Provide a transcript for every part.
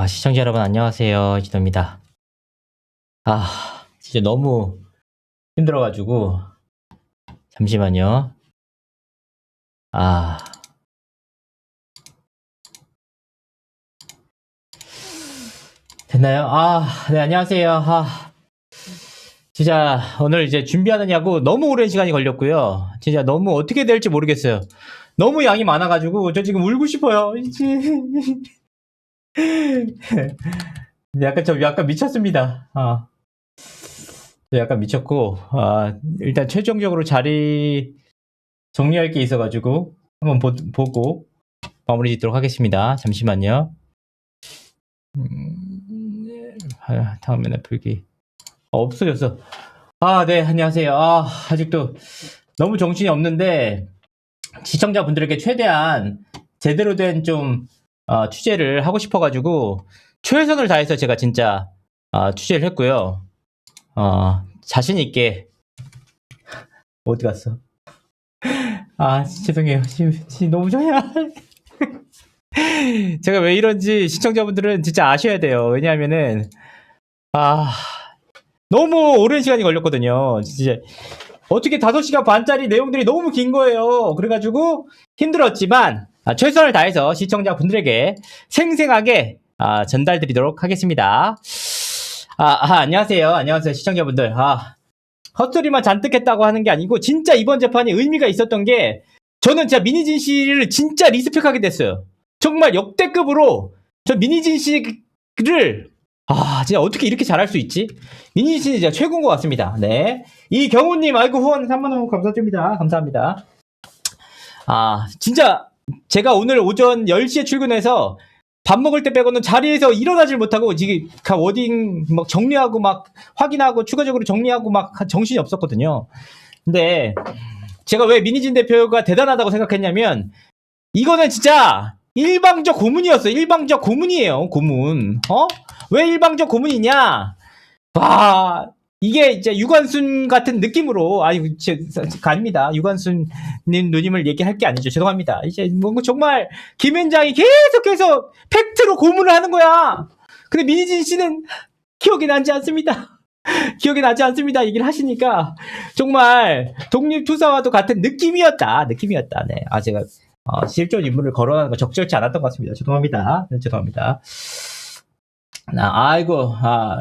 시청자 여러분 안녕하세요. 이진호입니다. 진짜 너무 힘들어가지고 잠시만요. 됐나요? 네, 안녕하세요. 진짜 오늘 이제 준비하느냐고 너무 오랜 시간이 걸렸고요. 진짜 너무 어떻게 될지 모르겠어요. 너무 양이 많아가지고 저 지금 울고 싶어요. 약간 미쳤습니다. 약간 미쳤고, 일단 최종적으로 자리 정리할 게 있어가지고 한번 보고 마무리 짓도록 하겠습니다. 잠시만요. 다음에는 불기. 없어졌어. 네, 안녕하세요. 아직도 너무 정신이 없는데, 시청자분들에게 최대한 제대로 된 좀, 취재를 하고 싶어가지고, 최선을 다해서 제가 진짜, 취재를 했고요. 자신있게, 어디 갔어? 죄송해요. 지금 너무 좋아요. 제가 왜 이런지 시청자분들은 진짜 아셔야 돼요. 왜냐하면은, 너무 오랜 시간이 걸렸거든요. 진짜. 어떻게 5시간 반짜리 내용들이 너무 긴 거예요. 그래가지고 힘들었지만, 최선을 다해서 시청자분들에게 생생하게, 전달드리도록 하겠습니다. 안녕하세요. 안녕하세요. 시청자분들. 헛소리만 잔뜩 했다고 하는 게 아니고, 진짜 이번 재판이 의미가 있었던 게, 저는 진짜 민희진 씨를 진짜 리스펙하게 됐어요. 정말 역대급으로, 저 민희진 씨를, 진짜 어떻게 이렇게 잘할 수 있지? 민희진 씨는 진짜 최고인 것 같습니다. 네. 이경우님, 아이고, 후원 3만원 감사드립니다. 감사합니다. 진짜, 제가 오늘 오전 10시에 출근해서, 밥 먹을 때 빼고는 자리에서 일어나질 못하고 지금 워딩 막 정리하고 막 확인하고 추가적으로 정리하고 막 정신이 없었거든요. 근데 제가 왜 민희진 대표가 대단하다고 생각했냐면 이거는 진짜 일방적 고문이었어요. 일방적 고문이에요. 고문. 왜 일방적 고문이냐? 이게 이제 유관순 같은 느낌으로, 아닙니다. 유관순님 누님을 얘기할 게 아니죠. 죄송합니다. 이제 뭔가 정말 김현장이 계속해서 팩트로 고문을 하는 거야. 근데 민희진 씨는 기억이 나지 않습니다. 기억이 나지 않습니다. 얘기를 하시니까 정말 독립투사와도 같은 느낌이었다. 네. 제가 실존 인물을 거론하는 거 적절치 않았던 것 같습니다. 죄송합니다. 죄송합니다.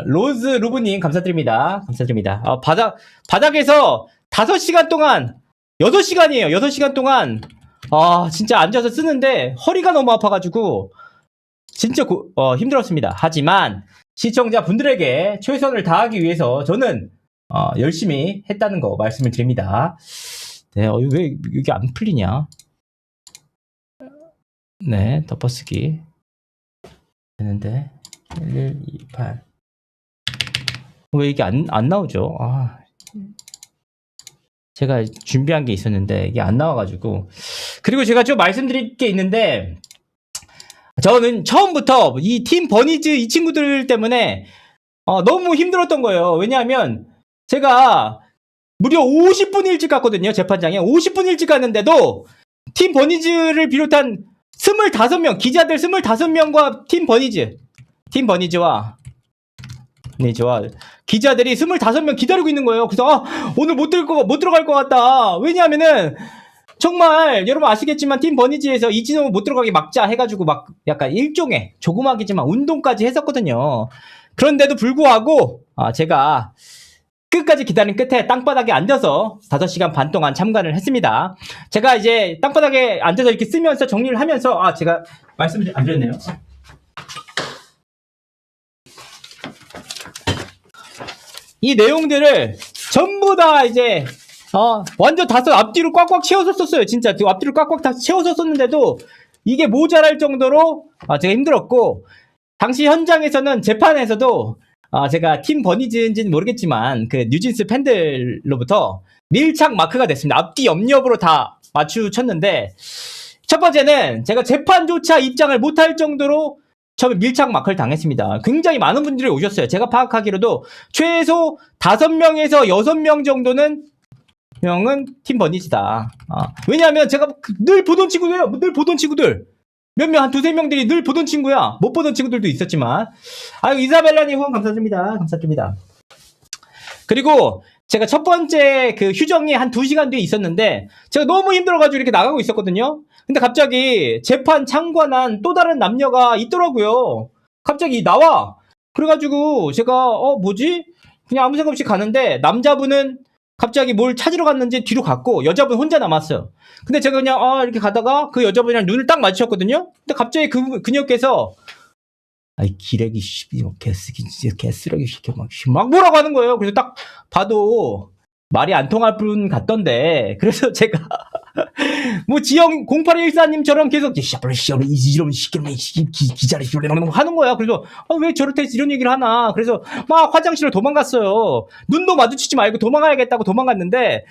로즈 루브님 감사드립니다. 감사드립니다. 바닥에서 5시간 동안, 6시간이에요. 6시간 동안, 진짜 앉아서 쓰는데 허리가 너무 아파가지고, 진짜 힘들었습니다. 하지만, 시청자분들에게 최선을 다하기 위해서 저는, 열심히 했다는 거 말씀을 드립니다. 네, 왜 이게 안 풀리냐? 네, 덮어쓰기. 되는데. 1128. 왜 이게 안 나오죠? 제가 준비한 게 있었는데 이게 안 나와가지고. 그리고 제가 좀 말씀드릴 게 있는데, 저는 처음부터 이 팀 버니즈 이 친구들 때문에 너무 힘들었던 거예요. 왜냐하면 제가 무려 50분 일찍 갔거든요. 재판장에 50분 일찍 갔는데도 팀 버니즈를 비롯한 25명, 기자들 25명과 팀 버니즈와 기자들이 25명 기다리고 있는 거예요. 그래서 오늘 못 들어갈 것 같다. 왜냐하면은 정말 여러분 아시겠지만 팀 버니즈에서 이진호 못 들어가게 막자 해가지고 막 약간 일종의 조그마하지만 운동까지 했었거든요. 그런데도 불구하고 제가 끝까지 기다린 끝에 땅바닥에 앉아서 5시간 반 동안 참관을 했습니다. 제가 이제 땅바닥에 앉아서 이렇게 쓰면서 정리를 하면서 제가 말씀을 안 드렸네요. 이 내용들을 전부 다 이제 완전 앞뒤로 꽉꽉 채워서 썼어요. 진짜 앞뒤로 꽉꽉 다 채워서 썼는데도 이게 모자랄 정도로 제가 힘들었고, 당시 현장에서는 재판에서도 제가 팀 버니즈인지는 모르겠지만 그 뉴진스 팬들로부터 밀착 마크가 됐습니다. 앞뒤 옆옆으로 다 맞추쳤는데, 첫 번째는 제가 재판조차 입장을 못할 정도로 처음에 밀착 마크를 당했습니다. 굉장히 많은 분들이 오셨어요. 제가 파악하기로도 최소 5명에서 6명 정도는 팀 버니즈다. 왜냐하면 제가 늘 보던 친구들 몇 명, 한 두세 명들이 늘 보던 친구야. 못 보던 친구들도 있었지만. 아유, 이사벨라님 후원 감사드립니다. 감사드립니다. 그리고 제가 첫 번째 그 휴정이 한 2시간 뒤에 있었는데 제가 너무 힘들어가지고 이렇게 나가고 있었거든요. 근데 갑자기 재판 참관한 또 다른 남녀가 있더라고요. 갑자기 나와. 그래가지고 제가 뭐지? 그냥 아무 생각 없이 가는데 남자분은 갑자기 뭘 찾으러 갔는지 뒤로 갔고 여자분 혼자 남았어요. 근데 제가 그냥 이렇게 가다가 그 여자분이랑 눈을 딱 마주쳤거든요. 근데 갑자기 그녀께서 아이 기레기 개쓰레기 시켜 막 뭐라고 하는 거예요. 그래서 딱 봐도 말이 안 통할 분 같던데 그래서 제가 뭐 지영 0814님처럼 계속 이런 시키면 기자리 하는 거야. 그래서 왜 저렇게 이런 얘기를 하나. 그래서 막 화장실로 도망갔어요. 눈도 마주치지 말고 도망가야겠다고 도망갔는데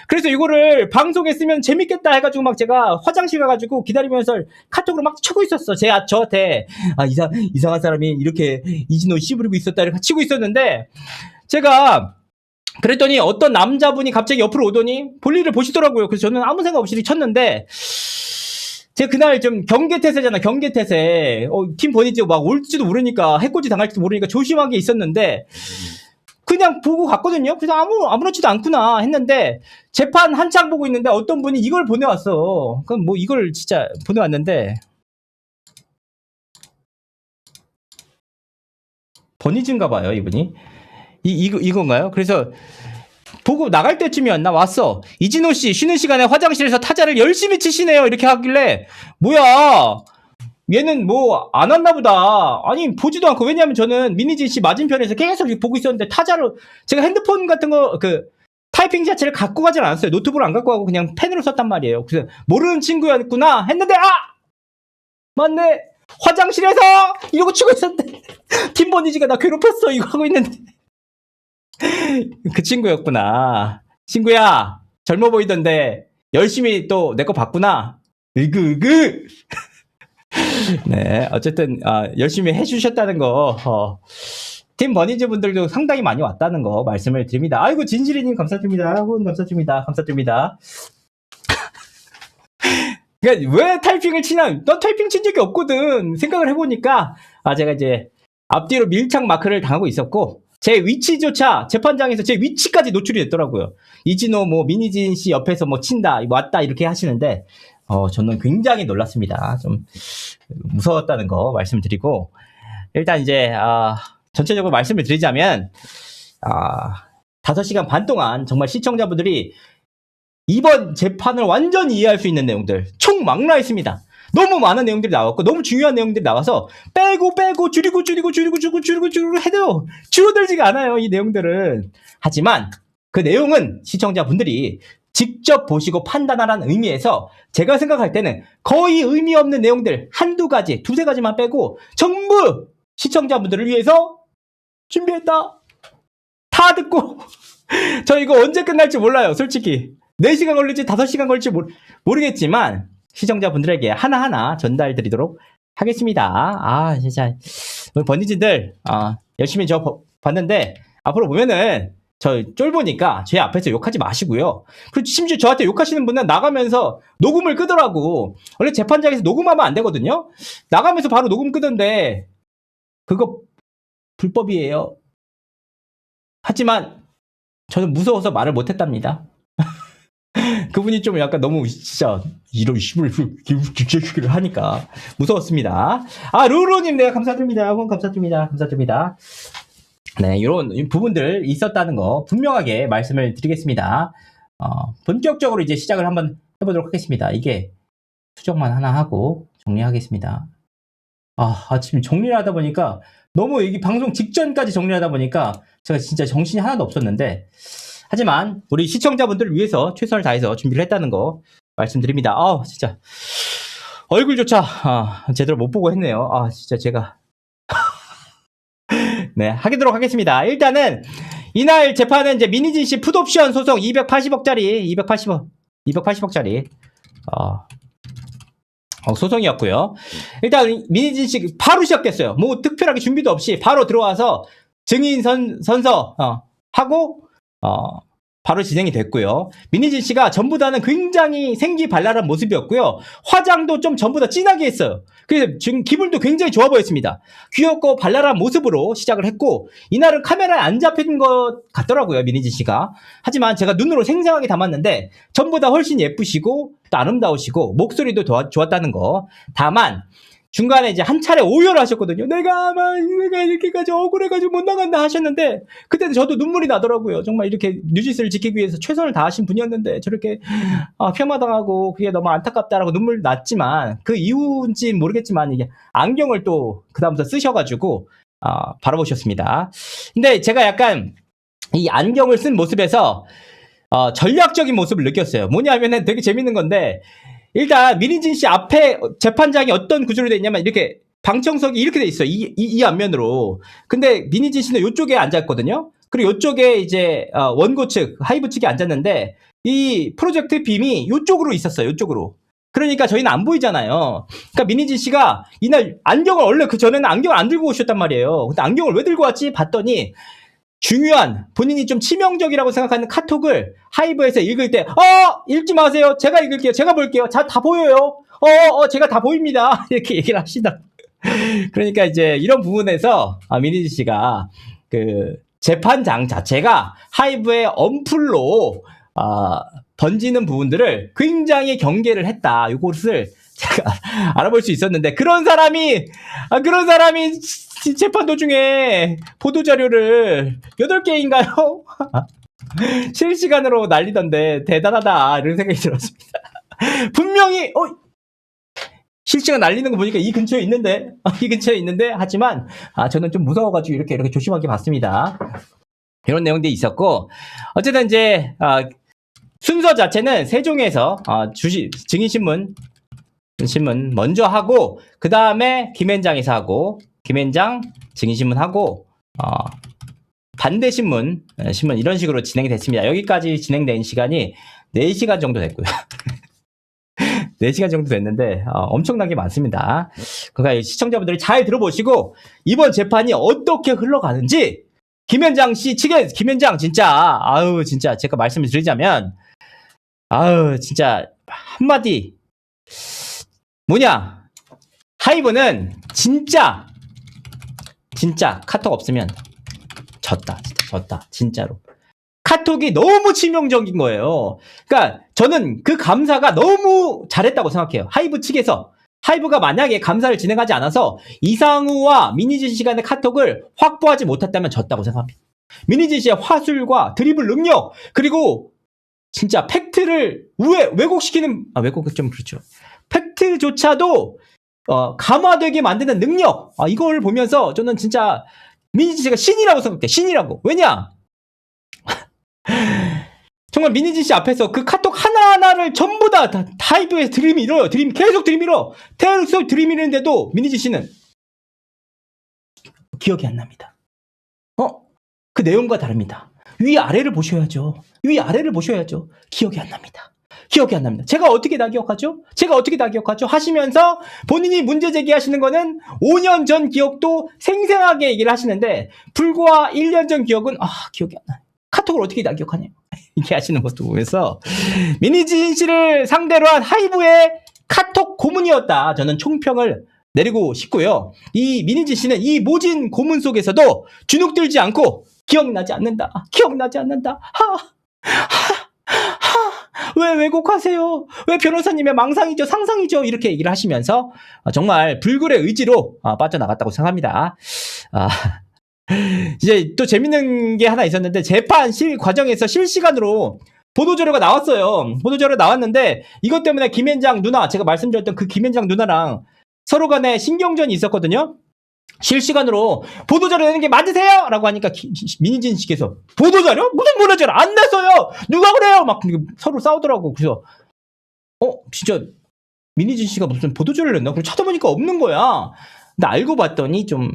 그래서 이거를 방송에 쓰면 재밌겠다 해가지고 막 제가 화장실 가가지고 기다리면서 카톡으로 막 치고 있었어. 저한테 이상한 사람이 이렇게 이진호 씨 부리고 있었다 이렇게 치고 있었는데 제가 그랬더니 어떤 남자분이 갑자기 옆으로 오더니 볼일을 보시더라고요. 그래서 저는 아무 생각 없이 쳤는데 제가 그날 좀 경계태세잖아. 경계태세. 팀 버니지 막 올지도 모르니까 해코지 당할지도 모르니까 조심하게 있었는데 그냥 보고 갔거든요. 그래서 아무렇지도 않구나 했는데 재판 한창 보고 있는데 어떤 분이 이걸 보내왔어. 그럼 뭐 이걸 진짜 보내왔는데 버니즈인가 봐요, 이분이. 이건가요? 그래서 보고 나갈 때쯤이었나 왔어. 이진호 씨 쉬는 시간에 화장실에서 타자를 열심히 치시네요. 이렇게 하길래 뭐야? 얘는 뭐 안 왔나 보다. 아니 보지도 않고 왜냐하면 저는 민희진 씨 맞은편에서 계속 보고 있었는데 타자로 제가 핸드폰 같은 거 타이핑 자체를 갖고 가진 않았어요. 노트북을 안 갖고 가고 그냥 펜으로 썼단 말이에요. 그래서 모르는 친구였구나 했는데 맞네. 화장실에서 이러고 치고 있었는데 팀 버니지가 나 괴롭혔어 이거 하고 있는데 그 친구였구나. 친구야 젊어 보이던데 열심히 또 내 거 봤구나. 으그으그. 네 어쨌든 열심히 해주셨다는 거 팀 버니즈 분들도 상당히 많이 왔다는 거 말씀을 드립니다. 아이고 진실이님 감사드립니다. 후원 감사드립니다. 감사드립니다. 그러니까 왜 타이핑을 치냐? 너 타이핑 친 적이 없거든. 생각을 해보니까 제가 이제 앞뒤로 밀착 마크를 당하고 있었고 제 위치조차 재판장에서 제 위치까지 노출이 됐더라고요. 이진호 뭐 민희진 씨 옆에서 뭐 친다 왔다 이렇게 하시는데 저는 굉장히 놀랐습니다. 좀 무서웠다는 거 말씀드리고 일단 이제 전체적으로 말씀을 드리자면 5시간 반 동안 정말 시청자분들이 이번 재판을 완전히 이해할 수 있는 내용들 총망라했습니다. 너무 많은 내용들이 나왔고 너무 중요한 내용들이 나와서 빼고 줄이고 해도 줄어들지가 않아요. 이 내용들은. 하지만 그 내용은 시청자분들이 직접 보시고 판단하라는 의미에서 제가 생각할 때는 거의 의미 없는 내용들 한두 가지, 두세 가지만 빼고 전부 시청자분들을 위해서 준비했다. 다 듣고 저 이거 언제 끝날지 몰라요. 솔직히 4시간 걸릴지 5시간 걸릴지 모르겠지만 시청자분들에게 하나하나 전달드리도록 하겠습니다. 진짜 버니즈들 열심히 저 봤는데 앞으로 보면은 저 쫄보니까 제 앞에서 욕하지 마시고요. 그리고 심지어 저한테 욕하시는 분은 나가면서 녹음을 끄더라고. 원래 재판장에서 녹음하면 안 되거든요. 나가면서 바로 녹음 끄던데 그거 불법이에요. 하지만 저는 무서워서 말을 못했답니다. 그분이 좀 약간 너무 진짜 이런 힘을 하니까 무서웠습니다. 루루님 내가 감사드립니다. 후원 감사드립니다. 네, 이런 부분들 있었다는 거 분명하게 말씀을 드리겠습니다. 본격적으로 이제 시작을 한번 해보도록 하겠습니다. 이게 수정만 하나 하고 정리하겠습니다. 지금 정리를 하다 보니까 너무 이 방송 직전까지 정리를 하다 보니까 제가 진짜 정신이 하나도 없었는데 하지만 우리 시청자분들을 위해서 최선을 다해서 준비를 했다는 거 말씀드립니다. 진짜 얼굴조차 제대로 못 보고 했네요. 진짜 제가 네 하도록 하겠습니다. 일단은 이날 재판은 이제 민희진 씨 풋옵션 소송 280억짜리 소송이었고요. 일단 민희진 씨 바로 시작됐어요. 뭐 특별하게 준비도 없이 바로 들어와서 증인 선서 하고 바로 진행이 됐고요. 민희진 씨가 전부 다는 굉장히 생기발랄한 모습이었고요. 화장도 좀 전부 다 진하게 했어요. 그래서 지금 기분도 굉장히 좋아 보였습니다. 귀엽고 발랄한 모습으로 시작을 했고 이날은 카메라에 안 잡힌 것 같더라고요. 민희진 씨가. 하지만 제가 눈으로 생생하게 담았는데 전부 다 훨씬 예쁘시고 또 아름다우시고 목소리도 좋았다는 거. 다만 중간에 이제 한 차례 오열을 하셨거든요. 내가 이렇게까지 억울해가지고 못 나간다 하셨는데, 그때는 저도 눈물이 나더라고요. 정말 이렇게 뉴진스를 지키기 위해서 최선을 다하신 분이었는데, 저렇게, 폄하당하고, 그게 너무 안타깝다라고 눈물 났지만, 그 이유인지는 모르겠지만, 이게 안경을 또, 그다음부터 쓰셔가지고, 바라보셨습니다. 근데 제가 약간, 이 안경을 쓴 모습에서, 전략적인 모습을 느꼈어요. 뭐냐면은 되게 재밌는 건데, 일단 민희진 씨 앞에 재판장이 어떤 구조로 돼 있냐면 이렇게 방청석이 이렇게 돼 있어요. 이 앞면으로. 근데 민희진 씨는 이쪽에 앉았거든요. 그리고 이쪽에 이제 원고 측, 하이브 측이 앉았는데 이 프로젝트 빔이 이쪽으로 있었어요. 이쪽으로. 그러니까 저희는 안 보이잖아요. 그러니까 민희진 씨가 이날 안경을 원래 그 전에는 안경을 안 들고 오셨단 말이에요. 근데 안경을 왜 들고 왔지? 봤더니 중요한 본인이 좀 치명적이라고 생각하는 카톡을 하이브에서 읽을 때 읽지 마세요. 제가 읽을게요. 제가 볼게요. 자, 다 보여요. 제가 다 보입니다. 이렇게 얘기를 하시다. 그러니까 이제 이런 부분에서 민희진 씨가 그 재판장 자체가 하이브의 언플로 던지는 부분들을 굉장히 경계를 했다. 이것을 제가 알아볼 수 있었는데 그런 사람이 재판 도중에 보도자료를 8개인가요? 실시간으로 날리던데 대단하다 이런 생각이 들었습니다. 분명히 실시간 날리는 거 보니까 이 근처에 있는데 하지만 저는 좀 무서워가지고 이렇게 조심하게 봤습니다. 이런 내용들이 있었고 어쨌든 이제 순서 자체는 세종에서 증인신문 먼저 하고 그 다음에 김앤장에서 하고 김앤장 증인신문 하고 반대신문 이런 식으로 진행이 됐습니다. 여기까지 진행된 시간이 4시간 정도 됐고요. 4시간 정도 됐는데 엄청나게 많습니다. 그러니까 시청자분들이 잘 들어보시고 이번 재판이 어떻게 흘러가는지 김앤장 씨 측에 김앤장 진짜 진짜 제가 말씀을 드리자면 진짜 한마디 뭐냐 하이브는 진짜 카톡 없으면 졌다 진짜로 카톡이 너무 치명적인 거예요. 그러니까 저는 그 감사가 너무 잘했다고 생각해요. 하이브 측에서 하이브가 만약에 감사를 진행하지 않아서 이상우와 민희진 씨 간의 카톡을 확보하지 못했다면 졌다고 생각합니다. 민희진 씨의 화술과 드리블 능력 그리고 진짜 팩트를 왜곡시키는 왜곡은 좀 그렇죠. 팩트조차도 감화되게 만드는 능력 이걸 보면서 저는 진짜 민희진 씨가 신이라고 생각해. 신이라고. 왜냐? 정말 민희진 씨 앞에서 그 카톡 하나하나를 전부 다 하이브에서 들이밀어요. 계속 들이미는데도 민희진 씨는 기억이 안 납니다. 그 내용과 다릅니다. 위아래를 보셔야죠. 기억이 안 납니다. 제가 어떻게 다 기억하죠? 하시면서 본인이 문제 제기하시는 거는 5년 전 기억도 생생하게 얘기를 하시는데 불과 1년 전 기억은 기억이 안 나요. 카톡을 어떻게 다 기억하냐고 이렇게 하시는 것도 보면서 민희진 씨를 상대로 한 하이브의 카톡 고문이었다. 저는 총평을 내리고 싶고요. 이 민희진 씨는 이 모진 고문 속에서도 주눅들지 않고 기억나지 않는다. 왜 왜곡하세요? 왜 변호사님의 망상이죠, 상상이죠? 이렇게 얘기를 하시면서 정말 불굴의 의지로 빠져나갔다고 생각합니다. 이제 또 재밌는 게 하나 있었는데 재판 과정에서 실시간으로 보도자료가 나왔어요. 보도자료 나왔는데 이것 때문에 김앤장 누나, 제가 말씀드렸던 그 김앤장 누나랑 서로 간에 신경전이 있었거든요. 실시간으로 보도자료 내는 게 맞으세요? 라고 하니까 민희진 씨께서 보도자료? 무슨 보도자료? 안 냈어요! 누가 그래요? 막 서로 싸우더라고. 그래서 진짜 민희진 씨가 무슨 보도자료를 냈나? 그리고 찾아보니까 없는 거야. 근데 알고 봤더니 좀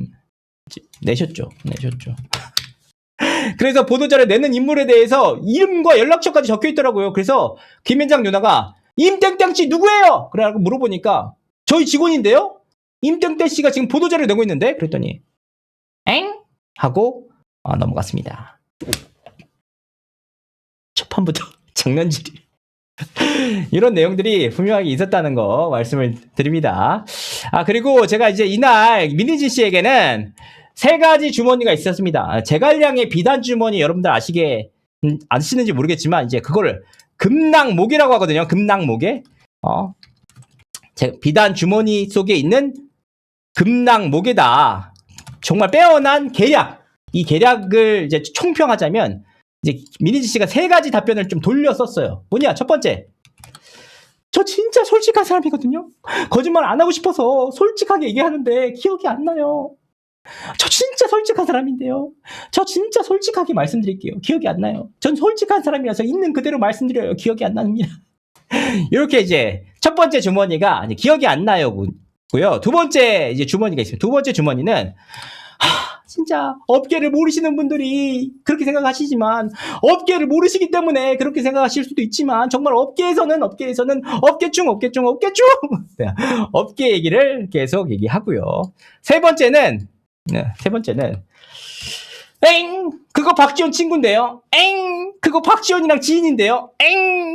내셨죠. 그래서 보도자료 내는 인물에 대해서 이름과 연락처까지 적혀 있더라고요. 그래서 김앤장 누나가 임땡땡씨 누구예요? 그래가지고 물어보니까 저희 직원인데요? 임땡땡 씨가 지금 보도자료 내고 있는데? 그랬더니 엥? 하고 넘어갔습니다. 첫판부터 장난질이. 이런 내용들이 분명하게 있었다는 거 말씀을 드립니다. 그리고 제가 이제 이날 민희진 씨에게는 3가지 주머니가 있었습니다. 제갈량의 비단 주머니 여러분들 아시는지 모르겠지만 이제 그거를 금낭목이라고 하거든요. 금낭목에. 비단 주머니 속에 있는 금낭목에다 정말 빼어난 계략. 이 계략을 이제 총평하자면 이제 민희진 씨가 3가지 답변을 좀 돌렸었어요. 뭐냐? 첫 번째. 저 진짜 솔직한 사람이거든요. 거짓말 안 하고 싶어서 솔직하게 얘기하는데 기억이 안 나요. 저 진짜 솔직한 사람인데요. 저 진짜 솔직하게 말씀드릴게요. 기억이 안 나요. 전 솔직한 사람이라서 있는 그대로 말씀드려요. 기억이 안 납니다. 이렇게 이제 첫 번째 주머니가 이제 기억이 안 나요고요. 두 번째 이제 주머니가 있습니다. 두 번째 주머니는 진짜 업계를 모르시는 분들이 그렇게 생각하시지만 업계를 모르시기 때문에 그렇게 생각하실 수도 있지만 정말 업계에서는 업계충 네, 업계 얘기를 계속 얘기하고요. 세 번째는 그거 박지원 친구인데요. 그거 박지원이랑 지인인데요.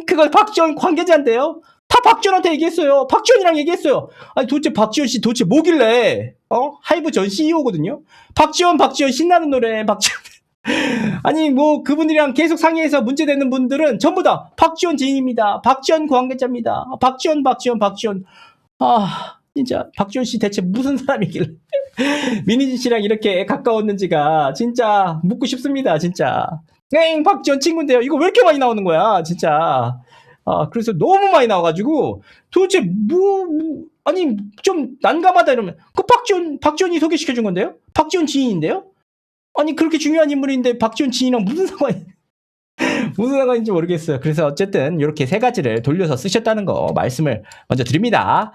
그거 박지원 관계자인데요. 다 박지원한테 얘기했어요. 박지원이랑 얘기했어요. 아니 도대체 박지원 씨 도대체 뭐길래 하이브 전 CEO거든요. 박지원 신나는 노래 박지원. 아니 뭐 그분들이랑 계속 상의해서 문제되는 분들은 전부 다 박지원 지인입니다. 박지원 관계자입니다. 박지원. 진짜 박지원 씨 대체 무슨 사람이길래 민희진 씨랑 이렇게 가까웠는지가 진짜 묻고 싶습니다. 진짜. 박지원 친구인데요. 이거 왜 이렇게 많이 나오는 거야 진짜. 그래서 너무 많이 나와가지고 도대체 아니 좀 난감하다 이러면 그 박지원이 소개시켜준 건데요? 박지원 지인인데요? 아니 그렇게 중요한 인물인데 박지원 지인이랑 무슨 상관인지 모르겠어요. 그래서 어쨌든 이렇게 3가지를 돌려서 쓰셨다는 거 말씀을 먼저 드립니다.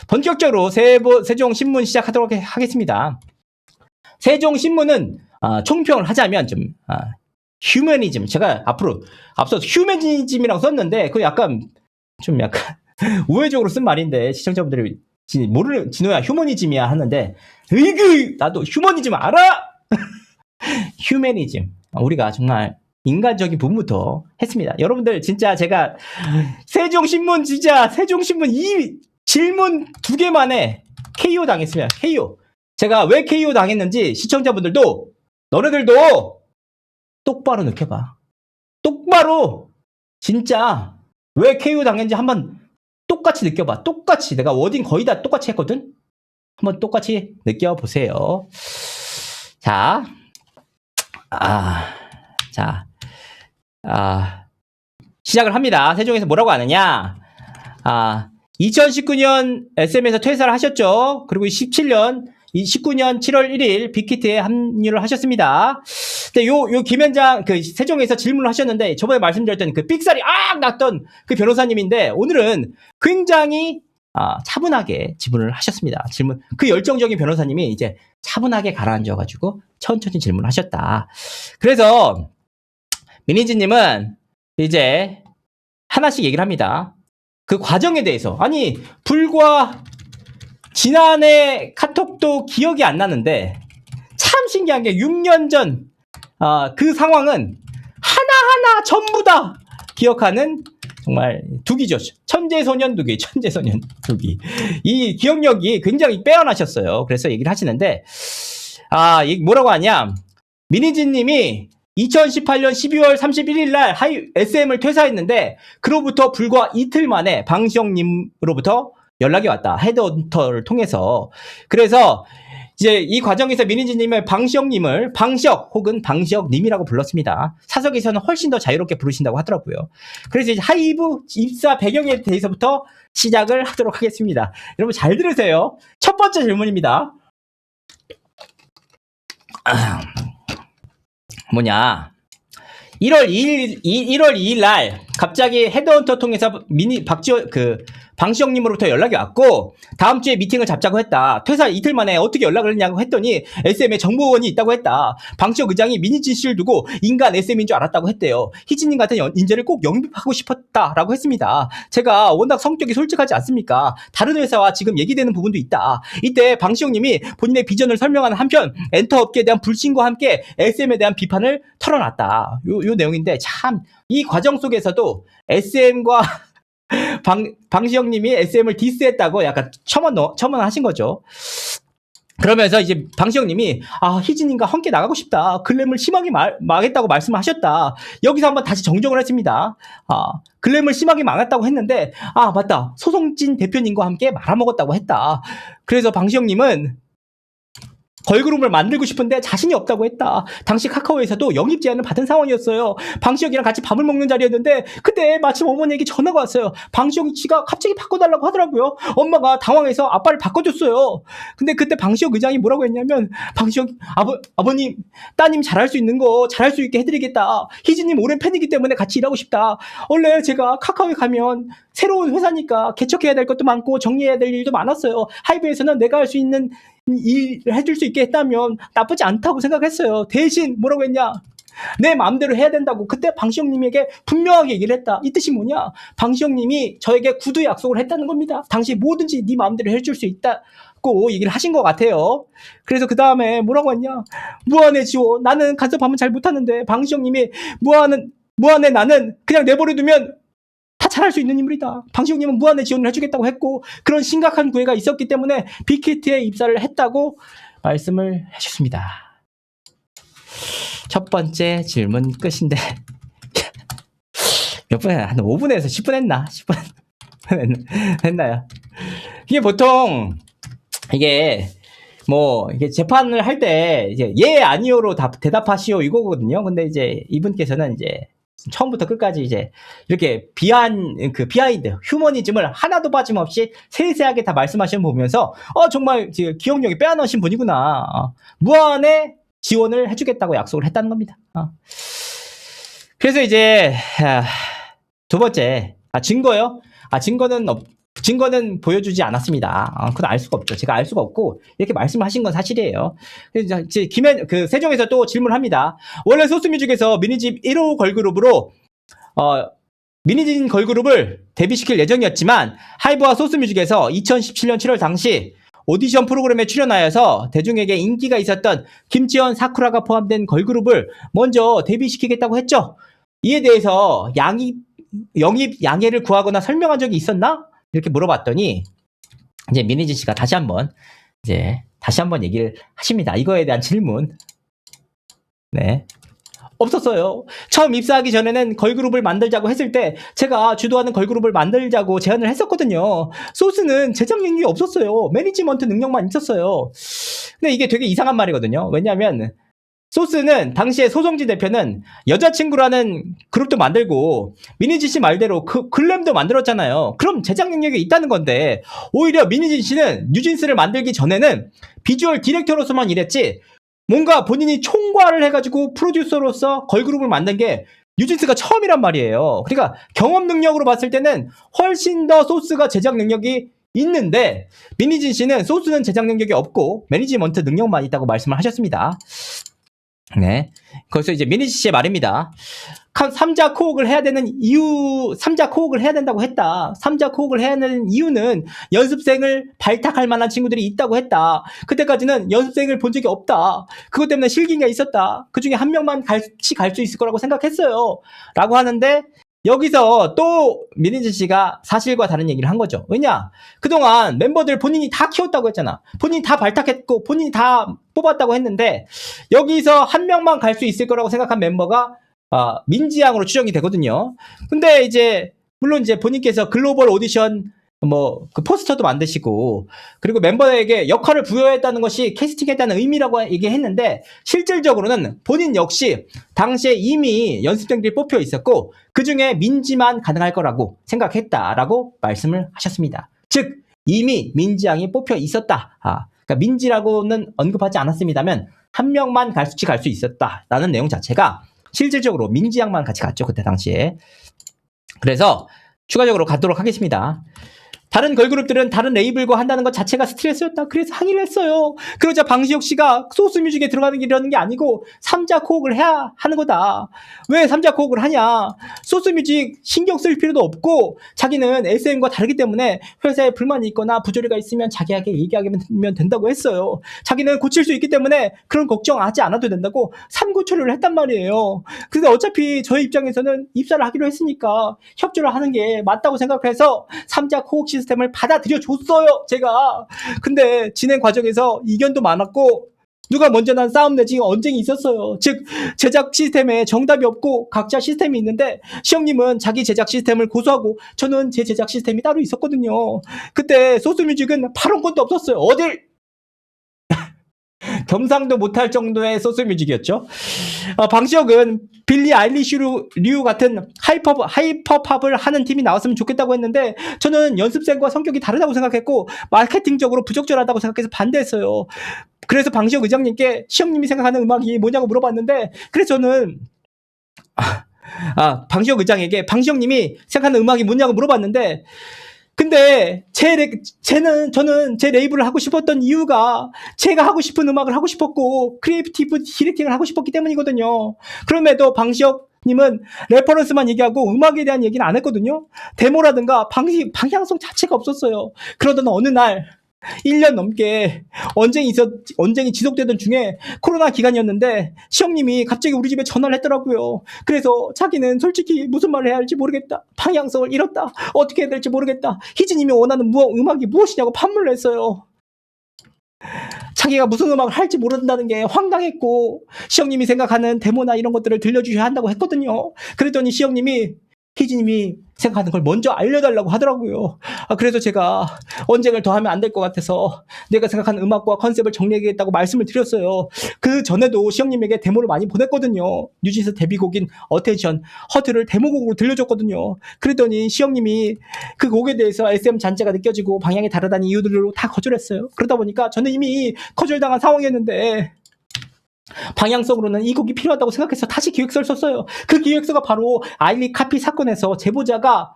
본격적으로 세종신문 시작하도록 하겠습니다. 세종신문은 총평을 하자면 좀 휴머니즘, 제가 앞서 휴머니즘이라고 썼는데 그거 약간 우회적으로 쓴 말인데 시청자분들이 모르는 진호야 휴머니즘이야 하는데 으이그 나도 휴머니즘 알아. 휴머니즘, 우리가 정말 인간적인 부분부터 했습니다. 여러분들 진짜 제가 세종신문 이 질문 2개 만에 KO 당했습니다. KO. 제가 왜 KO 당했는지 시청자분들도 너네들도 똑바로 느껴봐. 똑바로 진짜 왜 KO 당했는지 한번 똑같이 느껴봐. 똑같이 내가 워딩 거의 다 똑같이 했거든. 한번 똑같이 느껴보세요. 자, 시작을 합니다. 세종에서 뭐라고 하느냐? 2019년 SM에서 퇴사를 하셨죠. 그리고 19년 7월 1일 빅히트에 합류를 하셨습니다. 근데 요 김현장 세종에서 질문을 하셨는데 저번에 말씀드렸던 그 삑살이 났던 그 변호사님인데 오늘은 굉장히 차분하게 질문을 하셨습니다. 그 열정적인 변호사님이 이제 차분하게 가라앉아가지고 천천히 질문을 하셨다. 그래서 민희진님은 이제 하나씩 얘기를 합니다. 그 과정에 대해서. 아니 불과 지난해 카톡도 기억이 안 나는데 참 신기한 게 6년 전 그 상황은 하나하나 전부 다 기억하는 정말 두기죠. 천재소년 두기. 이 기억력이 굉장히 빼어나셨어요. 그래서 얘기를 하시는데 뭐라고 하냐? 민희진 님이 2018년 12월 31일 날 SM을 퇴사했는데 그로부터 불과 이틀 만에 방시영님으로부터 연락이 왔다. 헤드헌터를 통해서. 그래서 이제 이 과정에서 민희진님을 방시혁님을 방시혁 혹은 방시혁님이라고 불렀습니다. 사석에서는 훨씬 더 자유롭게 부르신다고 하더라고요. 그래서 이제 하이브 입사 배경에 대해서부터 시작을 하도록 하겠습니다. 여러분 잘 들으세요. 첫 번째 질문입니다. 뭐냐? 1월 2일 날 갑자기 헤드헌터 통해서 방시혁님으로부터 연락이 왔고 다음 주에 미팅을 잡자고 했다. 퇴사 이틀 만에 어떻게 연락을 했냐고 했더니 SM에 정보원이 있다고 했다. 방시혁 의장이 민희진 씨를 두고 인간 SM인 줄 알았다고 했대요. 희진님 같은 인재를 꼭 영입하고 싶었다라고 했습니다. 제가 워낙 성격이 솔직하지 않습니까? 다른 회사와 지금 얘기되는 부분도 있다. 이때 방시혁님이 본인의 비전을 설명하는 한편 엔터 업계에 대한 불신과 함께 SM에 대한 비판을 털어놨다. 요 내용인데 참 이 과정 속에서도 SM과 방시혁님이 SM을 디스했다고 약간 첨언하신 거죠. 그러면서 이제 방시혁님이 희진님과 함께 나가고 싶다. 글램을 심하게 망했다고 말씀하셨다. 여기서 한번 다시 정정을 했습니다. 글램을 심하게 망했다고 했는데 맞다. 소송진 대표님과 함께 말아먹었다고 했다. 그래서 방시혁님은 걸그룹을 만들고 싶은데 자신이 없다고 했다. 당시 카카오에서도 영입 제안을 받은 상황이었어요. 방시혁이랑 같이 밥을 먹는 자리였는데 그때 마침 어머니에게 전화가 왔어요. 방시혁 씨가 갑자기 바꿔달라고 하더라고요. 엄마가 당황해서 아빠를 바꿔줬어요. 근데 그때 방시혁 의장이 뭐라고 했냐면 방시혁 아버님 따님 잘할 수 있는 거 잘할 수 있게 해드리겠다. 희진님 오랜 팬이기 때문에 같이 일하고 싶다. 원래 제가 카카오에 가면 새로운 회사니까 개척해야 될 것도 많고 정리해야 될 일도 많았어요. 하이브에서는 내가 할 수 있는 일을 해줄 수 있게 했다면 나쁘지 않다고 생각했어요. 대신 뭐라고 했냐? 내 마음대로 해야 된다고 그때 방시혁님에게 분명하게 얘기를 했다. 이 뜻이 뭐냐? 방시혁님이 저에게 구두 약속을 했다는 겁니다. 당시 뭐든지 네 마음대로 해줄 수 있다고 얘기를 하신 것 같아요. 그래서 그 다음에 뭐라고 했냐? 무한의 지원. 나는 간섭하면 잘 못하는데 방시혁님이 무한의 나는 그냥 내버려두면 다 잘할 수 있는 인물이다. 방시혁님은 무한의 지원을 해주겠다고 했고 그런 심각한 구애가 있었기 때문에 빅히트에 입사를 했다고 말씀을 해주셨습니다. 첫 번째 질문 끝인데 몇 분, 한 5분에서 10분 했나? 10분 했나요? 이게 보통 이게 재판을 할 때 이제 예 아니요로 대답하시오 이거거든요. 근데 이제 이분께서는 이제 처음부터 끝까지 이제 이렇게 비하인드, 휴머니즘을 하나도 빠짐없이 세세하게 다 말씀하시는 거 보면서 정말 기억력이 빼어나신 분이구나. 무한의 지원을 해주겠다고 약속을 했다는 겁니다. 그래서 이제 두 번째 증거요. 증거는 보여주지 않았습니다. 그건 알 수가 없죠. 제가 알 수가 없고 이렇게 말씀하신 건 사실이에요. 그래서 세종에서 또 질문합니다. 원래 소스뮤직에서 미니집 1호 걸그룹으로 미니진 걸그룹을 데뷔시킬 예정이었지만 하이브와 소스뮤직에서 2017년 7월 당시 오디션 프로그램에 출연하여서 대중에게 인기가 있었던 김지연, 사쿠라가 포함된 걸그룹을 먼저 데뷔시키겠다고 했죠. 이에 대해서 영입 양해를 구하거나 설명한 적이 있었나? 이렇게 물어봤더니 이제 민희진 씨가 다시 한번 얘기를 하십니다. 이거에 대한 질문. 네. 없었어요. 처음 입사하기 전에는 걸그룹을 만들자고 했을 때 제가 주도하는 걸그룹을 만들자고 제안을 했었거든요. 소스는 제작 능력이 없었어요. 매니지먼트 능력만 있었어요. 근데 이게 되게 이상한 말이거든요. 왜냐하면 소스는 당시에 소송진 대표는 여자친구라는 그룹도 만들고 민희진 씨 말대로 글램도 만들었잖아요. 그럼 제작 능력이 있다는 건데 오히려 민희진 씨는 뉴진스를 만들기 전에는 비주얼 디렉터로서만 일했지 뭔가 본인이 총괄을 해가지고 프로듀서로서 걸그룹을 만든 게 뉴진스가 처음이란 말이에요. 그러니까 경험 능력으로 봤을 때는 훨씬 더 소스가 제작 능력이 있는데 민희진 씨는 소스는 제작 능력이 없고 매니지먼트 능력만 있다고 말씀을 하셨습니다. 네. 거기서 이제 민희진 씨의 말입니다. 3자 코옥을 해야 되는 이유, 3자 코옥을 해야 된다고 했다. 3자 코옥을 해야 되는 이유는 연습생을 발탁할 만한 친구들이 있다고 했다. 그때까지는 연습생을 본 적이 없다. 그것 때문에 실기가 있었다. 그 중에 한 명만 같이 갈 수 있을 거라고 생각했어요. 라고 하는데 여기서 또 민희진 씨가 사실과 다른 얘기를 한 거죠. 왜냐? 그동안 멤버들 본인이 다 키웠다고 했잖아. 본인이 다 발탁했고 본인이 다 뽑았다고 했는데 여기서 한 명만 갈 수 있을 거라고 생각한 멤버가 민지양으로 추정이 되거든요. 근데 이제 물론 이제 본인께서 글로벌 오디션 그 포스터도 만드시고 그리고 멤버에게 역할을 부여했다는 것이 캐스팅했다는 의미라고 얘기했는데 실질적으로는 본인 역시 당시에 이미 연습생들이 뽑혀 있었고 그중에 민지만 가능할 거라고 생각했다라고 말씀을 하셨습니다. 즉 이미 민지양이 뽑혀 있었다. 그러니까 민지라고는 언급하지 않았습니다만 한 명만 갈 수 있었다라는 내용 자체가 실질적으로 민지양만 같이 갔죠. 그때 당시에. 그래서 추가적으로 가도록 하겠습니다. 다른 걸그룹들은 다른 레이블과 한다는 것 자체가 스트레스였다. 그래서 항의를 했어요. 그러자 방시혁 씨가 소스뮤직에 들어가는 게 이러는 게 아니고 3자 코옥을 해야 하는 거다. 왜 3자 코옥을 하냐. 소스뮤직 신경 쓸 필요도 없고 자기는 SM과 다르기 때문에 회사에 불만이 있거나 부조리가 있으면 자기에게 얘기하면 된다고 했어요. 자기는 고칠 수 있기 때문에 그런 걱정하지 않아도 된다고 3구 처리를 했단 말이에요. 근데 어차피 저희 입장에서는 입사를 하기로 했으니까 협조를 하는 게 맞다고 생각해서 3자 코옥 시스템을 받아들여 줬어요, 제가. 근데 진행 과정에서 이견도 많았고 누가 먼저 난 싸움 내지 언쟁이 있었어요. 즉 제작 시스템에 정답이 없고 각자 시스템이 있는데 시영님은 자기 제작 시스템을 고수하고 저는 제 제작 시스템이 따로 있었거든요. 그때 소스뮤직은 8원권도 없었어요. 어딜 겸상도 못할 정도의 소스뮤직이었죠. 방시혁은 빌리 아일리슈류 같은 하이퍼팝을 하는 팀이 나왔으면 좋겠다고 했는데 저는 연습생과 성격이 다르다고 생각했고 마케팅적으로 부적절하다고 생각해서 반대했어요. 그래서 방시혁 의장님께 시영님이 생각하는 음악이 뭐냐고 물어봤는데 그래서 저는 방시혁 의장에게 방시혁님이 생각하는 음악이 뭐냐고 물어봤는데 근데 저는 제 레이블을 하고 싶었던 이유가 제가 하고 싶은 음악을 하고 싶었고 크리에이티브 디렉팅을 하고 싶었기 때문이거든요. 그럼에도 방시혁 님은 레퍼런스만 얘기하고 음악에 대한 얘기는 안 했거든요. 데모라든가 방향성 자체가 없었어요. 그러던 어느 날 1년 넘게 언쟁이 지속되던 중에 코로나 기간이었는데 시영님이 갑자기 우리 집에 전화를 했더라고요. 그래서 자기는 솔직히 무슨 말을 해야 할지 모르겠다. 방향성을 잃었다. 어떻게 해야 될지 모르겠다. 희진님이 원하는 음악이 무엇이냐고 판문을 했어요. 자기가 무슨 음악을 할지 모른다는 게 황당했고 시영님이 생각하는 데모나 이런 것들을 들려주셔야 한다고 했거든요. 그랬더니 시영님이 희진님이 생각하는 걸 먼저 알려달라고 하더라고요. 그래서 제가 언쟁을 더 하면 안 될 것 같아서 내가 생각하는 음악과 컨셉을 정리하겠다고 말씀을 드렸어요. 그 전에도 시영님에게 데모를 많이 보냈거든요. 뉴진스 데뷔곡인 어텐션, 허트를 데모곡으로 들려줬거든요. 그랬더니 시영님이 그 곡에 대해서 SM 잔재가 느껴지고 방향이 다르다는 이유들로 다 거절했어요. 그러다 보니까 저는 이미 거절당한 상황이었는데 방향성으로는 이 곡이 필요하다고 생각해서 다시 기획서를 썼어요. 그 기획서가 바로 아일리 카피 사건에서 제보자가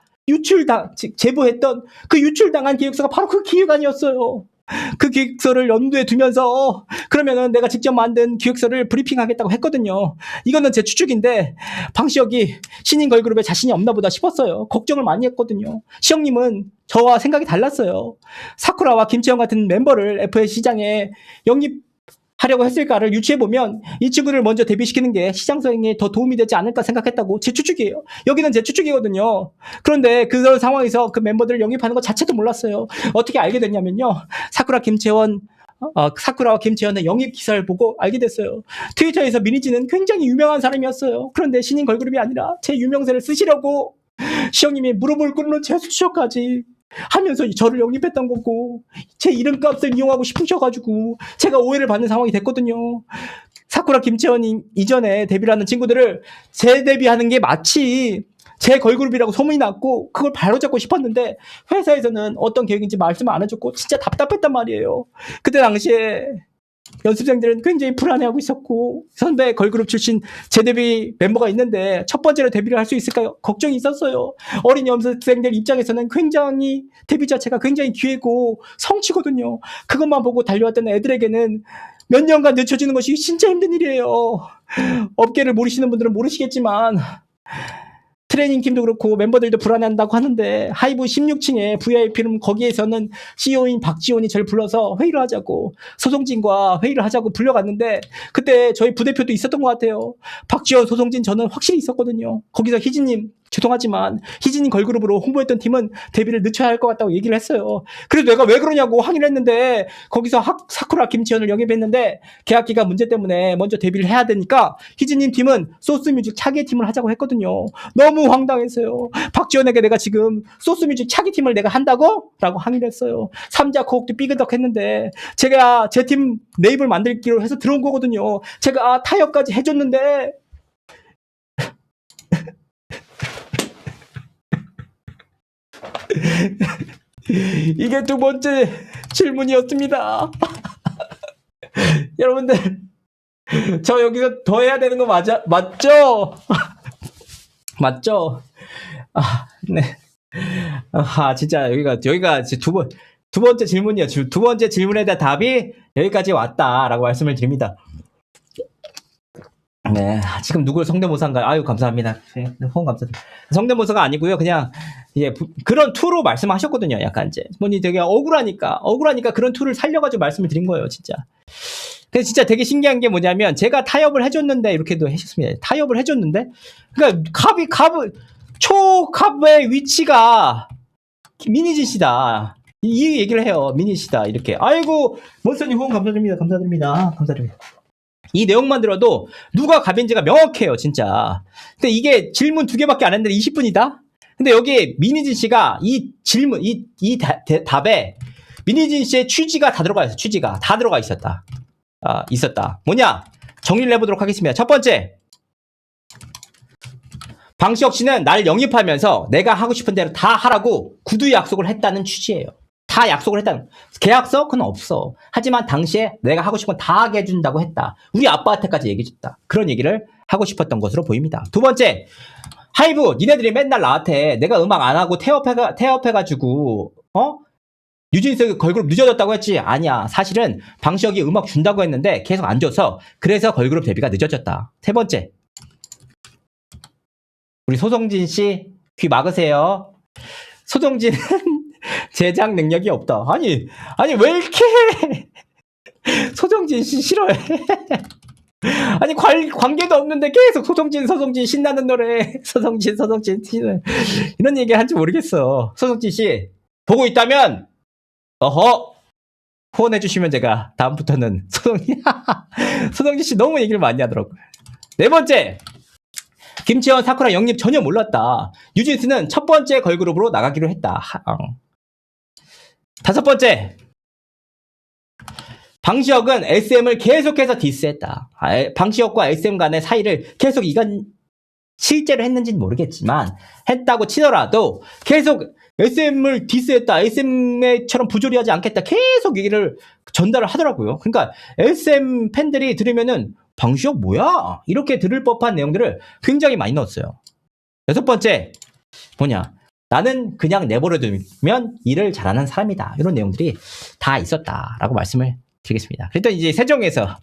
제보했던 그 유출당한 기획서가 바로 그 기획안이었어요. 그 기획서를 염두에 두면서 그러면은 내가 직접 만든 기획서를 브리핑하겠다고 했거든요. 이거는 제 추측인데 방시혁이 신인 걸그룹에 자신이 없나 보다 싶었어요. 걱정을 많이 했거든요. 시영님은 저와 생각이 달랐어요. 사쿠라와 김채영 같은 멤버를 FA 시장에 영입하려고 했을까를 유추해보면 이 친구를 먼저 데뷔시키는 게 시장 성행에 더 도움이 되지 않을까 생각했다고 제 추측이에요. 여기는 제 추측이거든요. 그런데 그런 상황에서 그 멤버들을 영입하는 것 자체도 몰랐어요. 어떻게 알게 됐냐면요. 사쿠라와 김채원의 영입 기사를 보고 알게 됐어요. 트위터에서 미니지는 굉장히 유명한 사람이었어요. 그런데 신인 걸그룹이 아니라 제 유명세를 쓰시려고 시영님이 무릎을 꿇는 제 수쇼까지 하면서 저를 영입했던 거고 제 이름값을 이용하고 싶으셔가지고 제가 오해를 받는 상황이 됐거든요. 사쿠라 김채원이 이전에 데뷔를 하는 친구들을 재데뷔하는 게 마치 제 걸그룹이라고 소문이 났고 그걸 바로잡고 싶었는데 회사에서는 어떤 계획인지 말씀 안 해줬고 진짜 답답했단 말이에요. 그때 당시에 연습생들은 굉장히 불안해하고 있었고 선배 걸그룹 출신 재데뷔 멤버가 있는데 첫 번째로 데뷔를 할 수 있을까요? 걱정이 있었어요. 어린 연습생들 입장에서는 굉장히 데뷔 자체가 굉장히 기회고 성취거든요. 그것만 보고 달려왔던 애들에게는 몇 년간 늦춰지는 것이 진짜 힘든 일이에요. 업계를 모르시는 분들은 모르시겠지만 트레이닝 팀도 그렇고 멤버들도 불안해한다고 하는데 하이브 16층에 VIP룸 거기에서는 CEO인 박지원이 저를 불러서 회의를 하자고 소송진과 회의를 하자고 불려갔는데 그때 저희 부대표도 있었던 것 같아요. 박지원, 소송진 저는 확실히 있었거든요. 거기서 희진님 죄송하지만 희진님 걸그룹으로 홍보했던 팀은 데뷔를 늦춰야 할 것 같다고 얘기를 했어요. 그래서 내가 왜 그러냐고 항의를 했는데 거기서 사쿠라 김지현을 영입했는데 계약기간 문제 때문에 먼저 데뷔를 해야 되니까 희진님 팀은 소스뮤직 차기 팀을 하자고 했거든요. 너무 황당했어요. 박지원에게 내가 지금 소스뮤직 차기 팀을 내가 한다고? 라고 항의를 했어요. 3자 코옥도 삐그덕했는데 제가 제 팀 네이블 만들기로 해서 들어온 거거든요. 제가 타협까지 해줬는데 이게 두 번째 질문이었습니다. 여러분들 저 여기서 더 해야 되는 거 맞죠? 맞죠? 네. 아, 진짜 여기가 두 번째 질문이요. 두 번째 질문에 대한 답이 여기까지 왔다라고 말씀을 드립니다. 네, 지금 누굴 성대모사인가요? 아유, 감사합니다. 네, 후원 감사드립니다. 성대모사가 아니고요. 그냥 이제 그런 투로 말씀하셨거든요. 약간 이제 본인이 되게 억울하니까 그런 투를 살려가지고 말씀을 드린 거예요, 진짜. 근데 진짜 되게 신기한 게 뭐냐면 제가 타협을 해줬는데 이렇게도 해줬습니다. 타협을 해줬는데, 그러니까 초갑의 위치가 미니진 씨다. 이 얘기를 해요. 미니 씨다. 이렇게. 아이고, 몬스터님 후원 감사드립니다. 감사드립니다. 이 내용만 들어도 누가 갑인지가 명확해요, 진짜. 근데 이게 질문 2개밖에 안 했는데 20분이다? 근데 여기 미니진 씨가 이 질문, 답에 미니진 씨의 취지가 다 들어가 있어. 취지가 다 들어가 있었다. 있었다. 뭐냐? 정리를 해보도록 하겠습니다. 첫 번째. 방시혁 씨는 날 영입하면서 내가 하고 싶은 대로 다 하라고 구두 약속을 했다는 취지예요. 다 약속을 했다는. 계약서? 그건 없어. 하지만 당시에 내가 하고 싶은 건 다 하게 해준다고 했다. 우리 아빠한테까지 얘기해줬다. 그런 얘기를 하고 싶었던 것으로 보입니다. 두 번째. 하이브, 니네들이 맨날 나한테 내가 음악 안 하고 태업해가지고, 뉴진스 걸그룹 늦어졌다고 했지? 아니야. 사실은 방시혁이 음악 준다고 했는데 계속 안 줘서 그래서 걸그룹 데뷔가 늦어졌다. 세 번째. 우리 소성진 씨, 귀 막으세요. 소성진은 제작 능력이 없다. 아니, 왜 이렇게 소성진 씨 싫어해? 아니, 관계도 없는데 계속 소성진 신나는 노래, 소성진 이런 얘기 한지 모르겠어. 소성진 씨, 보고 있다면, 후원해주시면 제가 다음부터는 소성진 씨 너무 얘기를 많이 하더라고요. 네 번째. 김치현 사쿠라 영입 전혀 몰랐다. 뉴진스는 첫 번째 걸그룹으로 나가기로 했다. 다섯 번째. 방시혁은 SM을 계속해서 디스했다. 방시혁과 SM 간의 사이를 계속 이건 실제로 했는지는 모르겠지만 했다고 치더라도 계속 SM을 디스했다. SM처럼 부조리하지 않겠다. 계속 얘기를 전달을 하더라고요. 그러니까 SM 팬들이 들으면은 방시혁 뭐야? 이렇게 들을 법한 내용들을 굉장히 많이 넣었어요. 여섯 번째, 뭐냐? 나는 그냥 내버려두면 일을 잘하는 사람이다. 이런 내용들이 다 있었다라고 말씀을 드리겠습니다. 그랬더니 이제 세종에서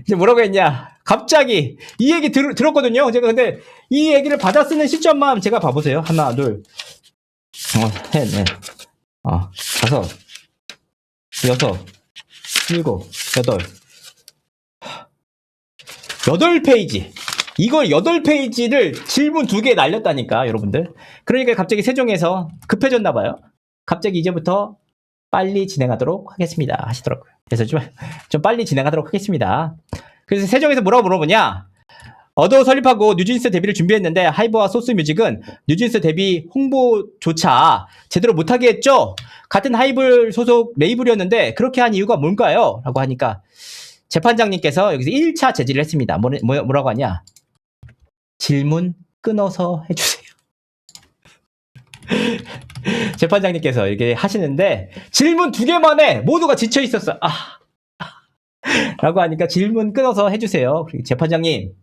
이제 뭐라고 했냐? 갑자기 이 얘기 들었거든요. 제가 근데 이 얘기를 받아 쓰는 시점만 제가 봐보세요. 하나, 둘, 셋, 넷, 다섯, 여섯, 일곱, 여덟. 8페이지. 이걸 8페이지를 질문 2개 날렸다니까, 여러분들. 그러니까 갑자기 세종에서 급해졌나봐요. 갑자기 이제부터 빨리 진행하도록 하겠습니다. 하시더라고요. 그래서 좀 빨리 진행하도록 하겠습니다. 그래서 세종에서 뭐라고 물어보냐? 어도 설립하고 뉴진스 데뷔를 준비했는데 하이브와 소스뮤직은 뉴진스 데뷔 홍보조차 제대로 못하게 했죠? 같은 하이브 소속 레이블이었는데 그렇게 한 이유가 뭘까요? 라고 하니까 재판장님께서 여기서 1차 제지를 했습니다. 뭐라고 하냐? 질문 끊어서 해주세요. 재판장님께서 이렇게 하시는데 질문 2개만에 모두가 지쳐 있었어. 라고 하니까 질문 끊어서 해주세요. 재판장님,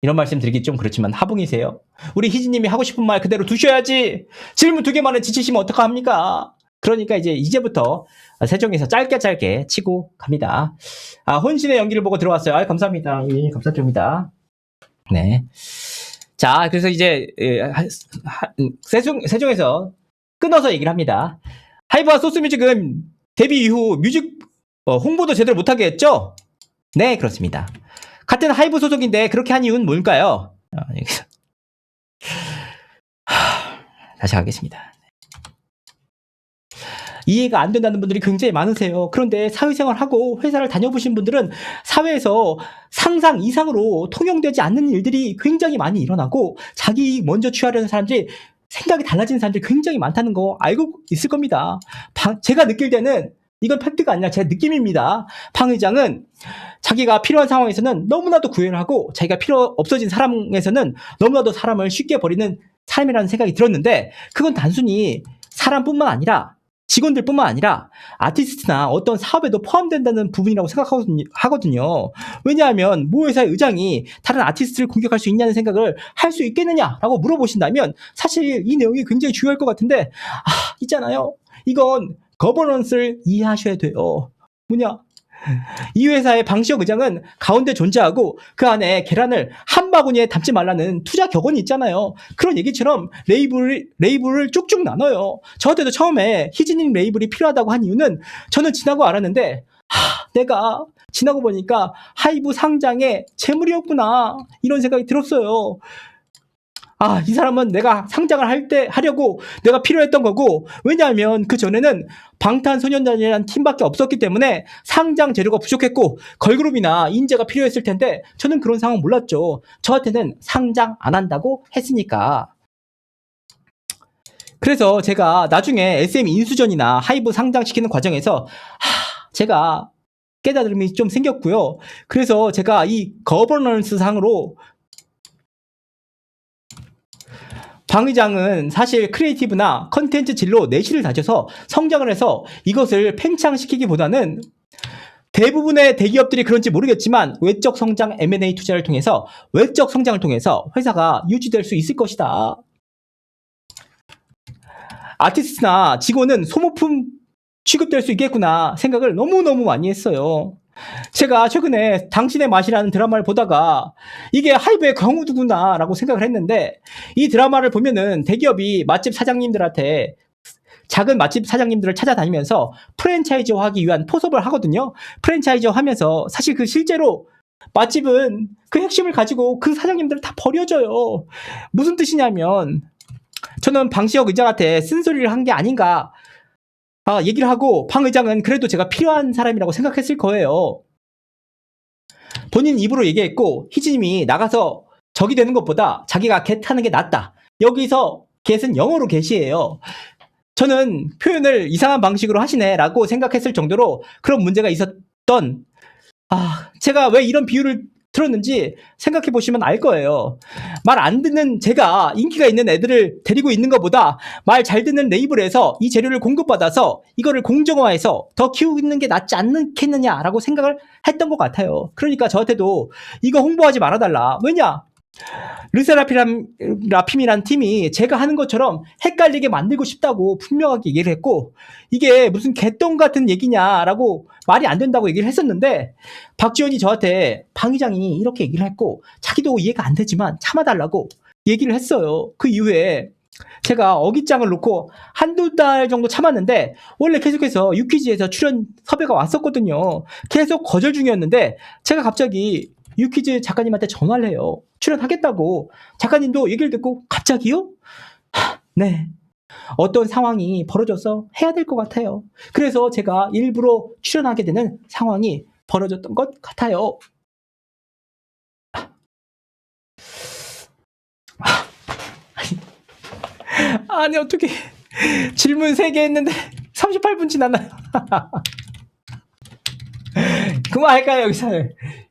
이런 말씀 드리기 좀 그렇지만 하붕이세요. 우리 희진님이 하고 싶은 말 그대로 두셔야지. 질문 2개만에 지치시면 어떡합니까? 그러니까 이제부터 세종에서 짧게 치고 갑니다. 혼신의 연기를 보고 들어왔어요. 감사합니다. 예, 감사드립니다. 네. 자, 그래서 이제 세종에서 끊어서 얘기를 합니다. 하이브와 소스뮤직은 데뷔 이후 뮤직 홍보도 제대로 못하게 했죠? 네, 그렇습니다. 같은 하이브 소속인데 그렇게 한 이유는 뭘까요? 다시 가겠습니다. 이해가 안 된다는 분들이 굉장히 많으세요. 그런데 사회생활하고 회사를 다녀보신 분들은 사회에서 상상 이상으로 통용되지 않는 일들이 굉장히 많이 일어나고 자기 이익 먼저 취하려는 사람들이 생각이 달라지는 사람들이 굉장히 많다는 거 알고 있을 겁니다. 제가 느낄 때는 이건 팩트가 아니라 제 느낌입니다. 방 의장은 자기가 필요한 상황에서는 너무나도 구애를 하고 자기가 필요 없어진 사람에서는 너무나도 사람을 쉽게 버리는 사람이라는 생각이 들었는데 그건 단순히 사람뿐만 아니라 직원들뿐만 아니라 아티스트나 어떤 사업에도 포함된다는 부분이라고 생각하거든요. 왜냐하면 모 회사의 의장이 다른 아티스트를 공격할 수 있냐는 생각을 할 수 있겠느냐라고 물어보신다면 사실 이 내용이 굉장히 중요할 것 같은데 있잖아요. 이건 거버넌스를 이해하셔야 돼요. 뭐냐? 이 회사의 방시혁 의장은 가운데 존재하고 그 안에 계란을 한 바구니에 담지 말라는 투자 격언이 있잖아요. 그런 얘기처럼 레이블을 쭉쭉 나눠요. 저한테도 처음에 희진님 레이블이 필요하다고 한 이유는 저는 지나고 알았는데 내가 지나고 보니까 하이브 상장의 재물이었구나 이런 생각이 들었어요. 이 사람은 내가 상장을 하려고 내가 필요했던 거고, 왜냐하면 그 전에는 방탄소년단이라는 팀밖에 없었기 때문에 상장 재료가 부족했고 걸그룹이나 인재가 필요했을 텐데 저는 그런 상황 몰랐죠. 저한테는 상장 안 한다고 했으니까. 그래서 제가 나중에 SM 인수전이나 하이브 상장시키는 과정에서 제가 깨달음이 좀 생겼고요. 그래서 제가 이 거버넌스 상으로 방 의장은 사실 크리에이티브나 컨텐츠 진로 내실을 다져서 성장을 해서 이것을 팽창시키기보다는 대부분의 대기업들이 그런지 모르겠지만 외적 성장 M&A 투자를 통해서 외적 성장을 통해서 회사가 유지될 수 있을 것이다. 아티스트나 직원은 소모품 취급될 수 있겠구나 생각을 너무너무 많이 했어요. 제가 최근에 당신의 맛이라는 드라마를 보다가 이게 하이브의 경우두구나 라고 생각을 했는데, 이 드라마를 보면은 대기업이 맛집 사장님들한테 작은 맛집 사장님들을 찾아다니면서 프랜차이즈화 하기 위한 포섭을 하거든요. 프랜차이즈화 하면서 사실 그 실제로 맛집은 그 핵심을 가지고 그 사장님들을 다 버려줘요. 무슨 뜻이냐면 저는 방시혁 의장한테 쓴소리를 한 게 아닌가 얘기를 하고, 방 의장은 그래도 제가 필요한 사람이라고 생각했을 거예요. 본인 입으로 얘기했고, 희진님이 나가서 적이 되는 것보다 자기가 겟하는 게 낫다. 여기서 겟은 영어로 겟이에요. 저는 표현을 이상한 방식으로 하시네 라고 생각했을 정도로 그런 문제가 있었던, 제가 왜 이런 비유를 들었는지 생각해 보시면 알 거예요. 말 안 듣는 제가 인기가 있는 애들을 데리고 있는 것보다 말 잘 듣는 레이블에서 이 재료를 공급받아서 이거를 공정화해서 더 키우는 게 낫지 않겠느냐라고 생각을 했던 것 같아요. 그러니까 저한테도 이거 홍보하지 말아달라. 왜냐? 르세라핌이란 팀이 제가 하는 것처럼 헷갈리게 만들고 싶다고 분명하게 얘기를 했고, 이게 무슨 개똥 같은 얘기냐라고 말이 안 된다고 얘기를 했었는데, 박지원이 저한테 방 의장이 이렇게 얘기를 했고 자기도 이해가 안 되지만 참아달라고 얘기를 했어요. 그 이후에 제가 어깃장을 놓고 한두 달 정도 참았는데, 원래 계속해서 유퀴즈에서 출연 섭외가 왔었거든요. 계속 거절 중이었는데 제가 갑자기 유퀴즈 작가님한테 전화를 해요. 출연하겠다고. 작가님도 얘기를 듣고 갑자기요? 네. 어떤 상황이 벌어져서 해야 될 것 같아요. 그래서 제가 일부러 출연하게 되는 상황이 벌어졌던 것 같아요. 아니 어떻게 질문 3개 했는데 38분 지났나요? 그만할까요 여기서?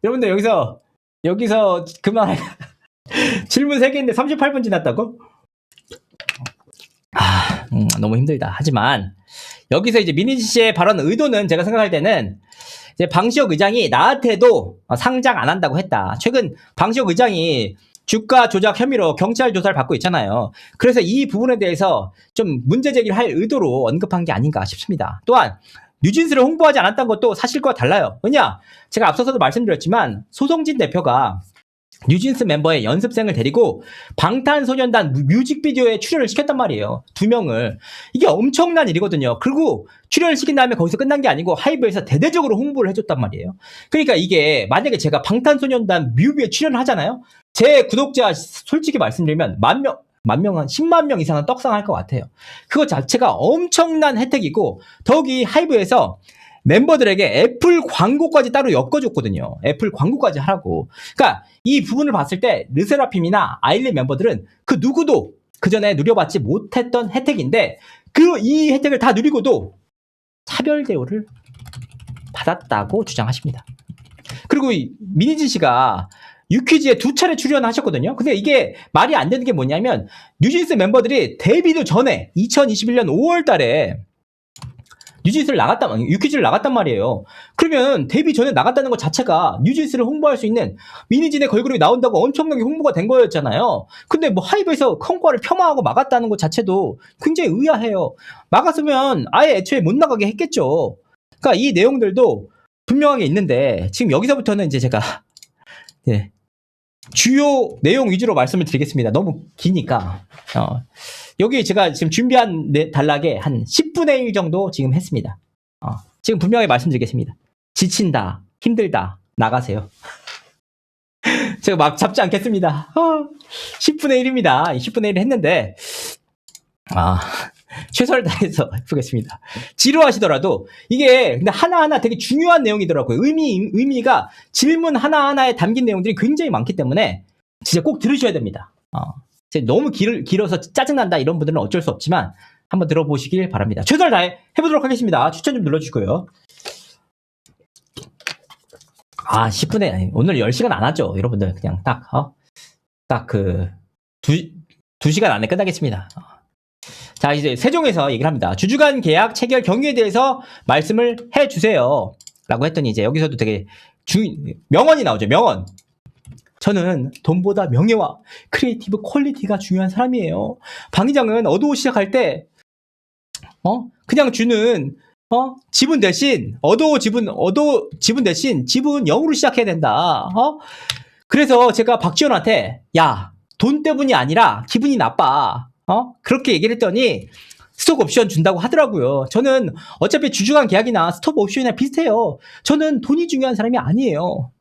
여러분들 여기서 그만할까요? 질문 3개 했는데 38분 지났다고? 너무 힘들다. 하지만 여기서 이제 민희진 씨의 발언 의도는 제가 생각할 때는 이제 방시혁 의장이 나한테도 상장 안 한다고 했다. 최근 방시혁 의장이 주가 조작 혐의로 경찰 조사를 받고 있잖아요. 그래서 이 부분에 대해서 좀 문제 제기를 할 의도로 언급한 게 아닌가 싶습니다. 또한 뉴진스를 홍보하지 않았던 것도 사실과 달라요. 왜냐? 제가 앞서서도 말씀드렸지만 소성진 대표가 뉴진스 멤버의 연습생을 데리고 방탄소년단 뮤직비디오에 출연을 시켰단 말이에요. 2명을. 이게 엄청난 일이거든요. 그리고 출연을 시킨 다음에 거기서 끝난 게 아니고 하이브에서 대대적으로 홍보를 해줬단 말이에요. 그러니까 이게 만약에 제가 방탄소년단 뮤비에 출연을 하잖아요. 제 구독자 솔직히 말씀드리면 한 10만 명 이상은 떡상할 것 같아요. 그거 자체가 엄청난 혜택이고, 더욱이 하이브에서 멤버들에게 애플 광고까지 따로 엮어줬거든요. 애플 광고까지 하라고. 그러니까 이 부분을 봤을 때 르세라핌이나 아일리 멤버들은 그 누구도 그 전에 누려받지 못했던 혜택인데, 이 혜택을 다 누리고도 차별 대우를 받았다고 주장하십니다. 그리고 민희진 씨가 유퀴즈에 2차례 출연하셨거든요. 근데 이게 말이 안 되는 게 뭐냐면, 뉴진스 멤버들이 데뷔도 전에 2021년 5월 달에 뉴진스를 유퀴즈를 나갔단 말이에요. 그러면 데뷔 전에 나갔다는 것 자체가 뉴진스를 홍보할 수 있는 미니진의 걸그룹이 나온다고 엄청나게 홍보가 된 거였잖아요. 근데 뭐 하이브에서 성과를 폄하하고 막았다는 것 자체도 굉장히 의아해요. 막았으면 아예 애초에 못 나가게 했겠죠. 그러니까 이 내용들도 분명하게 있는데 지금 여기서부터는 이제 제가 네, 주요 내용 위주로 말씀을 드리겠습니다. 너무 기니까. 여기 제가 지금 준비한 단락에 한 10분의 1 정도 지금 했습니다. 지금 분명히 말씀드리겠습니다. 지친다, 힘들다, 나가세요. 제가 막 잡지 않겠습니다. 10분의 1입니다. 10분의 1 했는데, 최선을 다해서 해보겠습니다. 지루하시더라도 이게 근데 하나하나 되게 중요한 내용이더라고요. 의미가 질문 하나하나에 담긴 내용들이 굉장히 많기 때문에 진짜 꼭 들으셔야 됩니다. 너무 길어서 짜증난다 이런 분들은 어쩔 수 없지만 한번 들어보시길 바랍니다. 최선을 다해 해보도록 하겠습니다. 추천 좀 눌러주시고요. 10분에 오늘 10시간 안 하죠. 여러분들 그냥 딱 그 2시간 안에 끝나겠습니다. 자, 이제 세종에서 얘기를 합니다. 주주간 계약 체결 경위에 대해서 말씀을 해주세요. 라고 했더니 이제 여기서도 되게 명언이 나오죠. 명언. 저는 돈보다 명예와 크리에이티브 퀄리티가 중요한 사람이에요. 방 기장은 어도우 시작할 때 그냥 주는 지분 대신 어도우 지분 대신 지분 0으로 시작해야 된다. 그래서 제가 박지원한테 야, 돈 때문이 아니라 기분이 나빠. 그렇게 얘기를 했더니 스톡 옵션 준다고 하더라고요. 저는 어차피 주주간 계약이나 스톡 옵션이나 비슷해요. 저는 돈이 중요한 사람이 아니에요.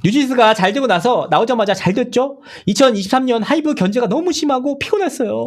뉴진스가 잘 되고 나서 나오자마자 잘 됐죠? 2023년 하이브 견제가 너무 심하고 피곤했어요.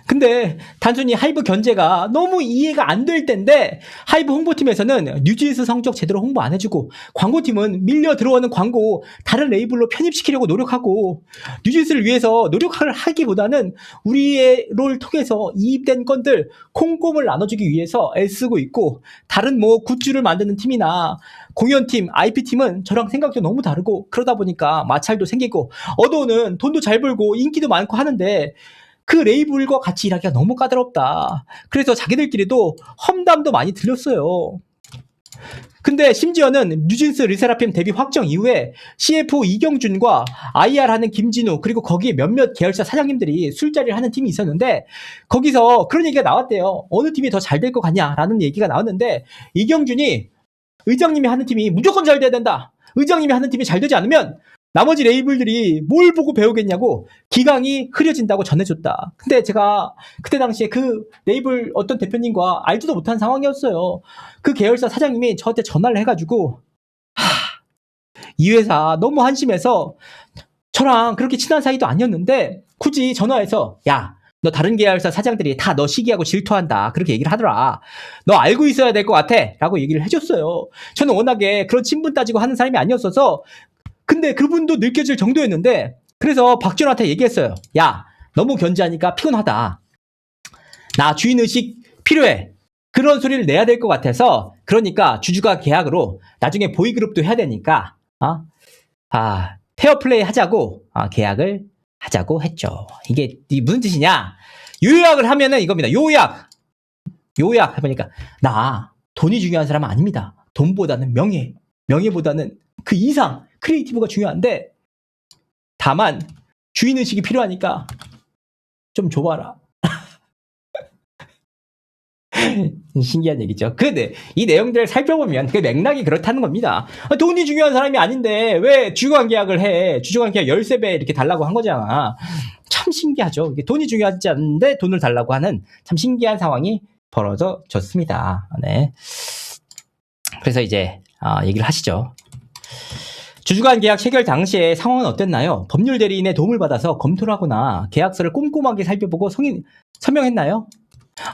근데 단순히 하이브 견제가 너무 이해가 안 될 텐데 하이브 홍보팀에서는 뉴진스 성적 제대로 홍보 안 해주고 광고팀은 밀려 들어오는 광고 다른 레이블로 편입시키려고 노력하고 뉴진스를 위해서 노력을 하기보다는 우리의 롤 통해서 이입된 건들 콩고물 나눠주기 위해서 애쓰고 있고 다른 뭐 굿즈를 만드는 팀이나 공연팀, IP팀은 저랑 생각도 너무 다르고 그러다 보니까 마찰도 생기고 어도우는 돈도 잘 벌고 인기도 많고 하는데 그 레이블과 같이 일하기가 너무 까다롭다. 그래서 자기들끼리도 험담도 많이 들렸어요. 근데 심지어는 뉴진스 르세라핌 데뷔 확정 이후에 CFO 이경준과 IR 하는 김진우 그리고 거기에 몇몇 계열사 사장님들이 술자리를 하는 팀이 있었는데 거기서 그런 얘기가 나왔대요. 어느 팀이 더 잘 될 것 같냐라는 얘기가 나왔는데 이경준이 의장님이 하는 팀이 무조건 잘 돼야 된다. 의장님이 하는 팀이 잘 되지 않으면 나머지 레이블들이 뭘 보고 배우겠냐고 기강이 흐려진다고 전해줬다. 근데 제가 그때 당시에 그 레이블 어떤 대표님과 알지도 못한 상황이었어요. 그 계열사 사장님이 저한테 전화를 해가지고 이 회사 너무 한심해서 저랑 그렇게 친한 사이도 아니었는데 굳이 전화해서 야, 너 다른 계열사 사장들이 다 너 시기하고 질투한다. 그렇게 얘기를 하더라. 너 알고 있어야 될 것 같아. 라고 얘기를 해줬어요. 저는 워낙에 그런 친분 따지고 하는 사람이 아니었어서 근데 그분도 느껴질 정도였는데 그래서 박지원한테 얘기했어요. 야, 너무 견제하니까 피곤하다. 나 주인의식 필요해. 그런 소리를 내야 될 것 같아서 그러니까 주주가 계약으로 나중에 보이그룹도 해야 되니까 페어플레이 하자고 계약을 하자고 했죠. 이게 무슨 뜻이냐? 요약을 하면은 이겁니다. 요약 해보니까 나 돈이 중요한 사람은 아닙니다. 돈보다는 명예보다는 그 이상 크리에이티브가 중요한데 다만 주인의식이 필요하니까 좀 줘봐라. 신기한 얘기죠. 근데 이 내용들을 살펴보면 그 맥락이 그렇다는 겁니다. 돈이 중요한 사람이 아닌데 왜 주주간 계약을 해? 주주간 계약 13배 이렇게 달라고 한 거잖아. 참 신기하죠. 돈이 중요하지 않은데 돈을 달라고 하는 참 신기한 상황이 벌어졌습니다. 네. 그래서 이제 얘기를 하시죠. 주주간 계약 체결 당시에 상황은 어땠나요? 법률 대리인의 도움을 받아서 검토를 하거나 계약서를 꼼꼼하게 살펴보고 서명했나요?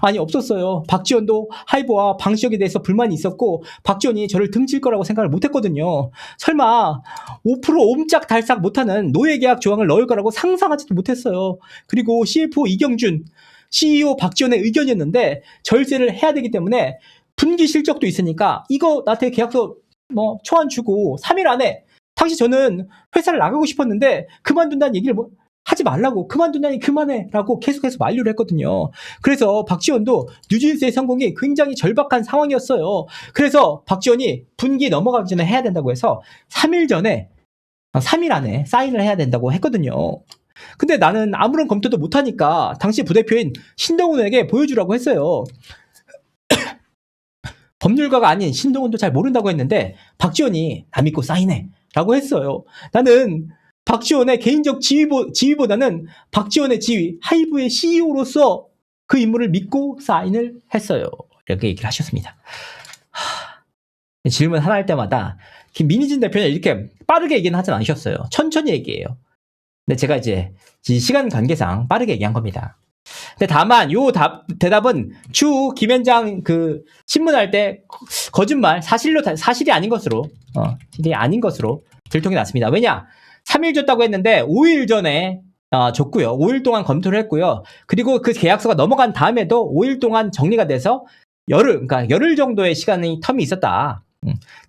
아니, 없었어요. 박지원도 하이브와 방시혁에 대해서 불만이 있었고 박지원이 저를 등칠 거라고 생각을 못했거든요. 설마 5% 옴짝달싹 못하는 노예계약 조항을 넣을 거라고 상상하지도 못했어요. 그리고 CFO 이경준, CEO 박지원의 의견이었는데 절세를 해야 되기 때문에 분기 실적도 있으니까 이거 나한테 계약서 초안 주고 3일 안에 당시 저는 회사를 나가고 싶었는데 그만둔다는 얘기를 하지 말라고, 그만두냐니 그만해 라고 계속해서 만류를 했거든요. 그래서 박지원도 뉴진스의 성공이 굉장히 절박한 상황이었어요. 그래서 박지원이 분기 넘어가기 전에 해야 된다고 해서 3일 안에 사인을 해야 된다고 했거든요. 근데 나는 아무런 검토도 못하니까 당시 부대표인 신동훈에게 보여주라고 했어요. 법률가가 아닌 신동훈도 잘 모른다고 했는데 박지원이 나 믿고 사인해 라고 했어요. 나는 박지원의 개인적 지위보다는 박지원의 지위, 하이브의 CEO로서 그 인물을 믿고 사인을 했어요. 이렇게 얘기를 하셨습니다. 질문 하나 할 때마다 민희진 대표는 이렇게 빠르게 얘기는 하진 않으셨어요. 천천히 얘기해요. 근데 제가 이제 시간 관계상 빠르게 얘기한 겁니다. 근데 다만 요 대답은 추후 김현장 그 신문할 때 거짓말, 사실이 아닌 것으로 들통이 났습니다. 왜냐? 3일 줬다고 했는데 5일 전에 줬고요. 5일 동안 검토를 했고요. 그리고 그 계약서가 넘어간 다음에도 5일 동안 정리가 돼서 그러니까 열흘 정도의 텀이 있었다.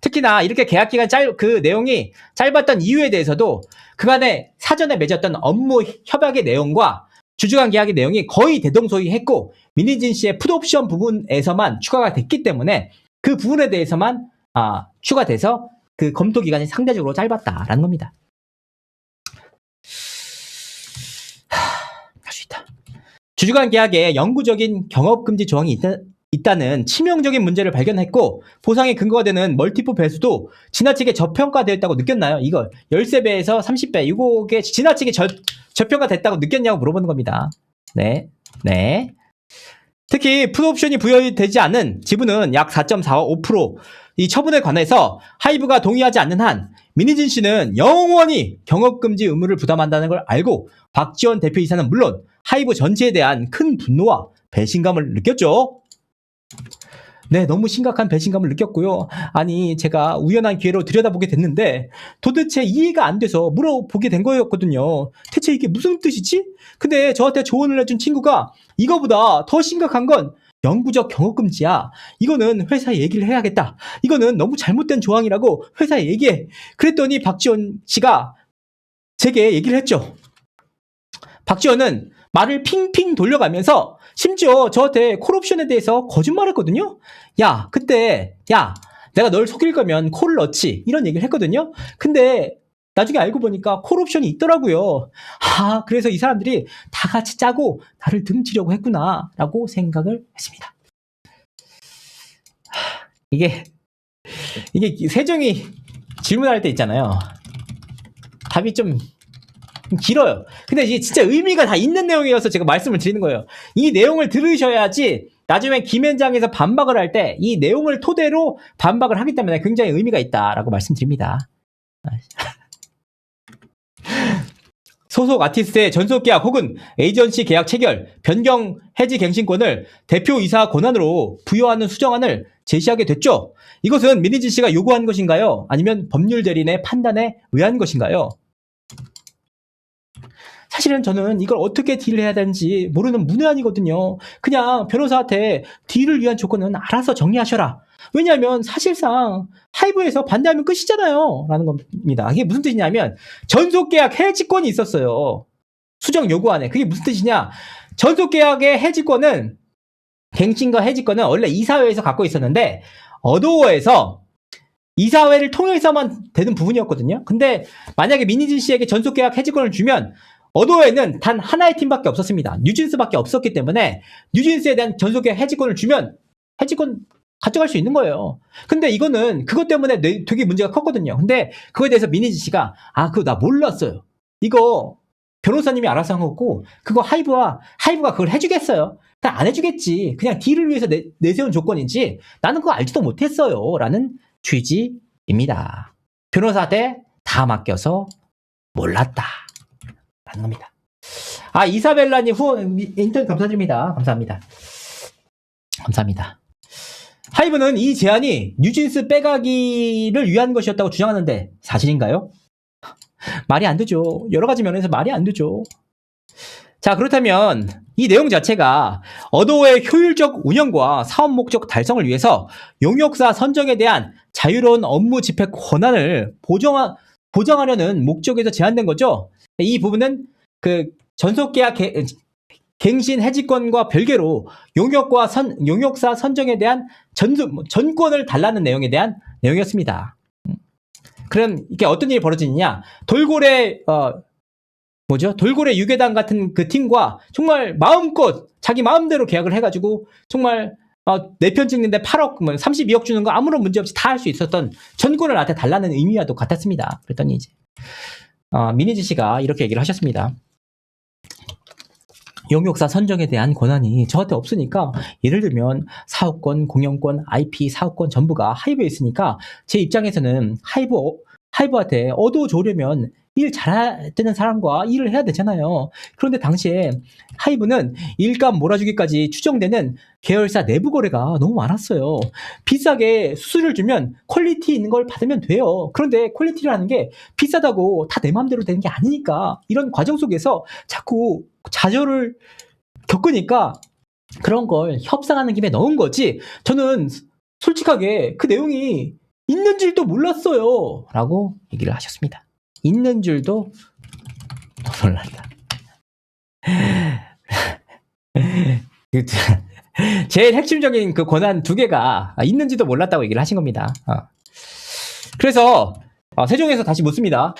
특히나 이렇게 계약 기간 그 내용이 짧았던 이유에 대해서도 그간에 사전에 맺었던 업무 협약의 내용과 주주간 계약의 내용이 거의 대동소이했고 민희진 씨의 풋옵션 부분에서만 추가가 됐기 때문에 그 부분에 대해서만 추가돼서 그 검토 기간이 상대적으로 짧았다라는 겁니다. 할 수 있다. 주주간 계약에 영구적인 경업금지 조항이 있다는 치명적인 문제를 발견했고 보상의 근거가 되는 멀티플 배수도 지나치게 저평가되었다고 느꼈나요? 이걸 13배에서 30배 이게 지나치게 저평가됐다고 느꼈냐고 물어보는 겁니다. 네. 특히 풋옵션이 부여되지 않은 지분은 약 4.45%. 이 처분에 관해서 하이브가 동의하지 않는 한 민희진 씨는 영원히 경업금지 의무를 부담한다는 걸 알고 박지원 대표이사는 물론 하이브 전체에 대한 큰 분노와 배신감을 느꼈죠. 네, 너무 심각한 배신감을 느꼈고요. 아니, 제가 우연한 기회로 들여다보게 됐는데 도대체 이해가 안 돼서 물어보게 된 거였거든요. 대체 이게 무슨 뜻이지? 근데 저한테 조언을 해준 친구가 이거보다 더 심각한 건 영구적 경업금지야. 이거는 회사에 얘기를 해야겠다. 이거는 너무 잘못된 조항이라고 회사에 얘기해. 그랬더니 박지원 씨가 제게 얘기를 했죠. 박지원은 말을 핑핑 돌려가면서 심지어 저한테 콜옵션에 대해서 거짓말했거든요. 내가 널 속일 거면 콜을 넣지 이런 얘기를 했거든요. 근데 나중에 알고 보니까 콜옵션이 있더라고요. 그래서 이 사람들이 다 같이 짜고 나를 등치려고 했구나 라고 생각을 했습니다. 이게 세종이 질문할 때 있잖아요. 답이 좀 길어요. 근데 이게 진짜 의미가 다 있는 내용이어서 제가 말씀을 드리는 거예요. 이 내용을 들으셔야지 나중에 김현장에서 반박을 할 때 이 내용을 토대로 반박을 하기 때문에 굉장히 의미가 있다라고 말씀드립니다. 소속 아티스트의 전속 계약 혹은 에이전시 계약 체결, 변경, 해지 갱신권을 대표이사 권한으로 부여하는 수정안을 제시하게 됐죠. 이것은 민희진 씨가 요구한 것인가요? 아니면 법률 대리인의 판단에 의한 것인가요? 사실은 저는 이걸 어떻게 딜해야 되는지 모르는 문외한이거든요. 그냥 변호사한테 딜을 위한 조건은 알아서 정리하셔라. 왜냐하면 사실상 하이브에서 반대하면 끝이잖아요. 라는 겁니다. 이게 무슨 뜻이냐면 전속계약 해지권이 있었어요. 수정 요구안에. 그게 무슨 뜻이냐. 전속계약의 해지권은 갱신과 해지권은 원래 이사회에서 갖고 있었는데 어도어에서 이사회를 통해서만 되는 부분이었거든요. 근데 만약에 민희진 씨에게 전속계약 해지권을 주면 어도어에는 단 하나의 팀밖에 없었습니다. 뉴진스밖에 없었기 때문에 뉴진스에 대한 전속계약 해지권을 주면 해지권 가져갈 수 있는 거예요. 근데 이거는 그것 때문에 되게 문제가 컸거든요. 근데 그거에 대해서 민희진 씨가 그거 나 몰랐어요. 이거 변호사님이 알아서 한 거고 그거 하이브가 그걸 해주겠어요. 그냥 안 해주겠지. 그냥 딜을 위해서 내세운 조건이지 나는 그거 알지도 못했어요. 라는 취지입니다. 변호사한테 다 맡겨서 몰랐다. 라는 겁니다. 이사벨라님 인턴 감사드립니다. 감사합니다. 하이브는 이 제안이 뉴진스 빼가기를 위한 것이었다고 주장하는데 사실인가요? 말이 안 되죠. 여러 가지 면에서 말이 안 되죠. 자, 그렇다면 이 내용 자체가 어도어의 효율적 운영과 사업 목적 달성을 위해서 용역사 선정에 대한 자유로운 업무 집행 권한을 보장하려는 목적에서 제안된 거죠. 이 부분은 그 전속계약 갱신 해지권과 별개로 용역사 선정에 대한 전권을 달라는 내용에 대한 내용이었습니다. 그럼 이게 어떤 일이 벌어지느냐? 돌고래 유괴단 같은 그 팀과 정말 마음껏 자기 마음대로 계약을 해가지고 정말 내 편 찍는데 8억, 32억 주는 거 아무런 문제 없이 다 할 수 있었던 전권을 나한테 달라는 의미와도 같았습니다. 그랬더니 이제 민희진 씨가 이렇게 얘기를 하셨습니다. 용역사 선정에 대한 권한이 저한테 없으니까 예를 들면 사업권, 공영권, IP 사업권 전부가 하이브에 있으니까 제 입장에서는 하이브한테 얻어주려면 일 잘하는 사람과 일을 해야 되잖아요. 그런데 당시에 하이브는 일감 몰아주기까지 추정되는 계열사 내부 거래가 너무 많았어요. 비싸게 수수료를 주면 퀄리티 있는 걸 받으면 돼요. 그런데 퀄리티라는 게 비싸다고 다 내 마음대로 되는 게 아니니까 이런 과정 속에서 자꾸 좌절을 겪으니까 그런 걸 협상하는 김에 넣은 거지. 저는 솔직하게 그 내용이 있는 줄도 몰랐어요. 라고 얘기를 하셨습니다. 있는 줄도 몰랐다. 제일 핵심적인 그 권한 두 개가 있는지도 몰랐다고 얘기를 하신 겁니다. 그래서 세종에서 다시 묻습니다.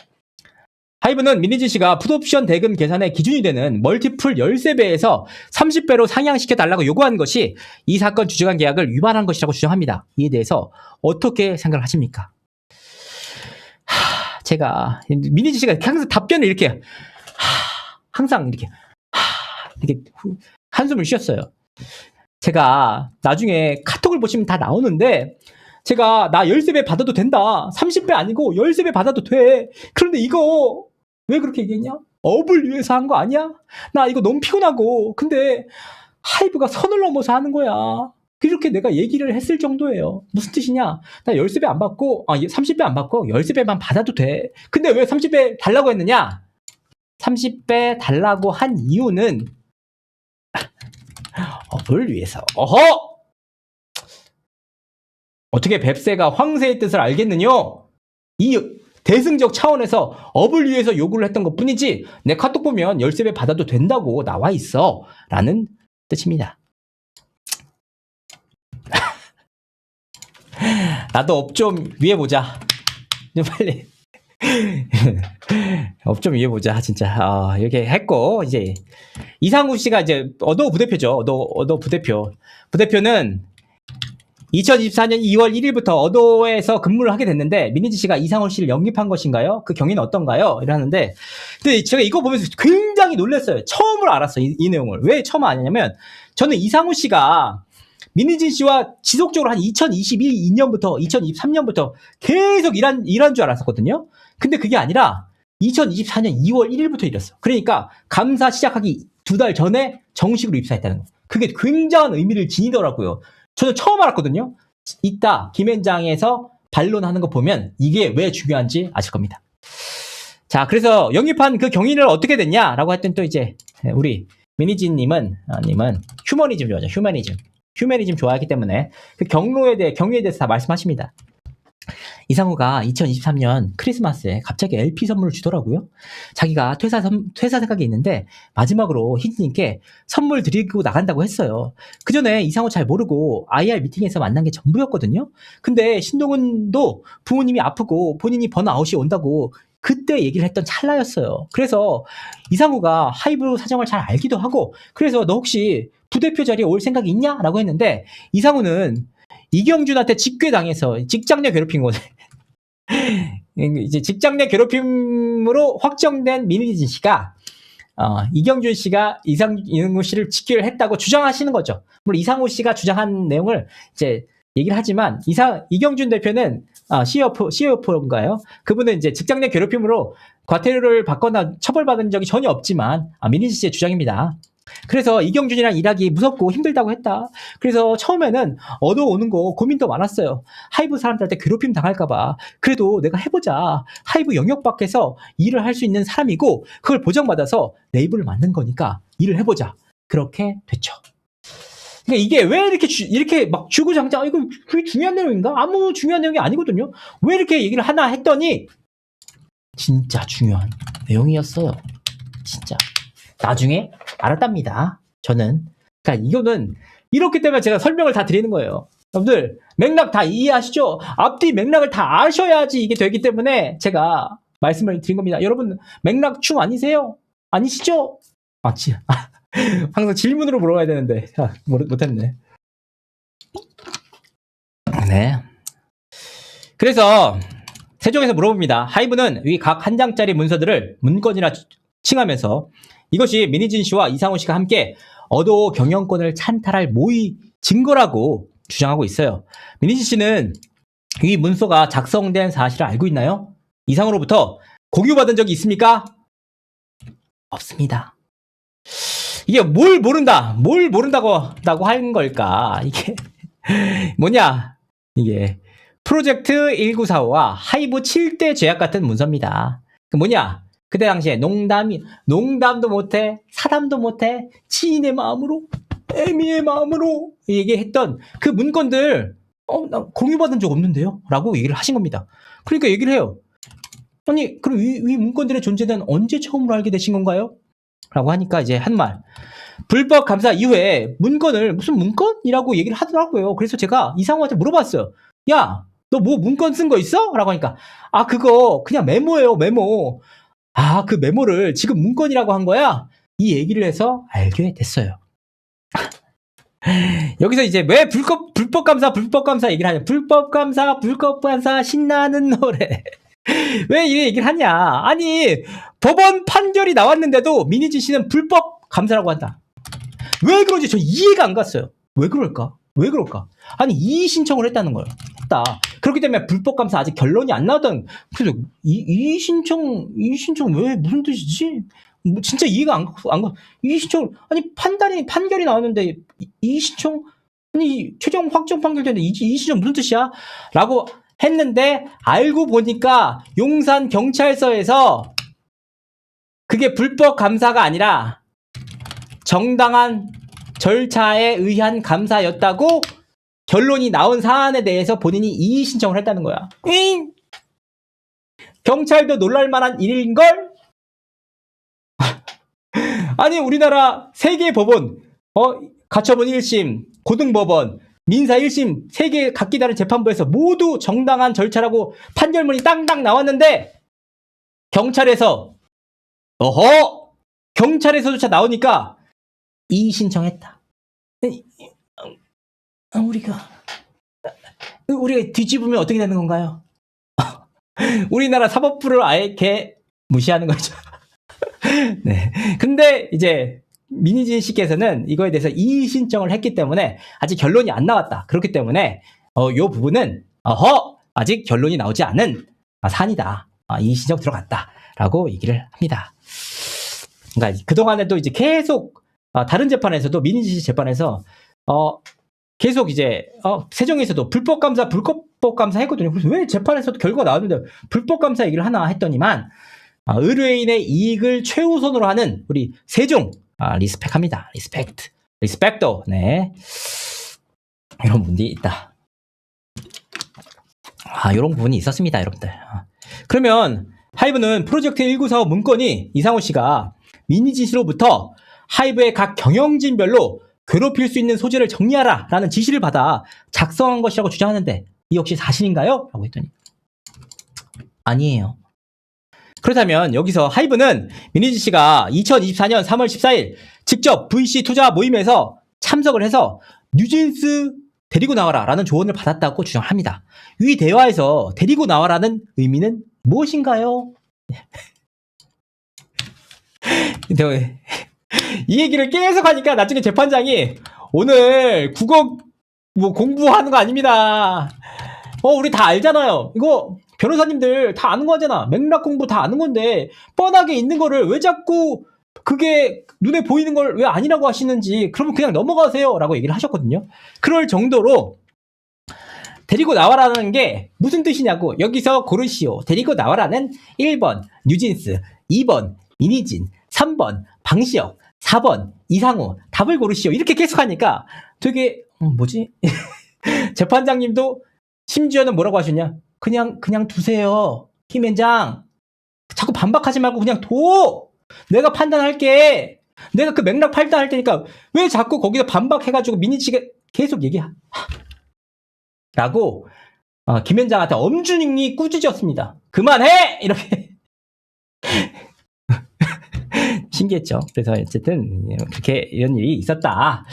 하이브는 민희진 씨가 풋옵션 대금 계산의 기준이 되는 멀티플 13배에서 30배로 상향시켜달라고 요구한 것이 이 사건 주주간 계약을 위반한 것이라고 주장합니다. 이에 대해서 어떻게 생각을 하십니까? 제가 민희진 씨가 항상 답변을 이렇게 항상 이렇게 한숨을 쉬었어요. 제가 나중에 카톡을 보시면 다 나오는데 제가 나 13배 받아도 된다. 30배 아니고 13배 받아도 돼. 그런데 이거 왜 그렇게 얘기했냐? 업을 위해서 한 거 아니야? 나 이거 너무 피곤하고 근데 하이브가 선을 넘어서 하는 거야. 그렇게 내가 얘기를 했을 정도예요. 무슨 뜻이냐? 나 13배 안 받고 30배 안 받고 13배만 받아도 돼. 근데 왜 30배 달라고 했느냐? 30배 달라고 한 이유는 업을 위해서. 어허! 어떻게 뱁새가 황새의 뜻을 알겠느뇨? 이 대승적 차원에서 업을 위해서 요구를 했던 것 뿐이지 내 카톡 보면 13배 받아도 된다고 나와 있어 라는 뜻입니다. 나도 업 좀 위해 보자. 좀 빨리 업 좀 위해 보자. 진짜 이렇게 했고 이제 이상우 씨가 이제 어도 부대표죠. 어도 부대표는 2024년 2월 1일부터 어도에서 근무를 하게 됐는데 민희진 씨가 이상우 씨를 영입한 것인가요? 그 경위는 어떤가요? 이러는데 근데 제가 이거 보면서 굉장히 놀랐어요. 처음으로 알았어요. 이 내용을. 왜 처음 아냐면 저는 이상우 씨가 민희진 씨와 지속적으로 한 2022년부터 2023년부터 계속 일한 줄 알았었거든요. 근데 그게 아니라 2024년 2월 1일부터 일했어. 그러니까 감사 시작하기 2달 전에 정식으로 입사했다는 거. 그게 굉장한 의미를 지니더라고요. 저는 처음 알았거든요. 이따 김현장에서 반론하는 거 보면 이게 왜 중요한지 아실 겁니다. 자, 그래서 영입한 그 경위를 어떻게 됐냐라고 했더니 또 이제 우리 민희진 님은 휴머니즘 좋아하죠. 휴머니즘 좋아하기 때문에 그 경위에 대해서 다 말씀하십니다. 이상우가 2023년 크리스마스에 갑자기 LP 선물을 주더라고요. 자기가 퇴사 생각이 있는데 마지막으로 희진님께 선물 드리고 나간다고 했어요. 그 전에 이상우 잘 모르고 IR 미팅에서 만난 게 전부였거든요. 근데 신동훈도 부모님이 아프고 본인이 번아웃이 온다고 그때 얘기를 했던 찰나였어요. 그래서 이상우가 하이브 사정을 잘 알기도 하고 그래서 너 혹시 부대표 자리에 올 생각이 있냐? 라고 했는데 이상우는 이경준한테 직궤당해서 직장 내 괴롭힌 거네. 이제 직장 내 괴롭힘으로 확정된 민희진 씨가 이경준 씨가 이상우 씨를 직궤를 했다고 주장하시는 거죠. 물론 이상우 씨가 주장한 내용을 이제 얘기를 하지만 이경준 대표는 CFO인가요? 그분은 이제 직장 내 괴롭힘으로 과태료를 받거나 처벌받은 적이 전혀 없지만 민희진 씨의 주장입니다. 그래서 이경준이랑 일하기 무섭고 힘들다고 했다. 그래서 처음에는 얻어오는 거 고민도 많았어요. 하이브 사람들한테 괴롭힘 당할까봐. 그래도 내가 해보자. 하이브 영역 밖에서 일을 할 수 있는 사람이고 그걸 보장받아서 레이블을 만든 거니까 일을 해보자. 그렇게 됐죠. 그러니까 이게 왜 이렇게 막 주구장창 이거 그게 중요한 내용인가? 아무 중요한 내용이 아니거든요. 왜 이렇게 얘기를 하나 했더니 진짜 중요한 내용이었어요. 진짜 나중에 알았답니다. 저는. 그러니까 이거는 이렇기 때문에 제가 설명을 다 드리는 거예요. 여러분들 맥락 다 이해하시죠? 앞뒤 맥락을 다 아셔야지 이게 되기 때문에 제가 말씀을 드린 겁니다. 여러분 맥락충 아니세요? 아니시죠? 항상 질문으로 물어봐야 되는데 못했네. 네. 그래서 세종에서 물어봅니다. 하이브는 위 각 한 장짜리 문서들을 문건이라 칭하면서 이것이 민희진 씨와 이상호 씨가 함께 어도 경영권을 찬탈할 모의 증거라고 주장하고 있어요. 민희진 씨는 이 문서가 작성된 사실을 알고 있나요? 이상호로부터 공유받은 적이 있습니까? 없습니다. 이게 뭘 모른다고 하는 걸까? 이게 뭐냐? 이게 프로젝트 1945와 하이브 7대 죄악 같은 문서입니다. 뭐냐? 그때 당시에 농담도 못해, 사담도 못해, 지인의 마음으로, 애미의 마음으로 얘기했던 그 문건들, 나 공유받은 적 없는데요? 라고 얘기를 하신 겁니다. 그러니까 얘기를 해요. 아니, 그럼 이 문건들의 존재는 언제 처음으로 알게 되신 건가요? 라고 하니까 이제 한 말. 불법 감사 이후에 문건을 무슨 문건이라고 얘기를 하더라고요. 그래서 제가 이상호한테 물어봤어요. 야, 너 뭐 문건 쓴 거 있어? 라고 하니까 그거 그냥 메모예요, 메모. 그 메모를 지금 문건이라고 한 거야? 이 얘기를 해서 알게 됐어요. 여기서 이제 왜 불법 감사 얘기를 하냐? 불법 감사 신나는 노래. 왜 이래 얘기를 하냐? 아니 법원 판결이 나왔는데도 민희진 씨는 불법 감사라고 한다. 왜 그런지 저 이해가 안 갔어요. 왜 그럴까? 아니 이의 신청을 했다는 거예요. 그렇기 때문에 불법 감사 아직 결론이 안 나왔던. 그래서 이의 신청 왜 무슨 뜻이지? 진짜 이해가 안 가. 이의 신청 아니 판결이 나왔는데 이의 신청 아니 최종 확정 판결되는데 이의 신청 무슨 뜻이야? 라고 했는데 알고 보니까 용산 경찰서에서 그게 불법 감사가 아니라 정당한 절차에 의한 감사였다고 결론이 나온 사안에 대해서 본인이 이의 신청을 했다는 거야. 경찰도 놀랄만한 일인걸? 아니 우리나라 3개의 법원 가처분 1심, 고등법원, 민사 1심 3개 각기 다른 재판부에서 모두 정당한 절차라고 판결문이 땅땅 나왔는데 경찰에서조차 나오니까 이의 신청했다. 우리가 뒤집으면 어떻게 되는 건가요? 우리나라 사법부를 아예 무시하는 거죠. 네. 근데 이제 민희진 씨께서는 이거에 대해서 이의 신청을 했기 때문에 아직 결론이 안 나왔다. 그렇기 때문에 요 부분은 아직 결론이 나오지 않은 사안이다. 이의 신청 들어갔다라고 얘기를 합니다. 그러니까 그동안에도 이제 계속 다른 재판에서도 민희진 씨 재판에서 계속 이제 세종에서도 불법 감사 했거든요. 그래서 왜 재판에서도 결과가 나왔는데 불법 감사 얘기를 하나 했더니만 의뢰인의 이익을 최우선으로 하는 우리 세종 리스펙합니다. 리스펙도. 네. 이런 부분이 있다. 이런 부분이 있었습니다, 여러분들. 그러면 하이브는 프로젝트 1945 문건이 이상호 씨가 민희진 씨로부터 하이브의 각 경영진별로 괴롭힐 수 있는 소재를 정리하라 라는 지시를 받아 작성한 것이라고 주장하는데 이 역시 사실인가요? 라고 했더니 아니에요. 그렇다면 여기서 하이브는 민희진 씨가 2024년 3월 14일 직접 VC 투자 모임에서 참석을 해서 뉴진스 데리고 나와라 라는 조언을 받았다고 주장합니다. 이 대화에서 데리고 나와라는 의미는 무엇인가요? 이 얘기를 계속 하니까 나중에 재판장이 오늘 국어 공부하는 거 아닙니다. 우리 다 알잖아요. 이거 변호사님들 다 아는 거잖아. 맥락 공부 다 아는 건데 뻔하게 있는 거를 왜 자꾸 그게 눈에 보이는 걸 왜 아니라고 하시는지 그러면 그냥 넘어가세요 라고 얘기를 하셨거든요. 그럴 정도로 데리고 나와라는 게 무슨 뜻이냐고 여기서 고르시오. 데리고 나와라는 1번 뉴진스, 2번 민희진, 3번 방시혁, 4번 이상호 답을 고르시오. 이렇게 계속 하니까 되게 뭐지? 재판장님도 심지어는 뭐라고 하셨냐? 그냥 두세요. 김앤장 자꾸 반박하지 말고 그냥 둬. 내가 판단할게. 내가 그 맥락 판단할 테니까 왜 자꾸 거기서 반박해가지고 민희씨가 계속 라고 김현장한테 엄중히 꾸짖었습니다. 그만해! 이렇게. 신기했죠. 그래서 어쨌든 그렇게 이런 일이 있었다.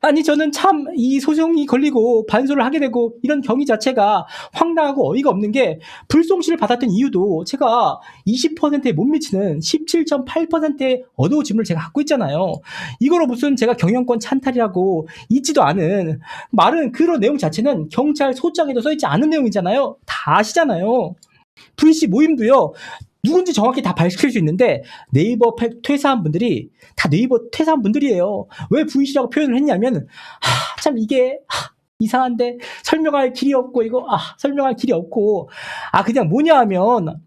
아니 저는 참 이 소송이 걸리고 반소를 하게 되고 이런 경위 자체가 황당하고 어이가 없는 게 불송치를 받았던 이유도 제가 20%에 못 미치는 17.8%의 어두워짐을 제가 갖고 있잖아요. 이거로 무슨 제가 경영권 찬탈이라고 있지도 않은 말은 그런 내용 자체는 경찰 소장에도 써있지 않은 내용이잖아요. 다 아시잖아요. VC 모임도요. 누군지 정확히 다 밝힐 수 있는데 네이버 퇴사한 분들이 다 네이버 퇴사한 분들이에요. 왜 VC라고 표현을 했냐면 참 이게 이상한데 설명할 길이 없고 이거 설명할 길이 없고 그냥 뭐냐 하면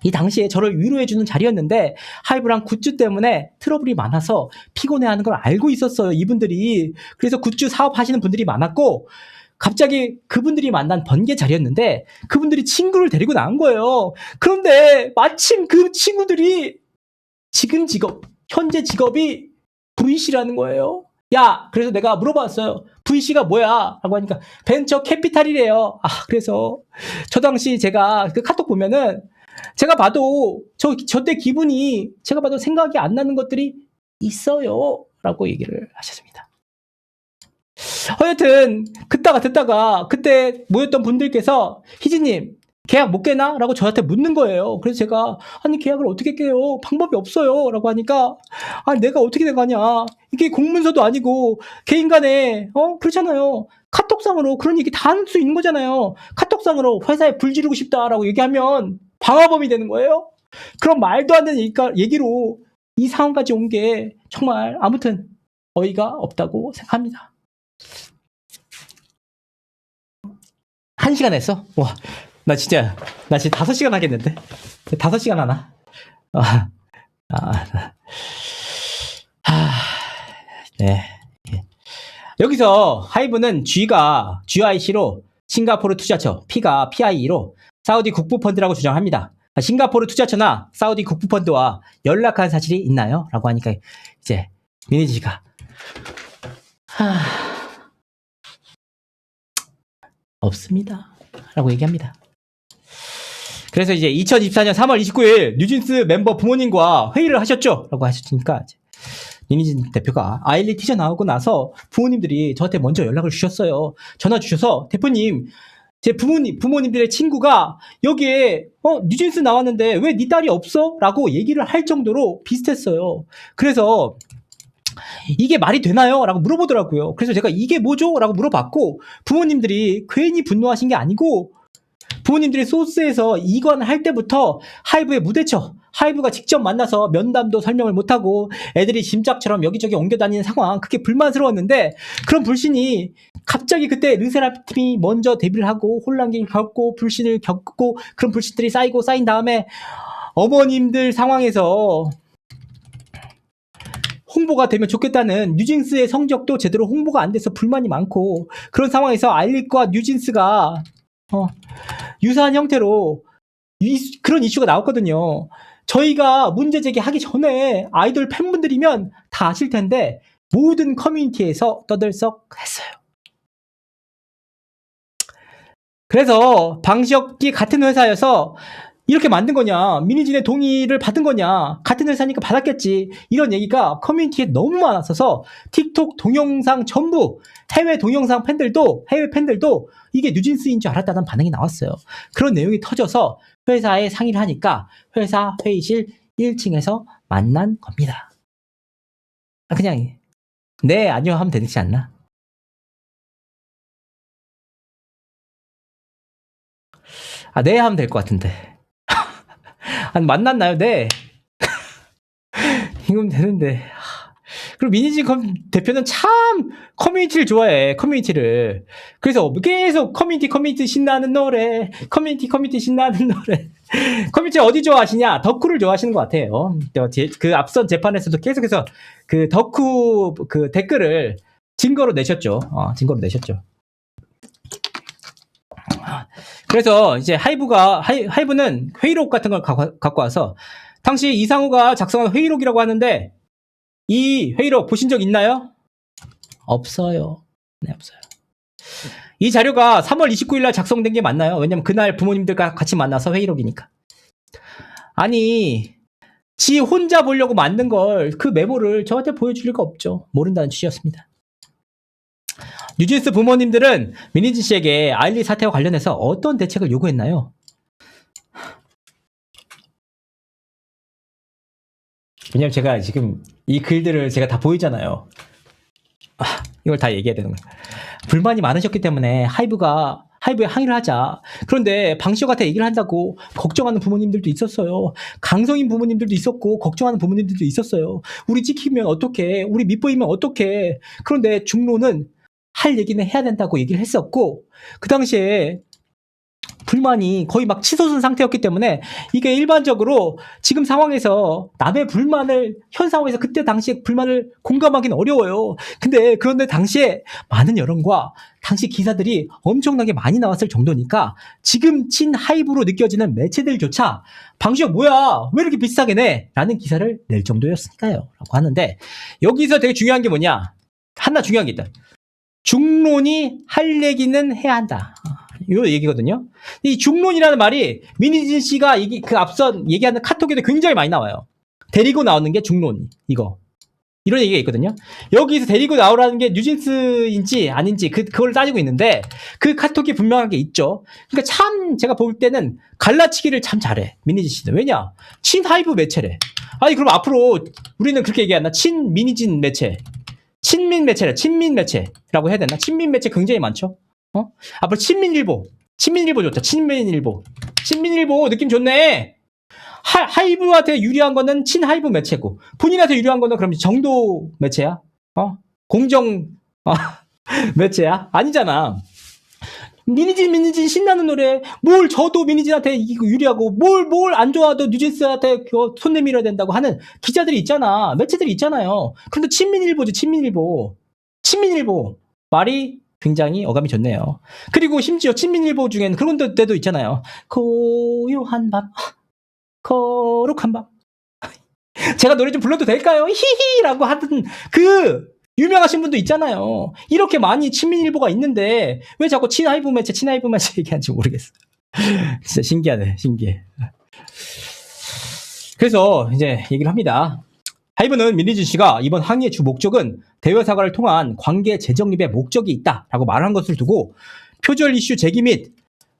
이 당시에 저를 위로해주는 자리였는데 하이브랑 굿즈 때문에 트러블이 많아서 피곤해하는 걸 알고 있었어요. 이분들이. 그래서 굿즈 사업하시는 분들이 많았고 갑자기 그분들이 만난 번개 자리였는데 그분들이 친구를 데리고 나온 거예요. 그런데 마침 그 친구들이 지금 현재 직업이 VC라는 거예요. 야, 그래서 내가 물어봤어요. VC가 뭐야? 라고 하니까 벤처 캐피탈이래요. 그래서 저 당시 제가 그 카톡 보면은 제가 봐도 저때 기분이 제가 봐도 생각이 안 나는 것들이 있어요. 라고 얘기를 하셨습니다. 하여튼 듣다가 그때 모였던 분들께서 희진님 계약 못 깨나? 라고 저한테 묻는 거예요. 그래서 제가 아니 계약을 어떻게 깨요? 방법이 없어요. 라고 하니까 내가 어떻게 돼가냐? 이게 공문서도 아니고 개인 간에 그렇잖아요. 카톡상으로 그런 얘기 다 할 수 있는 거잖아요. 카톡상으로 회사에 불 지르고 싶다라고 얘기하면 방화범이 되는 거예요. 그런 말도 안 되는 얘기로 이 상황까지 온 게 정말 아무튼 어이가 없다고 생각합니다. 1시간 했어? 와, 나 진짜 5시간 하겠는데? 5시간 하나? 네. 여기서 하이브는 GIC로 싱가포르 투자처, P가 PIE로 사우디 국부펀드라고 주장합니다. 싱가포르 투자처나 사우디 국부펀드와 연락한 사실이 있나요? 라고 하니까 이제 민희지가 없습니다. 라고 얘기합니다. 그래서 이제 2024년 3월 29일 뉴진스 멤버 부모님과 회의를 하셨죠? 라고 하셨으니까 민희진 대표가 아일리 티저 나오고 나서 부모님들이 저한테 먼저 연락을 주셨어요. 전화 주셔서 대표님 제 부모님들의 친구가 여기에 뉴진스 나왔는데 왜 네 딸이 없어? 라고 얘기를 할 정도로 비슷했어요. 그래서 이게 말이 되나요? 라고 물어보더라고요. 그래서 제가 이게 뭐죠? 라고 물어봤고 부모님들이 괜히 분노하신 게 아니고 부모님들이 소스에서 이관할 때부터 하이브의 무대처 하이브가 직접 만나서 면담도 설명을 못하고 애들이 짐짝처럼 여기저기 옮겨다니는 상황 그게 불만스러웠는데 그런 불신이 갑자기 그때 르세라핌 팀이 먼저 데뷔를 하고 혼란기를 겪고 불신을 겪고 그런 불신들이 쌓인 다음에 어머님들 상황에서 홍보가 되면 좋겠다는 뉴진스의 성적도 제대로 홍보가 안 돼서 불만이 많고 그런 상황에서 아일릿과 뉴진스가 유사한 형태로 그런 이슈가 나왔거든요. 저희가 문제 제기하기 전에 아이돌 팬분들이면 다 아실 텐데 모든 커뮤니티에서 떠들썩했어요. 그래서 방시혁이 같은 회사여서 이렇게 만든 거냐, 민희진의 동의를 받은 거냐, 같은 회사니까 받았겠지, 이런 얘기가 커뮤니티에 너무 많았어서 틱톡 동영상 전부 해외 팬들도 이게 뉴진스인 줄 알았다는 반응이 나왔어요. 그런 내용이 터져서 회사에 상의를 하니까 회사 회의실 1층에서 만난 겁니다. 그냥 네 아니요 하면 되지 않나? 네 하면 될 것 같은데. 아니 만났나요? 네. 이건 되는데. 그리고 민희진 대표는 참 커뮤니티를 좋아해. 커뮤니티를. 그래서 계속 커뮤니티 신나는 노래. 커뮤니티 신나는 노래. 커뮤니티 어디 좋아하시냐? 덕후를 좋아하시는 것 같아요. 그 앞선 재판에서도 계속해서 그 덕후 그 댓글을 증거로 내셨죠. 증거로 내셨죠. 그래서 이제 하이브는 회의록 같은 걸 갖고 와서 당시 이상우가 작성한 회의록이라고 하는데 이 회의록 보신 적 있나요? 없어요. 네, 없어요. 이 자료가 3월 29일 날 작성된 게 맞나요? 왜냐면 그날 부모님들과 같이 만나서 회의록이니까. 아니, 지 혼자 보려고 만든 걸 그 메모를 저한테 보여줄 리가 없죠. 모른다는 취지였습니다. 뉴진스 부모님들은 민희진 씨에게 아일리 사태와 관련해서 어떤 대책을 요구했나요? 왜냐면 제가 지금 이 글들을 제가 다 보이잖아요. 이걸 다 얘기해야 되는 거예요. 불만이 많으셨기 때문에 하이브에 항의를 하자. 그런데 방시혁한테 얘기를 한다고 걱정하는 부모님들도 있었어요. 강성인 부모님들도 있었고 걱정하는 부모님들도 있었어요. 우리 찍히면 어떡해? 우리 밑보이면 어떡해? 그런데 중로는 할 얘기는 해야 된다고 얘기를 했었고 그 당시에 불만이 거의 막 치솟은 상태였기 때문에 이게 일반적으로 지금 상황에서 남의 불만을 현 상황에서 그때 당시에 불만을 공감하기는 어려워요. 근데 그런데 당시에 많은 여론과 당시 기사들이 엄청나게 많이 나왔을 정도니까 지금 친하이브로 느껴지는 매체들조차 방시혁 뭐야 왜 이렇게 비싸게 내? 라는 기사를 낼 정도였으니까요 라고 하는데 여기서 되게 중요한 게 뭐냐 하나 중요한 게 있다. 중론이 할 얘기는 해야 한다. 이 얘기거든요. 이 중론이라는 말이 민희진 씨가 그 앞선 얘기하는 카톡에도 굉장히 많이 나와요. 데리고 나오는 게 중론 이거 이런 얘기가 있거든요. 여기서 데리고 나오라는 게 뉴진스인지 아닌지 그걸 따지고 있는데 그 카톡이 분명하게 있죠. 그러니까 참 제가 볼 때는 갈라치기를 참 잘해 민희진 씨는. 왜냐 친하이브 매체래. 아니 그럼 앞으로 우리는 그렇게 얘기하나 친민희진 매체 친민 매체래. 친민 매체라고 해야 되나? 친민 매체 굉장히 많죠. 앞으로 친민일보 좋죠. 친민일보 느낌 좋네. 하이브한테 유리한 거는 친하이브 매체고 본인한테 유리한 거는 그럼 정도 매체야? 공정 매체야? 아니잖아. 민희진 신나는 노래 뭘 저도 민희진한테 유리하고 뭘 안 좋아도 뉴진스한테 손 내밀어야 된다고 하는 기자들이 있잖아. 매체들이 있잖아요. 그런데 친민일보죠. 친민일보 말이 굉장히 어감이 좋네요. 그리고 심지어 친민일보 중에는 그런 데도 있잖아요. 고요한 밤 거룩한 밤 제가 노래 좀 불러도 될까요? 히히라고 하던 그 유명하신 분도 있잖아요. 이렇게 많이 친민일보가 있는데 왜 자꾸 친하이브 매체 얘기하는지 모르겠어. 진짜 신기해. 그래서 이제 얘기를 합니다. 하이브는 민희진 씨가 이번 항의의 주 목적은 대외 사과를 통한 관계 재정립의 목적이 있다라고 말한 것을 두고 표절 이슈 제기 및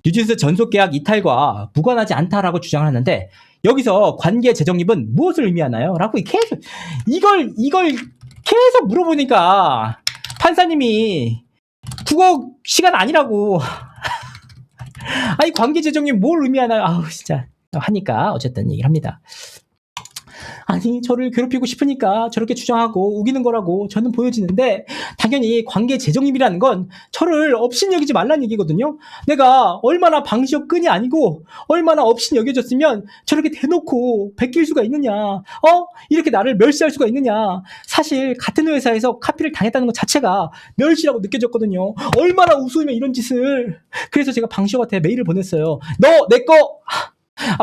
뉴진스 전속 계약 이탈과 무관하지 않다라고 주장을 하는데 여기서 관계 재정립은 무엇을 의미하나요? 라고 계속 이걸 계속 물어보니까 판사님이 국어 시간 아니라고 아니 관계 재정립 뭘 의미하나요? 아우 진짜 하니까 어쨌든 얘기를 합니다. 아니 저를 괴롭히고 싶으니까 저렇게 주장하고 우기는 거라고 저는 보여지는데 당연히 관계 재정립이라는 건 저를 업신 여기지 말라는 얘기거든요. 내가 얼마나 방시혁 끈이 아니고 얼마나 업신 여겨졌으면 저렇게 대놓고 베낄 수가 있느냐. 이렇게 나를 멸시할 수가 있느냐. 사실 같은 회사에서 카피를 당했다는 것 자체가 멸시라고 느껴졌거든요. 얼마나 우스우면 이런 짓을. 그래서 제가 방시혁한테 메일을 보냈어요. 너 내 거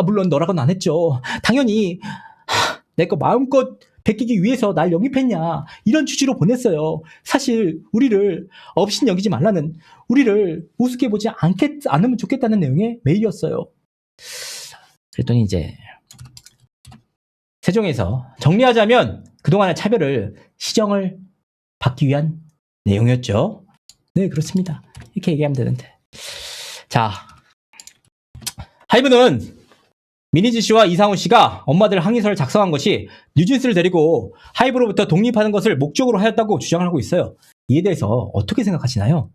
물론 너라고는 안 했죠. 당연히 내 거 마음껏 베끼기 위해서 날 영입했냐 이런 취지로 보냈어요. 사실 우리를 업신 여기지 말라는 우리를 우습게 보지 않으면 좋겠다는 내용의 메일이었어요. 그랬더니 이제 세종에서 정리하자면 그동안의 차별을 시정을 받기 위한 내용이었죠. 네 그렇습니다. 이렇게 얘기하면 되는데 자 하이브는 민희진 씨와 이상우 씨가 엄마들 항의서를 작성한 것이 뉴진스를 데리고 하이브로부터 독립하는 것을 목적으로 하였다고 주장을 하고 있어요. 이에 대해서 어떻게 생각하시나요?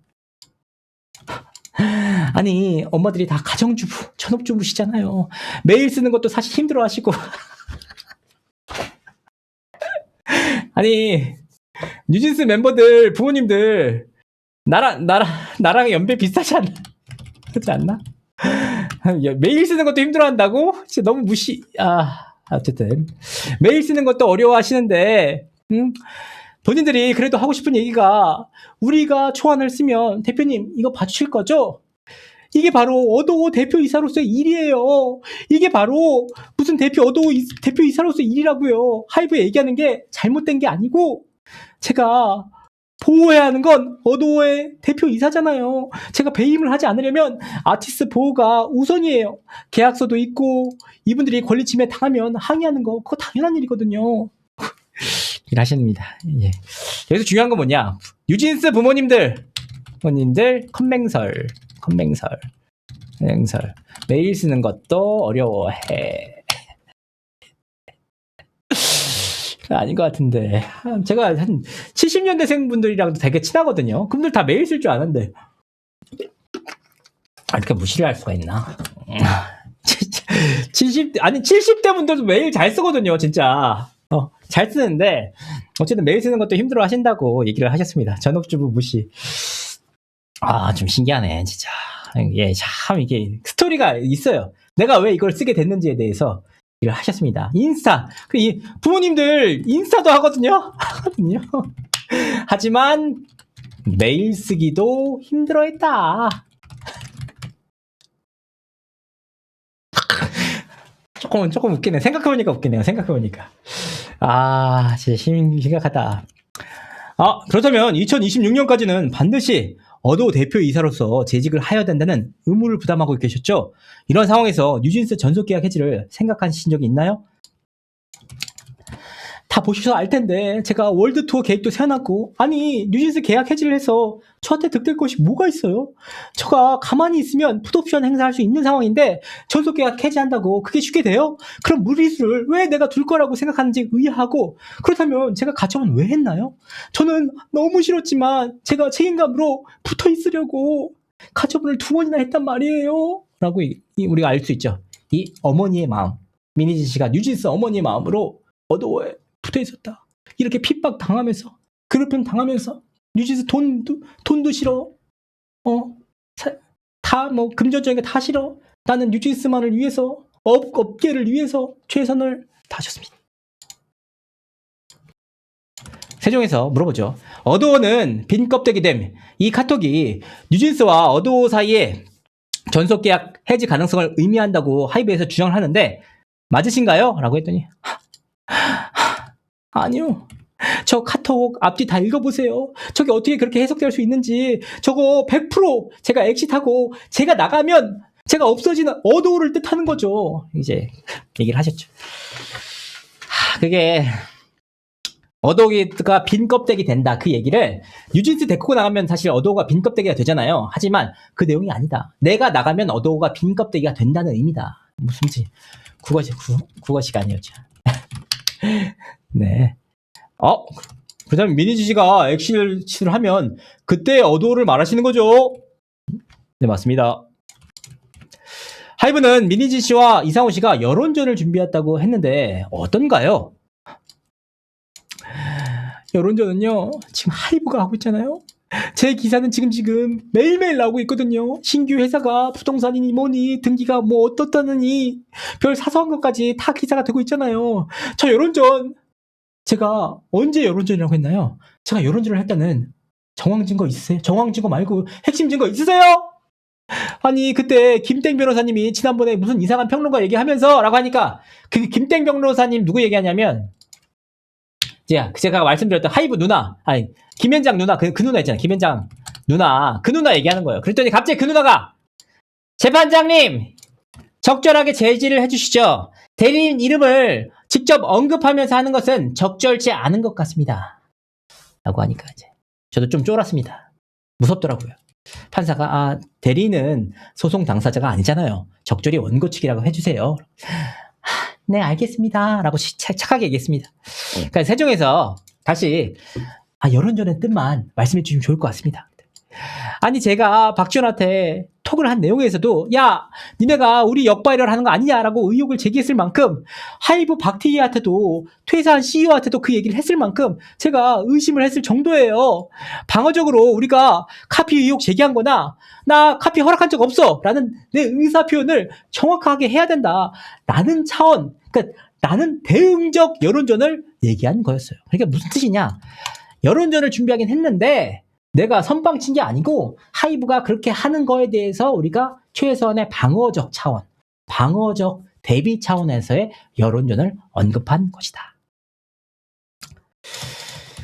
아니 엄마들이 다 가정주부, 전업주부시잖아요. 메일 쓰는 것도 사실 힘들어하시고 아니 뉴진스 멤버들 부모님들 나랑 연배 비슷하지 않나? 그렇지 않나? 메일 쓰는 것도 힘들어한다고? 진짜 너무 어쨌든 메일 쓰는 것도 어려워하시는데 본인들이 그래도 하고 싶은 얘기가 우리가 초안을 쓰면 대표님 이거 봐주실 거죠? 이게 바로 어도우 대표이사로서의 일이에요. 이게 바로 무슨 어도우 대표이사로서의 일이라고요. 하이브에 얘기하는 게 잘못된 게 아니고 제가 보호해야 하는 건 어도우의 대표이사잖아요. 제가 배임을 하지 않으려면 아티스트 보호가 우선이에요. 계약서도 있고 이분들이 권리 침해 당하면 항의하는 거 그거 당연한 일이거든요. 일하십니다. 예. 여기서 중요한 건 뭐냐? 뉴진스 부모님들 컴맹설 메일 쓰는 것도 어려워해. 아닌 것 같은데. 제가 한 70년대생 분들이랑도 되게 친하거든요. 그분들 다 메일 쓸 줄 아는데 이렇게 무시를 할 수가 있나? 70대 분들도 메일 잘 쓰거든요, 진짜. 잘 쓰는데 어쨌든 메일 쓰는 것도 힘들어 하신다고 얘기를 하셨습니다. 전업주부 무시. 좀 신기하네, 진짜. 예, 참 이게 스토리가 있어요. 내가 왜 이걸 쓰게 됐는지에 대해서 얘기를 하셨습니다. 인스타. 이 부모님들 인스타도 하거든요. 하지만 메일 쓰기도 힘들어했다. 조금 웃기네. 생각해보니까 웃기네요. 생각해보니까. 진짜 심각하다. 그렇다면 2026년까지는 반드시 어도우 대표이사로서 재직을 하여야 된다는 의무를 부담하고 계셨죠? 이런 상황에서 뉴진스 전속계약 해지를 생각하신 적이 있나요? 다 보셔서 알 텐데 제가 월드 투어 계획도 세워놨고 뉴진스 계약 해지를 해서 저한테 득될 것이 뭐가 있어요? 제가 가만히 있으면 풋옵션 행사할 수 있는 상황인데 전속 계약 해지한다고 그게 쉽게 돼요? 그럼 무리수를 왜 내가 둘 거라고 생각하는지 의아하고 그렇다면 제가 가처분 왜 했나요? 저는 너무 싫었지만 제가 책임감으로 붙어 있으려고 가처분을 2번이나 했단 말이에요. 라고 우리가 알 수 있죠. 이 어머니의 마음, 미니진 씨가 뉴진스 어머니의 마음으로 어도우에 붙어 있었다. 이렇게 핍박 당하면서 괴롭힘 당하면서 뉴진스 돈도 싫어. 다 금전적인 게 다 싫어. 나는 뉴진스만을 위해서 업계를 위해서 최선을 다하셨습니다. 세종에서 물어보죠. 어도우는 빈 껍데기됨. 이 카톡이 뉴진스와 어도우 사이에 전속계약 해지 가능성을 의미한다고 하이브에서 주장을 하는데 맞으신가요? 라고 했더니 아니요. 저 카톡 앞뒤 다 읽어보세요. 저게 어떻게 그렇게 해석될 수 있는지. 저거 100% 제가 엑시트하고 제가 나가면 제가 없어지는 어도우를 뜻하는 거죠. 이제 얘기를 하셨죠. 그게 어도우가 빈 껍데기 된다. 그 얘기를 뉴진스 데리고 나가면 사실 어도우가 빈 껍데기가 되잖아요. 하지만 그 내용이 아니다. 내가 나가면 어도우가 빈 껍데기가 된다는 의미다. 무슨지 국어 시간이었죠. 네. 그다음에 미니지 씨가 엑시트를 하면 그때 어도우를 말하시는 거죠? 네, 맞습니다. 하이브는 미니지 씨와 이상호 씨가 여론전을 준비했다고 했는데 어떤가요? 여론전은요, 지금 하이브가 하고 있잖아요. 제 기사는 지금 매일매일 나오고 있거든요. 신규 회사가 부동산이니 뭐니 등기가 뭐 어떻다느니 별 사소한 것까지 다 기사가 되고 있잖아요. 저 여론전 제가 언제 여론전이라고 했나요? 제가 여론전을 했다는 정황 증거 있으세요? 정황 증거 말고 핵심 증거 있으세요? 그때 김땡 변호사님이 지난번에 무슨 이상한 평론가 얘기하면서 라고 하니까 그 김땡 변호사님 누구 얘기하냐면 제가 말씀드렸던 하이브 누나, 김현장 누나, 그 누나 있잖아요. 김현장 누나, 그 누나 얘기하는 거예요. 그랬더니 갑자기 그 누나가 재판장님 적절하게 제지를 해주시죠. 대리인 이름을 직접 언급하면서 하는 것은 적절치 않은 것 같습니다. 라고 하니까 이제 저도 좀 쫄았습니다. 무섭더라고요. 판사가 대리인은 소송 당사자가 아니잖아요. 적절히 원고측이라고 해주세요. 네, 알겠습니다. 라고 착하게 얘기했습니다. 그러니까 세종에서 다시 여론전의 뜻만 말씀해 주시면 좋을 것 같습니다. 제가 박지원한테 톡을 한 내용에서도 니네가 우리 역바이럴 하는 거 아니냐라고 의혹을 제기했을 만큼 하이브 박TV한테도 퇴사한 CEO한테도 그 얘기를 했을 만큼 제가 의심을 했을 정도예요. 방어적으로 우리가 카피 의혹 제기한 거나 나 카피 허락한 적 없어 라는 내 의사 표현을 정확하게 해야 된다 라는 차원, 그러니까 나는 대응적 여론전을 얘기한 거였어요. 그러니까 무슨 뜻이냐, 여론전을 준비하긴 했는데 내가 선빵 친 게 아니고 하이브가 그렇게 하는 거에 대해서 우리가 최소한의 방어적 차원, 방어적 대비 차원에서의 여론전을 언급한 것이다.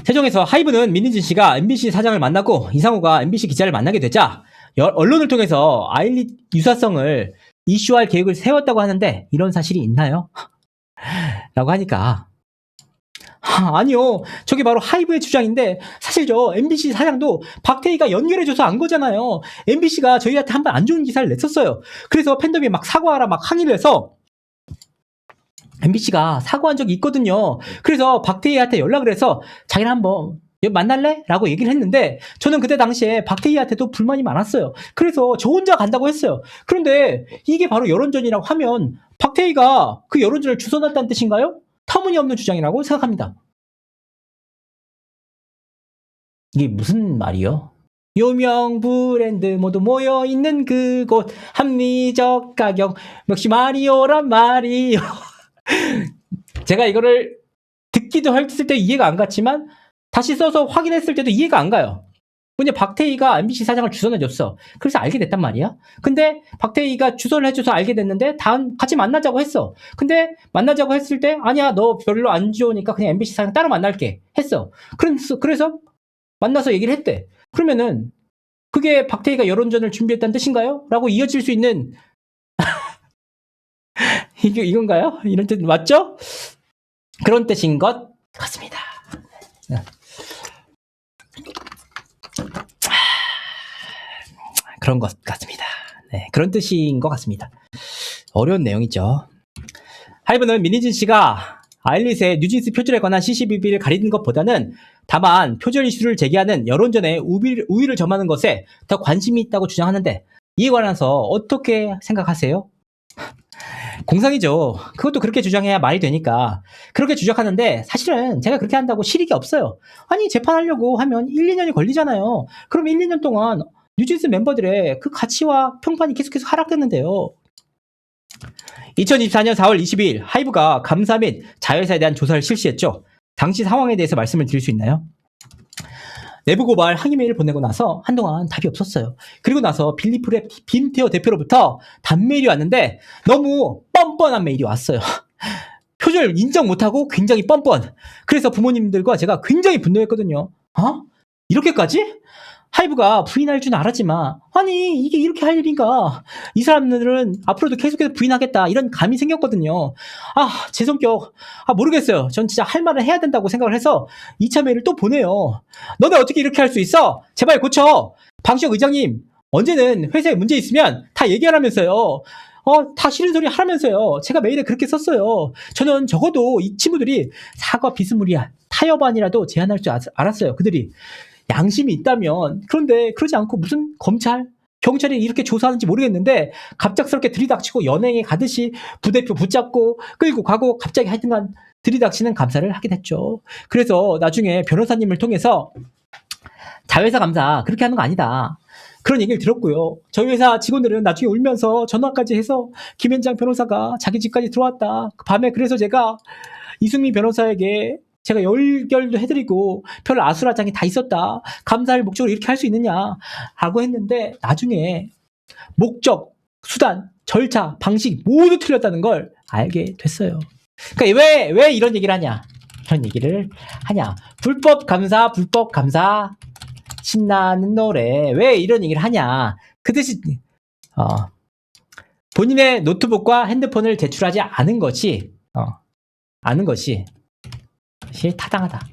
세종에서 하이브는 민희진 씨가 MBC 사장을 만났고 이상우가 MBC 기자를 만나게 되자 언론을 통해서 아일릿 유사성을 이슈할 계획을 세웠다고 하는데 이런 사실이 있나요? 라고 하니까 아니요. 저게 바로 하이브의 주장인데 사실 저 MBC 사장도 박태희가 연결해줘서 안 거잖아요. MBC가 저희한테 한 번 안 좋은 기사를 냈었어요. 그래서 팬덤이 막 사과하라 막 항의를 해서 MBC가 사과한 적이 있거든요. 그래서 박태희한테 연락을 해서 자기를 한번 만날래? 라고 얘기를 했는데 저는 그때 당시에 박태희한테도 불만이 많았어요. 그래서 저 혼자 간다고 했어요. 그런데 이게 바로 여론전이라고 하면 박태희가 그 여론전을 주선했다는 뜻인가요? 터무니없는 주장이라고 생각합니다. 이게 무슨 말이요? 유명 브랜드 모두 모여있는 그곳 합리적 가격 역시 마리오란 말이요. 제가 이거를 듣기도 했을 때 이해가 안 갔지만 다시 써서 확인했을 때도 이해가 안 가요. 근데 박태희가 MBC 사장을 주선해줬어. 그래서 알게 됐단 말이야. 근데 박태희가 주선을 해줘서 알게 됐는데 다음 같이 만나자고 했어. 근데 만나자고 했을 때 아니야 너 별로 안 좋으니까 그냥 MBC 사장 따로 만날게 했어. 그래서 만나서 얘기를 했대. 그러면은 그게 박태희가 여론전을 준비했다는 뜻인가요? 라고 이어질 수 있는 이건가요? 이런 뜻 맞죠? 그런 뜻인 것 같습니다. 그런 것 같습니다. 네, 그런 뜻인 것 같습니다. 어려운 내용이죠. 하이브는 민희진 씨가 아일릿의 뉴진스 표절에 관한 CCBB를 가리는 것보다는 다만 표절 이슈를 제기하는 여론전에 우위를 점하는 것에 더 관심이 있다고 주장하는데 이에 관해서 어떻게 생각하세요? 공상이죠. 그것도 그렇게 주장해야 말이 되니까 그렇게 주장하는데 사실은 제가 그렇게 한다고 실익이 없어요. 아니 재판하려고 하면 1, 2년이 걸리잖아요. 그럼 1, 2년 동안 뉴진스 멤버들의 그 가치와 평판이 계속해서 하락됐는데요. 2024년 4월 22일 하이브가 감사 및 자회사에 대한 조사를 실시했죠. 당시 상황에 대해서 말씀을 드릴 수 있나요? 내부 고발 항의 메일을 보내고 나서 한동안 답이 없었어요. 그리고 나서 빌리프랩 김태호 대표로부터 단메일이 왔는데 너무 뻔뻔한 메일이 왔어요. 표절 인정 못하고 굉장히 뻔뻔. 그래서 부모님들과 제가 굉장히 분노했거든요. 이렇게까지? 하이브가 부인할 줄 알았지만 아니 이게 이렇게 할 일인가. 이 사람들은 앞으로도 계속해서 부인하겠다 이런 감이 생겼거든요. 제 성격 모르겠어요. 전 진짜 할 말을 해야 된다고 생각을 해서 2차 메일을 또 보내요. 너네 어떻게 이렇게 할 수 있어? 제발 고쳐. 방시혁 의장님 언제는 회사에 문제 있으면 다 얘기하라면서요. 다 싫은 소리 하라면서요. 제가 메일에 그렇게 썼어요. 저는 적어도 이 친구들이 사과 비스무리한 타협안이라도 제안할 줄 알았어요. 그들이 양심이 있다면. 그런데 그러지 않고 무슨 경찰이 이렇게 조사하는지 모르겠는데 갑작스럽게 들이닥치고 연행에 가듯이 부대표 붙잡고 끌고 가고 갑자기 하여튼간 들이닥치는 감사를 하게 됐죠. 그래서 나중에 변호사님을 통해서 자회사 감사 그렇게 하는 거 아니다. 그런 얘기를 들었고요. 저희 회사 직원들은 나중에 울면서 전화까지 해서 김현장 변호사가 자기 집까지 들어왔다. 그 밤에 그래서 제가 이승민 변호사에게 제가 연결도 해드리고 별 아수라장이 다 있었다. 감사할 목적으로 이렇게 할 수 있느냐 라고 했는데 나중에 목적, 수단, 절차, 방식 모두 틀렸다는 걸 알게 됐어요. 그러니까 왜 이런 얘기를 하냐. 이런 얘기를 하냐. 불법 감사 신나는 노래 왜 이런 얘기를 하냐. 그 대신 본인의 노트북과 핸드폰을 제출하지 않은 것이 타당하다.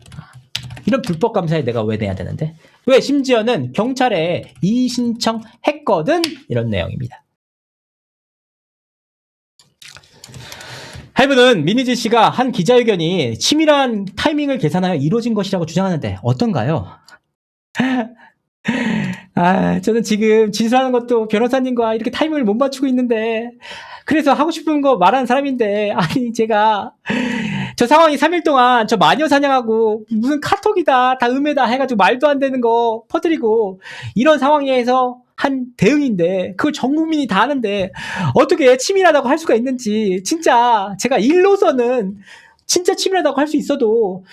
이런 불법 감사에 내가 왜 내야 되는데? 왜 심지어는 경찰에 이의 신청했거든? 이런 내용입니다. 하이브는 민희진 씨가 한 기자회견이 치밀한 타이밍을 계산하여 이루어진 것이라고 주장하는데 어떤가요? 저는 지금 진술하는 것도 변호사님과 이렇게 타이밍을 못 맞추고 있는데 그래서 하고 싶은 거 말하는 사람인데 아니 제가 저 상황이 3일 동안 저 마녀 사냥하고 무슨 카톡이다 다 음해다 해가지고 말도 안 되는 거 퍼뜨리고 이런 상황에서 한 대응인데 그걸 전 국민이 다 아는데 어떻게 치밀하다고 할 수가 있는지 진짜 제가 일로서는 진짜 치밀하다고 할 수 있어도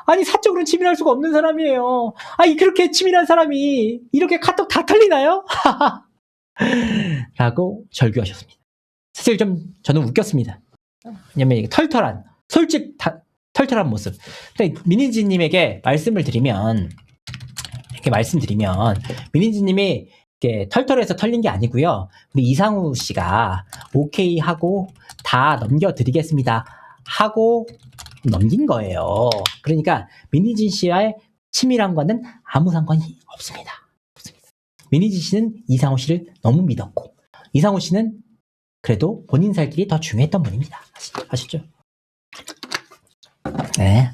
아니, 사적으로는 치밀할 수가 없는 사람이에요. 아니, 그렇게 치밀한 사람이 이렇게 카톡 다 털리나요? 라고 절규하셨습니다. 사실 저는 웃겼습니다. 왜냐면 이게 털털한, 털털한 모습. 근데 민희진님에게 이렇게 말씀드리면, 민희진님이 이렇게 털털해서 털린 게 아니고요. 우리 이상우 씨가 오케이 하고 다 넘겨드리겠습니다 하고 넘긴 거예요. 그러니까 민희진 씨와의 치밀함과는 아무 상관이 없습니다. 민희진 씨는 이상우 씨를 너무 믿었고, 이상우 씨는 그래도 본인 살 길이 더 중요했던 분입니다. 아시죠? 네.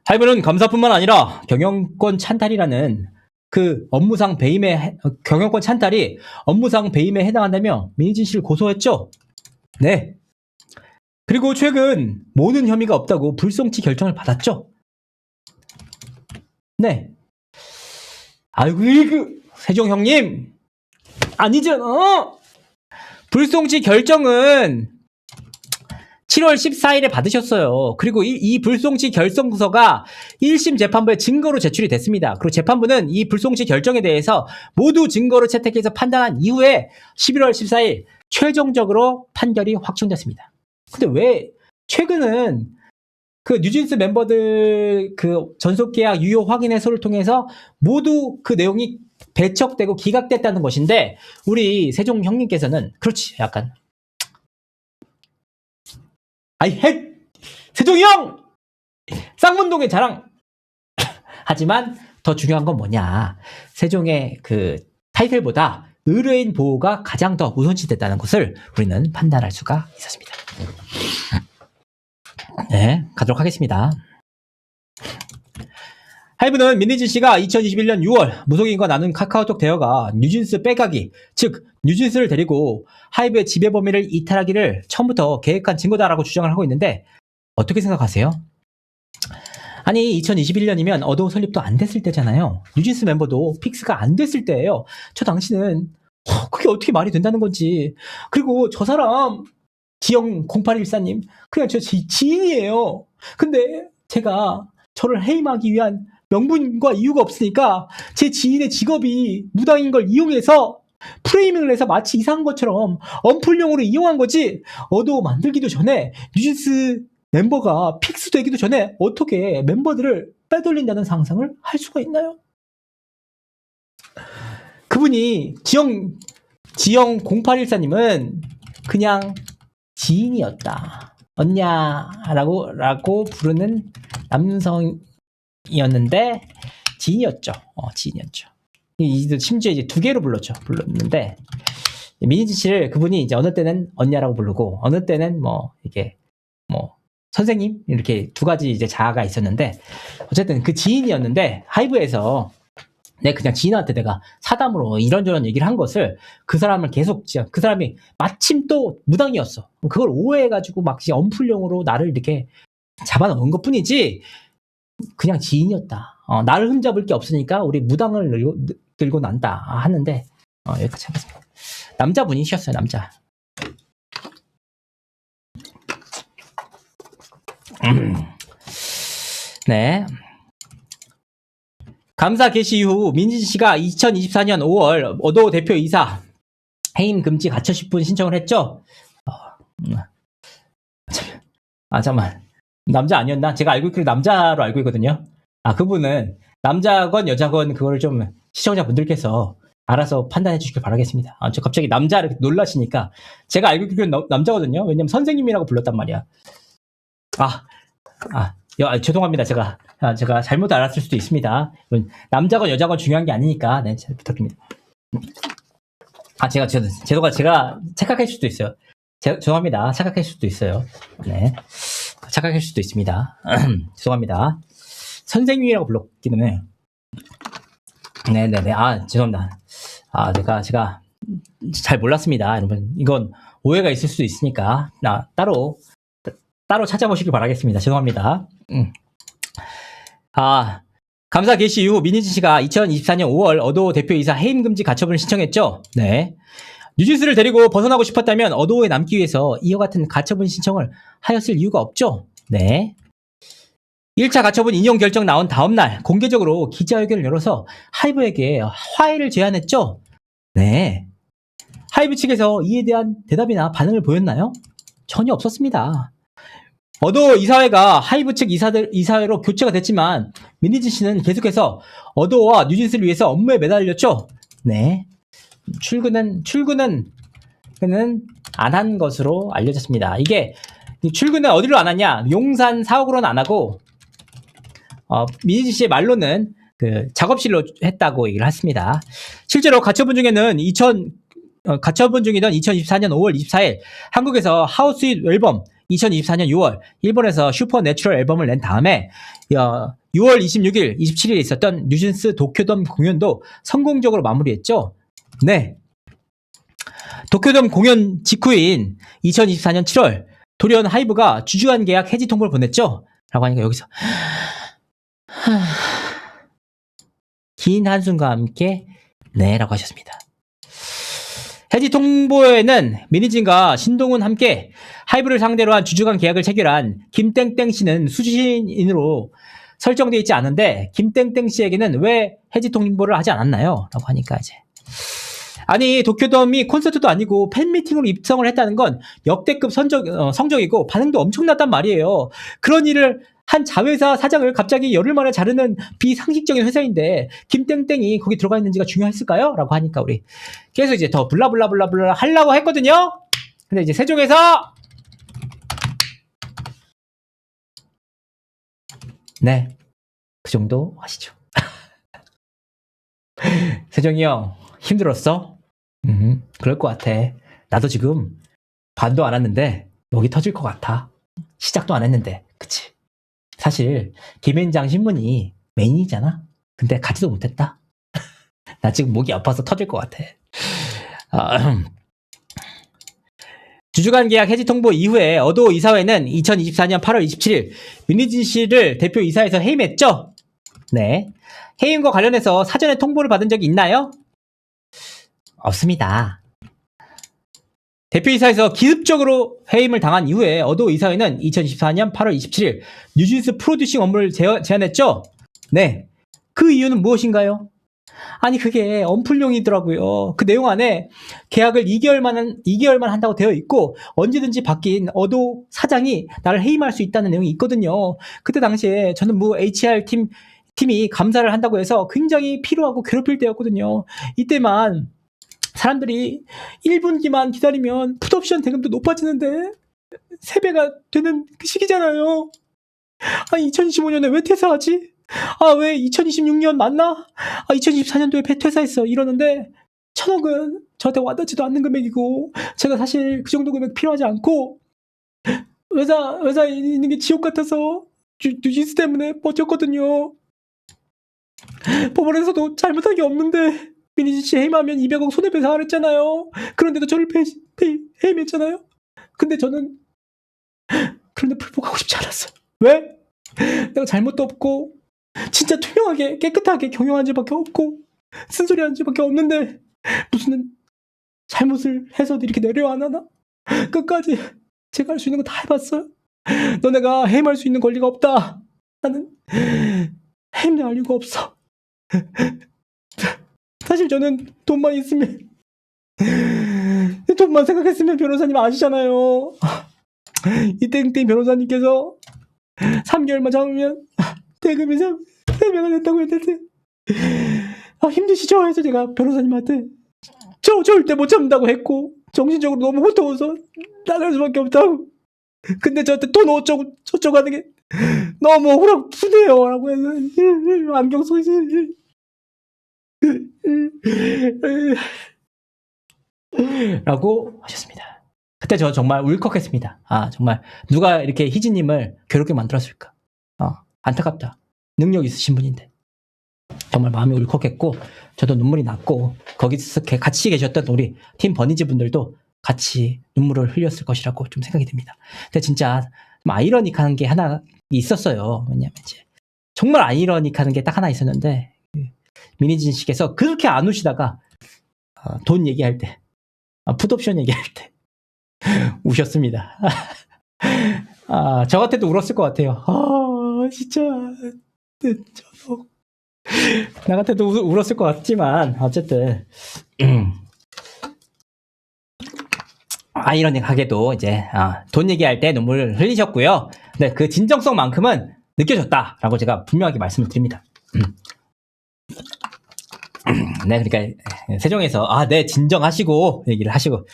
하이브는 감사뿐만 아니라 경영권 찬탈이라는 그 경영권 찬탈이 업무상 배임에 해당한다며 민희진 씨를 고소했죠? 네. 그리고 최근 모든 혐의가 없다고 불송치 결정을 받았죠? 네. 아이고, 세종 형님! 아니잖아! 불송치 결정은 7월 14일에 받으셨어요. 그리고 이 불송치 결정서가 1심 재판부에 증거로 제출이 됐습니다. 그리고 재판부는 이 불송치 결정에 대해서 모두 증거를 채택해서 판단한 이후에 11월 14일 최종적으로 판결이 확정됐습니다. 근데 왜 최근은 그 뉴진스 멤버들 그 전속계약 유효 확인 해소를 통해서 모두 그 내용이 배척되고 기각됐다는 것인데, 우리 세종 형님께서는 그렇지, 약간 세종이 형! 쌍문동의 자랑! 하지만 더 중요한 건 뭐냐, 세종의 그 타이틀보다 의뢰인 보호가 가장 더 우선시 됐다는 것을 우리는 판단할 수가 있었습니다. 네, 가도록 하겠습니다. 하이브는 민희진 씨가 2021년 6월 무속인과 나눈 카카오톡 대화가 뉴진스 빼가기, 즉 뉴진스를 데리고 하이브의 지배 범위를 이탈하기를 처음부터 계획한 증거다라고 주장을 하고 있는데, 어떻게 생각하세요? 아니, 2021년이면 어도우 설립도 안 됐을 때잖아요. 뉴진스 멤버도 픽스가 안 됐을 때예요. 저 당시는 그게 어떻게 말이 된다는 건지. 그리고 저 사람 지영 0814님 그냥 저 지인이에요. 근데 제가 저를 해임하기 위한 명분과 이유가 없으니까 제 지인의 직업이 무당인 걸 이용해서 프레이밍을 해서 마치 이상한 것처럼 언플용으로 이용한 거지, 어도우 만들기도 전에 뉴진스 멤버가 픽스 되기도 전에 어떻게 멤버들을 빼돌린다는 상상을 할 수가 있나요? 그분이 지영 0814님은 그냥 지인이었다, 언냐라고 부르는 남성이었는데 지인이었죠. 지인이었죠. 심지어 이제 2개로 불렀는데, 민희진 씨를 그분이 이제 어느 때는 언냐라고 부르고 어느 때는 이게 선생님 이렇게 2가지 이제 자아가 있었는데, 어쨌든 그 지인이었는데 하이브에서 그냥 지인한테 내가 사담으로 이런저런 얘기를 한 것을 그 사람을 계속, 그 사람이 마침 또 무당이었어. 그걸 오해해가지고 막 언플용으로 나를 이렇게 잡아놓은 것 뿐이지 그냥 지인이었다. 나를 흠잡을 게 없으니까 우리 무당을 들고 난다 하는데, 여기까지 하겠습니다. 남자분이셨어요, 남자. 네. 감사 게시 이후 민진 씨가 2024년 5월 어도우 대표이사 해임 금지 가처 10분 신청을 했죠. 잠깐만, 남자 아니었나? 제가 알고 있기로 남자로 알고 있거든요. 그분은 남자건 여자건 그거를 좀 시청자분들께서 알아서 판단해 주시길 바라겠습니다. 저 갑자기 남자를 놀라시니까, 제가 알고 있기로 남자거든요. 왜냐면 선생님이라고 불렀단 말이야. 죄송합니다. 제가 잘못 알았을 수도 있습니다. 남자건 여자건 중요한 게 아니니까, 네, 잘 부탁드립니다. 제가 착각할 수도 있어요. 죄송합니다. 착각할 수도 있어요. 네, 착각할 수도 있습니다. 죄송합니다. 선생님이라고 불렀기는 해요. 네네네. 죄송합니다. 제가 잘 몰랐습니다. 여러분, 이건 오해가 있을 수도 있으니까 따로 찾아보시길 바라겠습니다. 죄송합니다. 감사 게시 이후 민희진 씨가 2024년 5월 어도우 대표이사 해임 금지 가처분을 신청했죠. 네. 뉴진스를 데리고 벗어나고 싶었다면 어도우에 남기 위해서 이와 같은 가처분 신청을 하였을 이유가 없죠. 네. 1차 가처분 인용 결정 나온 다음날 공개적으로 기자회견을 열어서 하이브에게 화해를 제안했죠. 네. 하이브 측에서 이에 대한 대답이나 반응을 보였나요? 전혀 없었습니다. 어도 이사회가 하이브 측 이사회로 교체가 됐지만 미니진 씨는 계속해서 어도와 뉴진스를 위해서 업무에 매달렸죠. 네. 출근은 안 한 것으로 알려졌습니다. 이게 출근은 어디로 안 하냐? 용산 사옥으로는 안 하고 미니진 씨의 말로는 그 작업실로 했다고 얘기를 했습니다. 실제로 가처분 중이던 2024년 5월 24일 한국에서 하우스 잇 앨범, 2024년 6월 일본에서 슈퍼 내추럴 앨범을 낸 다음에 6월 26일, 27일에 있었던 뉴진스 도쿄돔 공연도 성공적으로 마무리했죠. 네. 도쿄돔 공연 직후인 2024년 7월 돌연 하이브가 주주간 계약 해지 통보를 보냈죠. 라고 하니까 여기서 긴 한숨과 함께 네 라고 하셨습니다. 해지 통보에는 미니진과 신동훈 함께 하이브를 상대로 한 주주간 계약을 체결한 김땡땡 씨는 수신인으로 설정되어 있지 않은데 김땡땡 씨에게는 왜 해지 통보를 하지 않았나요? 라고 하니까 이제 아니 도쿄돔이 콘서트도 아니고 팬미팅으로 입성을 했다는 건 역대급 성적이고 반응도 엄청났단 말이에요. 그런 일을 한 자회사 사장을 갑자기 열흘 만에 자르는 비상식적인 회사인데 김땡땡이 거기 들어가 있는지가 중요했을까요? 라고 하니까 우리 계속 이제 더 블라블라블라블라 하려고 했거든요. 근데 이제 세종에서 네, 그 정도 하시죠. 세종이 형 힘들었어? 그럴 것 같아. 나도 지금 반도 안 왔는데 목이 터질 것 같아. 시작도 안 했는데 그치? 사실 김앤장 신문이 메인이잖아. 근데 가지도 못했다. 나 지금 목이 아파서 터질 것 같아. 주주간 계약 해지 통보 이후에 어도 이사회는 2024년 8월 27일 윤희진 씨를 대표 이사에서 해임했죠. 네. 해임과 관련해서 사전에 통보를 받은 적이 있나요? 없습니다. 대표이사에서 기습적으로 해임을 당한 이후에 어도 이사회는 2024년 8월 27일 뉴진스 프로듀싱 업무를 제안했죠? 네. 그 이유는 무엇인가요? 아니 그게 언플용이더라고요. 그 내용 안에 계약을 2개월만 한다고 되어 있고 언제든지 바뀐 어도 사장이 나를 해임할 수 있다는 내용이 있거든요. 그때 당시에 저는 HR 팀이 감사를 한다고 해서 굉장히 피로하고 괴롭힐 때였거든요. 이때만 사람들이 1분기만 기다리면 풋옵션 대금도 높아지는데 3배가 되는 그 시기잖아요. 아니 2025년에 왜 퇴사하지? 왜 2026년 맞나? 2024년도에 퇴사했어 이러는데 1,000억은 저한테 와닿지도 않는 금액이고 제가 사실 그 정도 금액 필요하지 않고 회사에 있는 게 지옥 같아서 뉴진스 때문에 버텼거든요. 법원에서도 잘못한 게 없는데 미니진 씨 해임하면 200억 손해배상 하랬잖아요. 그런데도 저를 해임했잖아요. 근데 저는 그런데 불복하고 싶지 않았어요. 왜? 내가 잘못도 없고 진짜 투명하게 깨끗하게 경영한 지밖에 없고 쓴소리 한 지밖에 없는데 무슨 잘못을 해서 이렇게 내려안 하나? 끝까지 제가 할 수 있는 거 다 해봤어요. 너네가 해임할 수 있는 권리가 없다. 나는 해임할 이유가 없어. 사실 저는 돈만 있으면 돈만 생각했으면 변호사님 아시잖아요. 이 땡땡 변호사님께서 3개월만 참으면 대금이 3배가 됐다고 했는데 힘드시죠? 해서 제가 변호사님한테 저 절대 못 참는다고 했고 정신적으로 너무 고통해서 나갈 수밖에 없다고. 근데 저한테 돈 어쩌고 저쩌고 하는 게 너무 억울하고 푸네요 라고 해서 안경 속에서 라고 하셨습니다. 그때 저 정말 울컥했습니다. 정말 누가 이렇게 희진님을 괴롭게 만들었을까. 안타깝다. 능력 있으신 분인데 정말 마음이 울컥했고 저도 눈물이 났고 거기서 같이 계셨던 우리 팀 버니즈 분들도 같이 눈물을 흘렸을 것이라고 좀 생각이 듭니다. 근데 진짜 아이러닉한 게 하나 있었어요. 왜냐면 이제 정말 아이러닉한 게 딱 하나 있었는데 미니진 씨께서 그렇게 안 우시다가 돈 얘기할 때 풋옵션 얘기할 때 우셨습니다. 저 같아도 울었을 것 같아요. 진짜 저도 나 같아도 울었을 것 같지만 어쨌든 아이러니하게도 이제 돈 얘기할 때 눈물을 흘리셨고요. 네, 그 진정성만큼은 느껴졌다라고 제가 분명하게 말씀을 드립니다. 네, 그러니까 세종에서 네, 진정하시고 얘기를 하시고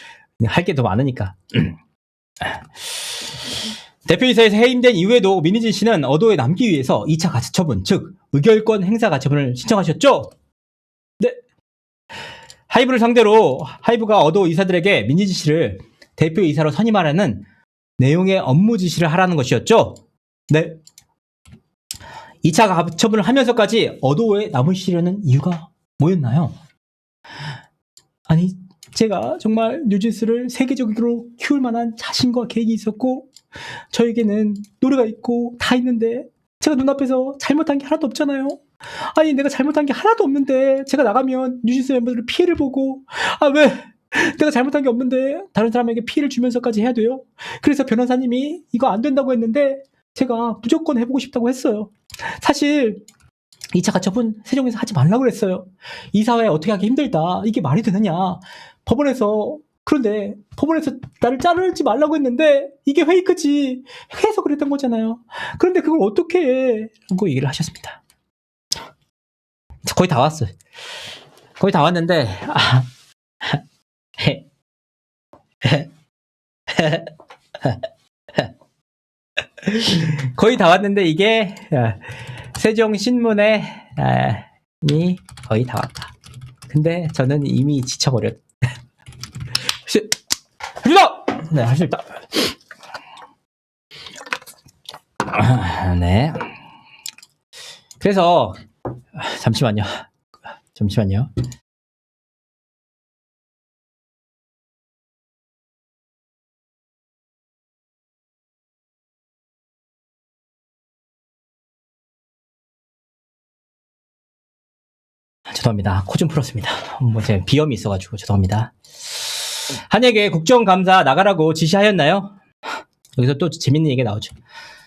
할 게 더 많으니까. 대표이사에서 해임된 이후에도 민희진 씨는 어도에 남기 위해서 2차 가처분, 즉 의결권 행사 가처분을 신청하셨죠? 네. 하이브를 상대로 하이브가 어도 이사들에게 민희진 씨를 대표이사로 선임하라는 내용의 업무 지시를 하라는 것이었죠? 네. 2차 가처분을 하면서까지 어도에 남으시려는 이유가 뭐였나요? 아니, 제가 정말 뉴진스를 세계적으로 키울 만한 자신과 계획이 있었고 저에게는 노래가 있고 다 있는데 제가 눈앞에서 잘못한 게 하나도 없잖아요. 아니, 내가 잘못한 게 하나도 없는데 제가 나가면 뉴진스 멤버들을 피해를 보고 왜 내가 잘못한 게 없는데 다른 사람에게 피해를 주면서까지 해야 돼요? 그래서 변호사님이 이거 안 된다고 했는데 제가 무조건 해보고 싶다고 했어요. 사실 2차 가처분 세종에서 하지 말라고 그랬어요. 이 사회 어떻게 하기 힘들다. 이게 말이 되느냐. 그런데 법원에서 나를 자르지 말라고 했는데 이게 페이크지 해서 그랬던 거잖아요. 그런데 그걸 어떻게 해? 라고 얘기를 하셨습니다. 거의 다 왔어요. 거의 다 왔는데 거의 다 왔는데 이게 세종신문에 이 거의 다 왔다. 근데 저는 이미 지쳐버렸. 합니다. 네, 할 수 있다. 네. 그래서 잠시만요. 죄송합니다. 코 좀 풀었습니다. 제가 비염이 있어가지고 죄송합니다. 한에게 국정감사 나가라고 지시하였나요? 여기서 또 재밌는 얘기가 나오죠.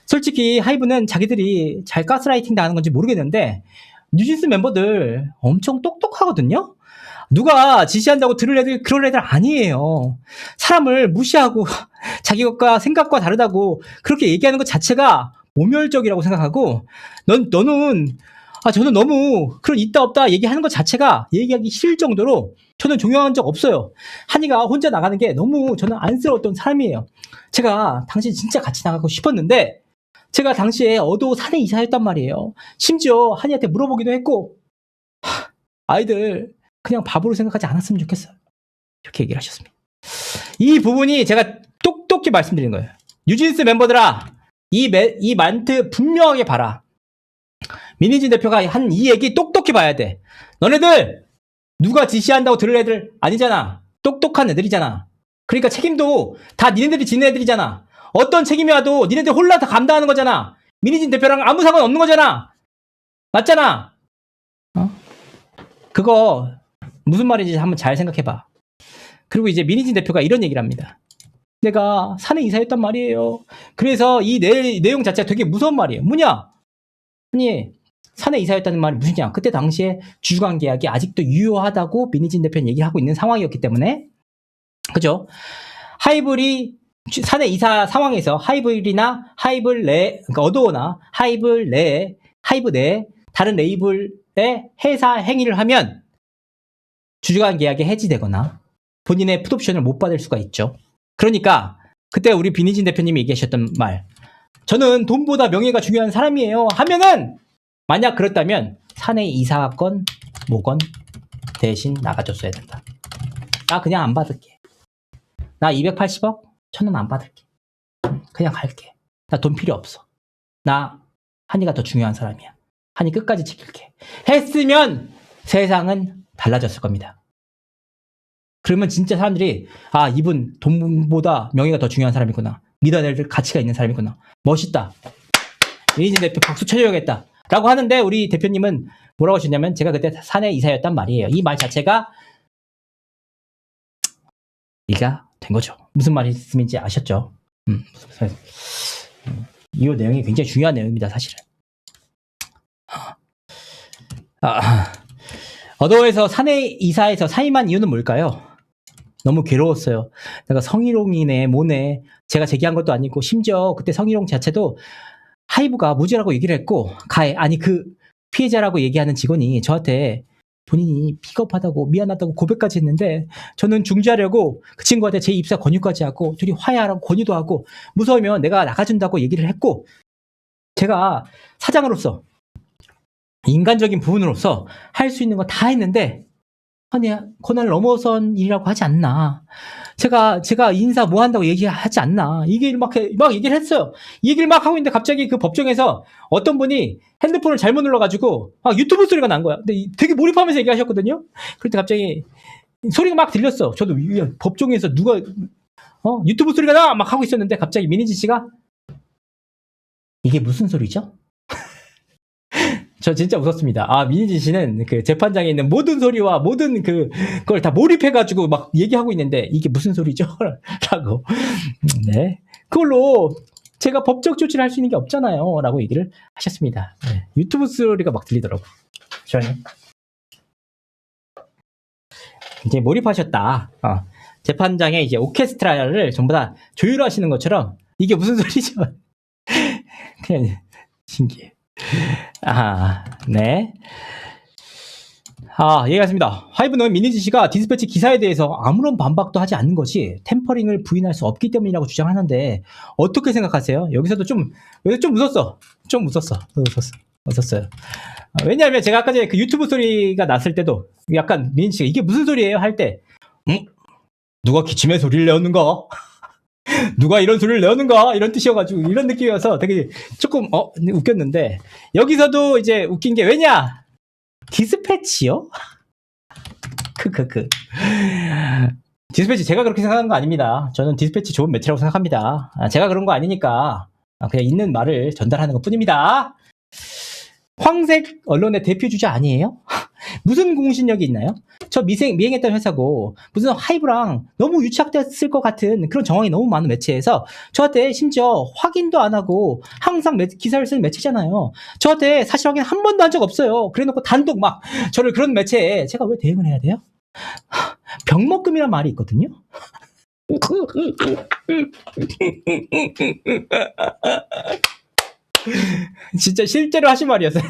솔직히 하이브는 자기들이 잘 가스라이팅 당하는 건지 모르겠는데 뉴진스 멤버들 엄청 똑똑하거든요? 누가 지시한다고 들을 애들 그런 애들 아니에요. 사람을 무시하고 자기 것과 생각과 다르다고 그렇게 얘기하는 것 자체가 모멸적이라고 생각하고 너는 저는 너무 그런 있다 없다 얘기하는 것 자체가 얘기하기 싫을 정도로 저는 종용한 적 없어요. 한이가 혼자 나가는 게 너무 저는 안쓰러웠던 사람이에요. 제가 당시 진짜 같이 나가고 싶었는데 제가 당시에 어도 사내 이사였단 말이에요. 심지어 한이한테 물어보기도 했고 아이들 그냥 바보로 생각하지 않았으면 좋겠어요. 이렇게 얘기를 하셨습니다. 이 부분이 제가 똑똑히 말씀드린 거예요. 뉴진스 멤버들아 이 멘트 분명하게 봐라. 민희진 대표가 한 이 얘기 똑똑히 봐야 돼. 너네들 누가 지시한다고 들을 애들 아니잖아. 똑똑한 애들이잖아. 그러니까 책임도 다 니네들이 지는 애들이잖아. 어떤 책임이 와도 니네들 홀라 다 감당하는 거잖아. 민희진 대표랑 아무 상관없는 거잖아. 맞잖아. 그거 무슨 말인지 한번 잘 생각해봐. 그리고 이제 민희진 대표가 이런 얘기를 합니다. 내가 사내 이사였단 말이에요. 그래서 이 내용 자체가 되게 무서운 말이에요. 뭐냐? 아니 사내 이사였다는 말이 무슨냐? 그때 당시에 주주관 계약이 아직도 유효하다고 민희진 대표는 얘기를 하고 있는 상황이었기 때문에 그죠? 하이블이 사내 이사 상황에서 하이블이나 하이블 내 그러니까 어도어나 하이블 내 하이브 내 다른 레이블의 회사 행위를 하면 주주관 계약이 해지되거나 본인의 풋옵션을 못 받을 수가 있죠. 그러니까 그때 우리 민희진 대표님이 얘기하셨던 말 저는 돈보다 명예가 중요한 사람이에요 하면은 만약 그렇다면 사내 이사건 뭐건 대신 나가줬어야 된다. 나 그냥 안 받을게. 나 280억? 1,000원 안 받을게. 그냥 갈게. 나 돈 필요 없어. 나 한이가 더 중요한 사람이야. 한이 끝까지 지킬게. 했으면 세상은 달라졌을 겁니다. 그러면 진짜 사람들이 이분 돈보다 명예가 더 중요한 사람이구나. 믿어야 될 가치가 있는 사람이구나. 멋있다. 민희진 대표 박수 쳐줘야겠다. 라고 하는데 우리 대표님은 뭐라고 하셨냐면 제가 그때 사내 이사였단 말이에요. 이 말 자체가 이가 된 거죠. 무슨 말씀인지 아셨죠? 이 내용이 굉장히 중요한 내용입니다. 사실은. 어도에서 사내 이사에서 사임한 이유는 뭘까요? 너무 괴로웠어요. 내가 성희롱이네 뭐네 제가 제기한 것도 아니고 심지어 그때 성희롱 자체도 하이브가 무죄라고 얘기를 했고 아니 그 피해자라고 얘기하는 직원이 저한테 본인이 픽업하다고 미안하다고 고백까지 했는데 저는 중지하려고 그 친구한테 제 입사 권유까지 하고 둘이 화해하라고 권유도 하고 무서우면 내가 나가준다고 얘기를 했고 제가 사장으로서 인간적인 부분으로서 할 수 있는 거 다 했는데 아니 권한을 넘어선 일이라고 하지 않나. 제가 인사 뭐 한다고 얘기하지 않나. 이 얘기를 막 얘기를 했어요. 이 얘기를 막 하고 있는데 갑자기 그 법정에서 어떤 분이 핸드폰을 잘못 눌러가지고 막 유튜브 소리가 난 거야. 근데 되게 몰입하면서 얘기하셨거든요. 그럴 때 갑자기 소리가 막 들렸어. 저도 법정에서 누가 유튜브 소리가 나 막 하고 있었는데 갑자기 민희지 씨가 이게 무슨 소리죠? 저 진짜 웃었습니다. 민희진 씨는 그 재판장에 있는 모든 소리와 모든 그걸 다 몰입해가지고 막 얘기하고 있는데 이게 무슨 소리죠? 라고. 네. 그걸로 제가 법적 조치를 할 수 있는 게 없잖아요. 라고 얘기를 하셨습니다. 네. 유튜브 소리가 막 들리더라고. 저는. 이제 몰입하셨다. 재판장에 이제 오케스트라를 전부 다 조율하시는 것처럼 이게 무슨 소리죠? 그냥 신기해. 네. 얘기했습니다. 하이브는 민희지 씨가 디스패치 기사에 대해서 아무런 반박도 하지 않는 것이 템퍼링을 부인할 수 없기 때문이라고 주장하는데 어떻게 생각하세요? 여기서도 좀 웃었어. 웃었어요. 왜냐하면 제가 아까 전에 그 유튜브 소리가 났을 때도 약간 민희지 씨가 이게 무슨 소리예요? 할 때 누가 기침의 소리를 내었는가? 누가 이런 소리를 내었는가? 이런 뜻이어가지고 이런 느낌이어서 되게 조금 웃겼는데 여기서도 이제 웃긴 게 왜냐? 디스패치요? 디스패치 제가 그렇게 생각하는 거 아닙니다. 저는 디스패치 좋은 매체라고 생각합니다. 제가 그런 거 아니니까 그냥 있는 말을 전달하는 것 뿐입니다. 황색 언론의 대표 주자 아니에요? 무슨 공신력이 있나요? 저 미행했던 회사고 무슨 하이브랑 너무 유착됐을 것 같은 그런 정황이 너무 많은 매체에서 저한테 심지어 확인도 안 하고 항상 기사를 쓰는 매체잖아요. 저한테 사실 확인 한 번도 한 적 없어요. 그래놓고 단독 막 저를 그런 매체에 제가 왜 대응을 해야 돼요? 병먹금이란 말이 있거든요. 진짜 실제로 하신 말이었어요.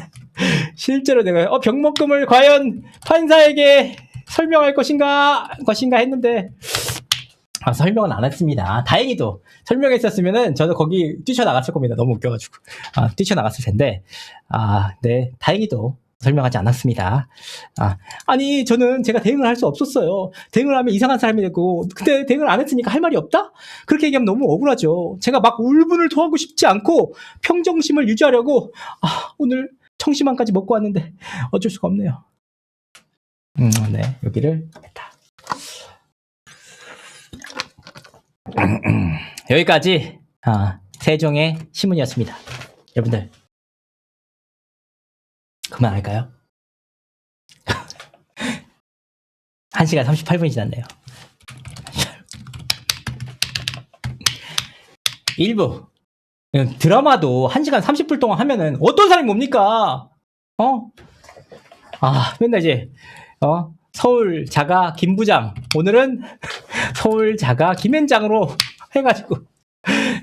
실제로 내가 병목금을 과연 판사에게 설명할 것인가 했는데 설명은 안 했습니다. 다행히도 설명했었으면은 저도 거기 뛰쳐나갔을 겁니다. 너무 웃겨가지고 뛰쳐나갔을 텐데 네 다행히도 설명하지 않았습니다. 아니 저는 제가 대응을 할 수 없었어요. 대응을 하면 이상한 사람이 되고 근데 대응을 안 했으니까 할 말이 없다? 그렇게 얘기하면 너무 억울하죠. 제가 막 울분을 토하고 싶지 않고 평정심을 유지하려고 오늘 청심환까지 먹고 왔는데 어쩔 수가 없네요. 네 여기를 했다. 여기까지 세종의 신문이었습니다. 여러분들 그만할까요? 1시간 38분이 지났네요. 1부 드라마도 1시간 30분 동안 하면은 어떤 사람이 뭡니까? 맨날 이제 서울 자가 김부장 오늘은 서울 자가 김현장으로 해가지고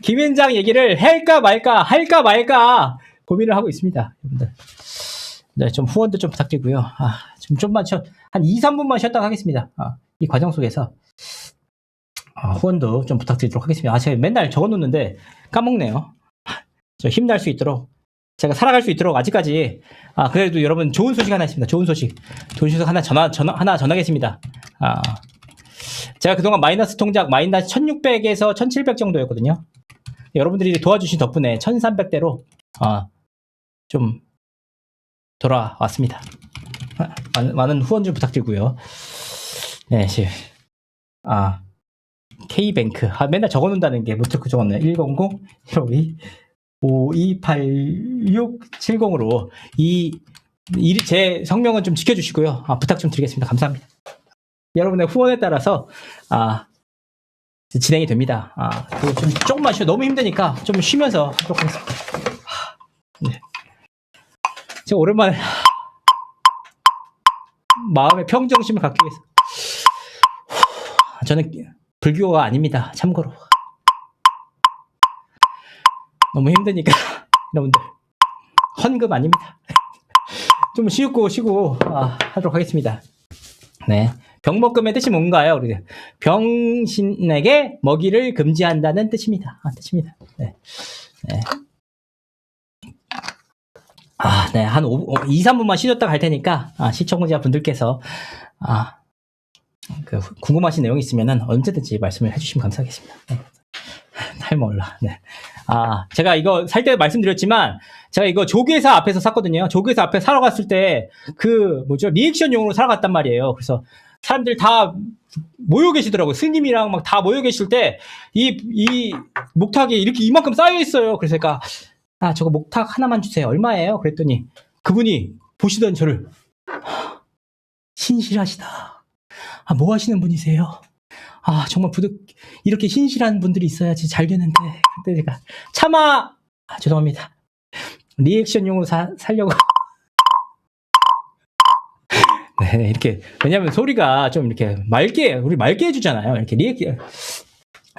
김현장 얘기를 할까 말까 고민을 하고 있습니다. 여러분들 네, 좀 후원도 좀 부탁드리고요. 좀만 한 2, 3분만 쉬었다가 하겠습니다. 이 과정 속에서 후원도 좀 부탁드리도록 하겠습니다. 제가 맨날 적어놓는데 까먹네요. 저 힘날 수 있도록 제가 살아갈 수 있도록 아직까지 그래도 여러분 좋은 소식 하나 있습니다. 좋은 소식 하나 전하겠습니다. 제가 그동안 마이너스 통작 마이너스 1600에서 1700 정도였거든요. 여러분들이 도와주신 덕분에 1300대로 좀 돌아왔습니다. 많은 후원 좀 부탁드리고요. 네, K뱅크. 맨날 적어놓는다는 게 무트크 적었네. 100-152-528670으로 제 성명은 좀 지켜주시고요. 부탁 좀 드리겠습니다. 감사합니다. 여러분의 후원에 따라서 진행이 됩니다. 좀 조금만 너무 힘드니까 좀 쉬면서 하도록 하겠습니다. 네. 제가 오랜만에 마음의 평정심을 갖기 위해서. 저는 불교가 아닙니다. 참고로. 너무 힘드니까 여러분들 헌금 아닙니다. 좀 쉬고 하도록 하겠습니다. 네. 병먹금의 뜻이 뭔가요? 우리 병신에게 먹이를 금지한다는 뜻입니다. 뜻입니다. 네. 네. 네. 한 2, 3분만 쉬었다 갈 테니까, 시청자 분들께서, 궁금하신 내용이 있으면은 언제든지 말씀을 해주시면 감사하겠습니다. 네. 탈모올라. 네. 제가 이거 살 때 말씀드렸지만, 제가 이거 조계사 앞에서 샀거든요. 조계사 앞에 사러 갔을 때, 리액션용으로 사러 갔단 말이에요. 그래서 사람들 다 모여 계시더라고요. 스님이랑 막 다 모여 계실 때, 이 목탁이 이렇게 이만큼 쌓여 있어요. 그래서 제가, 저거 목탁 하나만 주세요. 얼마예요? 그랬더니, 그분이 보시던 저를, 신실하시다. 뭐 하시는 분이세요? 정말 이렇게 신실한 분들이 있어야지 잘 되는데. 그때 제가, 죄송합니다. 리액션용으로 살려고. 네, 이렇게, 왜냐면 소리가 좀 이렇게 우리 맑게 해주잖아요. 이렇게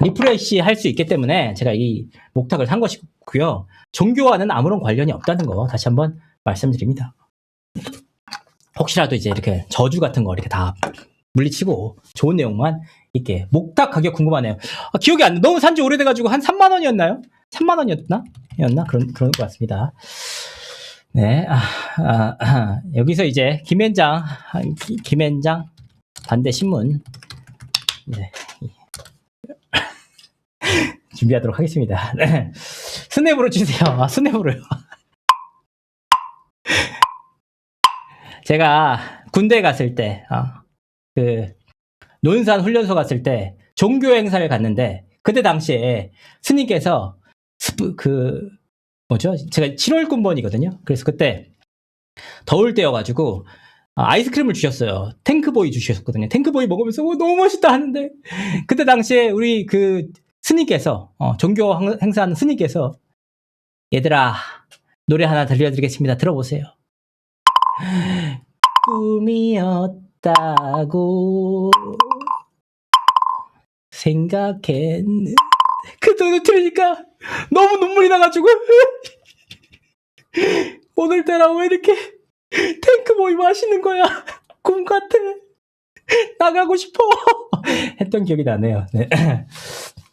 리프레시 할 수 있기 때문에 제가 이 목탁을 산 것이고요. 종교와는 아무런 관련이 없다는 거 다시 한번 말씀드립니다. 혹시라도 이제 이렇게 저주 같은 거 이렇게 다 물리치고 좋은 내용만 있게. 목탁 가격 궁금하네요. 기억이 안 나. 너무 산지 오래돼가지고 한 3만원이었나요? 3만원이었나? 그런 것 같습니다. 네. 여기서 이제 김현장 반대 신문. 네. 준비하도록 하겠습니다. 네. 스냅으로 주세요. 스냅으로요. 제가 군대 갔을 때, 논산 훈련소 갔을 때 종교 행사를 갔는데, 그때 당시에 스님께서 제가 7월 군번이거든요. 그래서 그때 더울 때여가지고 아이스크림을 주셨어요. 탱크보이 주셨거든요. 탱크보이 먹으면서 너무 멋있다 하는데, 그때 당시에 우리 스님께서, 종교 행사하는 스님께서, 얘들아, 노래 하나 들려드리겠습니다. 들어보세요. 꿈이었다고 생각했는데, 그 노래 들으니까 너무 눈물이 나가지고 오늘따라 왜 이렇게 탱크보이 마시는 거야? 꿈 같아. 나가고 싶어. 했던 기억이 나네요. 네.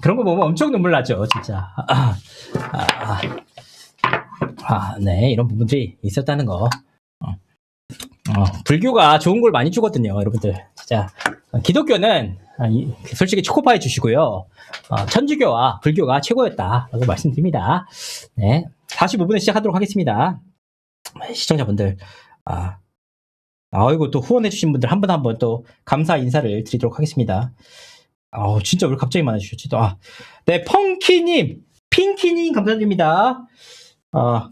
그런 거 보면 엄청 눈물 나죠, 진짜. 네, 이런 부분들이 있었다는 거. 불교가 좋은 걸 많이 주거든요, 여러분들. 진짜. 기독교는 솔직히 초코파이 주시고요. 천주교와 불교가 최고였다라고 말씀드립니다. 네. 45분에 시작하도록 하겠습니다. 시청자분들, 아이고, 또 후원해주신 분들 한 분 한 분 또 감사 인사를 드리도록 하겠습니다. 진짜 왜 갑자기 많아주셨지? 네, 펑키님, 핑키님 감사드립니다.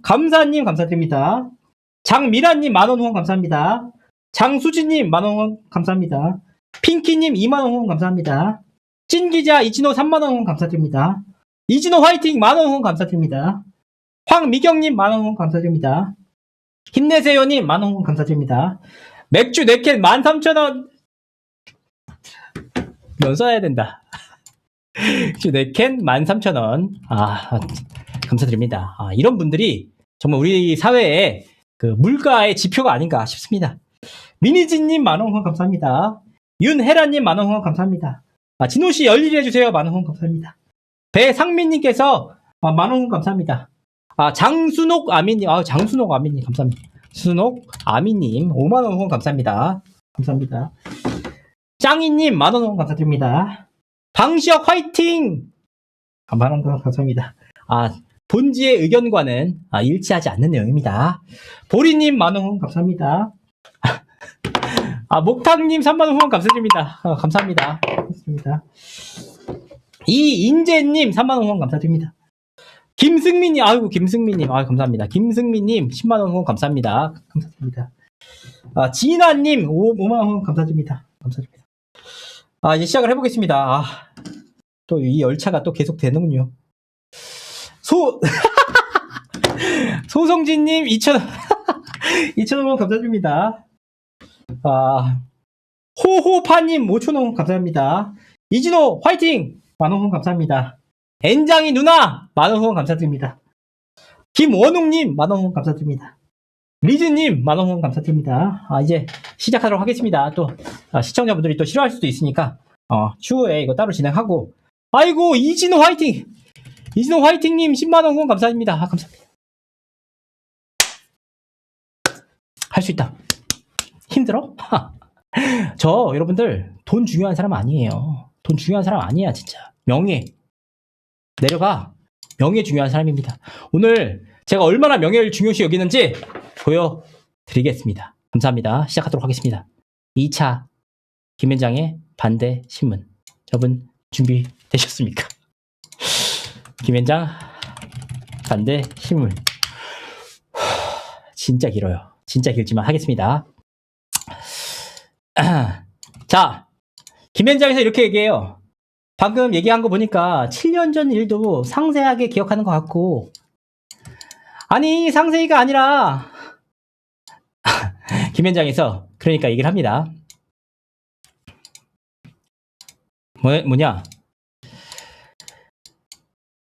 감사님 감사드립니다. 장미라님 만원 후원 감사합니다. 장수진님 만원 후원 감사합니다. 핑키님 2만원 후원 감사합니다. 찐기자 이진호 3만원 후원 감사드립니다. 이진호 화이팅 만원 후원 감사드립니다. 황미경님 만원 후원 감사드립니다. 힘내세요님 만원 후원 감사드립니다. 맥주 4캔 13,000원. 넌 써야 된다. 맥주 4캔 13,000원. 감사드립니다. 이런 분들이 정말 우리 사회에 물가의 지표가 아닌가 싶습니다. 미니진님 만원 후원 감사합니다. 윤혜라님 만원 후원 감사합니다. 진호씨 열일 해주세요. 만원 후원 감사합니다. 배상민님께서 만원 후원 감사합니다. 장순옥 아미님, 장순옥 아미님 감사합니다. 순옥 아미님 5만원 후원 감사합니다. 감사합니다. 짱이님 만원 후원 감사드립니다. 방시혁 화이팅! 만원 후원 감사합니다. 본지의 의견과는 일치하지 않는 내용입니다. 보리님 만원 후원 감사합니다. 목탁님 3만원 후원 감사드립니다. 감사합니다. 감사합니다. 이인재님 3만원 후원 감사드립니다. 김승민님, 김승민님, 감사합니다. 김승민님 10만원 후원 감사합니다. 감사드립니다. 진아님 5만원 후원 감사드립니다. 감사드립니다. 이제 시작을 해보겠습니다. 또 이 열차가 또 계속 되는군요. 소성진님 2,000원, 2,000원 감사드립니다. 아, 호호파님 5,000원 감사합니다. 이진호 화이팅! 만원 후원 감사합니다. 엔장이 누나 만원 후원 감사드립니다. 김원웅님 만원 후원 감사드립니다. 리즈님 만원 후원 감사드립니다. 이제 시작하도록 하겠습니다. 또 시청자분들이 또 싫어할 수도 있으니까 추후에 이거 따로 진행하고. 아이고 이진호 화이팅! 이진호 화이팅님 10만원 후원 감사드립니다. 감사합니다. 할 수 있다. 힘들어? 저 여러분들 돈 중요한 사람 아니에요. 돈 중요한 사람 아니야 진짜. 명예 내려가. 명예 중요한 사람입니다. 오늘 제가 얼마나 명예를 중요시 여기는지 보여드리겠습니다. 감사합니다. 시작하도록 하겠습니다. 2차 김현장의 반대 신문. 여러분 준비되셨습니까? 김현장 반대 신문. 진짜 길어요. 진짜 길지만 하겠습니다. 자, 김현장에서 이렇게 얘기해요. 방금 얘기한 거 보니까 7년 전 일도 상세하게 기억하는 것 같고. 아니 상세히가 아니라 김현장에서 그러니까 얘기를 합니다. 뭐냐?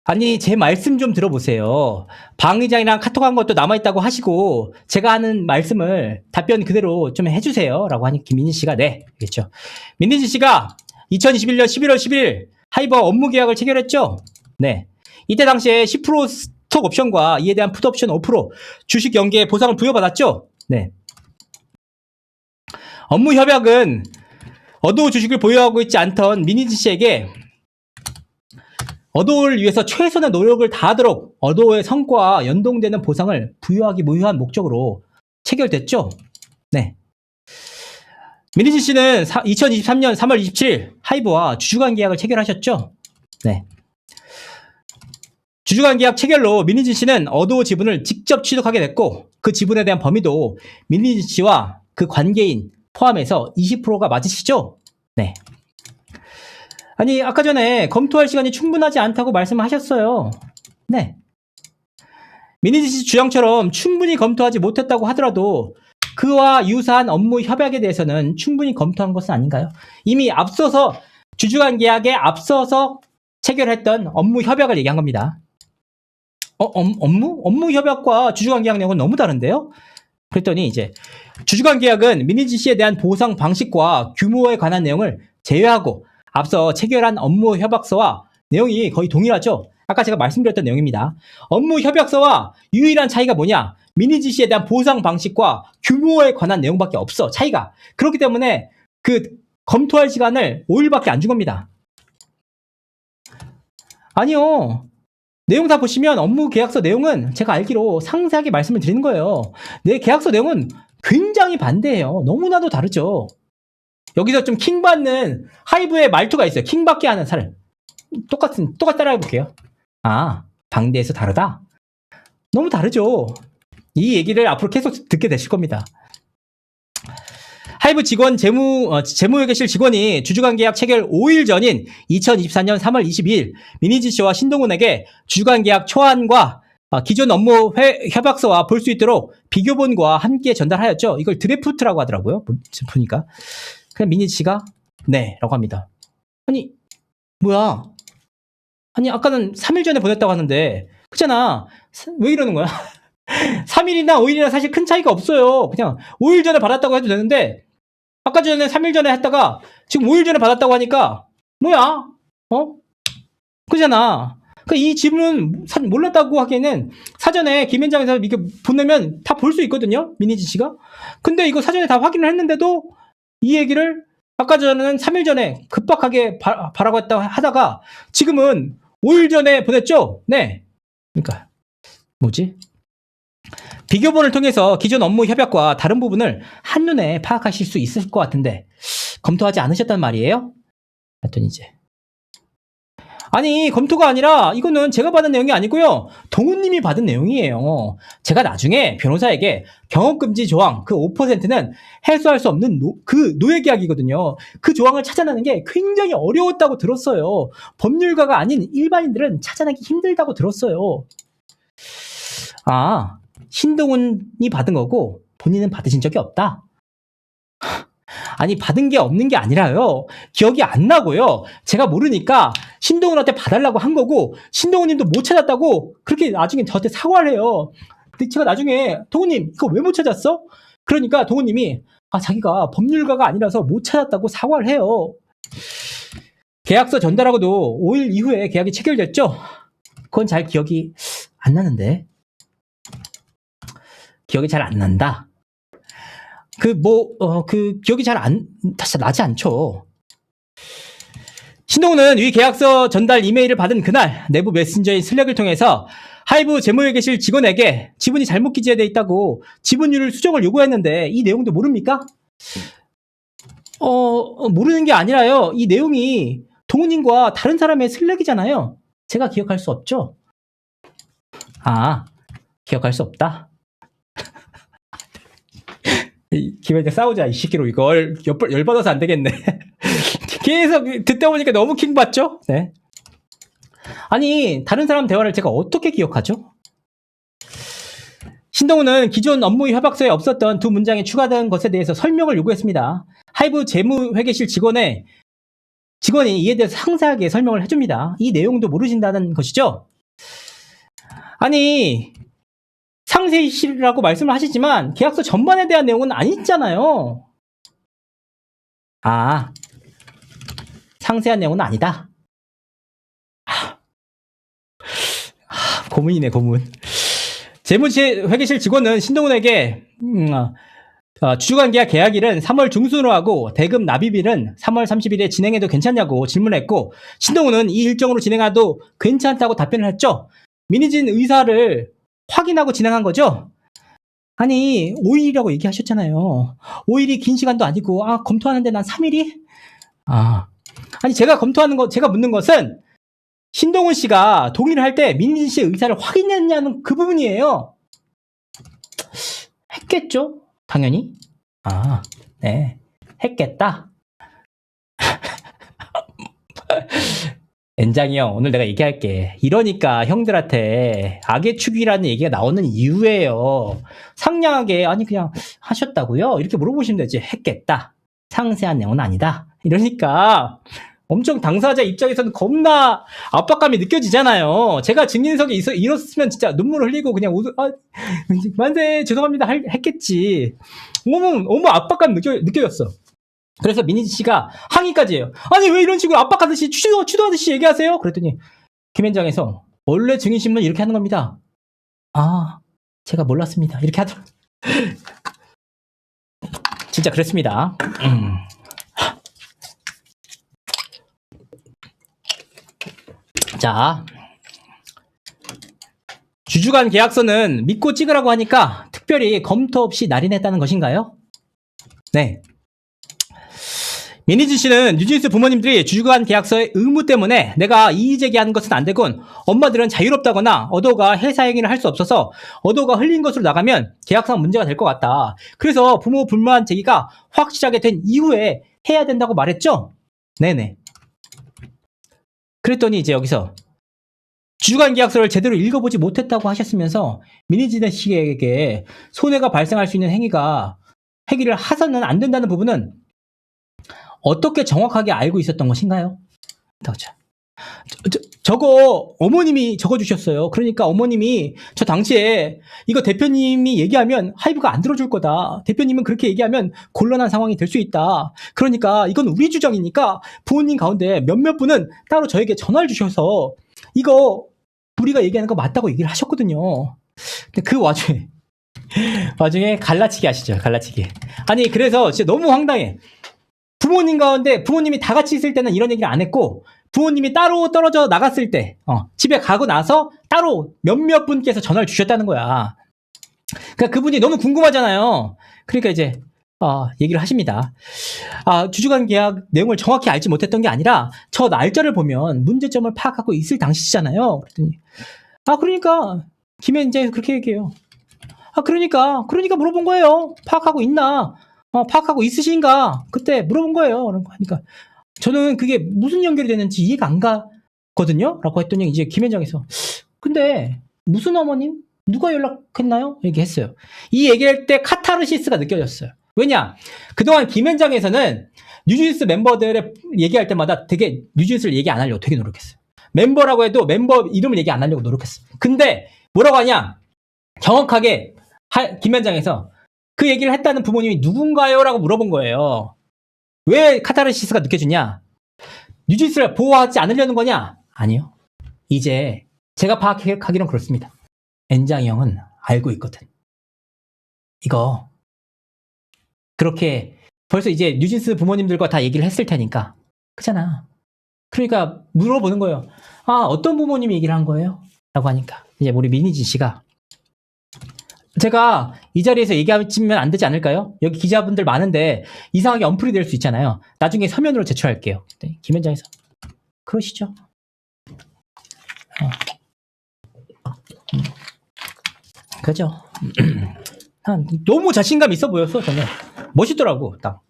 아니 제 말씀 좀 들어보세요. 방 의장이랑 카톡한 것도 남아있다고 하시고 제가 하는 말씀을 답변 그대로 좀 해주세요 라고 하니 김민진 씨가 네 그랬죠. 민진 씨가 2021년 11월 11일 하이버 업무 계약을 체결했죠. 네, 이때 당시에 10% 스톡 옵션과 이에 대한 풋 옵션 5% 주식 연계 보상을 부여받았죠. 네, 업무 협약은 어도우 주식을 보유하고 있지 않던 민진 씨에게 어도우를 위해서 최선의 노력을 다하도록 어도우의 성과와 연동되는 보상을 부여하기 무효한 목적으로 체결됐죠. 네. 민희진 씨는 2023년 3월 27일 하이브와 주주관 계약을 체결하셨죠. 네. 주주관 계약 체결로 민희진 씨는 어도우 지분을 직접 취득하게 됐고 그 지분에 대한 범위도 민희진 씨와 그 관계인 포함해서 20%가 맞으시죠? 네. 아니 아까 전에 검토할 시간이 충분하지 않다고 말씀하셨어요. 네. 민희진 씨 주장처럼 충분히 검토하지 못했다고 하더라도 그와 유사한 업무 협약에 대해서는 충분히 검토한 것은 아닌가요? 이미 앞서서 주주관 계약에 앞서서 체결했던 업무 협약을 얘기한 겁니다. 업무 협약과 주주관 계약 내용은 너무 다른데요? 그랬더니 이제 주주관 계약은 민희진 씨에 대한 보상 방식과 규모에 관한 내용을 제외하고 앞서 체결한 업무 협약서와 내용이 거의 동일하죠. 아까 제가 말씀드렸던 내용입니다. 업무 협약서와 유일한 차이가 뭐냐? 민희진 씨에 대한 보상 방식과 규모에 관한 내용밖에 없어. 차이가. 그렇기 때문에 그 검토할 시간을 5일밖에 안 준 겁니다. 아니요. 내용 다 보시면 업무 계약서 내용은 제가 알기로 상세하게 말씀을 드리는 거예요. 내 계약서 내용은 굉장히 반대해요. 너무나도 다르죠. 여기서 좀 킹받는 하이브의 말투가 있어요. 킹받게 하는 사람. 똑같이 따라해 볼게요. 방대에서 다르다? 너무 다르죠. 이 얘기를 앞으로 계속 듣게 되실 겁니다. 하이브 직원 재무회계실 직원이 주주관 계약 체결 5일 전인 2024년 3월 22일 민희진 씨와 신동훈에게 주주관 계약 초안과 기존 업무 협약서와 볼 수 있도록 비교본과 함께 전달하였죠. 이걸 드래프트라고 하더라고요. 보니까. 그냥 민희진 씨가 네 라고 합니다. 아니 뭐야? 아니 아까는 3일 전에 보냈다고 하는데 그잖아. 왜 이러는 거야? 3일이나 5일이나 사실 큰 차이가 없어요. 그냥 5일 전에 받았다고 해도 되는데 아까 전에 3일 전에 했다가 지금 5일 전에 받았다고 하니까 뭐야? 그잖아. 그러니까 이 지분은 몰랐다고 하기에는 사전에 김현장에서 이렇게 보내면 다 볼 수 있거든요. 민희진 씨가. 근데 이거 사전에 다 확인을 했는데도 이 얘기를 아까 전에는 3일 전에 급박하게 바라고 했다 하다가 지금은 5일 전에 보냈죠? 네. 그러니까 뭐지? 비교본을 통해서 기존 업무 협약과 다른 부분을 한눈에 파악하실 수 있을 것 같은데 검토하지 않으셨단 말이에요? 했더니 이제 아니 검토가 아니라 이거는 제가 받은 내용이 아니고요. 동훈님이 받은 내용이에요. 제가 나중에 변호사에게 경업금지 조항 그 5%는 해소할 수 없는 그 노예계약이거든요. 그 조항을 찾아내는 게 굉장히 어려웠다고 들었어요. 법률가가 아닌 일반인들은 찾아내기 힘들다고 들었어요. 신동훈이 받은 거고 본인은 받으신 적이 없다. 아니, 받은 게 없는 게 아니라요. 기억이 안 나고요. 제가 모르니까 신동훈한테 봐달라고 한 거고, 신동훈 님도 못 찾았다고 그렇게 나중에 저한테 사과를 해요. 근데 제가 나중에, 동훈님, 이거 왜 못 찾았어? 그러니까 동훈님이, 자기가 법률가가 아니라서 못 찾았다고 사과를 해요. 계약서 전달하고도 5일 이후에 계약이 체결됐죠? 그건 잘 기억이 안 나는데. 기억이 잘 안 난다. 기억이 잘 나지 않죠. 신동훈은 위 계약서 전달 이메일을 받은 그날 내부 메신저인 슬랙을 통해서 하이브 재무회계실 직원에게 지분이 잘못 기재되어 있다고 지분율 수정을 요구했는데 이 내용도 모릅니까? 모르는 게 아니라요. 이 내용이 동훈님과 다른 사람의 슬랙이잖아요. 제가 기억할 수 없죠? 기억할 수 없다? 김현재 싸우자, 이 시기로 이걸 열받아서 안 되겠네. 계속 듣다 보니까 너무 킹받죠? 네. 아니, 다른 사람 대화를 제가 어떻게 기억하죠? 신동훈은 기존 업무 협약서에 없었던 두 문장이 추가된 것에 대해서 설명을 요구했습니다. 하이브 재무회계실 직원이 이에 대해서 상세하게 설명을 해줍니다. 이 내용도 모르신다는 것이죠? 아니, 상세히라고 말씀을 하시지만 계약서 전반에 대한 내용은 아니잖아요. 상세한 내용은 아니다. 고문이네, 고문. 재무회계실 직원은 신동훈에게 주주간 계약 계약일은 3월 중순으로 하고 대금 납입일은 3월 30일에 진행해도 괜찮냐고 질문했고, 신동훈은 이 일정으로 진행해도 괜찮다고 답변을 했죠. 민희진 의사를 확인하고 진행한 거죠? 아니, 5일이라고 얘기하셨잖아요. 5일이 긴 시간도 아니고, 검토하는데 난 3일이? 아니, 제가 묻는 것은 신동훈 씨가 동의를 할 때 민희진 씨의 의사를 확인했냐는 그 부분이에요. 했겠죠? 당연히. 네. 했겠다. 엔장이 형, 오늘 내가 얘기할게. 이러니까 형들한테 악의 축이라는 얘기가 나오는 이유예요. 상냥하게, 그냥 하셨다고요? 이렇게 물어보시면 되지. 했겠다. 상세한 내용은 아니다. 이러니까 엄청 당사자 입장에서는 겁나 압박감이 느껴지잖아요. 제가 증인석에 있었으면 진짜 눈물 흘리고 그냥 만세, 죄송합니다 했겠지. 너무 압박감 느껴졌어. 그래서 민희진 씨가 항의까지 해요. 아니, 왜 이런 식으로 압박하듯이 추도하듯이 얘기하세요? 그랬더니 김현장에서 원래 증인신문 이렇게 하는 겁니다. 제가 몰랐습니다. 이렇게 하더라고요. 진짜 그랬습니다. 자, 주주간 계약서는 믿고 찍으라고 하니까 특별히 검토 없이 날인했다는 것인가요? 네. 민희진 씨는 뉴진스 부모님들이 주주간 계약서의 의무 때문에 내가 이의제기하는 것은 안 되곤 엄마들은 자유롭다거나 어도가 회사 행위를 할 수 없어서 어도가 흘린 것으로 나가면 계약상 문제가 될 것 같다. 그래서 부모 불만 제기가 확실하게 된 이후에 해야 된다고 말했죠? 네네. 그랬더니 이제 여기서 주주간 계약서를 제대로 읽어보지 못했다고 하셨으면서 민희진 씨에게 손해가 발생할 수 있는 행위를 하서는 안 된다는 부분은 어떻게 정확하게 알고 있었던 것인가요? 저거 어머님이 적어주셨어요. 그러니까 어머님이 저 당시에 이거 대표님이 얘기하면 하이브가 안 들어줄 거다. 대표님은 그렇게 얘기하면 곤란한 상황이 될 수 있다. 그러니까 이건 우리 주장이니까 부모님 가운데 몇몇 분은 따로 저에게 전화를 주셔서 이거 우리가 얘기하는 거 맞다고 얘기를 하셨거든요. 근데 그 와중에 갈라치기 하시죠. 갈라치기. 아니, 그래서 진짜 너무 황당해. 부모님 가운데 부모님이 다 같이 있을 때는 이런 얘기를 안 했고, 부모님이 따로 떨어져 나갔을 때 집에 가고 나서 따로 몇몇 분께서 전화를 주셨다는 거야. 그러니까 그분이 너무 궁금하잖아요. 그러니까 이제 얘기를 하십니다. 주주간 계약 내용을 정확히 알지 못했던 게 아니라 저 날짜를 보면 문제점을 파악하고 있을 당시잖아요. 그랬더니 그러니까 김현재에서 그렇게 얘기해요. 그러니까 물어본 거예요. 파악하고 있나? 파악하고 있으신가? 그때 물어본 거예요. 그러니까 저는 그게 무슨 연결이 되는지 이해가 안 가거든요. 라고 했더니 이제 김현장에서 근데 무슨 어머님? 누가 연락했나요? 얘기했어요. 이 얘기할 때 카타르시스가 느껴졌어요. 왜냐? 그동안 김현장에서는 뉴진스 멤버들의 얘기할 때마다 되게 뉴진스를 얘기 안 하려고 되게 노력했어요. 멤버라고 해도 멤버 이름을 얘기 안 하려고 노력했어요. 근데 뭐라고 하냐? 정확하게 김현장에서 그 얘기를 했다는 부모님이 누군가요? 라고 물어본 거예요. 왜 카타르시스가 느껴지냐? 뉴진스를 보호하지 않으려는 거냐? 아니요. 이제 제가 파악하기론 그렇습니다. 엔장이 형은 알고 있거든. 이거 그렇게 벌써 이제 뉴진스 부모님들과 다 얘기를 했을 테니까. 그잖아. 그러니까 물어보는 거예요. 아, 어떤 부모님이 얘기를 한 거예요? 라고 하니까 이제 우리 민희진 씨가 제가 이 자리에서 얘기하면 안 되지 않을까요? 여기 기자분들 많은데 이상하게 언플이 될 수 있잖아요. 나중에 서면으로 제출할게요. 네, 김현장에서 그러시죠. 그죠? 너무 자신감 있어 보였어. 저는 멋있더라고. 딱.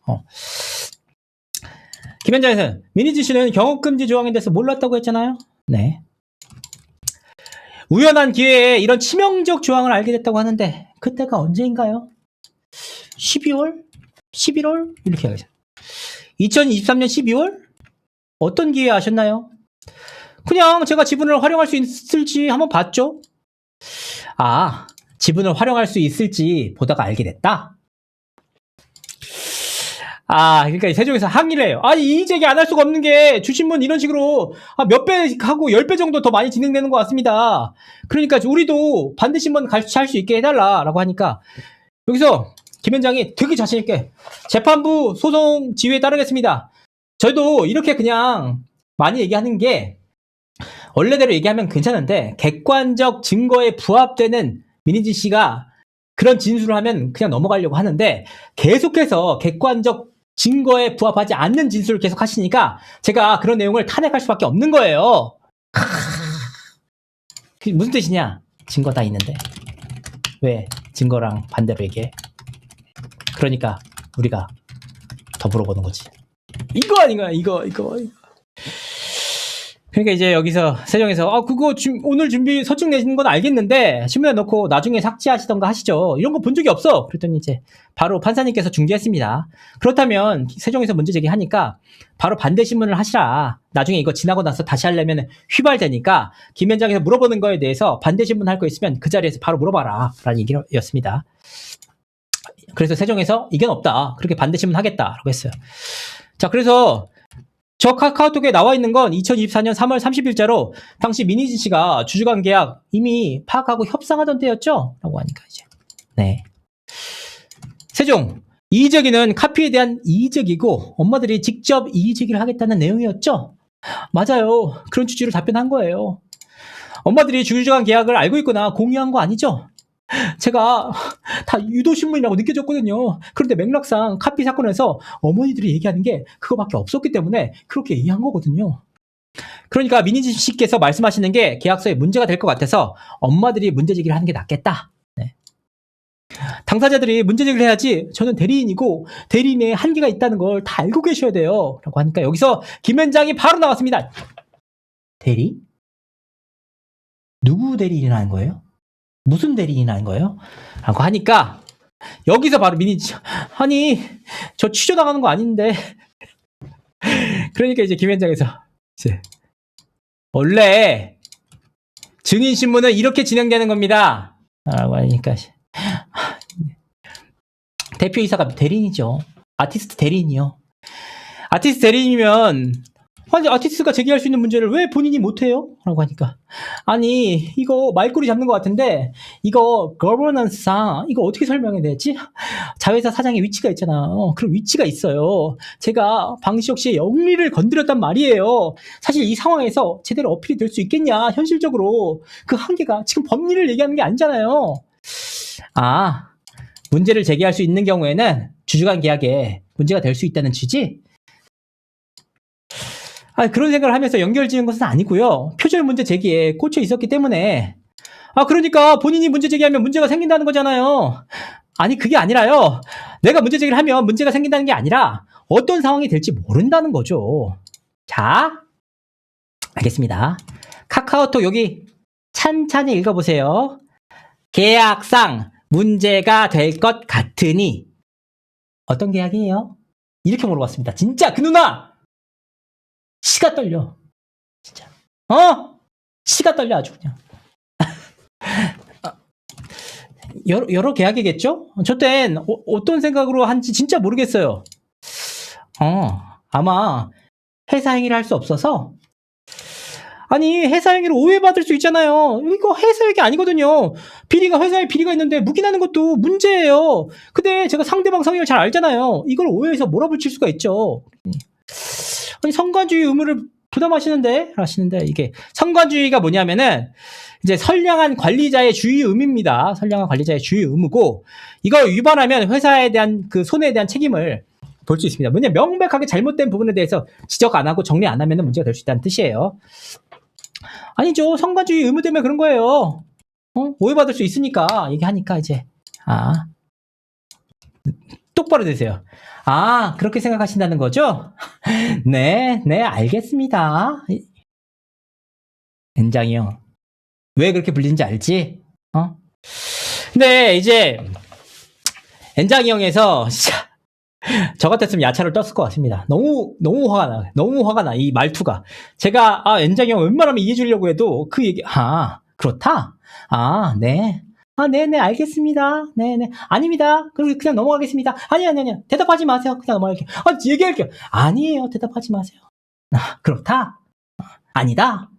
김현장에서 민희진 씨는 경업금지 조항에 대해서 몰랐다고 했잖아요. 네. 우연한 기회에 이런 치명적 조항을 알게 됐다고 하는데 그때가 언제인가요? 12월? 11월? 이렇게 하겠죠. 2023년 12월? 어떤 기회에 아셨나요? 그냥 제가 지분을 활용할 수 있을지 한번 봤죠. 아, 지분을 활용할 수 있을지 보다가 알게 됐다? 아, 그러니까 세종에서 항의를 해요. 아니, 이의제기 안 할 수가 없는 게 주신문 이런 식으로 몇 배 하고 10배 정도 더 많이 진행되는 것 같습니다. 그러니까 우리도 반대신문 할 수 있게 해달라라고 하니까 여기서 김현장이 되게 자신있게 재판부 소송 지휘에 따르겠습니다. 저희도 이렇게 그냥 많이 얘기하는 게 원래대로 얘기하면 괜찮은데 객관적 증거에 부합되는 민희진 씨가 그런 진술을 하면 그냥 넘어가려고 하는데 계속해서 객관적 증거에 부합하지 않는 진술을 계속 하시니까 제가 그런 내용을 탄핵할 수밖에 없는 거예요. 그게 무슨 뜻이냐? 증거 다 있는데 왜 증거랑 반대로 얘기해? 그러니까 우리가 더 물어보는 거지. 이거 아닌가? 이거. 그러니까 이제 여기서 세종에서 그거 오늘 준비 서충 내시는 건 알겠는데 신문에 넣고 나중에 삭제하시던가 하시죠. 이런 거 본 적이 없어. 그랬더니 이제 바로 판사님께서 중지했습니다. 그렇다면 세종에서 문제 제기하니까 바로 반대 신문을 하시라. 나중에 이거 지나고 나서 다시 하려면 휘발되니까 김현장에서 물어보는 거에 대해서 반대 신문 할 거 있으면 그 자리에서 바로 물어봐라. 라는 얘기였습니다. 그래서 세종에서 이견 없다. 그렇게 반대 신문 하겠다라고 했어요. 자, 그래서 저 카카오톡에 나와 있는 건 2024년 3월 30일자로 당시 민희진 씨가 주주간 계약 이미 파악하고 협상하던 때였죠? 라고 하니까 이제. 네. 세종, 이의제기는 카피에 대한 이의제기고 엄마들이 직접 이의제기를 하겠다는 내용이었죠? 맞아요. 그런 취지로 답변한 거예요. 엄마들이 주주간 계약을 알고 있거나 공유한 거 아니죠? 제가 다 유도신문이라고 느껴졌거든요. 그런데 맥락상 카피 사건에서 어머니들이 얘기하는 게 그거밖에 없었기 때문에 그렇게 이해한 거거든요. 그러니까 민희진 씨께서 말씀하시는 게 계약서에 문제가 될 것 같아서 엄마들이 문제제기를 하는 게 낫겠다. 네. 당사자들이 문제제기를 해야지 저는 대리인이고 대리인의 한계가 있다는 걸 다 알고 계셔야 돼요. 라고 하니까 여기서 김현장이 바로 나왔습니다. 대리? 누구 대리인이라는 거예요? 무슨 대리인이라는 거예요? 라고 하니까 여기서 바로 민희진 아니 저 취조 나가는 거 아닌데 그러니까 이제 김현장에서 이제 원래 증인신문은 이렇게 진행되는 겁니다. 라고 하니까 대표이사가 대리인이죠. 아티스트 대리인이요. 아티스트 대리인이면 아니 아티스트가 제기할 수 있는 문제를 왜 본인이 못해요? 라고 하니까 아니 이거 말꼬리 잡는 것 같은데 이거 거버넌스상 이거 어떻게 설명해야 되지? 자회사 사장의 위치가 있잖아. 그런 위치가 있어요. 제가 방시혁 씨의 영리를 건드렸단 말이에요. 사실 이 상황에서 제대로 어필이 될 수 있겠냐 현실적으로 그 한계가 지금 법리를 얘기하는 게 아니잖아요. 아 문제를 제기할 수 있는 경우에는 주주간 계약에 문제가 될 수 있다는 취지? 그런 생각을 하면서 연결 지은 것은 아니고요. 표절 문제 제기에 꽂혀 있었기 때문에 그러니까 본인이 문제 제기하면 문제가 생긴다는 거잖아요. 아니 그게 아니라요. 내가 문제 제기를 하면 문제가 생긴다는 게 아니라 어떤 상황이 될지 모른다는 거죠. 자, 알겠습니다. 카카오톡 여기 찬찬히 읽어보세요. 계약상 문제가 될 것 같으니 어떤 계약이에요? 이렇게 물어봤습니다. 진짜 그 누나! 치가 떨려. 진짜. 치가 떨려 아주 그냥. 여러 계약이겠죠? 저 땐 어떤 생각으로 한지 진짜 모르겠어요. 아마 회사 행위를 할 수 없어서. 아니 회사 행위를 오해받을 수 있잖아요. 이거 회사 얘기 아니거든요. 비리가 회사에 비리가 있는데 묵인하는 것도 문제예요. 근데 제가 상대방 성향을 잘 알잖아요. 이걸 오해해서 몰아붙일 수가 있죠. 아니 성관주의 의무를 부담하시는데 이게 성관주의가 뭐냐면은 이제 선량한 관리자의 주의 의무입니다. 선량한 관리자의 주의 의무고 이걸 위반하면 회사에 대한 그 손해에 대한 책임을 볼 수 있습니다. 뭐냐 명백하게 잘못된 부분에 대해서 지적 안 하고 정리 안 하면 문제가 될 수 있다는 뜻이에요. 아니죠. 성관주의 의무 때문에 그런 거예요. 오해받을 수 있으니까 얘기하니까 이제 똑바로 되세요. 그렇게 생각하신다는 거죠? 네, 알겠습니다. 엔장이 형. 왜 그렇게 불리는지 알지? 근데 이제 엔장이 형에서 저 같았으면 야차를 떴을 것 같습니다. 너무 화가 나. 너무 화가 나. 이 말투가. 제가 엔장이 형 웬만하면 이해해 주려고 해도 그 얘기 그렇다? 네. 네네 알겠습니다. 네네 아닙니다. 그리고 그냥 넘어가겠습니다. 아니 대답하지 마세요. 그냥 넘어갈게요. 얘기할게요. 아니에요. 대답하지 마세요. 그렇다? 아니다.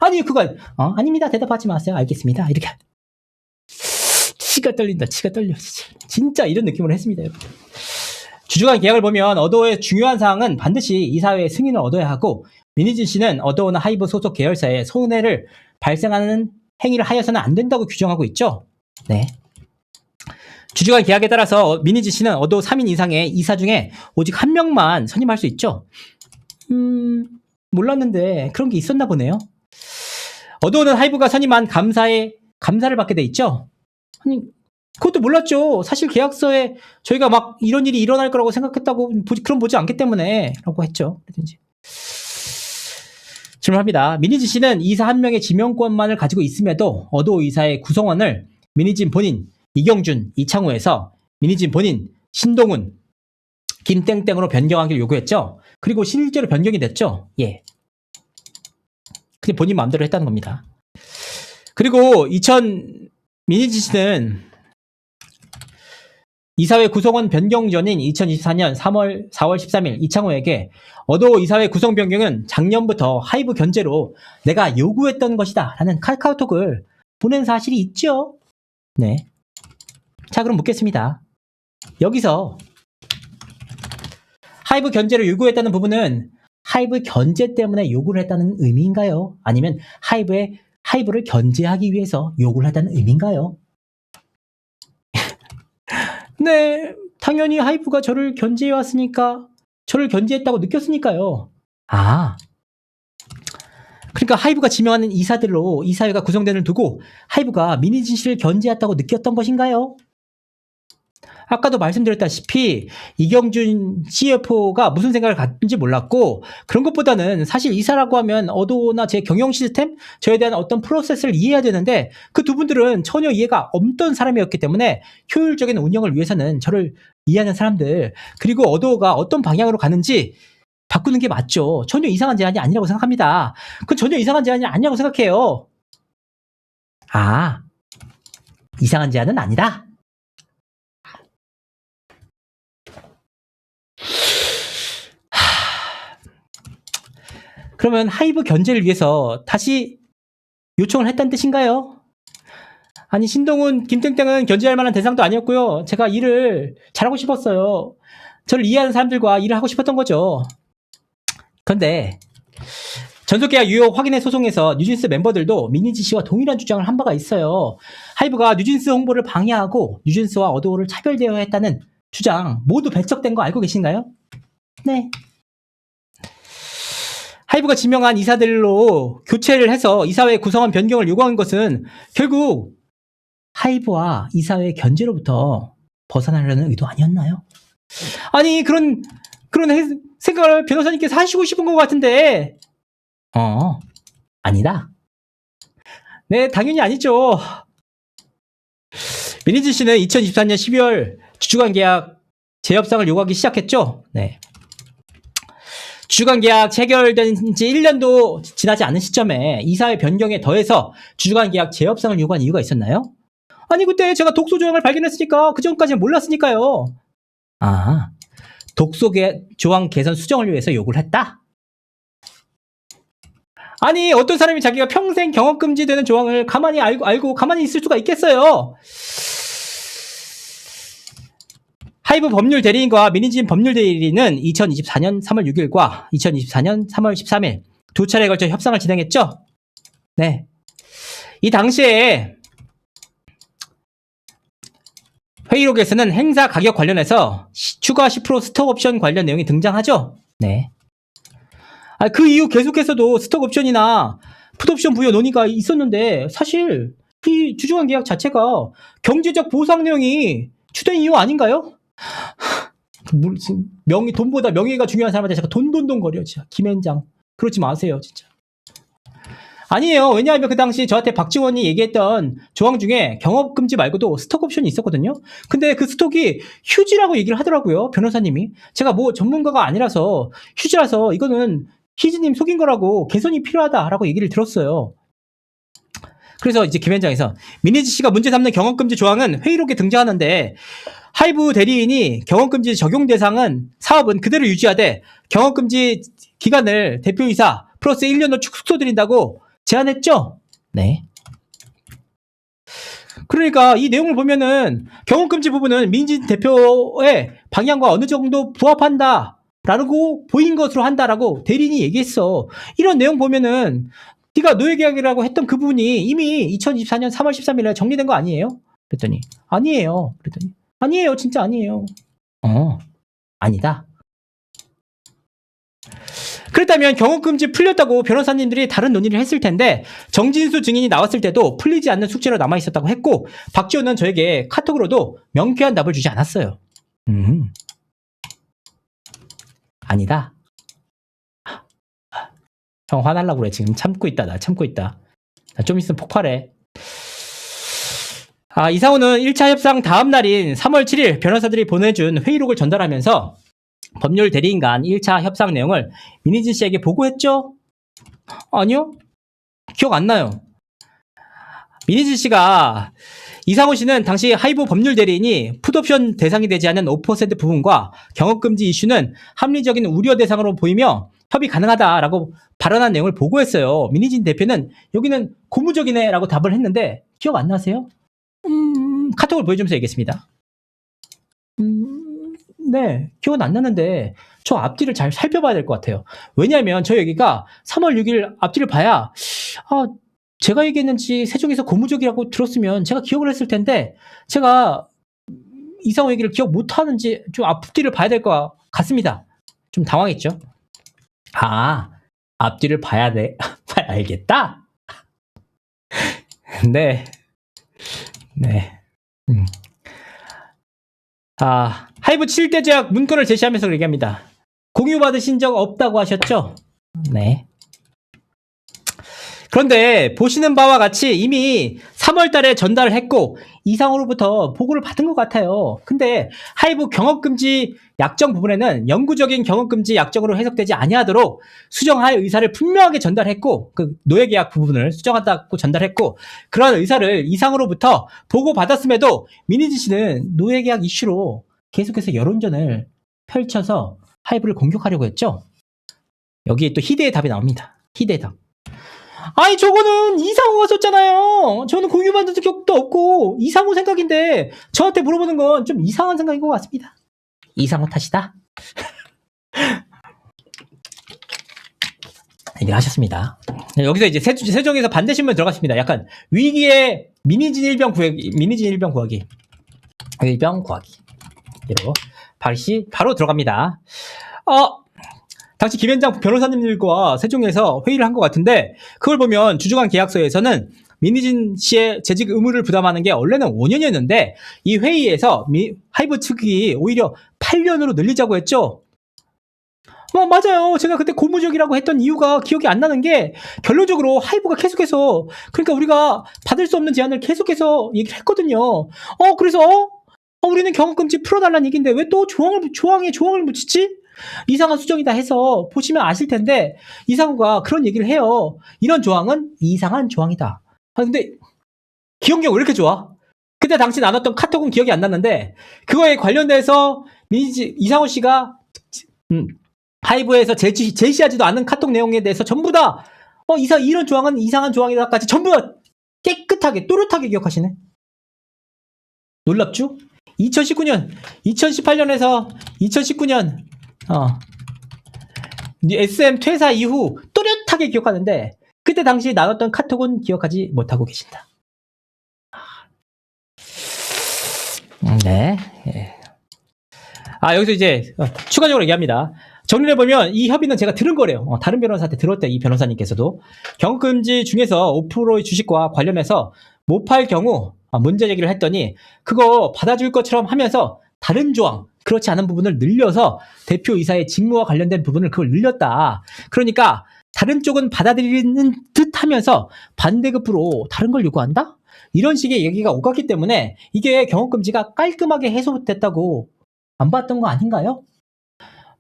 아니 그거 아닙니다. 대답하지 마세요. 알겠습니다. 이렇게 치가 떨린다. 치가 떨려. 진짜 이런 느낌으로 했습니다. 여러분. 주주간 계약을 보면 어도어의 중요한 사항은 반드시 이사회의 승인을 얻어야 하고 민희진 씨는 어도어나 하이브 소속 계열사에 손해를 발생하는 행위를 하여서는 안 된다고 규정하고 있죠. 네. 주주간 계약에 따라서 민희진 씨는 어도어 3인 이상의 이사 중에 오직 한 명만 선임할 수 있죠. 몰랐는데 그런 게 있었나 보네요. 어도어는 하이브가 선임한 감사를 받게 돼 있죠. 아니 그것도 몰랐죠. 사실 계약서에 저희가 막 이런 일이 일어날 거라고 생각했다고 그럼 보지 않기 때문에 라고 했죠. 그랬든지. 질문합니다. 민희진 씨는 이사 한 명의 지명권만을 가지고 있음에도 어도어 이사의 구성원을 민희진 본인, 이경준, 이창우에서 민희진 본인, 신동훈, 김땡땡으로 변경하기를 요구했죠. 그리고 실제로 변경이 됐죠. 예. 그냥 본인 마음대로 했다는 겁니다. 그리고 민희진 씨는 이사회 구성원 변경 전인 2024년 4월 13일 이창호에게 어도어 이사회 구성 변경은 작년부터 하이브 견제로 내가 요구했던 것이다 라는 카카오톡을 보낸 사실이 있죠. 네. 자 그럼 묻겠습니다. 여기서 하이브 견제를 요구했다는 부분은 하이브 견제 때문에 요구를 했다는 의미인가요? 아니면 하이브를 견제하기 위해서 요구를 했다는 의미인가요? 네, 당연히 하이브가 저를 견제해왔으니까 저를 견제했다고 느꼈으니까요. 그러니까 하이브가 지명하는 이사들로 이사회가 구성되는 두고 하이브가 민희진 씨를 견제했다고 느꼈던 것인가요? 아까도 말씀드렸다시피 이경준 CFO가 무슨 생각을 갖는지 몰랐고 그런 것보다는 사실 이사라고 하면 어도어나 제 경영 시스템 저에 대한 어떤 프로세스를 이해해야 되는데 그 두 분들은 전혀 이해가 없던 사람이었기 때문에 효율적인 운영을 위해서는 저를 이해하는 사람들 그리고 어도어가 어떤 방향으로 가는지 바꾸는 게 맞죠. 전혀 이상한 제안이 아니라고 생각합니다. 그건 전혀 이상한 제안이 아니라고 생각해요. 이상한 제안은 아니다. 그러면 하이브 견제를 위해서 다시 요청을 했다는 뜻인가요? 아니 신동훈, 김땡땡은 견제할 만한 대상도 아니었고요. 제가 일을 잘하고 싶었어요. 저를 이해하는 사람들과 일을 하고 싶었던 거죠. 그런데 전속계약 유효 확인의 소송에서 뉴진스 멤버들도 민희진 씨와 동일한 주장을 한 바가 있어요. 하이브가 뉴진스 홍보를 방해하고 뉴진스와 어도어를 차별대우했다는 주장 모두 배척된 거 알고 계신가요? 네. 하이브가 지명한 이사들로 교체를 해서 이사회 구성원 변경을 요구한 것은 결국 하이브와 이사회 견제로부터 벗어나려는 의도 아니었나요? 아니 그런 생각을 변호사님께서 하시고 싶은 것 같은데 아니다. 네 당연히 아니죠. 민희진 씨는 2024년 12월 주주간 계약 재협상을 요구하기 시작했죠. 네. 주주간 계약 체결된 지 1년도 지나지 않은 시점에 이사회 변경에 더해서 주주간 계약 재협상을 요구한 이유가 있었나요? 아니 그때 제가 독소 조항을 발견했으니까 그 전까지는 몰랐으니까요. 아, 독소 조항 개선 수정을 위해서 요구를 했다? 아니 어떤 사람이 자기가 평생 경업금지 되는 조항을 가만히 알고 가만히 있을 수가 있겠어요. 하이브 법률 대리인과 민희진 법률 대리인은 2024년 3월 6일과 2024년 3월 13일 두 차례에 걸쳐 협상을 진행했죠. 네. 이 당시에 회의록에서는 행사 가격 관련해서 추가 10% 스톡 옵션 관련 내용이 등장하죠. 네. 그 이후 계속해서도 스톡 옵션이나 풋옵션 부여 논의가 있었는데 사실 이 주주간 계약 자체가 경제적 보상 내용이 주된 이유 아닌가요? 돈보다 명예가 중요한 사람한테 자꾸 돈거려. 진짜 김앤장 그러지 마세요 진짜. 아니에요. 왜냐하면 그 당시 저한테 박지원이 얘기했던 조항 중에 경업금지 말고도 스톡 옵션이 있었거든요. 근데 그 스톡이 휴지라고 얘기를 하더라고요. 변호사님이. 제가 뭐 전문가가 아니라서 휴지라서 이거는 희진님 속인 거라고 개선이 필요하다라고 얘기를 들었어요. 그래서 이제 김현장에서 민희지 씨가 문제 삼는 경업금지 조항은 회의록에 등장하는데 하이브 대리인이 경업금지 적용 대상은 사업은 그대로 유지하되 경업금지 기간을 대표이사 플러스 1년으로 축소드린다고 제안했죠? 네. 그러니까 이 내용을 보면은 경업금지 부분은 민진 대표의 방향과 어느 정도 부합한다 라고 보인 것으로 한다라고 대리인이 얘기했어. 이런 내용 보면은 네가 노예계약이라고 했던 그 부분이 이미 2024년 3월 13일에 정리된 거 아니에요? 그랬더니 아니에요. 그랬더니 아니에요. 진짜 아니에요. 아니다. 그렇다면 경업금지 풀렸다고 변호사님들이 다른 논의를 했을 텐데 정진수 증인이 나왔을 때도 풀리지 않는 숙제로 남아있었다고 했고 박지원은 저에게 카톡으로도 명쾌한 답을 주지 않았어요. 아니다. 형 화날라고 그래. 지금 참고 있다. 나 좀 있으면 폭발해. 이상호는 1차 협상 다음 날인 3월 7일 변호사들이 보내준 회의록을 전달하면서 법률 대리인 간 1차 협상 내용을 민희진 씨에게 보고했죠? 아니요. 기억 안 나요. 민희진 씨가 이상호 씨는 당시 하이브 법률 대리인이 풋옵션 대상이 되지 않은 5% 부분과 경업금지 이슈는 합리적인 우려 대상으로 보이며 협의 가능하다라고 발언한 내용을 보고했어요. 민희진 대표는 여기는 고무적이네 라고 답을 했는데 기억 안 나세요? 카톡을 보여주면서 얘기했습니다. 네, 기억은 안 나는데 저 앞뒤를 잘 살펴봐야 될 것 같아요. 왜냐하면 저 여기가 3월 6일 앞뒤를 봐야 제가 얘기했는지 세종에서 고무적이라고 들었으면 제가 기억을 했을 텐데 제가 이상호 얘기를 기억 못하는지 좀 앞뒤를 봐야 될 것 같습니다. 좀 당황했죠. 앞뒤를 봐야 돼. 알겠다. 네. 하이브 7대 제약 문건을 제시하면서 얘기합니다. 공유받으신 적 없다고 하셨죠? 네. 그런데 보시는 바와 같이 이미 3월 달에 전달을 했고 이상호로부터 보고를 받은 것 같아요. 근데 하이브 경업금지 약정 부분에는 영구적인 경업금지 약정으로 해석되지 아니하도록 수정할 의사를 분명하게 전달했고 그 노예계약 부분을 수정한다고 전달했고 그런 의사를 이상호로부터 보고받았음에도 민희진 씨는 노예계약 이슈로 계속해서 여론전을 펼쳐서 하이브를 공격하려고 했죠. 여기에 또 희대의 답이 나옵니다. 희대의 답. 아니 저거는 이상호가 썼잖아요. 저는 공유받은 적도 없고 이상호 생각인데 저한테 물어보는 건 좀 이상한 생각인 것 같습니다. 이상호 탓이다. 얘기를 하셨습니다. 여기서 이제 세종에서 반대 신문 들어갔습니다. 약간 위기의 민희진 일병 구하기. 이로 바로 들어갑니다. 당시 김현장 변호사님들과 세종에서 회의를 한 것 같은데 그걸 보면 주주간 계약서에서는 민희진 씨의 재직 의무를 부담하는 게 원래는 5년이었는데 이 회의에서 하이브 측이 오히려 8년으로 늘리자고 했죠. 맞아요. 제가 그때 고무적이라고 했던 이유가 기억이 안 나는 게 결론적으로 하이브가 계속해서 그러니까 우리가 받을 수 없는 제안을 계속해서 얘기를 했거든요. 그래서 우리는 경험금지 풀어달라는 얘기인데 왜 또 조항에 조항을 붙이지? 이상한 수정이다 해서 보시면 아실 텐데 이상우가 그런 얘기를 해요. 이런 조항은 이상한 조항이다. 근데 기억력 왜 이렇게 좋아? 그때 당시 나눴던 카톡은 기억이 안 났는데 그거에 관련돼서 이상우 씨가 하이브에서 제시하지도 않은 카톡 내용에 대해서 전부 다 이런 조항은 이상한 조항이다까지 전부 다 깨끗하게 또렷하게 기억하시네. 놀랍죠? 2019년 2018년에서 2019년 SM 퇴사 이후 또렷하게 기억하는데 그때 당시 나눴던 카톡은 기억하지 못하고 계신다. 네. 여기서 이제 추가적으로 얘기합니다. 정리를 해보면 이 협의는 제가 들은 거래요. 다른 변호사한테 들었대, 이 변호사님께서도. 경금지 중에서 5%의 주식과 관련해서 못 팔 경우 문제 제기를 했더니 그거 받아줄 것처럼 하면서 다른 조항, 그렇지 않은 부분을 늘려서 대표이사의 직무와 관련된 부분을 그걸 늘렸다. 그러니까 다른 쪽은 받아들이는 듯 하면서 반대급부로 다른 걸 요구한다? 이런 식의 얘기가 오갔기 때문에 이게 경험금지가 깔끔하게 해소됐다고 안 봤던 거 아닌가요?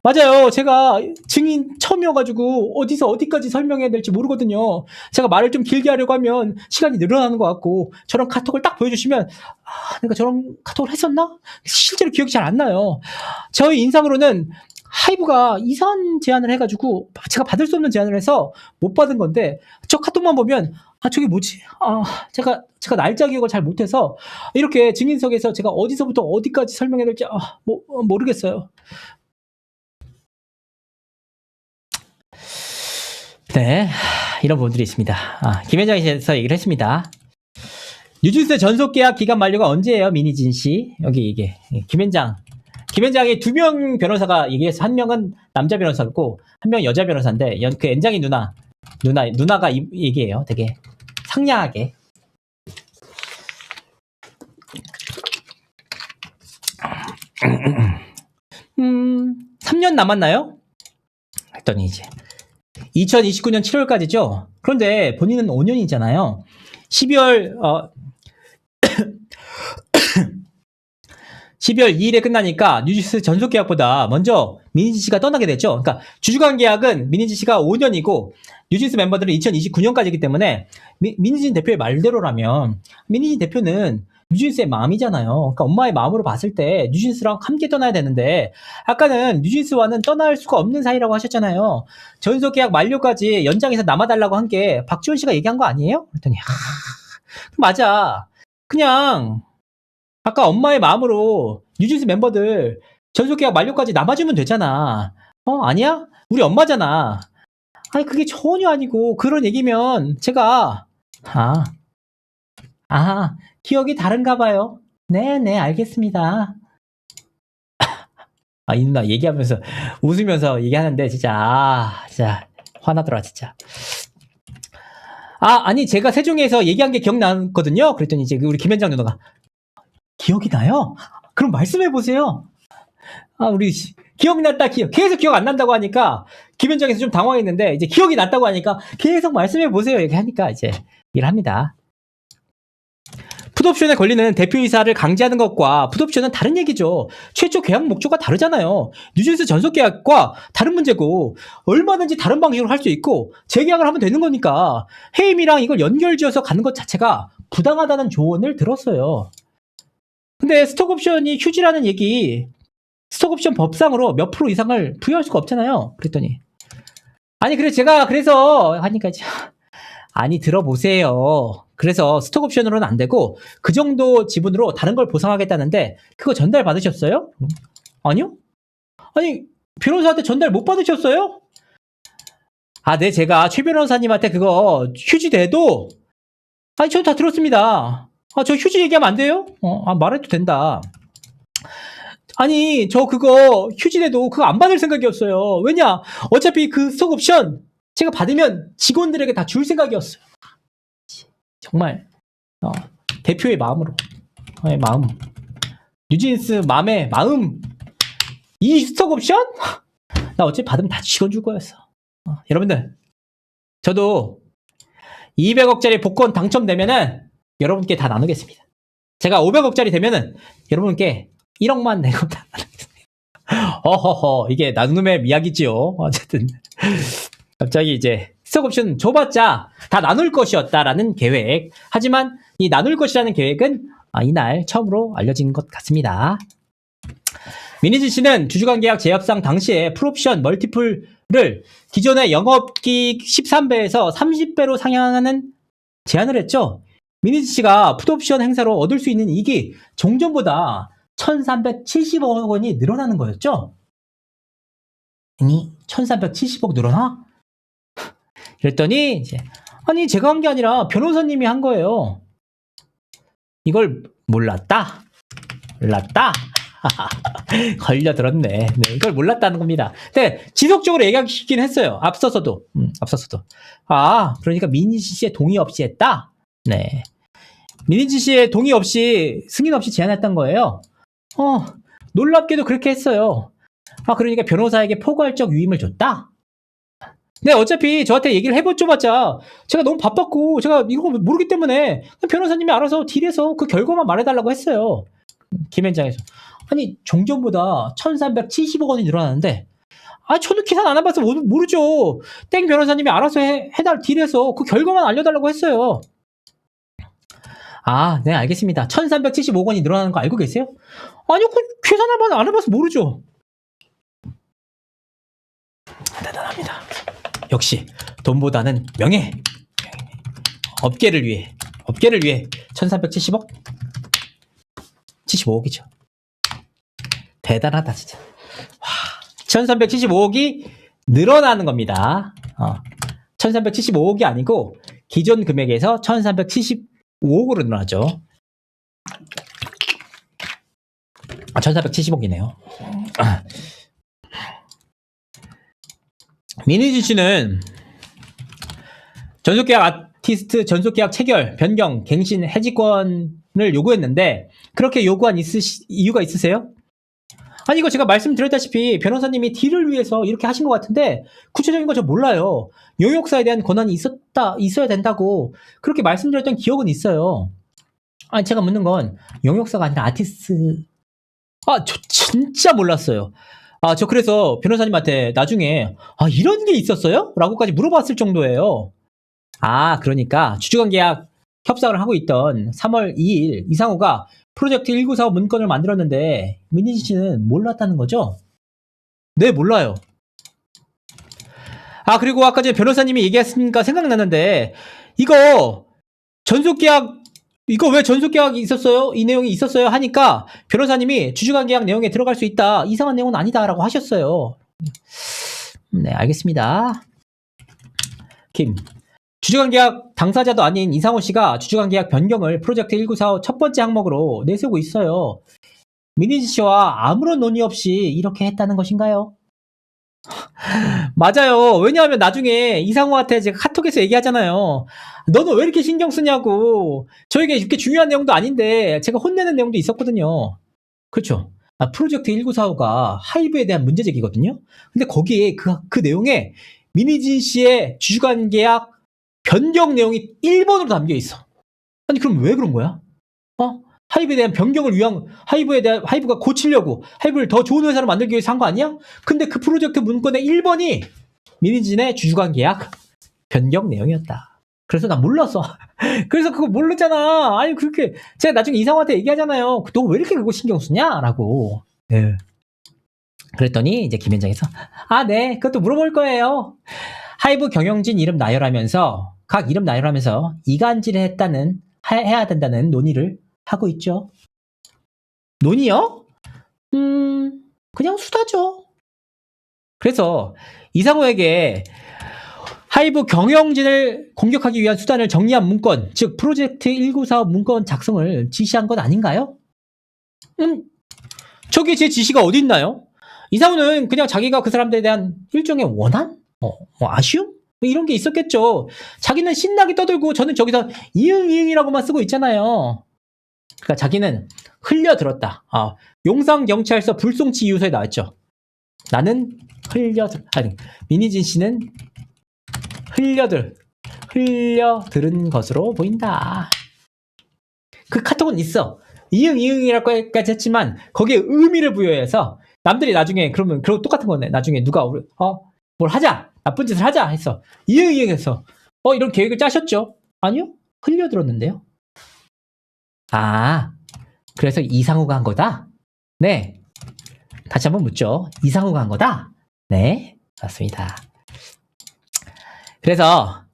맞아요. 제가 증인 처음이어가지고 어디서 어디까지 설명해야 될지 모르거든요. 제가 말을 좀 길게 하려고 하면 시간이 늘어나는 것 같고 저런 카톡을 딱 보여주시면 내가 저런 카톡을 했었나? 실제로 기억이 잘 안 나요. 저희 인상으로는 하이브가 이상한 제안을 해가지고 제가 받을 수 없는 제안을 해서 못 받은 건데 저 카톡만 보면 저게 뭐지? 제가 날짜 기억을 잘 못해서 이렇게 증인석에서 제가 어디서부터 어디까지 설명해야 될지 모르겠어요. 네, 이런 부분들이 있습니다. 김현장에서 얘기를 했습니다. 뉴진스 전속계약 기간 만료가 언제예요, 민희진 씨? 여기 이게 김현장이 2명 변호사가 얘기해서 한 명은 남자 변호사고 한 명은 여자 변호사인데 그 엔장이 누나가 얘기해요. 되게 상냥하게. 3년 남았나요? 했더니 이제 2029년 7월까지죠. 그런데 본인은 5년이잖아요. 12월 2일에 끝나니까 뉴진스 전속 계약보다 먼저 민희진 씨가 떠나게 됐죠. 그러니까 주주간 계약은 민희진 씨가 5년이고 뉴진스 멤버들은 2029년까지이기 때문에 민희진 대표의 말대로라면 민희진 대표는 뉴진스의 마음이잖아요. 그러니까 엄마의 마음으로 봤을 때 뉴진스랑 함께 떠나야 되는데 아까는 뉴진스와는 떠날 수가 없는 사이라고 하셨잖아요. 전속 계약 만료까지 연장해서 남아달라고 한 게 박지원 씨가 얘기한 거 아니에요? 그랬더니 맞아. 그냥 아까 엄마의 마음으로 뉴진스 멤버들 전속 계약 만료까지 남아주면 되잖아. 아니야? 우리 엄마잖아. 아니 그게 전혀 아니고 그런 얘기면 제가 기억이 다른가 봐요. 네네 알겠습니다. 이 누나 얘기하면서 웃으면서 얘기하는데 진짜 화나더라 진짜. 아니 제가 세종에서 얘기한 게 기억나거든요. 그랬더니 이제 우리 김현장 누나가 기억이 나요? 그럼 말씀해보세요. 우리 기억났다 계속 기억 안 난다고 하니까 김현장에서 좀 당황했는데 이제 기억이 났다고 하니까 계속 말씀해보세요 얘기하니까 이제 일을 합니다. 풋옵션에 걸리는 대표이사를 강제하는 것과 풋옵션은 다른 얘기죠. 최초 계약 목적과 다르잖아요. 뉴진스 전속 계약과 다른 문제고 얼마든지 다른 방식으로 할 수 있고 재계약을 하면 되는 거니까 해임이랑 이걸 연결지어서 가는 것 자체가 부당하다는 조언을 들었어요. 근데 스톡옵션이 휴지라는 얘기 스톡옵션 법상으로 몇 프로 이상을 부여할 수가 없잖아요. 그랬더니 제가 그래서 하니까 아니 들어보세요. 그래서 스톡옵션으로는 안 되고 그 정도 지분으로 다른 걸 보상하겠다는데 그거 전달 받으셨어요? 아니요? 아니 변호사한테 전달 못 받으셨어요? 네 제가 최 변호사님한테 그거 휴지 돼도 저 다 들었습니다. 저 휴지 얘기하면 안 돼요? 말해도 된다. 아니 저 그거 휴지 돼도 그거 안 받을 생각이었어요. 왜냐 어차피 그 스톡옵션 제가 받으면 직원들에게 다 줄 생각이었어요. 정말 대표의 마음으로 마음 뉴진스 맘의 마음 이 스톡옵션? 나 어차피 받으면 다 직원 줄 거였어. 여러분들 저도 200억짜리 복권 당첨되면은 여러분께 다 나누겠습니다. 제가 500억짜리 되면은 여러분께 1억만 내고 어허허, 이게 나눔의 미학이지요. 어쨌든 갑자기 이제 스톡옵션 줘봤자 다 나눌 것이었다라는 계획. 하지만 이 나눌 것이라는 계획은 이날 처음으로 알려진 것 같습니다. 민희진 씨는 주주관 계약 재협상 당시에 풀옵션 멀티플을 기존의 영업이익 13배에서 30배로 상향하는 제안을 했죠. 민희진 씨가 풋옵션 행사로 얻을 수 있는 이익이 종전보다 1370억 원이 늘어나는 거였죠. 아니 1370억 늘어나? 그랬더니 이제 아니 제가 한 게 아니라 변호사님이 한 거예요. 이걸 몰랐다. 걸려들었네. 네, 이걸 몰랐다는 겁니다. 근데 지속적으로 얘기하긴 했어요. 앞서서도. 그러니까 민희진 씨의 동의 없이 했다? 네. 민희진 씨의 동의 없이, 승인 없이 제안했던 거예요. 놀랍게도 그렇게 했어요. 그러니까 변호사에게 포괄적 위임을 줬다? 네, 어차피 저한테 얘기를 해줘봤자 제가 너무 바빴고 제가 이거 모르기 때문에 변호사님이 알아서 딜해서 그 결과만 말해달라고 했어요. 김현장에서. 아니 종전보다 1370억 원이 늘어나는데 저는 계산 안 해봐서 모르죠. 땡 변호사님이 알아서 딜해서 그 결과만 알려달라고 했어요. 네, 알겠습니다. 1375억 원이 늘어나는 거 알고 계세요? 아니요, 그 계산 안 해봐서 모르죠. 대단합니다. 역시 돈보다는 명예. 업계를 위해 1370억? 75억이죠. 대단하다 진짜. 1375억이 늘어나는 겁니다. 1375억이 아니고 기존 금액에서 1375억으로 늘어나죠. 1470억이네요. 민희진 씨는 전속계약 아티스트 전속계약 체결, 변경, 갱신, 해지권을 요구했는데 그렇게 요구한 이유가 있으세요? 아니 이거 제가 말씀드렸다시피 변호사님이 딜을 위해서 이렇게 하신 것 같은데 구체적인 거 저 몰라요. 용역사에 대한 권한이 있어야 된다고 그렇게 말씀드렸던 기억은 있어요. 제가 묻는 건 용역사가 아니라 아티스트. 저 진짜 몰랐어요. 저 그래서 변호사님한테 나중에 이런 게 있었어요? 라고까지 물어봤을 정도예요. 그러니까 주주관계약 협상을 하고 있던 3월 2일 이상호가 프로젝트 1945 문건을 만들었는데 민희진 씨는 몰랐다는 거죠? 네, 몰라요. 그리고 아까 전에 변호사님이 얘기했으니까 생각났는데 이거 왜 전속계약이 있었어요? 이 내용이 있었어요? 하니까 변호사님이 주주관계약 내용에 들어갈 수 있다. 이상한 내용은 아니다라고 하셨어요. 네, 알겠습니다. 주주관계약 당사자도 아닌 이상호 씨가 주주관계약 변경을 프로젝트 1945 첫 번째 항목으로 내세우고 있어요. 민희진 씨와 아무런 논의 없이 이렇게 했다는 것인가요? 맞아요. 왜냐하면 나중에 이상호한테 제가 카톡에서 얘기하잖아요. 너는 왜 이렇게 신경 쓰냐고. 저에게 이렇게 중요한 내용도 아닌데 제가 혼내는 내용도 있었거든요. 그렇죠. 프로젝트 1945가 하이브에 대한 문제제기거든요. 근데 거기에 그 내용에 민희진 씨의 주주관계약 변경 내용이 1번으로 담겨 있어. 아니 그럼 왜 그런 거야? 하이브에 대한 변경을 위한 하이브가 고치려고 하이브를 더 좋은 회사로 만들기 위해서 한 거 아니야? 근데 그 프로젝트 문건의 1번이 민희진의 주주관계약 변경 내용이었다. 그래서 나 몰랐어. 그래서 그거 몰랐잖아. 아니 그렇게 제가 나중에 이상호한테 얘기하잖아요. 너 왜 이렇게 그거 신경 쓰냐? 라고. 네. 그랬더니 이제 김현장에서 네, 그것도 물어볼 거예요. 하이브 경영진 이름 나열하면서 각 이름 나열하면서 이간질을 해야 된다는 논의를 하고 있죠. 논의요? 그냥 수다죠. 그래서 이상호에게 하이브 경영진을 공격하기 위한 수단을 정리한 문건, 즉 프로젝트 1945 문건 작성을 지시한 건 아닌가요? 저게 제 지시가 어디 있나요? 이상호는 그냥 자기가 그 사람들에 대한 일종의 원한? 아쉬움? 이런 게 있었겠죠. 자기는 신나게 떠들고 저는 저기서 이응이응이라고만 쓰고 있잖아요. 그러니까 자기는 흘려들었다. 용산경찰서 불송치 이유서에 나왔죠. 나는 민희진 씨는 흘려들은 것으로 보인다. 그 카톡은 있어. 이응이응이라고까지 했지만 거기에 의미를 부여해서 남들이 나중에 그러면 그런 똑같은 거네. 나중에 누가 뭘 하자, 나쁜 짓을 하자 했어. 이응이응해서 이런 계획을 짜셨죠? 아니요, 흘려들었는데요. 아, 그래서 이상우가 한 거다? 네. 다시 한번 묻죠. 이상우가 한 거다? 네, 맞습니다. 그래서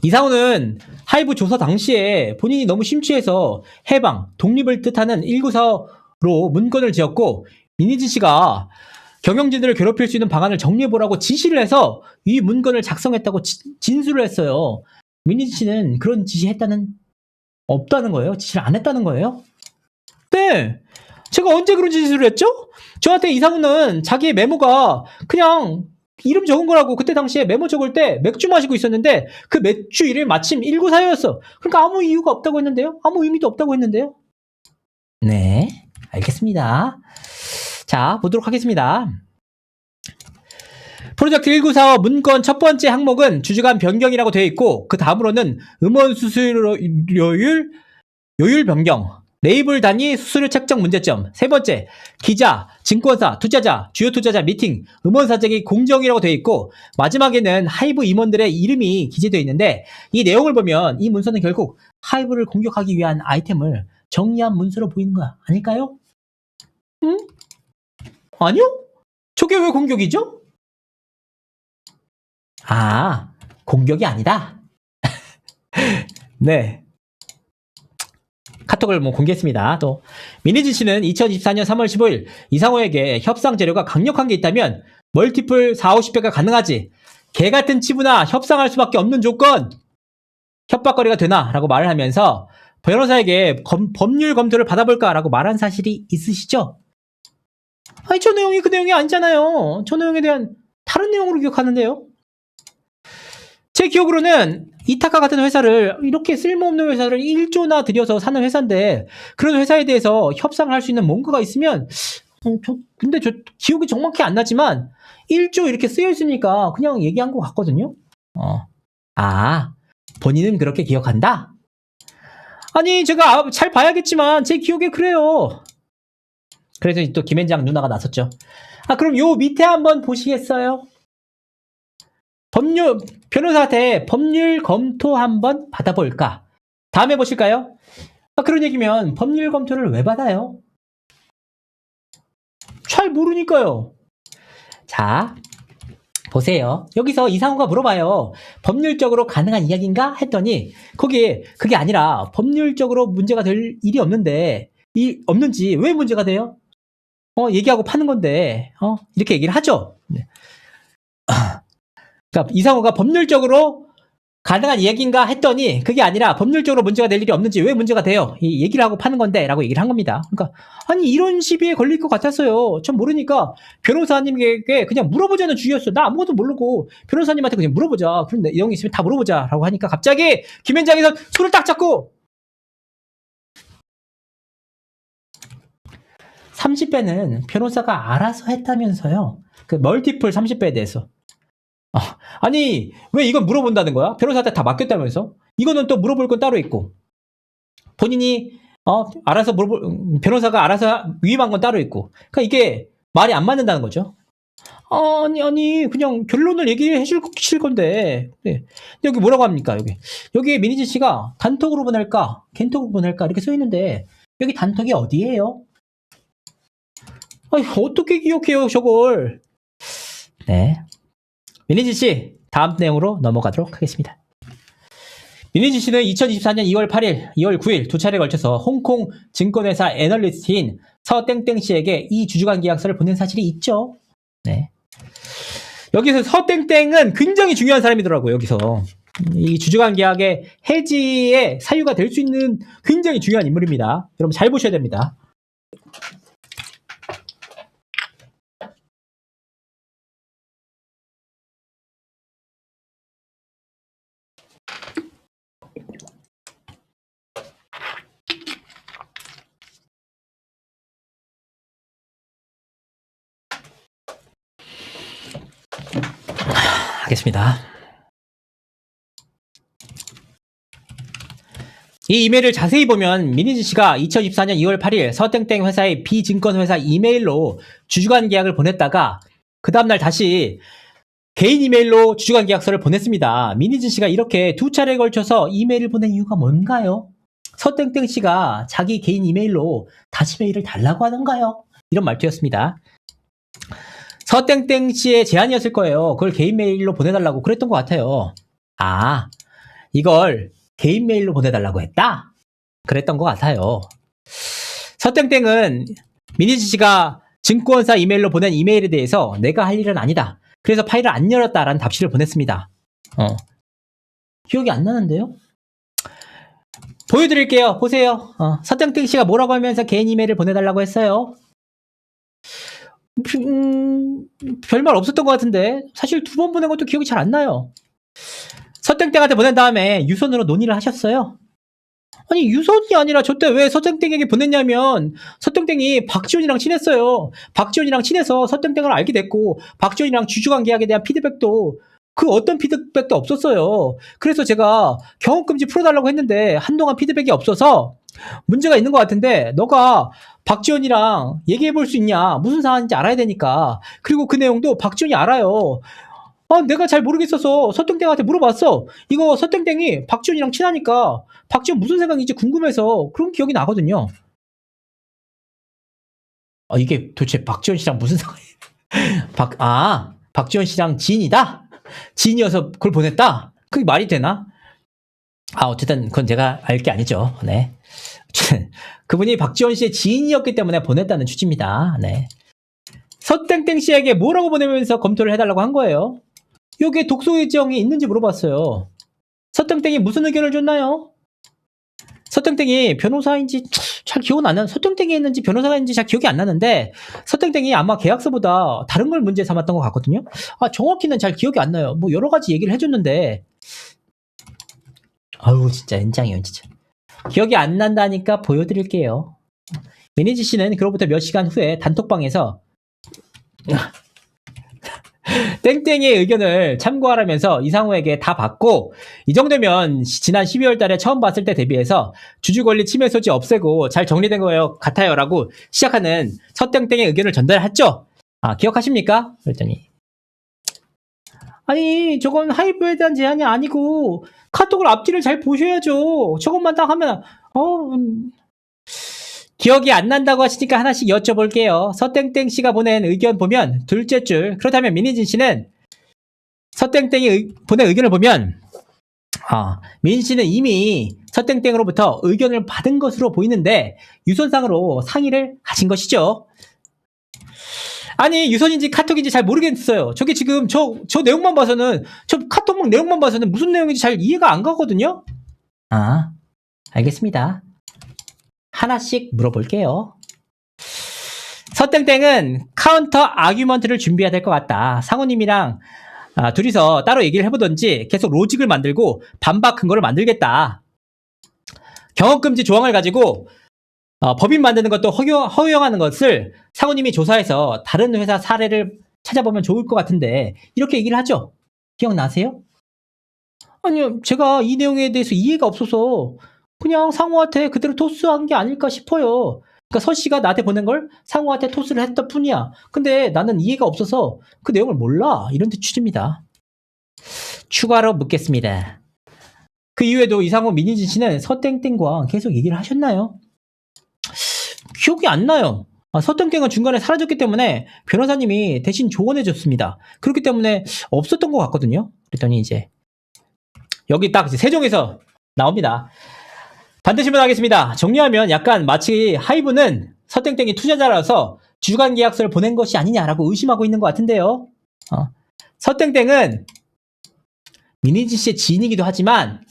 이상우는 하이브 조사 당시에 본인이 너무 심취해서 해방, 독립을 뜻하는 194로 문건을 지었고 민희진 씨가 경영진들을 괴롭힐 수 있는 방안을 정리해보라고 지시를 해서 이 문건을 작성했다고 진술을 했어요. 민희진 씨는 그런 지시했다는 없다는 거예요? 지시를 안 했다는 거예요? 네. 제가 언제 그런 지시를 했죠? 저한테 이상우는 자기의 메모가 그냥 이름 적은 거라고 그때 당시에 메모 적을 때 맥주 마시고 있었는데 그 맥주 이름이 마침 194였어. 그러니까 아무 이유가 없다고 했는데요? 아무 의미도 없다고 했는데요? 네, 알겠습니다. 자, 보도록 하겠습니다. 프로젝트 194 문건 첫 번째 항목은 주주간 변경이라고 되어 있고 그 다음으로는 음원 수수료율 요율 변경, 레이블 단위 수수료 책정 문제점. 세 번째, 기자, 증권사, 투자자, 주요 투자자 미팅, 음원 사정이 공정이라고 되어 있고 마지막에는 하이브 임원들의 이름이 기재되어 있는데 이 내용을 보면 이 문서는 결국 하이브를 공격하기 위한 아이템을 정리한 문서로 보이는 거 아닐까요? 응? 아니요? 저게 왜 공격이죠? 아, 공격이 아니다. 네. 카톡을 공개했습니다. 또 민희진 씨는 2024년 3월 15일 이상호에게 협상 재료가 강력한 게 있다면 멀티플 40, 50배가 가능하지. 개 같은 치부나 협상할 수밖에 없는 조건 협박거리가 되나? 라고 말을 하면서 변호사에게 법률 검토를 받아볼까? 라고 말한 사실이 있으시죠? 아니 저 내용이 그 내용이 아니잖아요. 저 내용에 대한 다른 내용으로 기억하는데요. 제 기억으로는 이타카 같은 회사를 이렇게 쓸모없는 회사를 1조나 들여서 사는 회사인데 그런 회사에 대해서 협상을 할 수 있는 뭔가가 있으면 근데 저 기억이 정확히 안 나지만 1조 이렇게 쓰여 있으니까 그냥 얘기한 것 같거든요. 아, 본인은 그렇게 기억한다? 아니 제가 잘 봐야겠지만 제 기억에 그래요. 그래서 또 김현장 누나가 나섰죠. 아 그럼 요 밑에 한번 보시겠어요? 변호사한테 법률 검토 한번 받아볼까? 다음에 보실까요? 아, 그런 얘기면 법률 검토를 왜 받아요? 잘 모르니까요. 자, 보세요. 여기서 이상호가 물어봐요. 법률적으로 가능한 이야기인가? 했더니 거기에 그게 아니라 법률적으로 문제가 될 일이 없는데 없는지 왜 문제가 돼요? 얘기하고 파는 건데 이렇게 얘기를 하죠. 네. 그러니까 이상호가 법률적으로 가능한 이야기인가 했더니 그게 아니라 법률적으로 문제가 될 일이 없는지 왜 문제가 돼요? 이 얘기를 하고 파는 건데 라고 얘기를 한 겁니다. 그러니까 아니 이런 시비에 걸릴 것 같았어요. 전 모르니까 변호사님에게 그냥 물어보자는 주의였어. 나 아무것도 모르고 변호사님한테 그냥 물어보자. 그런 내용이 있으면 다 물어보자 라고 하니까 갑자기 김현장에서 손을 딱 잡고 30배는 변호사가 알아서 했다면서요. 그 멀티플 30배에 대해서. 아니 왜 이건 물어본다는 거야? 변호사한테 다 맡겼다면서? 이거는 또 물어볼 건 따로 있고 본인이 알아서 변호사가 알아서 위임한 건 따로 있고 그러니까 이게 말이 안 맞는다는 거죠. 아니 그냥 결론을 얘기해 주실 건데 네. 여기 뭐라고 합니까? 여기에 민희진 씨가 단톡으로 보낼까 겐톡으로 보낼까 이렇게 써 있는데 여기 단톡이 어디예요? 아니 어떻게 기억해요 저걸? 네. 민희진 씨, 다음 내용으로 넘어가도록 하겠습니다. 민희진 씨는 2024년 2월 8일, 2월 9일 두 차례에 걸쳐서 홍콩 증권회사 애널리스트인 서땡땡 씨에게 이 주주관 계약서를 보낸 사실이 있죠. 네. 여기서 서땡땡은 굉장히 중요한 사람이더라고요. 여기서 이 주주관 계약의 해지의 사유가 될 수 있는 굉장히 중요한 인물입니다. 여러분 잘 보셔야 됩니다. 하겠습니다. 이 이메일을 자세히 보면 민희진 씨가 2024년 2월 8일 서땡땡 회사의 B증권회사 이메일로 주주관 계약을 보냈다가 그 다음날 다시 개인 이메일로 주주관 계약서를 보냈습니다. 민희진 씨가 이렇게 두 차례에 걸쳐서 이메일을 보낸 이유가 뭔가요? 서땡땡 씨가 자기 개인 이메일로 다시 메일을 달라고 하던가요? 이런 말투였습니다. 서땡땡 씨의 제안이었을 거예요. 그걸 개인 메일로 보내달라고 그랬던 것 같아요. 아, 이걸 개인 메일로 보내달라고 했다? 그랬던 것 같아요. 서땡땡은 민희진 씨가 증권사 이메일로 보낸 이메일에 대해서 내가 할 일은 아니다. 그래서 파일을 안 열었다라는 답시를 보냈습니다. 기억이 안 나는데요? 보여드릴게요. 보세요. 서땡땡 씨가 뭐라고 하면서 개인 이메일을 보내달라고 했어요. 별말 없었던 것 같은데 사실 두 번 보낸 것도 기억이 잘 안 나요. 서땡땡한테 보낸 다음에 유선으로 논의를 하셨어요. 아니 유선이 아니라 저때 왜 서땡땡에게 보냈냐면 서땡땡이 박지원이랑 친했어요. 박지원이랑 친해서 서땡땡을 알게 됐고 박지원이랑 주주관 계약에 대한 피드백도 그 어떤 피드백도 없었어요. 그래서 제가 경업금지 풀어달라고 했는데 한동안 피드백이 없어서 문제가 있는 것 같은데 너가 박지원이랑 얘기해 볼 수 있냐, 무슨 상황인지 알아야 되니까. 그리고 그 내용도 박지원이 알아요. 내가 잘 모르겠어서 서땡땡한테 물어봤어. 이거 서땡땡이 박지원이랑 친하니까 박지원 무슨 생각인지 궁금해서 그런 기억이 나거든요. 이게 도대체 박지원 씨랑 무슨 상관이 박지원 씨랑 지인이다? 지인이어서 그걸 보냈다? 그게 말이 되나? 어쨌든 그건 제가 알 게 아니죠. 네. 그분이 박지원 씨의 지인이었기 때문에 보냈다는 취지입니다. 네. 서땡땡 씨에게 뭐라고 보내면서 검토를 해달라고 한 거예요? 여기에 독소 예정이 있는지 물어봤어요. 서땡땡이 무슨 의견을 줬나요? 서땡땡이 변호사인지 잘 기억은 안 나는, 서땡땡이 했는지 변호사인지 잘 기억이 안 나는데 서땡땡이 아마 계약서보다 다른 걸 문제 삼았던 것 같거든요. 정확히는 잘 기억이 안 나요. 뭐 여러 가지 얘기를 해줬는데 진짜 엔장이에요 진짜. 기억이 안 난다니까 보여드릴게요. 민희지 씨는 그로부터 몇 시간 후에 단톡방에서 땡땡이의 의견을 참고하라면서 이상우에게 다 받고 이 정도면 지난 12월 달에 처음 봤을 때 대비해서 주주권리 침해 소지 없애고 잘 정리된 거예요 같아요 라고 시작하는 서땡땡의 의견을 전달했죠. 기억하십니까? 그랬더니 아니 저건 하이브에 대한 제안이 아니고 카톡을 앞뒤를 잘 보셔야죠. 저것만 딱 하면 기억이 안 난다고 하시니까 하나씩 여쭤볼게요. 서땡땡 씨가 보낸 의견 보면 둘째 줄. 그렇다면 민희진 씨는 서땡땡이 보낸 의견을 보면 민희진 씨는 이미 서땡땡으로부터 의견을 받은 것으로 보이는데 유선상으로 상의를 하신 것이죠. 아니 유선인지 카톡인지 잘 모르겠어요. 저게 지금 저 내용만 봐서는, 저 카톡 내용만 봐서는 무슨 내용인지 잘 이해가 안 가거든요. 알겠습니다. 하나씩 물어볼게요. 서땡땡은 카운터 아규먼트를 준비해야 될 것 같다. 상우님이랑 둘이서 따로 얘기를 해보던지 계속 로직을 만들고 반박 근거를 만들겠다. 경업금지 조항을 가지고 법인 만드는 것도 허용하는 것을 상우님이 조사해서 다른 회사 사례를 찾아보면 좋을 것 같은데 이렇게 얘기를 하죠. 기억나세요? 아니요, 제가 이 내용에 대해서 이해가 없어서 그냥 상우한테 그대로 토스한 게 아닐까 싶어요. 그러니까 서씨가 나한테 보낸 걸 상우한테 토스를 했던 뿐이야. 근데 나는 이해가 없어서 그 내용을 몰라. 이런 데 취지입니다. 추가로 묻겠습니다. 그 이후에도 이상우 민희진 씨는 서땡땡과 계속 얘기를 하셨나요? 기억이 안 나요. 서땡땡은 중간에 사라졌기 때문에 변호사님이 대신 조언해줬습니다. 그렇기 때문에 없었던 것 같거든요. 그랬더니 이제 여기 딱 세종에서 나옵니다. 반대 질문하겠습니다. 정리하면 약간 마치 하이브는 서땡땡이 투자자라서 주관 계약서를 보낸 것이 아니냐라고 의심하고 있는 것 같은데요. 서땡땡은 민희진 씨의 지인이기도 하지만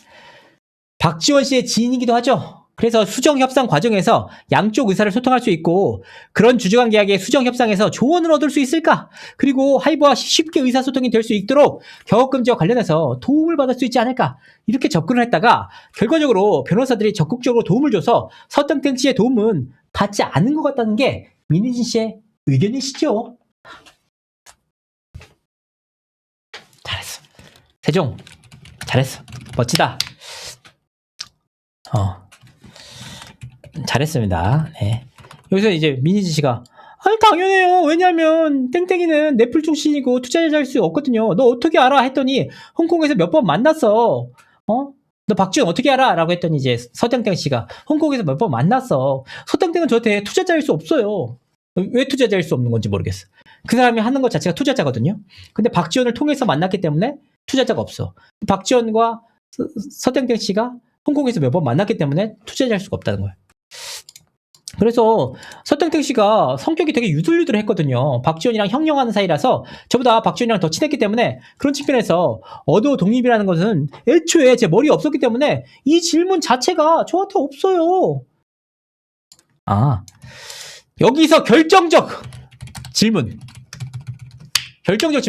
박지원 씨의 지인이기도 하죠. 그래서 수정 협상 과정에서 양쪽 의사를 소통할 수 있고 그런 주주관 계약의 수정 협상에서 조언을 얻을 수 있을까? 그리고 하이브와 쉽게 의사소통이 될 수 있도록 경업금지와 관련해서 도움을 받을 수 있지 않을까? 이렇게 접근을 했다가 결과적으로 변호사들이 적극적으로 도움을 줘서 서땡땡 씨의 도움은 받지 않은 것 같다는 게 민희진 씨의 의견이시죠? 잘했어. 세종 잘했어. 멋지다. 잘했습니다. 네. 여기서 이제 민희진 씨가 아니 당연해요. 왜냐면 땡땡이는 넷플 출신이고 투자자일 수 없거든요. 너 어떻게 알아? 했더니 홍콩에서 몇 번 만났어. 너 박지원 어떻게 알아? 라고 했더니 이제 서땡땡 씨가 홍콩에서 몇 번 만났어. 서땡땡은 저한테 투자자일 수 없어요. 왜 투자자일 수 없는 건지 모르겠어. 그 사람이 하는 것 자체가 투자자거든요. 근데 박지원을 통해서 만났기 때문에 투자자가 없어. 박지원과 서땡땡 씨가 홍콩에서 몇 번 만났기 때문에 투자자일 수가 없다는 거예요. 그래서 서땡땡 씨가 성격이 되게 유들유들했거든요. 박지원이랑 형용하는 사이라서 저보다 박지원이랑 더 친했기 때문에 그런 측면에서 어도 독립이라는 것은 애초에 제 머리에 없었기 때문에 이 질문 자체가 저한테 없어요. 여기서 결정적 질문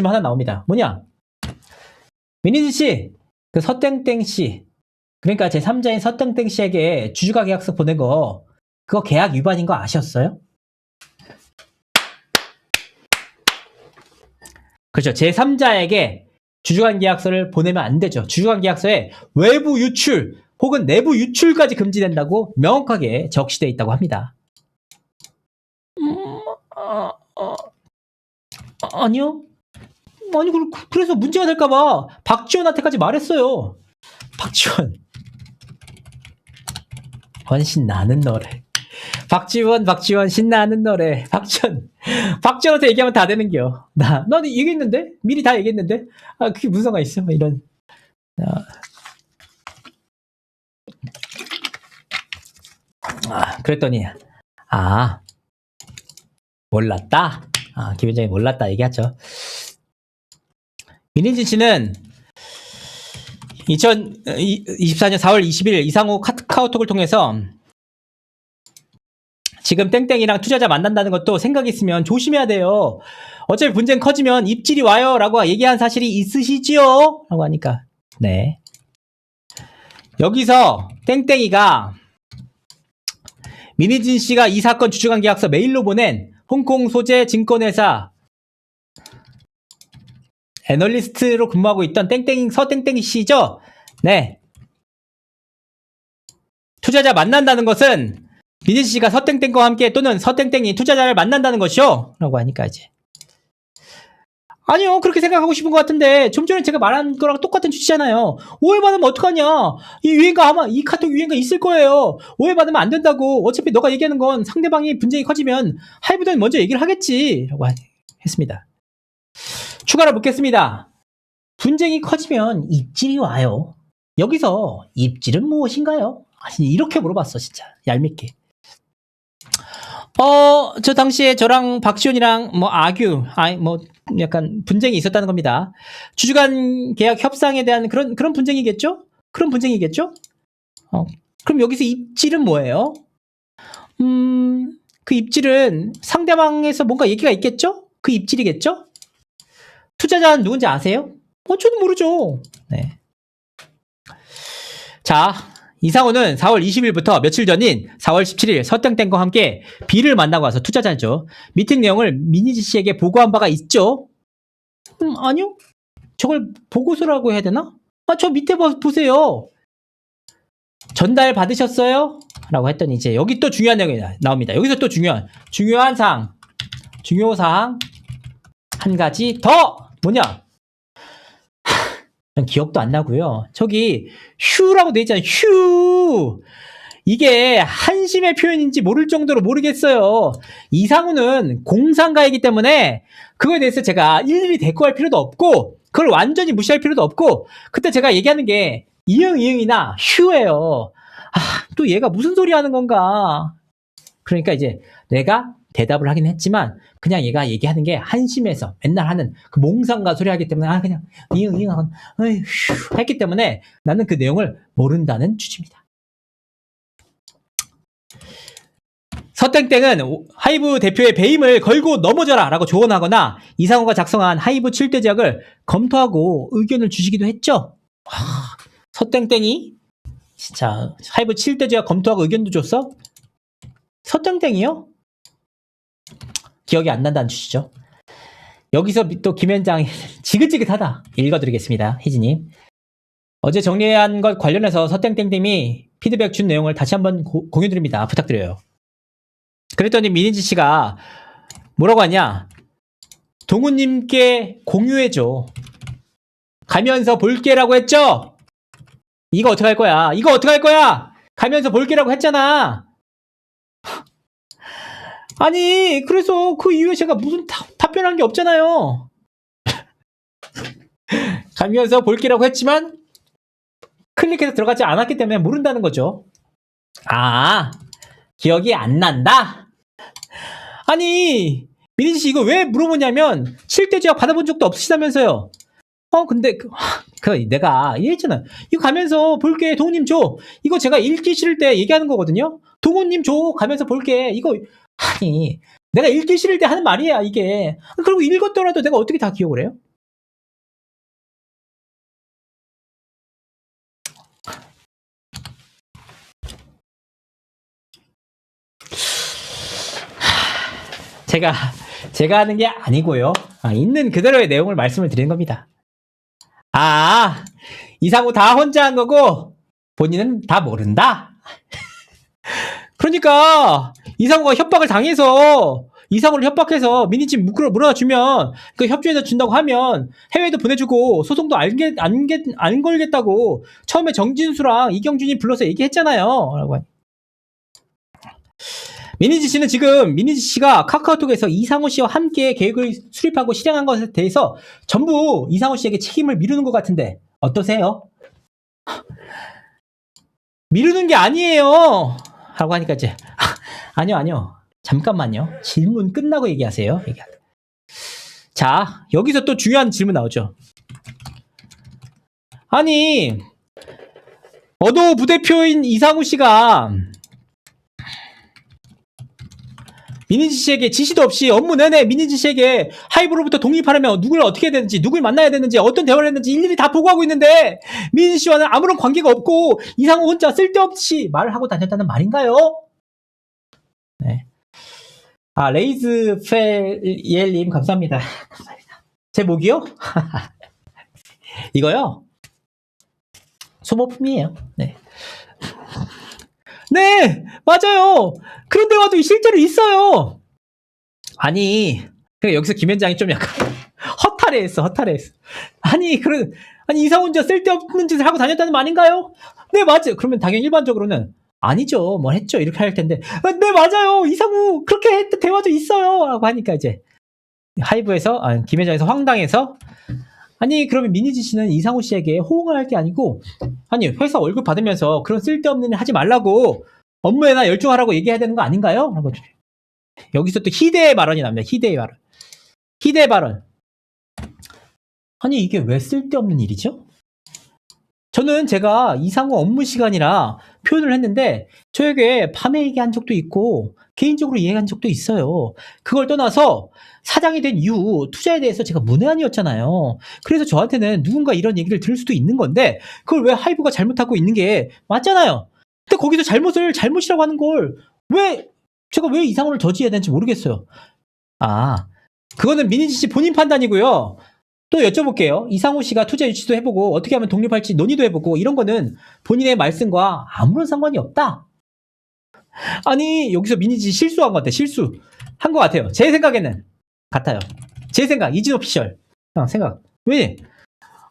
하나 나옵니다. 뭐냐? 민희진 씨, 그 서땡땡 씨, 그러니까 제 3자인 서땡땡 씨에게 주주가 계약서 보낸 거 그거 계약 위반인 거 아셨어요? 그렇죠. 제3자에게 주주관 계약서를 보내면 안 되죠. 주주관 계약서에 외부 유출 혹은 내부 유출까지 금지된다고 명확하게 적시되어 있다고 합니다. 아니요. 아니 그래서 문제가 될까봐 박지원한테까지 말했어요. 박지원 신나는 노래. 박지원 신나는 노래. 박지원한테 얘기하면 다 되는겨. 나는 얘기했는데? 미리 다 얘기했는데? 그게 무슨 상관 있어? 이런. 그랬더니 몰랐다. 김현정이 몰랐다 얘기하죠. 민희진 씨는 2024년 4월 20일 이상호 카카오톡을 통해서 지금 땡땡이랑 투자자 만난다는 것도 생각 있으면 조심해야 돼요. 어차피 분쟁 커지면 입질이 와요. 라고 얘기한 사실이 있으시지요? 라고 하니까 네. 여기서 땡땡이가 민희진 씨가 이 사건 주주관 계약서 메일로 보낸 홍콩 소재 증권회사 애널리스트로 근무하고 있던 서땡땡이 씨죠? 네. 투자자 만난다는 것은 민희진 씨가 서땡땡과 함께 또는 서땡땡이 투자자를 만난다는 것이요? 라고 하니까 이제 아니요, 그렇게 생각하고 싶은 것 같은데 좀 전에 제가 말한 거랑 똑같은 취지잖아요. 오해받으면 어떡하냐? 이 카톡 유행가 있을 거예요. 오해받으면 안 된다고. 어차피 너가 얘기하는 건 상대방이 분쟁이 커지면 하이브든 먼저 얘기를 하겠지. 라고 했습니다. 추가로 묻겠습니다. 분쟁이 커지면 입질이 와요. 여기서 입질은 무엇인가요? 이렇게 물어봤어, 진짜. 얄밉게. 저 당시에 저랑 박지원이랑 약간 분쟁이 있었다는 겁니다. 주주간 계약 협상에 대한 그런 분쟁이겠죠? 그런 분쟁이겠죠? 그럼 여기서 입질은 뭐예요? 그 입질은 상대방에서 뭔가 얘기가 있겠죠? 그 입질이겠죠? 투자자는 누군지 아세요? 저도 모르죠. 네. 자, 이상호는 4월 20일부터 며칠 전인 4월 17일 서땡땡과 함께 B를 만나고 와서 투자자죠. 미팅 내용을 민희진 씨에게 보고한 바가 있죠? 아니요. 저걸 보고서라고 해야 되나? 저 밑에 보세요. 전달 받으셨어요? 라고 했더니 이제 여기 또 중요한 내용이 나옵니다. 여기서 또 중요한 사항, 중요사항 한 가지 더 뭐냐? 전 기억도 안 나고요. 저기 휴라고 돼 있잖아요. 휴. 이게 한심의 표현인지 모를 정도로 모르겠어요. 이상우는 공상가이기 때문에 그거에 대해서 제가 일일이 대꾸할 필요도 없고 그걸 완전히 무시할 필요도 없고 그때 제가 얘기하는 게 이응이응이나 휴예요. 또 얘가 무슨 소리 하는 건가. 그러니까 이제 내가 대답을 하긴 했지만 그냥 얘가 얘기하는 게 한심해서 맨날 하는 그 몽상가 소리 하기 때문에 그냥 이응이응 했기 때문에 나는 그 내용을 모른다는 취지입니다. 서땡땡은 하이브 대표의 배임을 걸고 넘어져라 라고 조언하거나 이상호가 작성한 하이브 7대 제약을 검토하고 의견을 주시기도 했죠. 서땡땡이 진짜 하이브 7대 제약 검토하고 의견도 줬어? 서땡땡이요? 기억이 안 난다는 취지죠. 여기서 또 김현장 지긋지긋하다 읽어드리겠습니다. 희진님. 어제 정리한 것 관련해서 서땡땡님이 피드백 준 내용을 다시 한번 공유드립니다. 부탁드려요. 그랬더니 민희지 씨가 뭐라고 하냐? 동우님께 공유해줘. 가면서 볼게라고 했죠? 이거 어떡할 거야? 이거 어떡할 거야? 가면서 볼게라고 했잖아. 아니, 그래서 그 이후에 제가 무슨 답변한 게 없잖아요. 가면서 볼게라고 했지만 클릭해서 들어가지 않았기 때문에 모른다는 거죠. 아, 기억이 안 난다? 아니, 민희지 씨 이거 왜 물어보냐면 실대지약 받아본 적도 없으시다면서요. 근데 내가 얘기했잖아. 이거 가면서 볼게. 동우님 줘. 이거 제가 읽기 싫을 때 얘기하는 거거든요. 동우님 줘. 가면서 볼게. 이거 아니 내가 읽기 싫을 때 하는 말이야 이게. 그리고 읽었더라도 내가 어떻게 다 기억을 해요? 제가 하는 게 아니고요. 있는 그대로의 내용을 말씀을 드리는 겁니다. 이상우 다 혼자 한 거고 본인은 다 모른다? 그러니까 이상우가 협박을 당해서 이상우를 협박해서 민희집 물어주면 그 협조해서 준다고 하면 해외도 보내주고 소송도 안 걸겠다고 처음에 정진수랑 이경준이 불러서 얘기했잖아요. 라고 하니. 민희지 씨는 지금 민희지 씨가 카카오톡에서 이상우 씨와 함께 계획을 수립하고 실행한 것에 대해서 전부 이상우 씨에게 책임을 미루는 것 같은데 어떠세요? 미루는 게 아니에요. 라고 하니까 이제 아니요. 잠깐만요. 질문 끝나고 얘기하세요. 자, 여기서 또 중요한 질문 나오죠. 아니, 어도 부대표인 이상우 씨가 민희지 씨에게 지시도 없이 업무 내내 민희지 씨에게 하이브로부터 독립하려면 누구를 어떻게 해야 되는지, 누굴 만나야 되는지, 어떤 대화를 했는지 일일이 다 보고하고 있는데 민희지 씨와는 아무런 관계가 없고 이상우 혼자 쓸데없이 말을 하고 다녔다는 말인가요? 네. 레이즈 페예님 감사합니다. 감사합니다. 제 목이요? 이거요? 소모품이에요. 네. 네, 맞아요. 그런 대화도 실제로 있어요. 아니, 여기서 김현장이 좀 약간 허탈해했어. 아니, 이상우 혼자 쓸데없는 짓을 하고 다녔다는 말인가요? 네, 맞아요. 그러면 당연히 일반적으로는 아니죠. 뭐 했죠. 이렇게 할 텐데. 네, 맞아요. 이상우 그렇게 했던 대화도 있어요. 라고 하니까 이제 하이브에서, 김현장에서 황당해서 아니, 그러면 민희지 씨는 이상우 씨에게 호응을 할 게 아니고 아니, 회사 월급 받으면서 그런 쓸데없는 일 하지 말라고 업무에나 열중하라고 얘기해야 되는 거 아닌가요? 라고. 여기서 또 희대의 발언이 납니다. 희대의 발언. 아니, 이게 왜 쓸데없는 일이죠? 저는 제가 이상우 업무 시간이라 표현을 했는데 저에게 밤에 얘기한 적도 있고 개인적으로 얘기한 적도 있어요. 그걸 떠나서 사장이 된 이후 투자에 대해서 제가 문외한이었잖아요. 그래서 저한테는 누군가 이런 얘기를 들을 수도 있는 건데 그걸 왜 하이브가 잘못하고 있는 게 맞잖아요. 근데 거기서 잘못이라고 하는 걸 제가 왜 이상우를 저지해야 되는지 모르겠어요. 그거는 민희지 씨 본인 판단이고요. 또 여쭤볼게요. 이상우 씨가 투자 유치도 해보고 어떻게 하면 독립할지 논의도 해보고 이런 거는 본인의 말씀과 아무런 상관이 없다. 아니, 여기서 민희지 실수한 것 같아. 실수한 것 같아요. 제 생각에는 같아요. 제 생각, 이진오피셜 생각. 왜?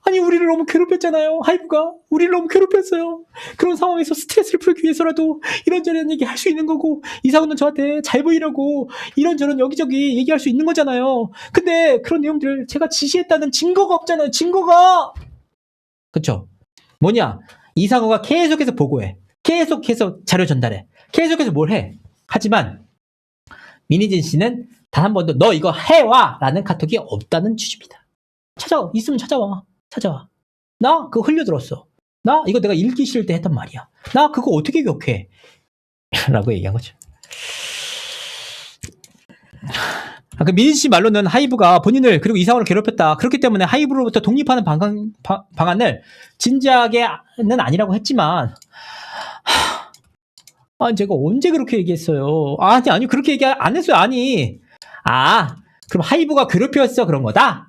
아니, 우리를 너무 괴롭혔잖아요. 하이브가 우리를 너무 괴롭혔어요. 그런 상황에서 스트레스를 풀기 위해서라도 이런저런 얘기 할 수 있는 거고 이상우는 저한테 잘 보이려고 이런저런 여기저기 얘기할 수 있는 거잖아요. 근데 그런 내용들을 제가 지시했다는 증거가 없잖아요. 증거가. 그쵸? 뭐냐? 이상우가 계속해서 보고해. 계속해서 자료 전달해. 계속해서 뭘 해. 하지만 민희진 씨는 단 한 번도 너 이거 해와 라는 카톡이 없다는 취지입니다. 있으면 찾아와. 나 그거 흘려들었어. 나 이거 내가 읽기 싫을 때 했단 말이야. 나 그거 어떻게 기억해? 라고 얘기한 거죠. 그 민희 씨 말로는 하이브가 본인을 그리고 이상우를 괴롭혔다. 그렇기 때문에 하이브로부터 독립하는 방안을 진지하게는 아니라고 했지만 제가 언제 그렇게 얘기했어요? 아니 그렇게 얘기 안 했어요. 그럼 하이브가 괴롭혔어 그런 거다?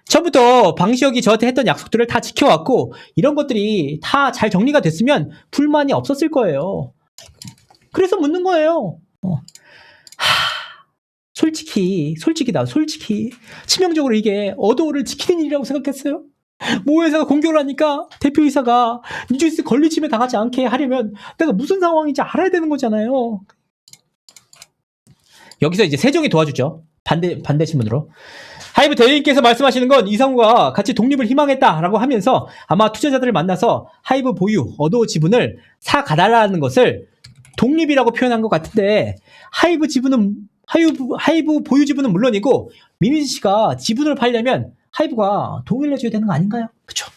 처음부터 방시혁이 저한테 했던 약속들을 다 지켜왔고 이런 것들이 다 잘 정리가 됐으면 불만이 없었을 거예요. 그래서 묻는 거예요. 솔직히 치명적으로 이게 어도를 지키는 일이라고 생각했어요. 모 회사가 공격을 하니까 대표이사가 뉴스 걸리침에 당하지 않게 하려면 내가 무슨 상황인지 알아야 되는 거잖아요. 여기서 이제 세종이 도와주죠. 반대 신문으로. 하이브 대리인께서 말씀하시는 건 이상우가 같이 독립을 희망했다라고 하면서 아마 투자자들을 만나서 하이브 보유, 어도 지분을 사가달라는 것을 독립이라고 표현한 것 같은데 하이브 보유 지분은 물론이고 민희진 씨가 지분을 팔려면 하이브가 동의를 해줘야 되는 거 아닌가요? 그쵸?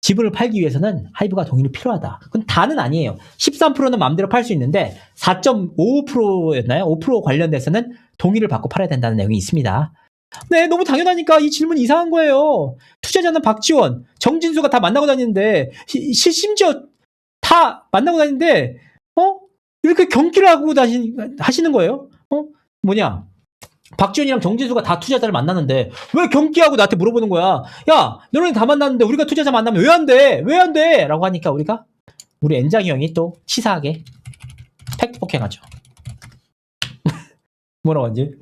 지분을 팔기 위해서는 하이브가 동의가 필요하다. 그건 다는 아니에요. 13%는 마음대로 팔 수 있는데 4.55%였나요? 5% 관련돼서는 동의를 받고 팔아야 된다는 내용이 있습니다. 네, 너무 당연하니까 이 질문 이상한 거예요. 투자자는 박지원, 정진수가 다 만나고 다니는데 심지어 다 만나고 다니는데 이렇게 경기를 하고 하시는 거예요? 박지원이랑 정진수가 다 투자자를 만났는데 왜 경기하고 나한테 물어보는 거야? 야, 너네 다 만났는데 우리가 투자자 만나면 왜 안 돼? 왜 안 돼? 라고 하니까 우리 엔장이 형이 또 치사하게 팩트 폭행하죠. 뭐라고 하지?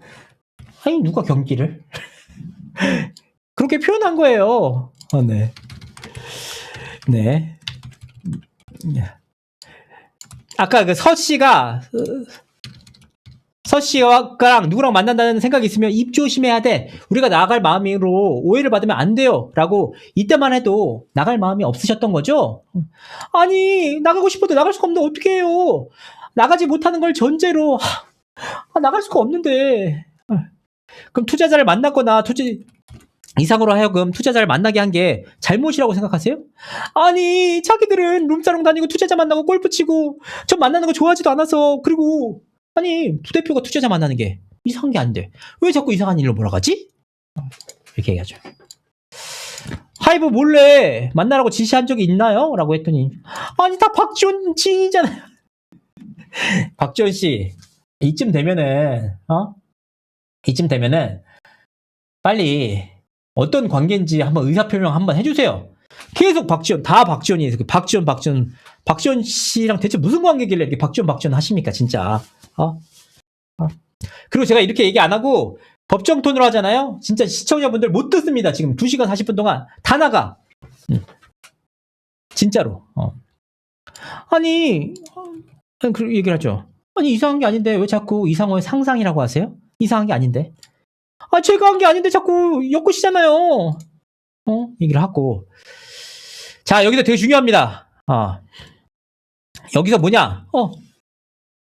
아니 누가 경기를 그렇게 표현한 거예요. 네. 네. 아까 그 서씨가 서씨랑 누구랑 만난다는 생각이 있으면 입 조심해야 돼. 우리가 나갈 마음으로 오해를 받으면 안 돼요. 라고 이때만 해도 나갈 마음이 없으셨던 거죠? 아니 나가고 싶어도 나갈 수가 없는데 어떻게 해요? 나가지 못하는 걸 전제로 나갈 수가 없는데 그럼 투자자를 만났거나 이상으로 하여금 투자자를 만나게 한 게 잘못이라고 생각하세요? 아니 자기들은 룸사롱 다니고 투자자 만나고 골프 치고 전 만나는 거 좋아하지도 않아서 그리고 아니 부대표가 투자자 만나는 게 이상한 게 아닌데 왜 자꾸 이상한 일로 몰아가지? 이렇게 얘기하죠. 하이브 몰래 만나라고 지시한 적이 있나요? 라고 했더니 아니 다 박지원 지인이잖아요. 박지원 씨 이쯤 되면은 빨리 어떤 관계인지 한번 의사표명 한번 해주세요. 계속 박지원, 다 박지원이에요. 박지원 씨랑 대체 무슨 관계길래 이렇게 박지원 하십니까, 진짜. 그리고 제가 이렇게 얘기 안 하고 법정 톤으로 하잖아요. 진짜 시청자분들 못 듣습니다. 지금 2시간 40분 동안 다 나가. 진짜로. 아니, 그 얘기를 하죠. 아니, 이상한 게 아닌데 왜 자꾸 이상호의 상상이라고 하세요? 이상한 게 아닌데. 제가 한 게 아닌데 자꾸 엮으시잖아요. 얘기를 하고. 자, 여기서 되게 중요합니다. 여기서 뭐냐?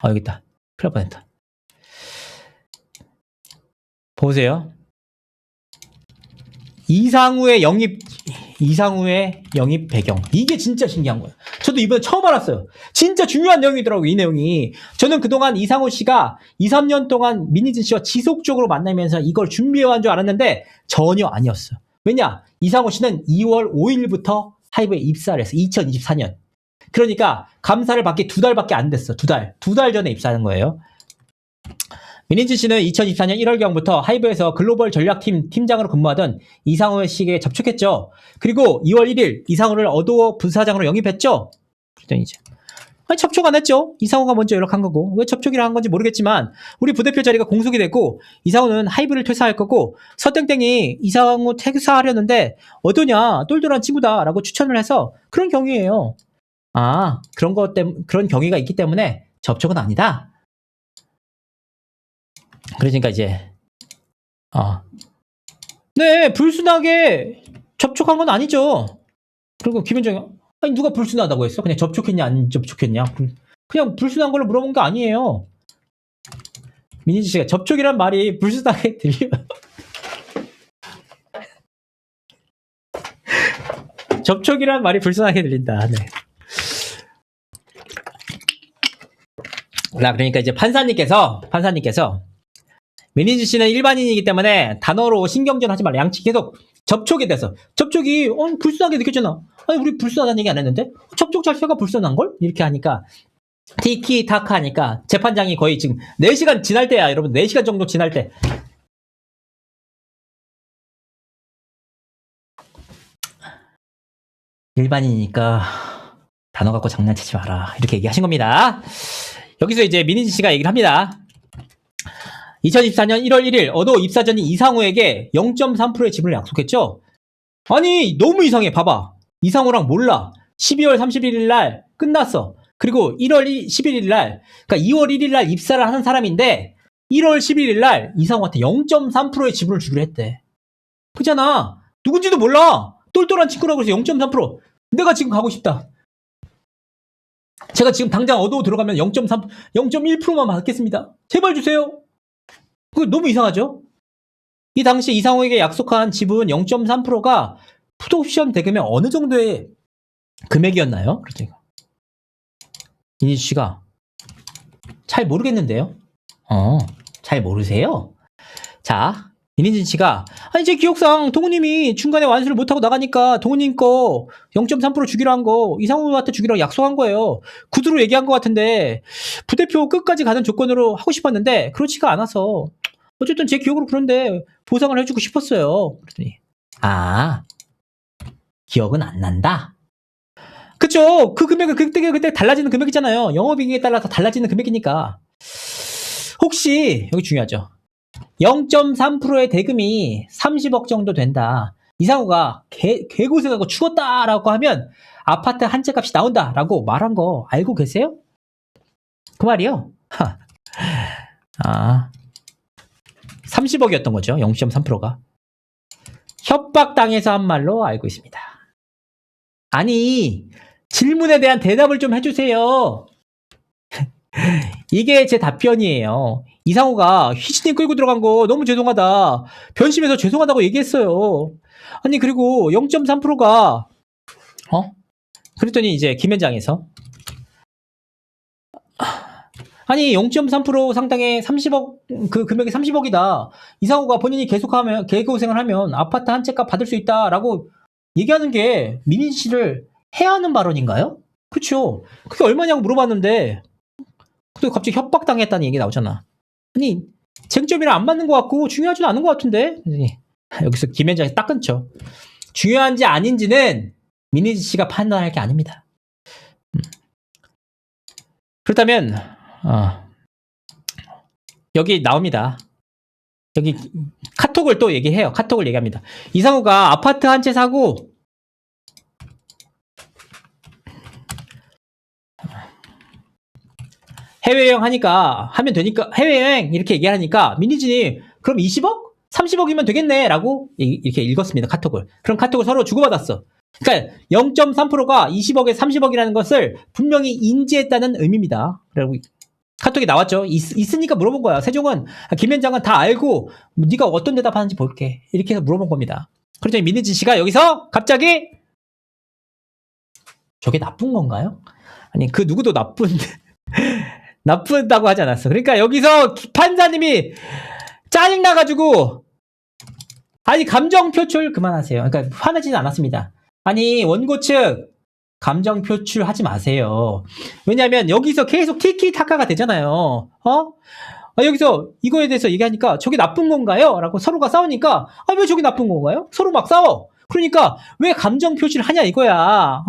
여기 있다. 큰일 날 뻔했다. 보세요. 이상우의 영입 배경. 이게 진짜 신기한 거예요. 저도 이번에 처음 알았어요. 진짜 중요한 내용이더라고요, 이 내용이. 저는 그동안 이상우 씨가 2, 3년 동안 민희진 씨와 지속적으로 만나면서 이걸 준비해온 줄 알았는데 전혀 아니었어요. 왜냐? 이상우 씨는 2월 5일부터 하이브에 입사를 했어요. 2024년. 그러니까 감사를 받기 2달밖에 안 됐어. 2달. 2달 전에 입사하는 거예요. 민희진 씨는 2024년 1월경부터 하이브에서 글로벌 전략팀 팀장으로 근무하던 이상우 씨에게 접촉했죠. 그리고 2월 1일 이상우를 어도어 부사장으로 영입했죠. 그랬더니 이제 접촉 안 했죠. 이상우가 먼저 연락한 거고 왜 접촉이라 한 건지 모르겠지만 우리 부대표 자리가 공석이 됐고 이상우는 하이브를 퇴사할 거고 서땡땡이 이상우 퇴사하려는데 어떠냐 똘똘한 친구다라고 추천을 해서 그런 경위예요. 그런 경위가 있기 때문에 접촉은 아니다. 그러니까 이제 네 불순하게 접촉한 건 아니죠. 그리고 김현정이 아니 누가 불순하다고 했어? 그냥 접촉했냐 안 접촉했냐 그냥 불순한 걸로 물어본 거 아니에요. 민희진 씨가 접촉이란 말이 불순하게 들려요. 접촉이란 말이 불순하게 들린다. 네. 그러니까 이제 판사님께서 민희진 씨는 일반인이기 때문에 단어로 신경전 하지 말라. 양측 계속 접촉에 대해서. 접촉이 불순하게 느껴지나? 아니 우리 불순하다는 얘기 안 했는데? 접촉 자체가 불순한걸? 이렇게 하니까 티키타카 하니까 재판장이 거의 지금 4시간 지날 때야. 여러분 4시간 정도 지날 때 일반인이니까 단어 갖고 장난치지 마라. 이렇게 얘기하신 겁니다. 여기서 이제 민희진 씨가 얘기를 합니다. 2024년 1월 1일 어도 입사전이 이상우에게 0.3%의 지분을 약속했죠? 아니 너무 이상해. 봐봐. 이상우랑 몰라. 12월 31일 날 끝났어. 그리고 1월 11일 날 그러니까 2월 1일 날 입사를 하는 사람인데 1월 11일 날 이상우한테 0.3%의 지분을 주기로 했대. 그잖아. 누군지도 몰라. 똘똘한 친구라고 해서 0.3%. 내가 지금 가고 싶다. 제가 지금 당장 어도 들어가면 0.3, 0.1%만 받겠습니다. 제발 주세요. 그거 너무 이상하죠? 이 당시 이상우에게 약속한 지분 0.3%가 풋옵션 대금의 어느 정도의 금액이었나요? 그렇죠. 이니주 씨가 잘 모르겠는데요? 잘 모르세요? 자, 민희진 씨가 아니 제 기억상 동우님이 중간에 완수를 못하고 나가니까 동우님 거 0.3% 주기로 한 거 이상우한테 주기로 약속한 거예요. 구두로 얘기한 것 같은데 부대표 끝까지 가는 조건으로 하고 싶었는데 그렇지가 않아서 어쨌든 제 기억으로 그런데 보상을 해주고 싶었어요. 그랬더니 기억은 안 난다? 그쵸. 그 금액은 그때 달라지는 금액이잖아요. 영업이익에 따라서 달라지는 금액이니까. 혹시 여기 중요하죠. 0.3%의 대금이 30억 정도 된다. 이상우가 개고생하고 죽었다라고 하면 아파트 한 채 값이 나온다라고 말한 거 알고 계세요? 그 말이요. 30억이었던 거죠. 0.3%가. 협박당해서 한 말로 알고 있습니다. 아니 질문에 대한 대답을 좀 해주세요. 이게 제 답변이에요. 이상우가 휘진님 끌고 들어간 거 너무 죄송하다. 변심해서 죄송하다고 얘기했어요. 아니 그리고 0.3%가 그랬더니 이제 김현장에서 아니 0.3% 상당의 30억 그 금액이 30억이다. 이상우가 본인이 계속하면 개고생을 하면 아파트 한 채 값 받을 수 있다라고 얘기하는 게 민희 씨를 해하는 발언인가요? 그쵸. 그게 얼마냐고 물어봤는데 또 갑자기 협박당했다는 얘기 나오잖아. 아니 쟁점이랑 안 맞는 것 같고 중요하지도 않은 것 같은데 여기서 김현장이 딱 끊죠. 중요한지 아닌지는 민희지 씨가 판단할 게 아닙니다. 그렇다면 여기 나옵니다. 여기 카톡을 또 얘기해요. 카톡을 얘기합니다. 이상우가 아파트 한 채 사고 해외여행 하면 되니까 해외여행 이렇게 얘기하니까 민희진이 그럼 20억? 30억이면 되겠네 라고 이렇게 읽었습니다. 카톡을. 그럼 카톡을 서로 주고받았어. 그러니까 0.3%가 20억에 30억이라는 것을 분명히 인지했다는 의미입니다. 그리고 카톡이 나왔죠. 있으니까 물어본 거야. 세종은 김현장은 다 알고 네가 어떤 대답하는지 볼게. 이렇게 해서 물어본 겁니다. 그랬더니 민희진 씨가 여기서 갑자기 저게 나쁜 건가요? 아니 그 누구도 나쁘다고 하지 않았어. 그러니까 여기서 판사님이 짜증나가지고 아니 감정 표출 그만하세요. 그러니까 화내지는 않았습니다. 아니 원고 측 감정 표출하지 마세요. 왜냐하면 여기서 계속 티키타카가 되잖아요. 여기서 이거에 대해서 얘기하니까 저게 나쁜 건가요? 라고 서로가 싸우니까 왜 저게 나쁜 건가요? 서로 막 싸워. 그러니까 왜 감정 표출을 하냐 이거야.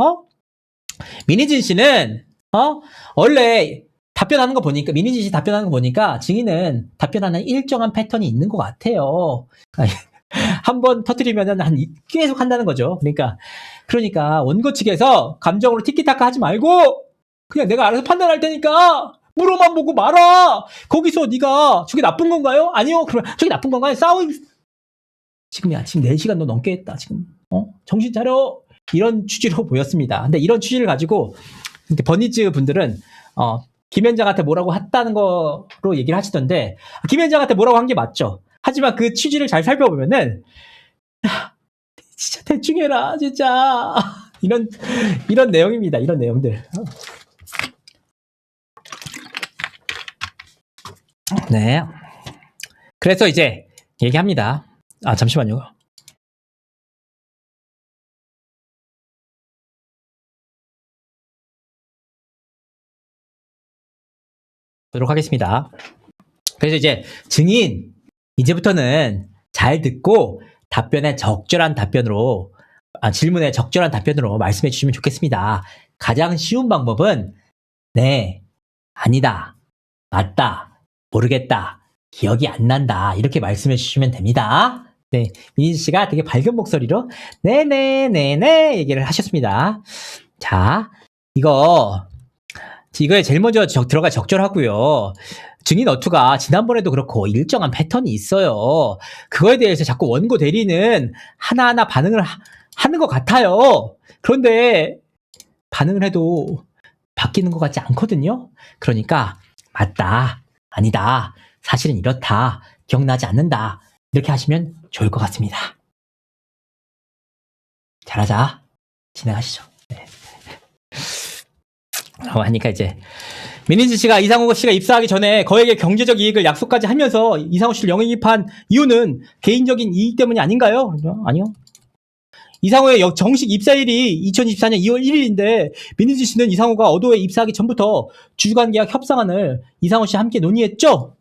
민희진 씨는 원래 답변하는 거 보니까 민희진 씨 답변하는 거 보니까 증인은 답변하는 일정한 패턴이 있는 것 같아요. 한번 터뜨리면은 계속 한다는 거죠. 그러니까 원고 측에서 감정으로 티키타카 하지 말고 그냥 내가 알아서 판단할 테니까 물어만 보고 말아. 거기서 네가 저게 나쁜 건가요? 아니요. 그러면 저게 나쁜 건가요? 지금 4시간 너 넘게 했다. 지금 정신 차려. 이런 취지로 보였습니다. 근데 이런 취지를 가지고 버니즈 분들은 김현장한테 뭐라고 했다는 거로 얘기를 하시던데 김현장한테 뭐라고 한 게 맞죠. 하지만 그 취지를 잘 살펴보면은 진짜 대충 해라 진짜 이런 내용입니다. 이런 내용들. 네. 그래서 이제 얘기합니다. 잠시만요. 보도록 하겠습니다. 그래서 이제 증인 이제부터는 잘 듣고 답변에 적절한 답변으로 질문에 적절한 답변으로 말씀해 주시면 좋겠습니다. 가장 쉬운 방법은 네, 아니다, 맞다, 모르겠다, 기억이 안 난다 이렇게 말씀해 주시면 됩니다. 네, 민희지 씨가 되게 밝은 목소리로 네네네네 얘기를 하셨습니다. 자, 이거에 제일 먼저 들어가 적절하고요. 증인 어투가 지난번에도 그렇고 일정한 패턴이 있어요. 그거에 대해서 자꾸 원고 대리는 하나하나 반응을 하는 것 같아요. 그런데 반응을 해도 바뀌는 것 같지 않거든요. 그러니까 맞다, 아니다, 사실은 이렇다, 기억나지 않는다 이렇게 하시면 좋을 것 같습니다. 잘하자. 진행하시죠. 네. 하니까 이제 민희지 씨가 이상호 씨가 입사하기 전에 거액의 경제적 이익을 약속까지 하면서 이상호 씨를 영입한 이유는 개인적인 이익 때문이 아닌가요? 아니요. 이상호의 정식 입사일이 2024년 2월 1일인데 민희지 씨는 이상호가 어도에 입사하기 전부터 주주간 계약 협상안을 이상호 씨와 함께 논의했죠?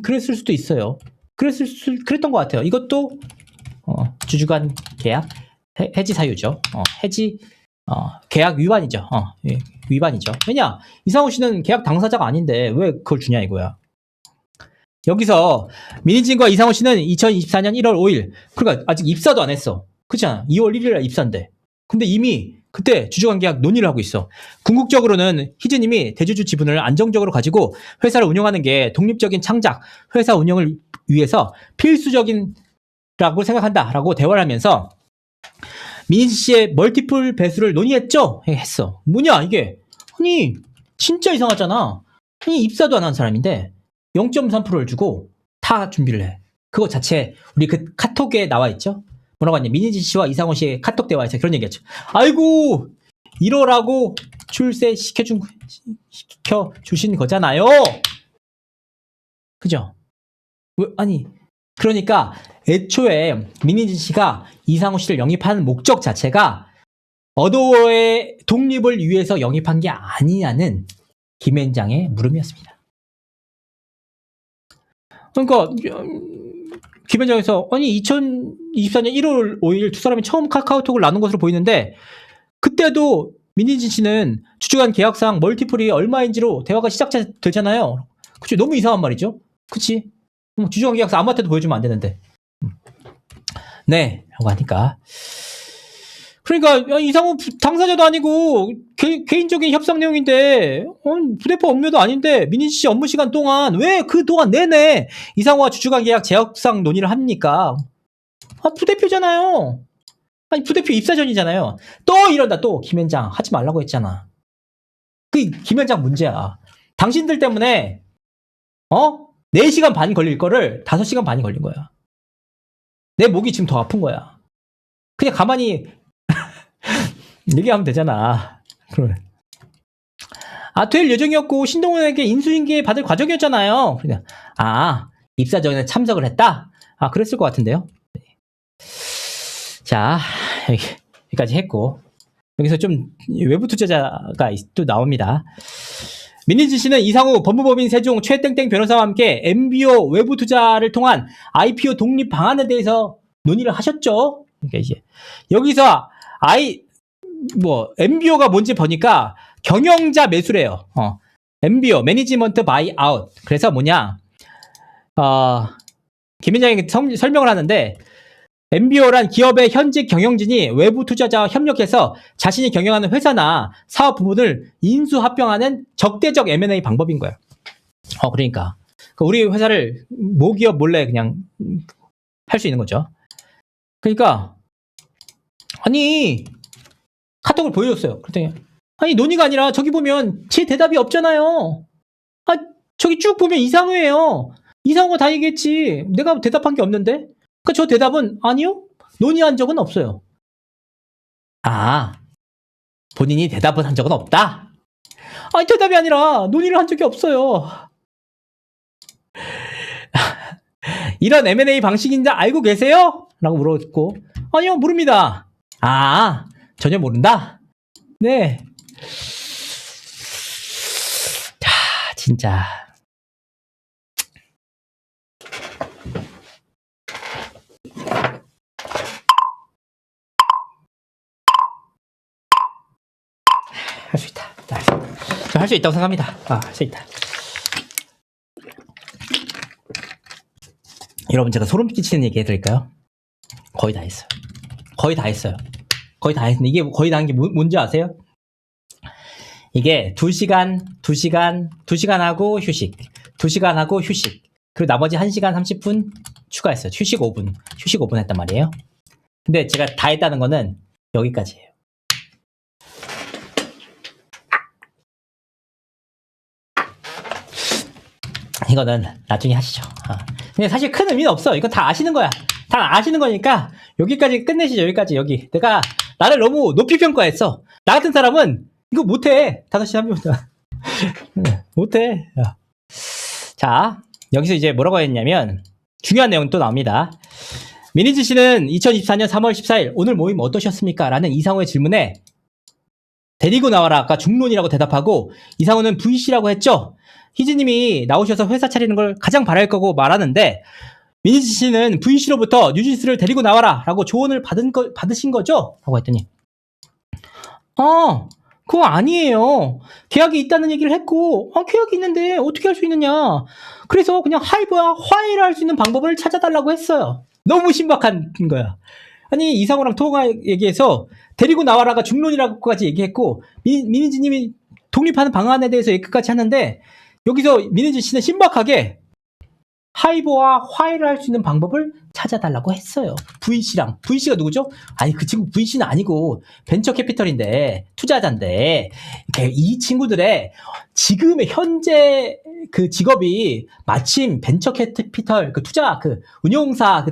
그랬을 수도 있어요. 그랬던 것 같아요. 이것도 주주간 계약 해지 사유죠. 계약 위반이죠. 예, 위반이죠. 왜냐? 이상호 씨는 계약 당사자가 아닌데 왜 그걸 주냐 이거야. 여기서 민희진과 이상호 씨는 2024년 1월 5일 그러니까 아직 입사도 안 했어. 그렇잖아. 2월 1일에 입사인데. 근데 이미 그때 주주관 계약 논의를 하고 있어. 궁극적으로는 희진님이 대주주 지분을 안정적으로 가지고 회사를 운영하는 게 독립적인 창작, 회사 운영을 위해서 필수적인라고 생각한다라고 대화를 하면서 민희지 씨의 멀티플 배수를 논의했죠? 했어. 뭐냐 이게. 아니 진짜 이상하잖아. 아니 입사도 안 한 사람인데 0.3%를 주고 다 준비를 해. 그거 자체 우리 그 카톡에 나와 있죠? 뭐라고 하냐. 민희지 씨와 이상호 씨의 카톡 대화에서 그런 얘기했죠. 아이고 이러라고 시켜주신 거잖아요. 그죠? 아니 그러니까 애초에 민희지 씨가 이상호 씨를 영입하는 목적 자체가 어도어의 독립을 위해서 영입한 게 아니냐는 김앤장의 물음이었습니다. 그러니까 김앤장에서 아니 2024년 1월 5일 두 사람이 처음 카카오톡을 나눈 것으로 보이는데 그때도 민희진 씨는 주주간 계약상 멀티플이 얼마인지로 대화가 시작되잖아요. 그치? 너무 이상한 말이죠. 그치? 주주간 계약상 아무한테도 보여주면 안 되는데. 네 라고 하니까 그러니까 이상호 당사자도 아니고 개인적인 협상 내용인데 부대표 업무도 아닌데 민희지 씨 업무 시간 동안 왜 그동안 내내 이상호와 주주간 계약 재협상 논의를 합니까? 부대표잖아요. 아니 부대표 입사 전이잖아요. 또 이런다 또 김현장 하지 말라고 했잖아. 그 김현장 문제야. 당신들 때문에 4시간 반 걸릴 거를 5시간 반이 걸린 거야. 내 목이 지금 더 아픈 거야. 그냥 가만히 얘기하면 되잖아. 그래. 될 예정이었고 신동훈에게 인수인계 받을 과정이었잖아요. 그냥 입사 전에 참석을 했다? 그랬을 것 같은데요. 자 여기까지 했고 여기서 좀 외부 투자자가 또 나옵니다. 민희지 씨는 이상호 법무법인 세종 최땡땡 변호사와 함께 MBO 외부 투자를 통한 IPO 독립 방안에 대해서 논의를 하셨죠. 그러니까 이제 여기서 MBO가 뭔지 보니까 경영자 매수래요. MBO 매니지먼트 바이 아웃. 그래서 뭐냐? 김현장이 설명을 하는데 MBO란 기업의 현직 경영진이 외부 투자자와 협력해서 자신이 경영하는 회사나 사업 부분을 인수 합병하는 적대적 M&A 방법인 거예요. 그러니까 우리 회사를 모기업 몰래 그냥 할 수 있는 거죠. 그러니까 아니 카톡을 보여줬어요. 그랬더니 아니 논의가 아니라 저기 보면 제 대답이 없잖아요. 저기 쭉 보면 이상호예요. 이상호가 다 얘기했지. 내가 대답한 게 없는데. 그러니까 저 대답은 아니요. 논의한 적은 없어요. 본인이 대답을 한 적은 없다? 대답이 아니라 논의를 한 적이 없어요. 이런 M&A 방식인지 알고 계세요? 라고 물었고 아니요 모릅니다. 전혀 모른다? 네. 자 진짜 할 수 있다. 저 할 수 있다고 생각합니다. 할 수 있다. 여러분, 제가 소름 끼치는 얘기 해드릴까요? 거의 다 했어요. 거의 다 했어요. 거의 다 했는데, 이게 거의 다 한 게 뭔지 아세요? 이게 2시간 하고 휴식. 2시간 하고 휴식. 그리고 나머지 1시간 30분 추가했어요. 휴식 5분 했단 말이에요. 근데 제가 다 했다는 거는 여기까지예요. 이거는 나중에 하시죠. 근데 사실 큰 의미는 없어. 이거 다 아시는 거야. 다 아시는 거니까 여기까지 끝내시죠. 여기. 내가 나를 너무 높이 평가했어. 나 같은 사람은 이거 못해. 5시 3분부터. 못해. 자, 여기서 이제 뭐라고 했냐면 중요한 내용 또 나옵니다. 민희지 씨는 2024년 3월 14일 오늘 모임 어떠셨습니까? 라는 이상호의 질문에 데리고 나와라 아까 중론이라고 대답하고 이상호는 VC라고 했죠. 희지님이 나오셔서 회사 차리는 걸 가장 바랄 거고 말하는데 민희지 씨는 VC로부터 뉴진스를 데리고 나와라 라고 조언을 받으신 거죠? 라고 했더니 그거 아니에요. 계약이 있다는 얘기를 했고 계약이 있는데 어떻게 할 수 있느냐. 그래서 그냥 하이브와 화해를 할 수 있는 방법을 찾아달라고 했어요. 너무 신박한 거야. 아니 이상호랑 통화 얘기해서 데리고 나와라가 중론이라고까지 얘기했고 민희지님이 독립하는 방안에 대해서 얘기까지 하는데 여기서 민희지 씨는 신박하게 하이브와 화해를 할 수 있는 방법을 찾아달라고 했어요. VC랑. VC가 누구죠? 아니 그 친구 VC는 아니고 벤처 캐피털인데 투자자인데 이 친구들의 지금의 현재 그 직업이 마침 벤처 캐피털 그 투자 그 운용사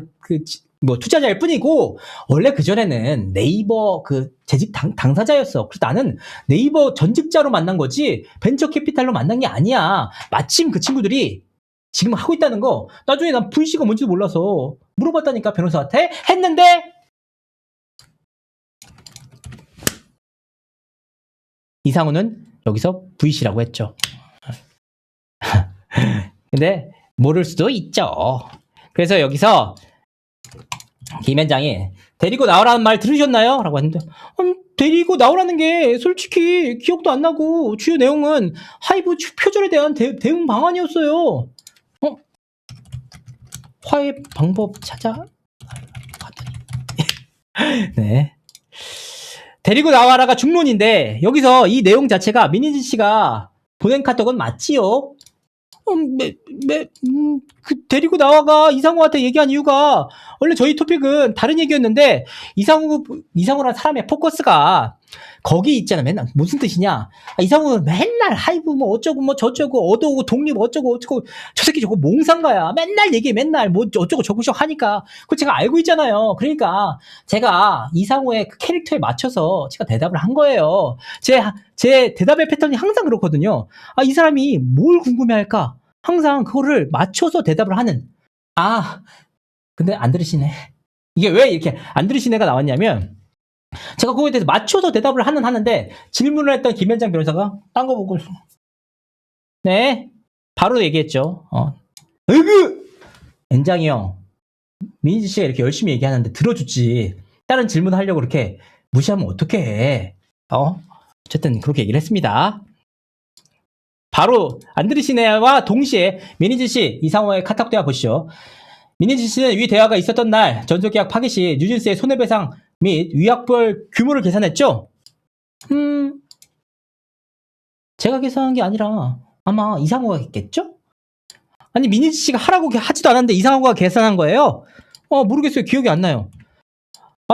뭐 투자자일 뿐이고 원래 그전에는 네이버 그 재직 당사자였어. 그래서 나는 네이버 전직자로 만난 거지 벤처 캐피탈로 만난 게 아니야. 마침 그 친구들이 지금 하고 있다는 거 나중에 난 VC가 뭔지도 몰라서 물어봤다니까 변호사한테 했는데 이상호는 여기서 VC라고 했죠. 근데 모를 수도 있죠. 그래서 여기서 김현장이 데리고 나오라는 말 들으셨나요? 라고 했는데 데리고 나오라는 게 솔직히 기억도 안 나고 주요 내용은 하이브 표절에 대한 대응 방안이었어요. 화해 방법 찾아 네. 데리고 나와라가 중론인데 여기서 이 내용 자체가 민희지 씨가 보낸 카톡은 맞지요? 데리고 나와가 이상호한테 얘기한 이유가 원래 저희 토픽은 다른 얘기였는데 이상호라는 사람의 포커스가 거기 있잖아. 맨날 무슨 뜻이냐? 이상호는 맨날 하이브 뭐 어쩌고 뭐 저쩌고 얻어오고 독립 어쩌고 저 새끼 저거 몽상가야. 맨날 얘기해. 맨날 뭐 어쩌고 저쩌고 하니까 그거 제가 알고 있잖아요. 그러니까 제가 이상호의 그 캐릭터에 맞춰서 제가 대답을 한 거예요. 제 대답의 패턴이 항상 그렇거든요. 이 사람이 뭘 궁금해할까? 항상 그거를 맞춰서 대답을 하는. 근데 안 들으시네. 이게 왜 이렇게 안 들으시네가 나왔냐면 제가 그거에 대해서 맞춰서 대답을 하는데 질문을 했던 김현장 변호사가 딴 거 보고 네 바로 얘기했죠. 엔장이 형 민희지 씨가 이렇게 열심히 얘기하는데 들어주지 다른 질문을 하려고 그렇게 무시하면 어떻게 해. 어쨌든 그렇게 얘기를 했습니다. 바로 안 들으시네와 동시에 민희지 씨 이상호의 카톡 대화 보시죠. 민희지 씨는 위 대화가 있었던 날 전속계약 파기 시 뉴진스의 손해배상 및 위약별 규모를 계산했죠? 제가 계산한 게 아니라 아마 이상호가 했겠죠? 아니 민희지 씨가 하라고 하지도 않았는데 이상호가 계산한 거예요? 모르겠어요. 기억이 안 나요.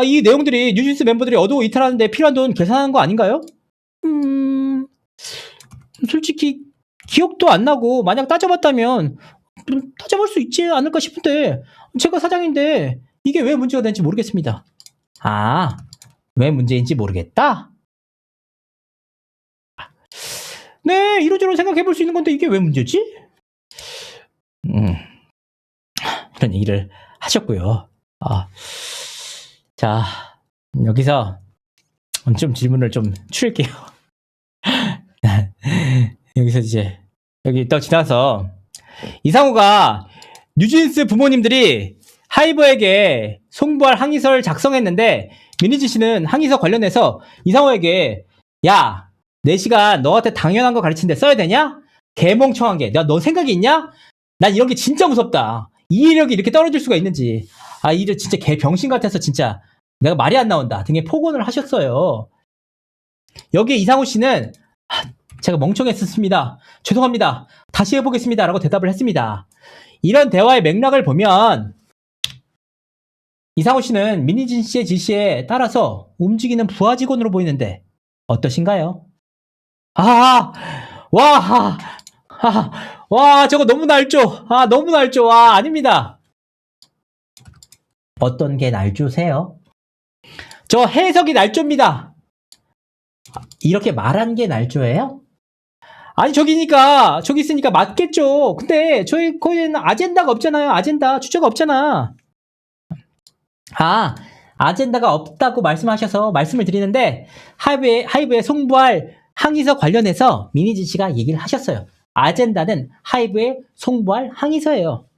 이 내용들이 뉴진스 멤버들이 얻어 이탈하는데 필요한 돈 계산한 거 아닌가요? 솔직히 기억도 안 나고 만약 따져봤다면 따져볼 수 있지 않을까 싶은데 제가 사장인데 이게 왜 문제가 되는지 모르겠습니다. 왜 문제인지 모르겠다? 네, 이러저러 생각해볼 수 있는 건데 이게 왜 문제지? 이런 얘기를 하셨고요. 자, 여기서 좀 질문을 좀 추릴게요. 여기서 이제 여기 또 지나서 이상호가 뉴진스 부모님들이 하이브에게 송부할 항의서를 작성했는데 민희지 씨는 항의서 관련해서 이상호에게 야 4시간 너한테 당연한 거 가르치는데 써야 되냐? 개멍청한 게. 너 생각이 있냐? 난 이런 게 진짜 무섭다. 이해력이 이렇게 떨어질 수가 있는지. 아, 이래 진짜 개 병신 같아서 진짜 내가 말이 안 나온다 등에 폭언을 하셨어요. 여기에 이상우 씨는 제가 멍청했었습니다. 죄송합니다. 다시 해보겠습니다. 라고 대답을 했습니다. 이런 대화의 맥락을 보면 이상우 씨는 민희진 씨의 지시에 따라서 움직이는 부하 직원으로 보이는데 어떠신가요? 와, 저거 너무 날조. 너무 날조. 아닙니다. 어떤 게 날조세요? 저 해석이 날조입니다. 이렇게 말한 게 날조예요? 아니, 저기 있으니까 맞겠죠. 근데 거기는 아젠다가 없잖아요. 아젠다, 주제가 없잖아. 아젠다가 없다고 말씀하셔서 말씀을 드리는데, 하이브에 송부할 항의서 관련해서 민희진 씨가 얘기를 하셨어요. 아젠다는 하이브에 송부할 항의서예요.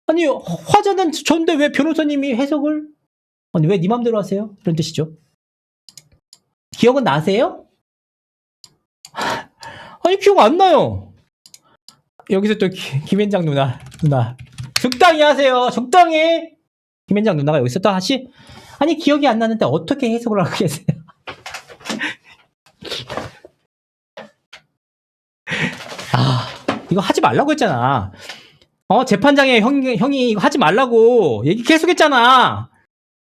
아니, 화자는 전데 왜 변호사님이 해석을? 아니, 왜 네 맘대로 하세요? 이런 뜻이죠. 기억은 나세요? 아니, 기억 안 나요. 여기서 또 김현장 누나. 적당히 하세요. 적당히. 김현장 누나가 여기서 또 아니, 기억이 안 나는데 어떻게 해석을 하고 계세요? 이거 하지 말라고 했잖아. 재판장에 형이 이거 하지 말라고 얘기 계속 했잖아.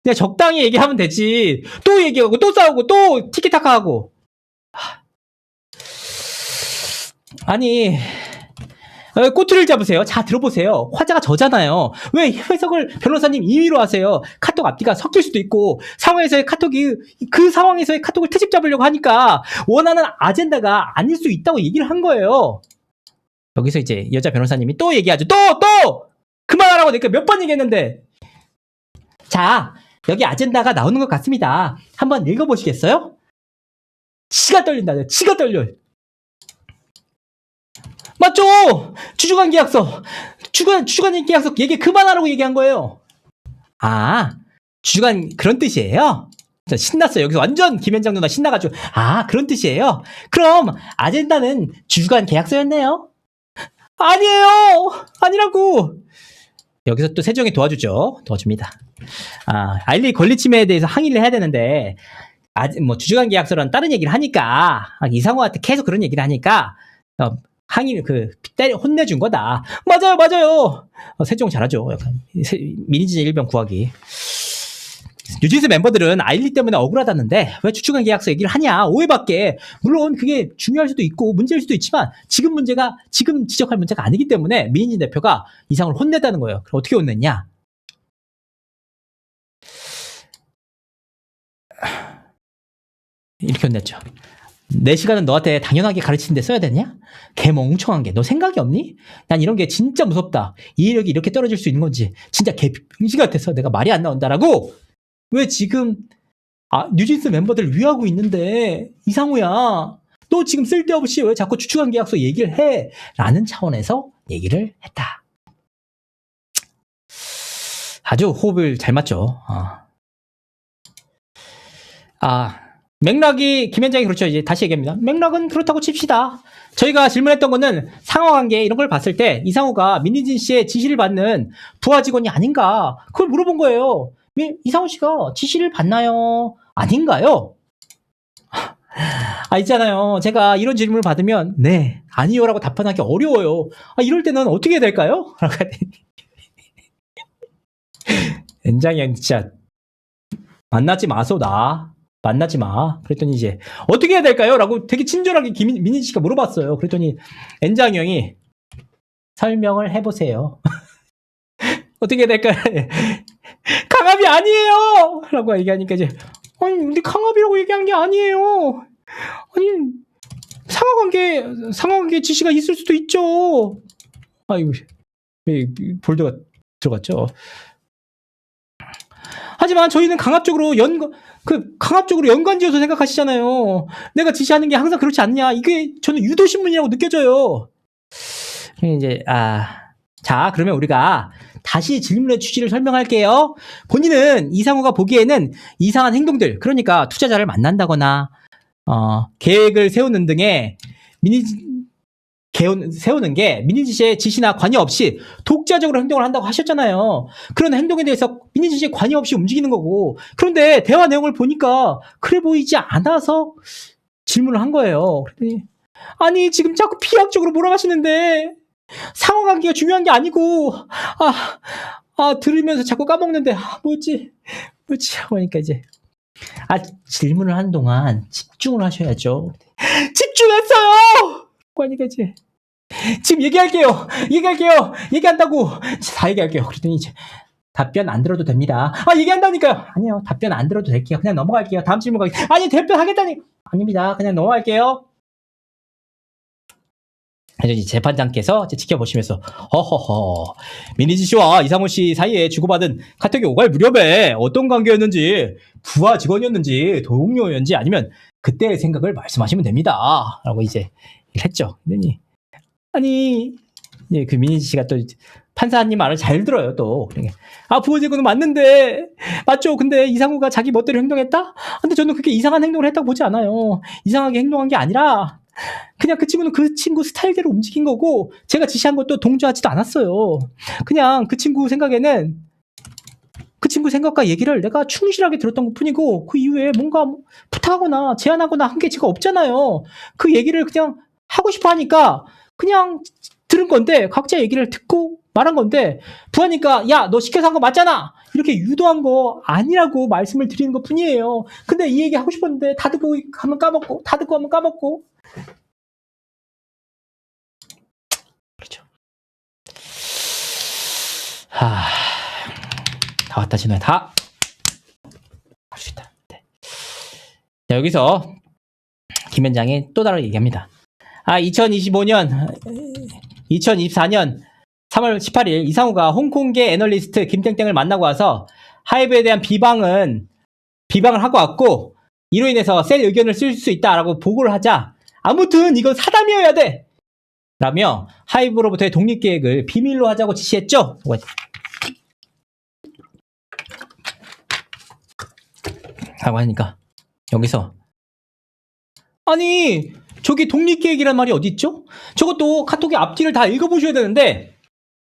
그냥 적당히 얘기하면 되지. 또 얘기하고, 또 싸우고, 또 티키타카 하고. 아니, 꼬투리를 잡으세요. 자, 들어보세요. 화자가 저잖아요. 왜 해석을 변호사님 임의로 하세요? 카톡 앞뒤가 섞일 수도 있고, 그 상황에서의 카톡을 트집 잡으려고 하니까 원하는 아젠다가 아닐 수 있다고 얘기를 한 거예요. 여기서 이제 여자 변호사님이 또 얘기하죠. 또! 그만하라고 내가 몇 번 얘기했는데. 자, 여기 아젠다가 나오는 것 같습니다. 한번 읽어보시겠어요? 치가 떨린다. 치가 떨려. 맞죠? 주주관 계약서. 주주관 계약서 얘기 그만하라고 얘기한 거예요. 주주관 그런 뜻이에요? 신났어요. 여기서 완전 김현장 누나 신나가지고. 그런 뜻이에요? 그럼 아젠다는 주주관 계약서였네요? 아니에요! 아니라고! 여기서 또 세종이 도와줍니다. 알리 권리 침해에 대해서 항의를 해야 되는데, 주주관 계약서랑 다른 얘기를 하니까, 이상호한테 계속 그런 얘기를 하니까, 혼내준 거다. 맞아요! 세종 잘하죠. 약간. 민희진 일병 구하기. 뉴진스 멤버들은 아일리 때문에 억울하다는데 왜 주주관 계약서 얘기를 하냐? 오해밖에. 물론 그게 중요할 수도 있고 문제일 수도 있지만 지금 지적할 문제가 아니기 때문에 민희진 대표가 이상을 혼냈다는 거예요. 그럼 어떻게 혼냈냐? 이렇게 혼냈죠. 4시간은 너한테 당연하게 가르치는데 써야 되냐? 개멍청한 게. 너 생각이 없니? 난 이런 게 진짜 무섭다. 이해력이 이렇게 떨어질 수 있는 건지 진짜 개병신 같아서 내가 말이 안 나온다라고. 왜 지금 뉴진스 멤버들 위하고 있는데 이상우야, 너 지금 쓸데없이 왜 자꾸 주주관 계약서 얘기를 해? 라는 차원에서 얘기를 했다. 아주 호흡을 잘 맞죠. 맥락이 김현장이 그렇죠. 이제 다시 얘기합니다. 맥락은 그렇다고 칩시다. 저희가 질문했던 거는 상호관계 이런 걸 봤을 때 이상우가 민희진 씨의 지시를 받는 부하 직원이 아닌가, 그걸 물어본 거예요. 이상우 씨가 지시를 받나요? 아닌가요? 있잖아요. 제가 이런 질문을 받으면 네, 아니요라고 답변하기 어려워요. 이럴 때는 어떻게 해야 될까요? 엔장이 형 진짜 만나지 마소. 만나지 마. 그랬더니 이제 어떻게 해야 될까요? 라고 되게 친절하게 민희 씨가 물어봤어요. 그랬더니 엔장이 형이 설명을 해보세요. 어떻게 해야 될까요? 강압이 아니에요! 라고 얘기하니까 이제 우리 강압이라고 얘기한 게 아니에요. 상하관계 지시가 있을 수도 있죠. 아이고, 볼드가 들어갔죠. 하지만 저희는 강압적으로 연관지어서 생각하시잖아요. 내가 지시하는 게 항상 그렇지 않냐. 이게 저는 유도신문이라고 느껴져요. 이제 자, 그러면 우리가 다시 질문의 취지를 설명할게요. 본인은 이상우가 보기에는 이상한 행동들, 그러니까 투자자를 만난다거나 계획을 세우는 등의 세우는 게 민희진 씨의 지시나 관여 없이 독자적으로 행동을 한다고 하셨잖아요. 그런 행동에 대해서 민희진 씨의 관여 없이 움직이는 거고, 그런데 대화 내용을 보니까 그래 보이지 않아서 질문을 한 거예요. 그랬더니 아니 지금 자꾸 비약적으로 몰아가시는데 상호관계가 중요한 게 아니고 들으면서 자꾸 까먹는데 뭐지 하니까 이제 질문을 하는 동안 집중을 하셔야죠. 집중했어요! 하니까 이제 지금 얘기할게요. 얘기한다고 다 얘기할게요. 그랬더니 이제 답변 안 들어도 됩니다. 얘기한다니까요. 아니요, 답변 안 들어도 될게요. 그냥 넘어갈게요. 다음 질문 가겠습니다. 아니, 답변 하겠다니. 아닙니다. 그냥 넘어갈게요. 그래서 이제 재판장께서 이제 지켜보시면서 허허허, 민희진 씨와 이상호 씨 사이에 주고받은 카톡이 오갈 무렵에 어떤 관계였는지, 부하 직원이었는지 동료였는지 아니면 그때의 생각을 말씀하시면 됩니다. 라고 이제 했죠. 아니 예, 그 민희진 씨가 또 판사님 말을 잘 들어요. 또 부하 직원은 맞는데 맞죠. 근데 이상호가 자기 멋대로 행동했다? 근데 저는 그렇게 이상한 행동을 했다고 보지 않아요. 이상하게 행동한 게 아니라 그냥 그 친구는 그 친구 스타일대로 움직인 거고, 제가 지시한 것도 동조하지도 않았어요. 그냥 그 친구 생각에는 그 친구 생각과 얘기를 내가 충실하게 들었던 것 뿐이고, 그 이후에 뭔가 부탁하거나 제안하거나 한 게 제가 없잖아요. 그 얘기를 그냥 하고 싶어 하니까 그냥 들은 건데, 각자 얘기를 듣고 말한 건데, 부하니까 야, 너 시켜서 한 거 맞잖아, 이렇게 유도한 거 아니라고 말씀을 드리는 것 뿐이에요. 근데 이 얘기 하고 싶었는데 다 듣고 하면 까먹고, 다 듣고 하면 까먹고. 그렇죠. 다 왔다 진호야. 다 할 수 있다. 네. 자, 여기서 김현장이 또 다르게 얘기합니다. 2024년 3월 18일 이상우가 홍콩계 애널리스트 김땡땡을 만나고 와서 하이브에 대한 비방을 하고 왔고, 이로 인해서 셀 의견을 쓸 수 있다라고 보고를 하자, 아무튼 이건 사담이어야 돼 라며 하이브로부터의 독립계획을 비밀로 하자고 지시했죠. 라고 하니까 여기서 아니 저기 독립계획이란 말이 어디 있죠? 저것도 카톡의 앞뒤를 다 읽어보셔야 되는데,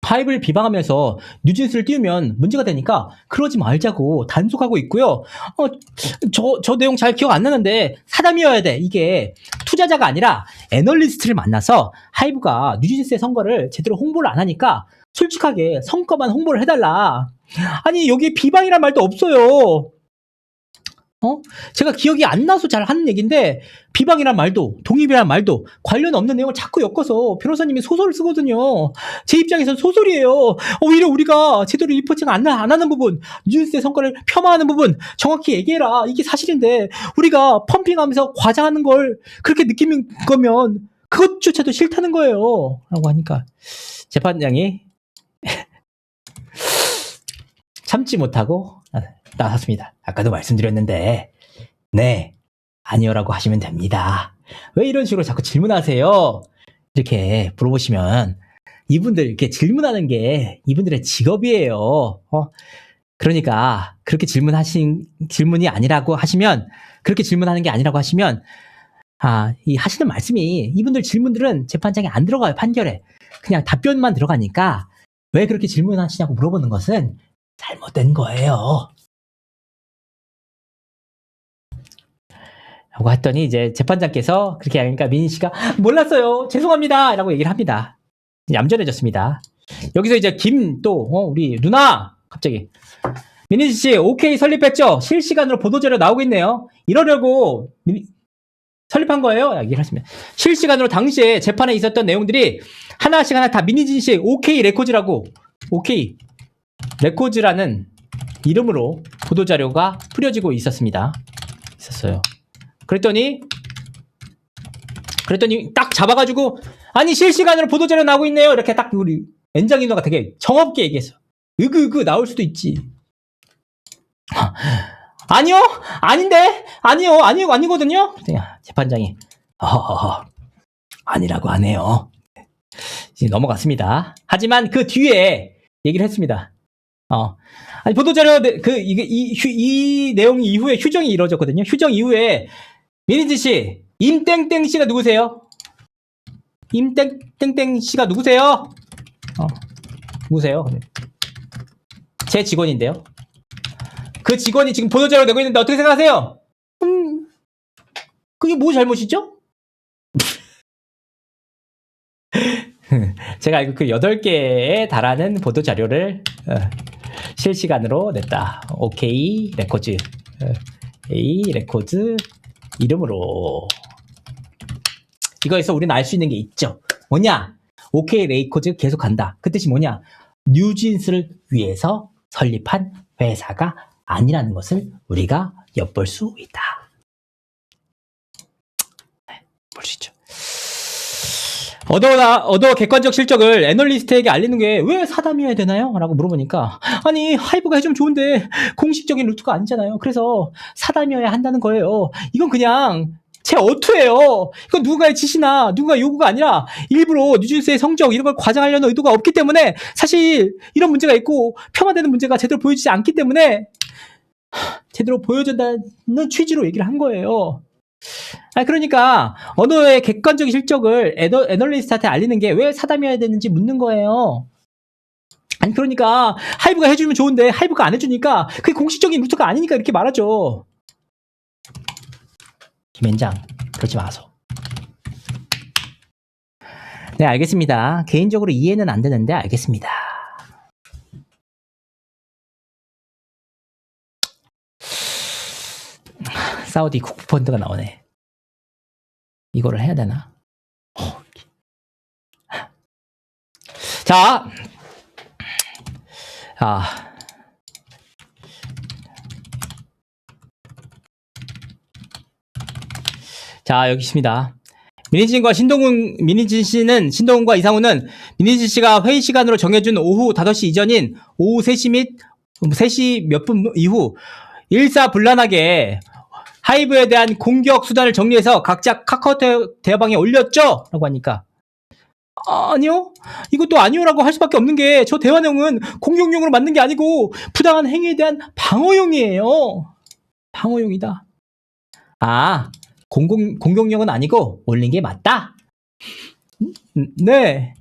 하이브를 비방하면서 뉴진스를 띄우면 문제가 되니까 그러지 말자고 단속하고 있고요. 저 내용 잘 기억 안 나는데 사담이어야 돼. 이게 투자자가 아니라 애널리스트를 만나서 하이브가 뉴진스의 선거를 제대로 홍보를 안 하니까 솔직하게 성과만 홍보를 해달라. 아니 여기에 비방이란 말도 없어요. 제가 기억이 안 나서 잘 하는 얘기인데, 비방이란 말도 독립이란 말도 관련 없는 내용을 자꾸 엮어서 변호사님이 소설을 쓰거든요. 제 입장에서는 소설이에요. 오히려 우리가 제대로 리포팅 안 하는 부분, 뉴스의 성과를 폄하하는 부분 정확히 얘기해라. 이게 사실인데 우리가 펌핑하면서 과장하는 걸 그렇게 느끼는 거면 그것조차도 싫다는 거예요. 라고 하니까 재판장이 참지 못하고 나섰습니다. 아까도 말씀드렸는데 네, 아니요라고 하시면 됩니다. 왜 이런 식으로 자꾸 질문하세요? 이렇게 물어보시면 이분들 이렇게 질문하는 게 이분들의 직업이에요. 그러니까 그렇게 질문이 아니라고 하시면, 그렇게 질문하는 게 아니라고 하시면 이 하시는 말씀이, 이분들 질문들은 재판장에 안 들어가요. 판결에 그냥 답변만 들어가니까 왜 그렇게 질문하시냐고 물어보는 것은 잘못된 거예요. 라고 했더니 이제 재판장께서 그렇게 하니까 민희 씨가 몰랐어요, 죄송합니다 라고 얘기를 합니다. 얌전해졌습니다. 여기서 이제 우리 누나 갑자기 민희 씨 오케이 설립했죠? 실시간으로 보도자료 나오고 있네요. 이러려고 설립한 거예요? 얘기를 하시면, 실시간으로 당시에 재판에 있었던 내용들이 하나씩 다 민희진 씨의 오케이 레코즈라고, 오케이 레코즈라는 이름으로 보도자료가 뿌려지고 있었어요. 그랬더니 딱 잡아가지고, 아니 실시간으로 보도자료 나오고 있네요, 이렇게 딱 우리 엔장이 누나가 되게 정없게 얘기했어. 나올 수도 있지. 아니요, 아닌데, 아니거든요. 재판장이 아니라고 하네요. 이제 넘어갔습니다. 하지만 그 뒤에 얘기를 했습니다. 아니 보도자료 이 내용 이후에 휴정이 이루어졌거든요. 휴정 이후에 민희진 씨, 임땡땡 씨가 누구세요? 임땡땡 씨가 누구세요? 누구세요? 제 직원인데요. 그 직원이 지금 보도자료 내고 있는데 어떻게 생각하세요? 그게 뭐 잘못이죠? 제가 알고 그 8개에 달하는 보도자료를 실시간으로 냈다. OK 레코드. A 레코드 이름으로. 이거에서 우리는 알 수 있는 게 있죠. 뭐냐? OK 레코드 계속 간다. 그 뜻이 뭐냐? 뉴진스를 위해서 설립한 회사가 아니라는 것을 우리가 엿볼 수 있다. 볼 수 있죠. 얻어 객관적 실적을 애널리스트에게 알리는 게 왜 사담이어야 되나요? 라고 물어보니까 아니 하이브가 해주면 좋은데 공식적인 루트가 아니잖아요. 그래서 사담이어야 한다는 거예요. 이건 그냥 제 어투예요. 이건 누군가의 지시나 누군가의 요구가 아니라 일부러 뉴진스의 성적 이런 걸 과장하려는 의도가 없기 때문에 사실 이런 문제가 있고 폄하되는 문제가 제대로 보여지지 않기 때문에 제대로 보여준다는 취지로 얘기를 한 거예요. 그러니까 언어의 객관적인 실적을 애널리스트한테 알리는 게 왜 사담이어야 되는지 묻는 거예요. 아니 그러니까 하이브가 해주면 좋은데 하이브가 안 해주니까 그게 공식적인 루트가 아니니까 이렇게 말하죠. 김현장 그러지 마소. 네 알겠습니다. 개인적으로 이해는 안 되는데 알겠습니다. 사우디 국부펀드가 나오네. 이거를 해야 되나? 자, 자 여기 있습니다. 민희진 씨는 신동훈과 이상우는 민희진 씨가 회의 시간으로 정해준 오후 5시 이전인 오후 3시 및 3시 몇 분 이후 일사불란하게 하이브에 대한 공격 수단을 정리해서 각자 카카오톡 대화방에 올렸죠? 라고 하니까 아니요. 이것도 아니요라고 할 수밖에 없는 게 저 대화 내용은 공격용으로 만든 게 아니고 부당한 행위에 대한 방어용이에요. 방어용이다. 공격용은 아니고 올린 게 맞다? 네.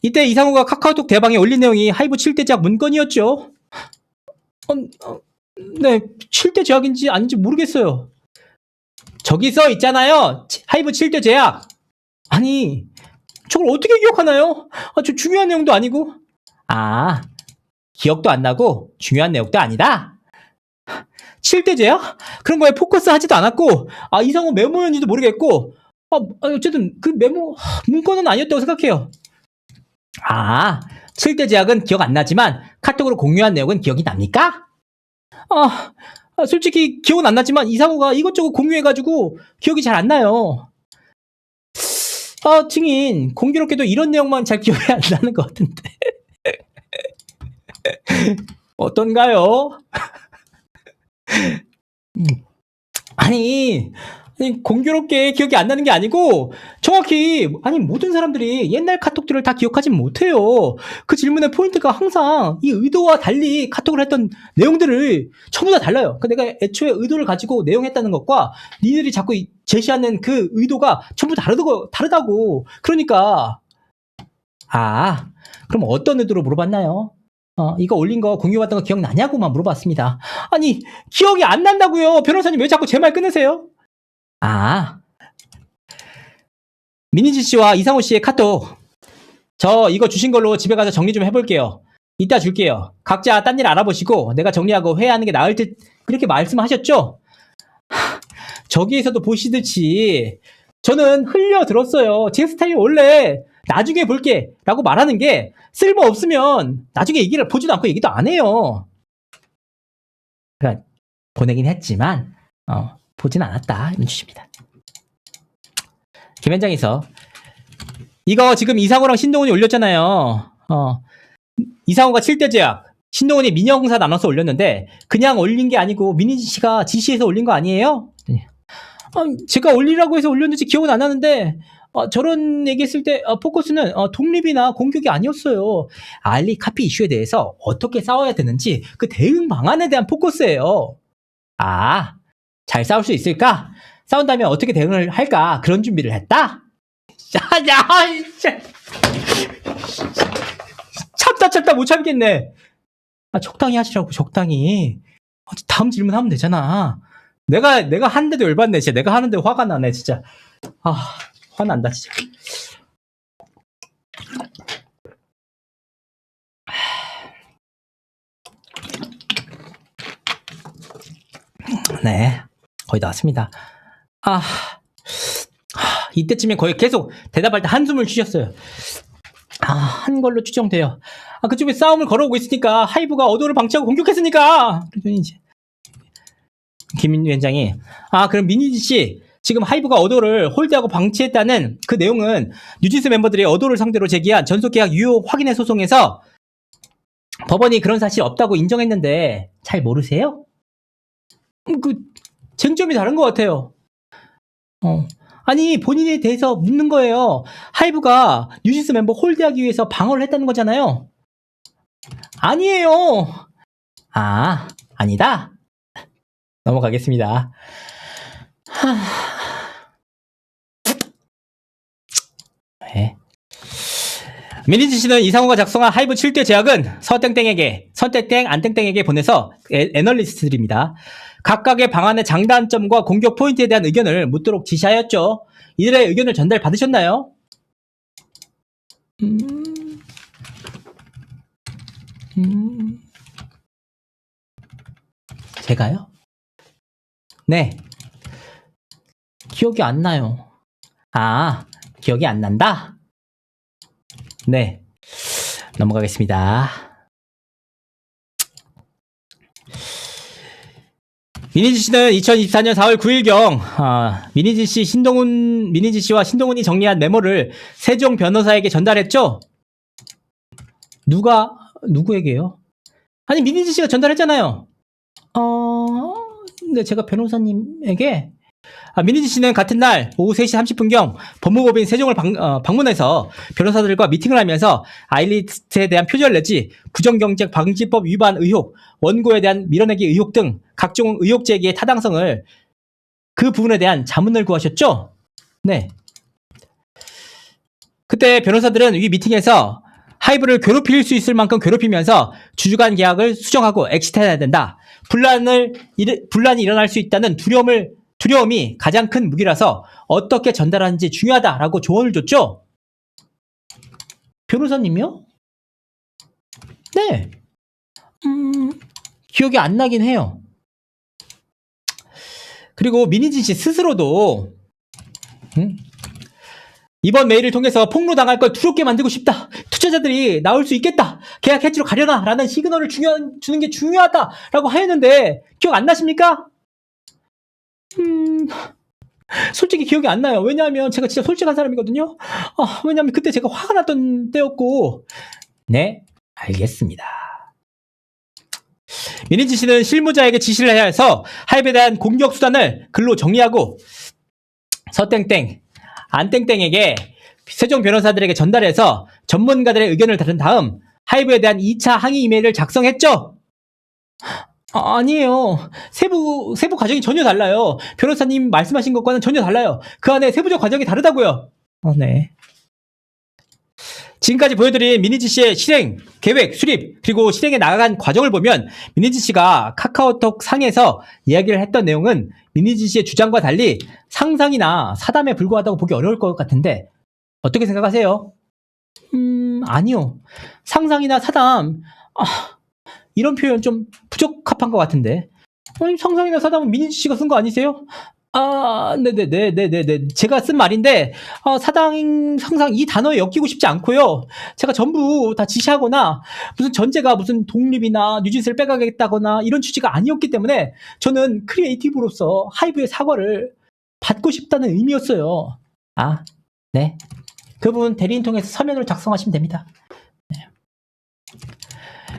이때 이상우가 카카오톡 대화방에 올린 내용이 하이브 7대 제약 문건이었죠. 네. 7대 제약인지 아닌지 모르겠어요. 저기 써 있잖아요. 하이브 7대 제약. 아니 저걸 어떻게 기억하나요? 저 중요한 내용도 아니고. 기억도 안 나고 중요한 내용도 아니다. 7대 제약? 그런 거에 포커스 하지도 않았고 이상호 메모였는지도 모르겠고 어쨌든 그 메모 문건은 아니었다고 생각해요. 7대 제약은 기억 안 나지만 카톡으로 공유한 내용은 기억이 납니까? 솔직히 기억은 안 나지만 이상호가 이것저것 공유해가지고 기억이 잘 안 나요. 증인 공교롭게도 이런 내용만 잘 기억이 안 나는 것 같은데 어떤가요? 아니 공교롭게 기억이 안 나는 게 아니고 정확히 모든 사람들이 옛날 카톡들을 다 기억하진 못해요. 그 질문의 포인트가 항상 이 의도와 달리 카톡을 했던 내용들을 전부 다 달라요. 그러니까 내가 애초에 의도를 가지고 내용했다는 것과 니들이 자꾸 제시하는 그 의도가 전부 다르다고. 그러니까 그럼 어떤 의도로 물어봤나요? 이거 올린 거 공유받던 거 기억나냐고만 물어봤습니다. 아니 기억이 안 난다고요. 변호사님 왜 자꾸 제 말 끊으세요? 민희진 씨와 이상호 씨의 카톡 저 이거 주신 걸로 집에 가서 정리 좀 해볼게요. 이따 줄게요. 각자 딴 일 알아보시고 내가 정리하고 회의하는 게 나을 듯 그렇게 말씀하셨죠? 저기에서도 보시듯이 저는 흘려들었어요. 제 스타일이 원래 나중에 볼게 라고 말하는 게 쓸모없으면 나중에 얘기를 보지도 않고 얘기도 안 해요. 그러니까 보내긴 했지만 보진 않았다 이런 취지입니다. 김현장에서 이거 지금 이상호랑 신동훈이 올렸잖아요. 이상호가 7대 제약, 신동훈이 민영사 나눠서 올렸는데 그냥 올린 게 아니고 민희진 씨가 지시해서 올린 거 아니에요? 제가 올리라고 해서 올렸는지 기억은 안 나는데 저런 얘기했을 때 포커스는 독립이나 공격이 아니었어요. 알리 카피 이슈에 대해서 어떻게 싸워야 되는지 그 대응 방안에 대한 포커스예요. 잘 싸울 수 있을까? 싸운다면 어떻게 대응을 할까? 그런 준비를 했다? 참다 못 참겠네. 적당히 하시라고, 적당히. 다음 질문하면 되잖아. 내가 하는데도 열받네, 진짜. 내가 하는데 화가 나네, 진짜. 화난다, 진짜. 네, 거의 다 왔습니다. 이때쯤에 거의 계속 대답할 때 한숨을 쉬셨어요. 한 걸로 추정돼요. 그쪽에 싸움을 걸어오고 있으니까 하이브가 어도를 방치하고 공격했으니까. 그랬더니 이제 김민주 위원장이 그럼 민희지 씨 지금 하이브가 어도를 홀드하고 방치했다는 그 내용은 뉴진스 멤버들이 어도를 상대로 제기한 전속계약 유효 확인의 소송에서 법원이 그런 사실 없다고 인정했는데 잘 모르세요? 그 쟁점이 다른 것 같아요. 아니 본인에 대해서 묻는 거예요. 하이브가 뉴진스 멤버 홀드하기 위해서 방어를 했다는 거잖아요. 아니에요. 아니다. 넘어가겠습니다. 네. 민희지 씨는 이상호가 작성한 하이브 7대 제약은 서땡땡에게, 선땡땡, 안땡땡에게 보내서 애널리스트들입니다. 각각의 방안의 장단점과 공격 포인트에 대한 의견을 묻도록 지시하였죠. 이들의 의견을 전달 받으셨나요? 제가요? 네. 기억이 안 나요. 기억이 안 난다? 네. 넘어가겠습니다. 민희지 씨는 2024년 4월 9일경 민희지 씨와 신동훈이 정리한 메모를 세종 변호사에게 전달했죠? 누구에게요? 아니 민희지 씨가 전달했잖아요. 네, 제가 변호사님에게 민희지 씨는 같은 날 오후 3시 30분경 법무법인 세종을 방문해서 변호사들과 미팅을 하면서 아이리스트에 대한 표절 내지 부정경쟁 방지법 위반 의혹, 원고에 대한 밀어내기 의혹 등 각종 의혹 제기의 타당성을 그 부분에 대한 자문을 구하셨죠? 네. 그때 변호사들은 이 미팅에서 하이브를 괴롭힐 수 있을 만큼 괴롭히면서 주주간 계약을 수정하고 엑시트해야 된다. 분란이 일어날 수 있다는 두려움이 가장 큰 무기라서 어떻게 전달하는지 중요하다라고 조언을 줬죠? 변호사님이요? 네. 기억이 안 나긴 해요. 그리고 민희진 씨 스스로도 이번 메일을 통해서 폭로당할 걸 두렵게 만들고 싶다. 투자자들이 나올 수 있겠다. 계약 해지로 가려나 라는 시그널을 주는 게 중요하다라고 하였는데 기억 안 나십니까? 솔직히 기억이 안 나요. 왜냐하면 제가 진짜 솔직한 사람이거든요. 왜냐하면 그때 제가 화가 났던 때였고. 네, 알겠습니다. 민희지 씨는 실무자에게 지시를 해야 해서 하이브에 대한 공격 수단을 글로 정리하고 서땡땡, 안땡땡에게 세종 변호사들에게 전달해서 전문가들의 의견을 들은 다음 하이브에 대한 2차 항의 이메일을 작성했죠? 아니에요. 세부 과정이 전혀 달라요. 변호사님 말씀하신 것과는 전혀 달라요. 그 안에 세부적 과정이 다르다고요. 네. 지금까지 보여드린 민희지 씨의 실행, 계획, 수립, 그리고 실행에 나아간 과정을 보면 민희지 씨가 카카오톡 상에서 이야기를 했던 내용은 민희지 씨의 주장과 달리 상상이나 사담에 불과하다고 보기 어려울 것 같은데 어떻게 생각하세요? 아니요. 상상이나 사담, 이런 표현 좀 부적합한 것 같은데. 아니, 상상이나 사담은 민희지 씨가 쓴 거 아니세요? 네네네네네. 제가 쓴 말인데, 사당, 상상 이 단어에 엮이고 싶지 않고요. 제가 전부 다 지시하거나, 무슨 전제가 무슨 독립이나 뉴진스를 빼가겠다거나 이런 취지가 아니었기 때문에 저는 크리에이티브로서 하이브의 사과를 받고 싶다는 의미였어요. 네. 그 부분 대리인 통해서 서면으로 작성하시면 됩니다. 네.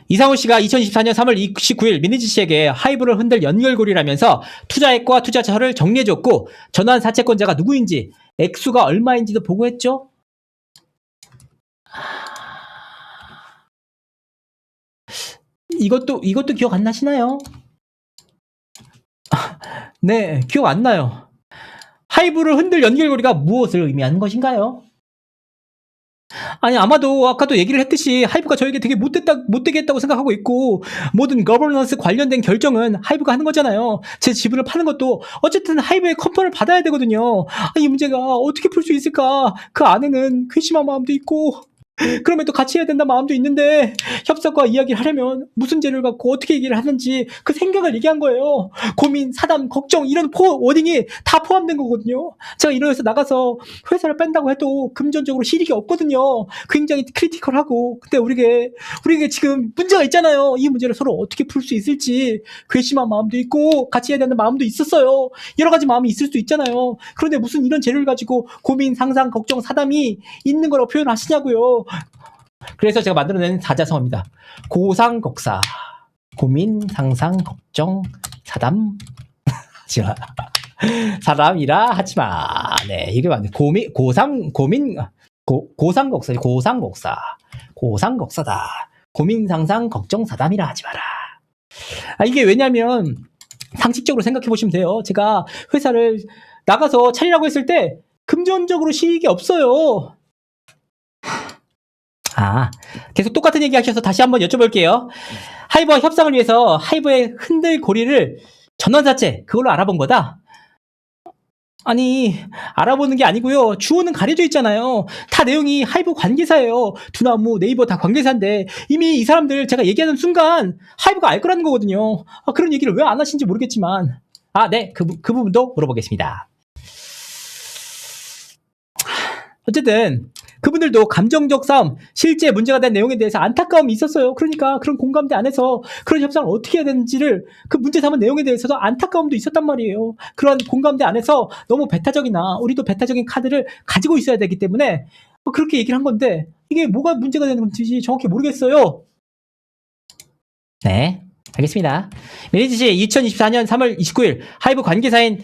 이상호 씨가 2024년 3월 29일 민희지 씨에게 하이브를 흔들 연결고리라면서 투자액과 투자처를 정리해줬고 전환 사채권자가 누구인지 액수가 얼마인지도 보고했죠. 이것도 기억 안 나시나요? 네, 기억 안 나요. 하이브를 흔들 연결고리가 무엇을 의미하는 것인가요? 아니, 아마도 아까도 얘기를 했듯이 하이브가 저에게 되게 못되게 했다고 생각하고 있고, 모든 거버넌스 관련된 결정은 하이브가 하는 거잖아요. 제 지분을 파는 것도 어쨌든 하이브의 컨펌을 받아야 되거든요. 이 문제가 어떻게 풀 수 있을까? 그 안에는 괘씸한 마음도 있고, 그럼에도 같이 해야 된다는 마음도 있는데, 협상과 이야기를 하려면 무슨 재료를 갖고 어떻게 얘기를 하는지 그 생각을 얘기한 거예요. 고민, 사담, 걱정 이런 워딩이 다 포함된 거거든요. 제가 이러해서 나가서 회사를 뺀다고 해도 금전적으로 실익이 없거든요. 굉장히 크리티컬하고. 근데 우리에게 지금 문제가 있잖아요. 이 문제를 서로 어떻게 풀 수 있을지 괘씸한 마음도 있고 같이 해야 되는 마음도 있었어요. 여러 가지 마음이 있을 수 있잖아요. 그런데 무슨 이런 재료를 가지고 고민, 상상, 걱정, 사담이 있는 거라고 표현하시냐고요. 그래서 제가 만들어낸 사자성어입니다. 고상곡사. 고민, 상상, 걱정, 사담. 사람이라 하지마. 네, 이게 맞네. 고상곡사. 고상곡사다. 고민, 상상, 걱정, 사담이라 하지 마라. 이게 왜냐면 상식적으로 생각해 보시면 돼요. 제가 회사를 나가서 차리라고 했을 때 금전적으로 실익이 없어요. 계속 똑같은 얘기 하셔서 다시 한번 여쭤볼게요. 하이브와 협상을 위해서 하이브의 흔들고리를 전환사채, 그걸로 알아본 거다? 아니, 알아보는 게 아니고요. 주어는 가려져 있잖아요. 다 내용이 하이브 관계사예요. 두나무, 네이버 다 관계사인데 이미 이 사람들 제가 얘기하는 순간 하이브가 알 거라는 거거든요. 그런 얘기를 왜 안 하신지 모르겠지만 네, 그 부분도 물어보겠습니다. 어쨌든 그분들도 감정적 싸움, 실제 문제가 된 내용에 대해서 안타까움이 있었어요. 그러니까 그런 공감대 안에서 그런 협상을 어떻게 해야 되는지를 그 문제 삼은 내용에 대해서도 안타까움도 있었단 말이에요. 그런 공감대 안에서 너무 배타적이나 우리도 배타적인 카드를 가지고 있어야 되기 때문에 그렇게 얘기를 한 건데 이게 뭐가 문제가 되는 건지 정확히 모르겠어요. 네, 알겠습니다. 매니지 씨 2024년 3월 29일 하이브 관계사인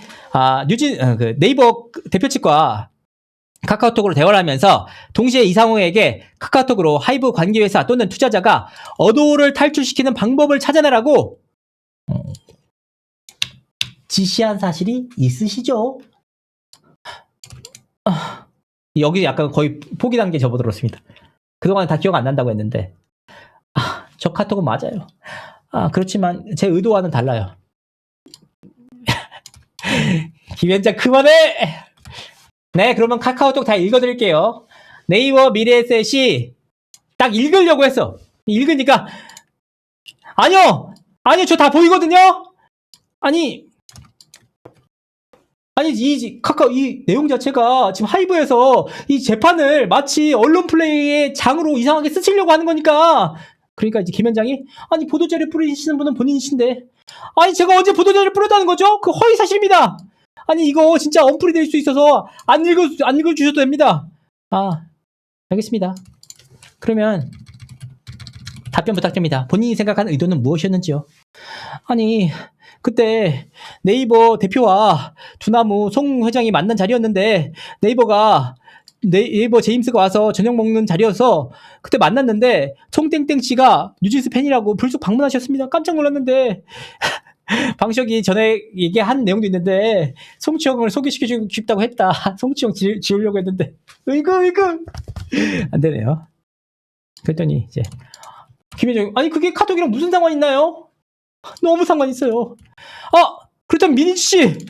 네이버 대표 측과 카카오톡으로 대화를 하면서 동시에 이상호에게 카카오톡으로 하이브 관계회사 또는 투자자가 어도를 탈출시키는 방법을 찾아내라고 지시한 사실이 있으시죠? 여기 약간 거의 포기 단계 접어들었습니다. 그동안 다 기억 안 난다고 했는데 저 카톡은 맞아요. 그렇지만 제 의도와는 달라요. 김현장 그만해! 네, 그러면 카카오톡 다 읽어드릴게요. 네이버 미래에셋이 딱 읽으려고 했어. 읽으니까 아니요, 저 다 보이거든요. 이 내용 자체가 지금 하이브에서 이 재판을 마치 언론 플레이의 장으로 이상하게 쓰시려고 하는 거니까. 그러니까 이제 김 현장이 보도자료 뿌리시는 분은 본인이신데 제가 언제 보도자료 뿌렸다는 거죠? 그 허위 사실입니다. 이거 진짜 언플이 될 수 있어서 안 읽어주셔도 됩니다. 알겠습니다. 그러면 답변 부탁드립니다. 본인이 생각하는 의도는 무엇이었는지요? 그때 네이버 대표와 두나무 송 회장이 만난 자리였는데 네이버 제임스가 와서 저녁 먹는 자리여서 그때 만났는데 송땡땡 씨가 뉴진스 팬이라고 불쑥 방문하셨습니다. 깜짝 놀랐는데 방석이 전에 얘기한 내용도 있는데 송치형을 소개시켜주고 싶다고 했다. 송치형 지우려고 했는데 으이구 안 되네요. 그랬더니 이제 김현정 그게 카톡이랑 무슨 상관 있나요? 너무 상관 있어요. 그렇다면 민희씨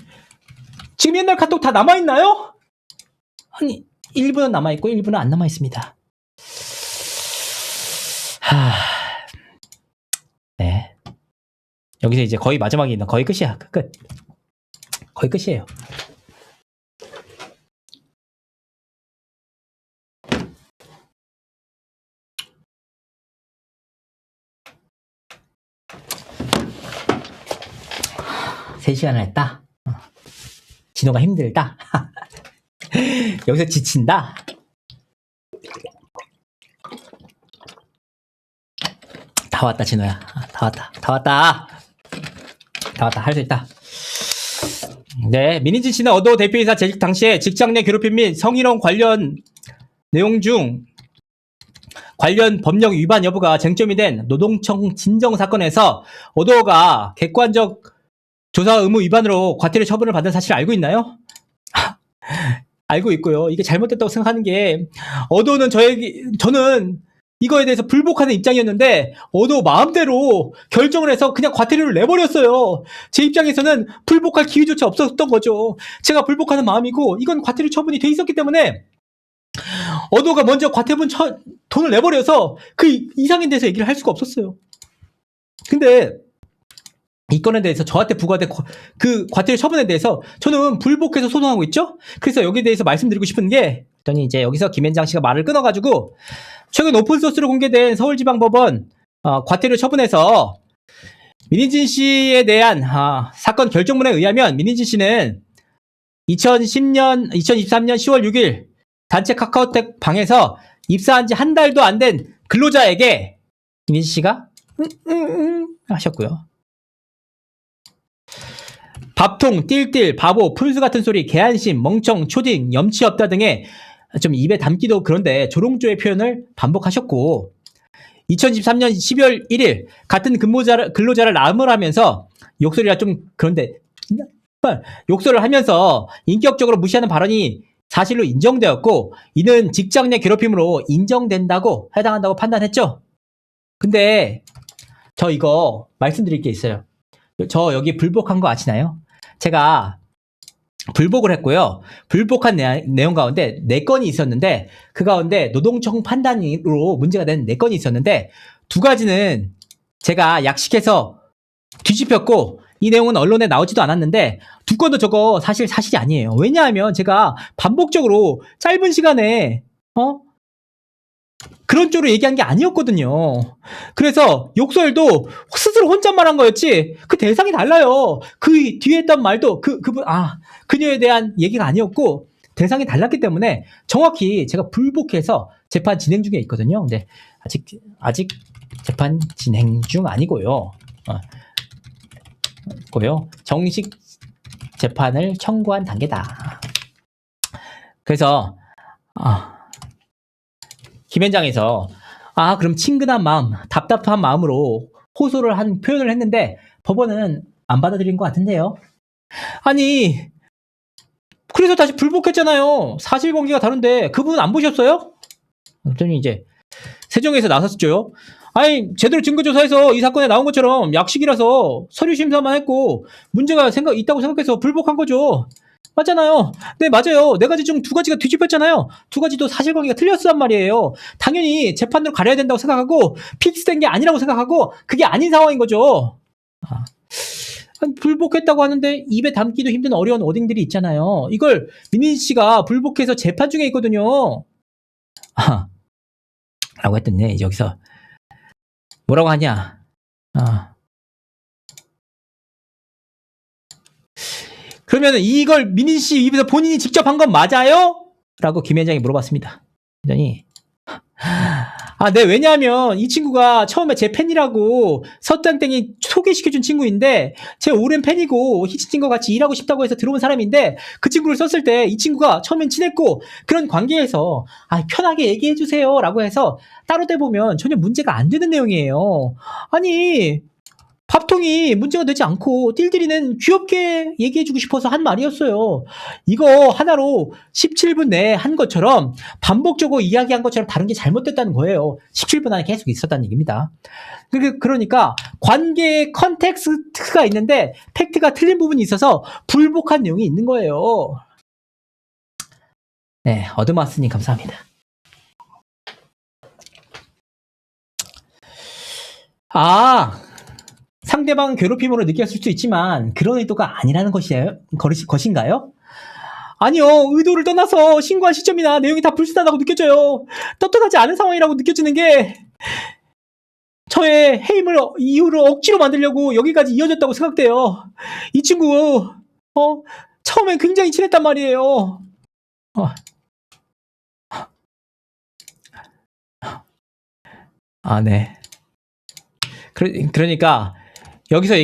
지금 옛날 카톡 다 남아있나요? 일부는 남아있고 일부는 안 남아있습니다. 네. 여기서 이제 거의 마지막에 있는 거의 끝이야. 끝. 거의 끝이에요. 세 시간을 했다. 진호가 힘들다. 여기서 지친다. 다 왔다 진호야. 다 왔다. 할 수 있다. 네, 민희진 씨는 어도 대표이사 재직 당시에 직장 내 괴롭힘 및 성희롱 관련 내용 중 관련 법령 위반 여부가 쟁점이 된 노동청 진정 사건에서 어도가 객관적 조사 의무 위반으로 과태료 처분을 받은 사실을 알고 있나요? 알고 있고요. 이게 잘못됐다고 생각하는 게 어도는 저는 이거에 대해서 불복하는 입장이었는데 어도 마음대로 결정을 해서 그냥 과태료를 내버렸어요. 제 입장에서는 불복할 기회조차 없었던 거죠. 제가 불복하는 마음이고 이건 과태료 처분이 돼 있었기 때문에 어도가 먼저 과태분 돈을 내버려서 그 이상인 데서 얘기를 할 수가 없었어요. 근데 이 건에 대해서 저한테 부과된 그 과태료 처분에 대해서 저는 불복해서 소송하고 있죠. 그래서 여기에 대해서 말씀드리고 싶은 게 그랬더니 이제 여기서 김현장 씨가 말을 끊어가지고 최근 오픈소스로 공개된 서울지방법원 과태료 처분에서 민희진 씨에 대한 사건 결정문에 의하면 민희진 씨는 2023년 10월 6일 단체 카카오톡 방에서 입사한 지 한 달도 안 된 근로자에게 민희진 씨가 하셨고요. 밥통, 띨띨, 바보, 푼수 같은 소리, 개안심, 멍청, 초딩, 염치 없다 등의 좀 입에 담기도 그런데 조롱조의 표현을 반복하셨고 2013년 12월 1일 같은 근로자를 나무라면서 욕설이라 좀 그런데 욕설을 하면서 인격적으로 무시하는 발언이 사실로 인정되었고 이는 직장 내 괴롭힘으로 인정된다고 해당한다고 판단했죠. 근데 저 이거 말씀드릴 게 있어요. 저 여기 불복한 거 아시나요? 제가 불복을 했고요. 불복한 내용 가운데 4건이 있었는데 그 가운데 노동청 판단으로 문제가 된 4건이 있었는데 2가지는 제가 약식해서 뒤집혔고 이 내용은 언론에 나오지도 않았는데 2건도 저거 사실이 아니에요. 왜냐하면 제가 반복적으로 짧은 시간에 그런 쪽으로 얘기한 게 아니었거든요. 그래서 욕설도 스스로 혼잣말한 거였지 그 대상이 달라요. 그 뒤에 했던 말도 그녀에 대한 얘기가 아니었고 대상이 달랐기 때문에 정확히 제가 불복해서 재판 진행 중에 있거든요. 근데 아직 재판 진행 중 아니고요. 정식 재판을 청구한 단계다. 그래서 김현장에서 그럼 친근한 마음, 답답한 마음으로 호소를 한 표현을 했는데 법원은 안 받아들인 것 같은데요. 아니 그래서 다시 불복했잖아요. 사실관계가 다른데 그 부분 안 보셨어요? 그랬더니 이제 세종에서 나섰죠. 아니 제대로 증거조사해서 이 사건에 나온 것처럼 약식이라서 서류 심사만 했고 문제가 있다고 생각해서 불복한 거죠. 맞잖아요. 네, 맞아요. 4가지 중 2가지가 뒤집혔잖아요. 2가지도 사실관계가 틀렸단 말이에요. 당연히 재판으로 가려야 된다고 생각하고 픽스된 게 아니라고 생각하고 그게 아닌 상황인 거죠. 불복했다고 하는데 입에 담기도 힘든 어려운 워딩들이 있잖아요. 이걸 민희 씨가 불복해서 재판 중에 있거든요. 라고 했더니 여기서 뭐라고 하냐. 그러면 이걸 민희 씨 입에서 본인이 직접 한 건 맞아요? 라고 김현장이 물어봤습니다. 그랬더니 네, 왜냐하면 이 친구가 처음에 제 팬이라고 서땅땡이 소개시켜준 친구인데 제 오랜 팬이고 히치친과 같이 일하고 싶다고 해서 들어온 사람인데 그 친구를 썼을 때 이 친구가 처음엔 친했고 그런 관계에서 편하게 얘기해주세요 라고 해서 따로 대보면 전혀 문제가 안 되는 내용이에요. 아니 밥통이 문제가 되지 않고 띨띨이는 귀엽게 얘기해주고 싶어서 한 말이었어요. 이거 하나로 17분 내에 한 것처럼 반복적으로 이야기한 것처럼 다른 게 잘못됐다는 거예요. 17분 안에 계속 있었다는 얘기입니다. 그러니까 관계의 컨텍스트가 있는데 팩트가 틀린 부분이 있어서 불복한 내용이 있는 거예요. 네, 어드마스님 감사합니다. 상대방은 괴롭힘으로 느꼈을 수 있지만 그런 의도가 아니라는 것인가요? 아니요. 의도를 떠나서 신고한 시점이나 내용이 다 불순하다고 느껴져요. 떳떳하지 않은 상황이라고 느껴지는 게 저의 해임을 이유로 억지로 만들려고 여기까지 이어졌다고 생각돼요. 이 친구 처음엔 굉장히 친했단 말이에요. 네. 그러니까 여기서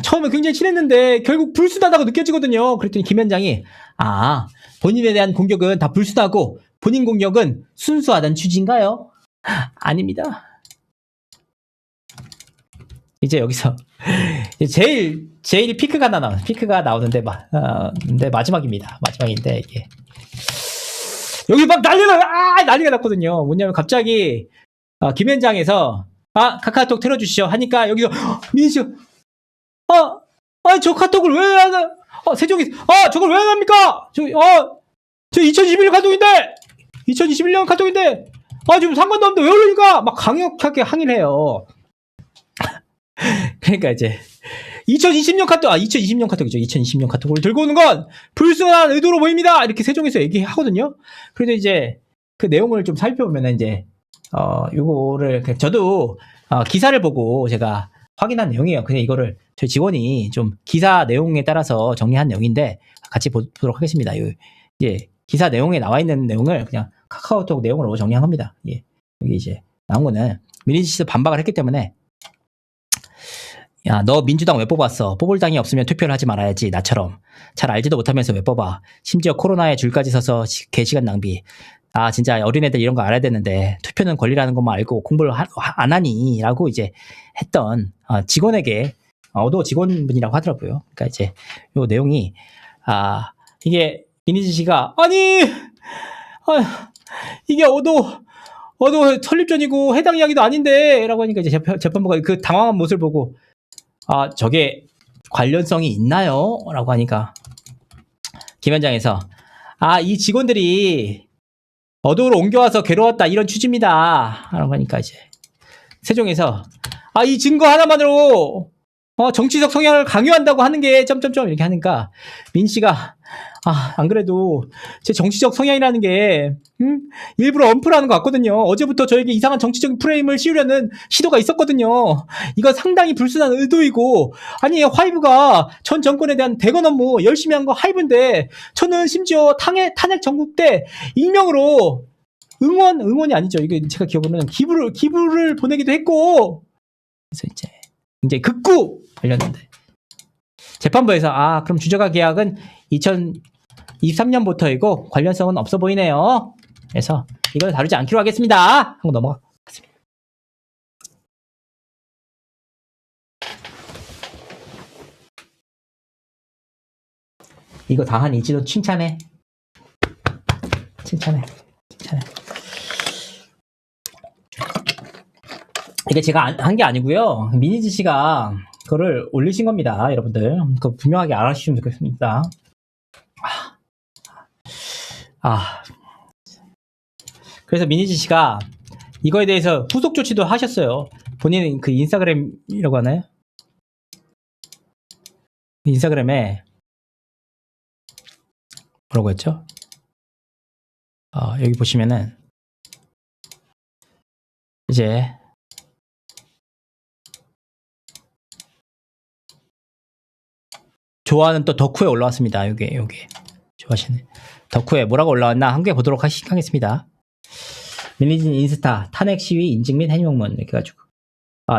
처음에 굉장히 친했는데 결국 불순하다고 느껴지거든요. 그랬더니 김현장이 본인에 대한 공격은 다 불순하고 본인 공격은 순수하다는 취지인가요? 아닙니다. 이제 여기서 제일 피크가 나오는데 근데 마지막입니다. 마지막인데 이게 여기 막 난리가 났거든요. 뭐냐면 갑자기 김현장에서 카카오톡 틀어주시죠 하니까 여기서 민희 씨가 저 카톡을 왜 안 하? 세종이 저걸 왜 안 합니까? 저 2021년 카톡인데 2021년 카톡인데 지금 상관도 없는데 왜 올리니까 막 강력하게 항의를 해요. 그러니까 이제 2020년 카톡이죠. 2020년 카톡을 들고 오는 건 불순한 의도로 보입니다. 이렇게 세종에서 얘기하거든요. 그래도 이제 그 내용을 좀 살펴보면 이제 요거를 저도 기사를 보고 제가 확인한 내용이에요. 그냥 이거를 저희 직원이 좀 기사 내용에 따라서 정리한 내용인데 같이 보도록 하겠습니다. 이제 기사 내용에 나와 있는 내용을 그냥 카카오톡 내용으로 정리한 겁니다. 예. 여기 이제 나온 거는 민희지 씨도 반박을 했기 때문에 야, 너 민주당 왜 뽑았어? 뽑을 당이 없으면 투표를 하지 말아야지. 나처럼. 잘 알지도 못하면서 왜 뽑아? 심지어 코로나에 줄까지 서서 개시간 낭비. 진짜 어린애들 이런 거 알아야 되는데 투표는 권리라는 것만 알고 공부를 안 하니? 라고 이제 했던 직원에게 어도 직원분이라고 하더라고요. 그러니까 이제 요 내용이 이게 민희지 씨가 이게 어도 설립 전이고 해당 이야기도 아닌데 라고 하니까 이제 재판부가 그 당황한 모습을 보고 저게 관련성이 있나요? 라고 하니까 김현장에서 이 직원들이 어도로 옮겨와서 괴로웠다 이런 취지입니다. 라고 하니까 이제 세종에서 이 증거 하나만으로 정치적 성향을 강요한다고 하는 게 점점점 이렇게 하니까 민 씨가 안 그래도 제 정치적 성향이라는 게 일부러 언플하는 것 같거든요. 어제부터 저에게 이상한 정치적인 프레임을 씌우려는 시도가 있었거든요. 이건 상당히 불순한 의도이고 화이브가 전 정권에 대한 대권 업무 열심히 한 거 하이브인데 저는 심지어 탄핵 전국 때 익명으로 응원이 아니죠. 이게 제가 기억으로는 기부를 보내기도 했고 그래서 이제 굉장히 극구 걸렸는데 재판부에서 그럼 주저가 계약은 2023년부터이고 관련성은 없어 보이네요. 그래서 이걸 다루지 않기로 하겠습니다. 하고 넘어갔습니다. 이거 다 한 이지도 칭찬해. 이게 제가 한 게 아니고요. 민희지 씨가 그거를 올리신 겁니다. 여러분들 그거 분명하게 알아주시면 좋겠습니다. 그래서 민희지 씨가 이거에 대해서 후속 조치도 하셨어요. 본인 그 인스타그램이라고 하나요? 인스타그램에 뭐라고 했죠? 여기 보시면은 이제 좋아하는 또 덕후에 올라왔습니다. 요게 좋아하시는 덕후에 뭐라고 올라왔나 함께 보도록 하겠습니다. 민희진 인스타 탄핵 시위 인증 및 해명문 이렇게 가지고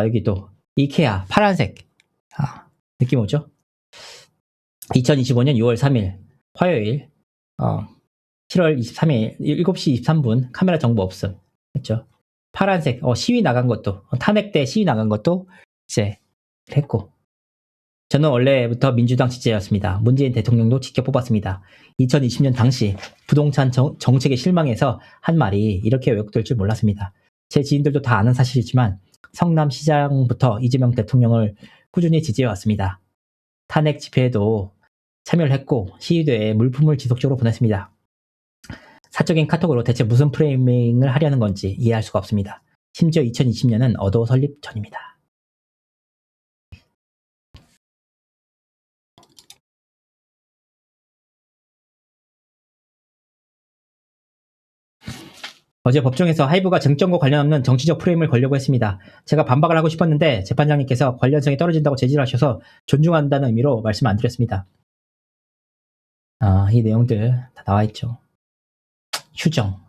여기 또 이케아 파란색 느낌 오죠? 2025년 6월 3일 화요일 7월 23일 7시 23분 카메라 정보 없음 했죠. 파란색 시위 나간 것도 탄핵 때 시위 나간 것도 이제 했고 저는 원래부터 민주당 지지자였습니다. 문재인 대통령도 직접 뽑았습니다. 2020년 당시 부동산 정책에 실망해서 한 말이 이렇게 왜곡될 줄 몰랐습니다. 제 지인들도 다 아는 사실이지만 성남시장부터 이재명 대통령을 꾸준히 지지해왔습니다. 탄핵 집회에도 참여를 했고 시위대에 물품을 지속적으로 보냈습니다. 사적인 카톡으로 대체 무슨 프레이밍을 하려는 건지 이해할 수가 없습니다. 심지어 2020년은 어도 설립 전입니다. 어제 법정에서 하이브가 쟁점과 관련 없는 정치적 프레임을 걸려고 했습니다. 제가 반박을 하고 싶었는데 재판장님께서 관련성이 떨어진다고 제지하셔서 존중한다는 의미로 말씀 안 드렸습니다. 이 내용들 다 나와 있죠. 휴정.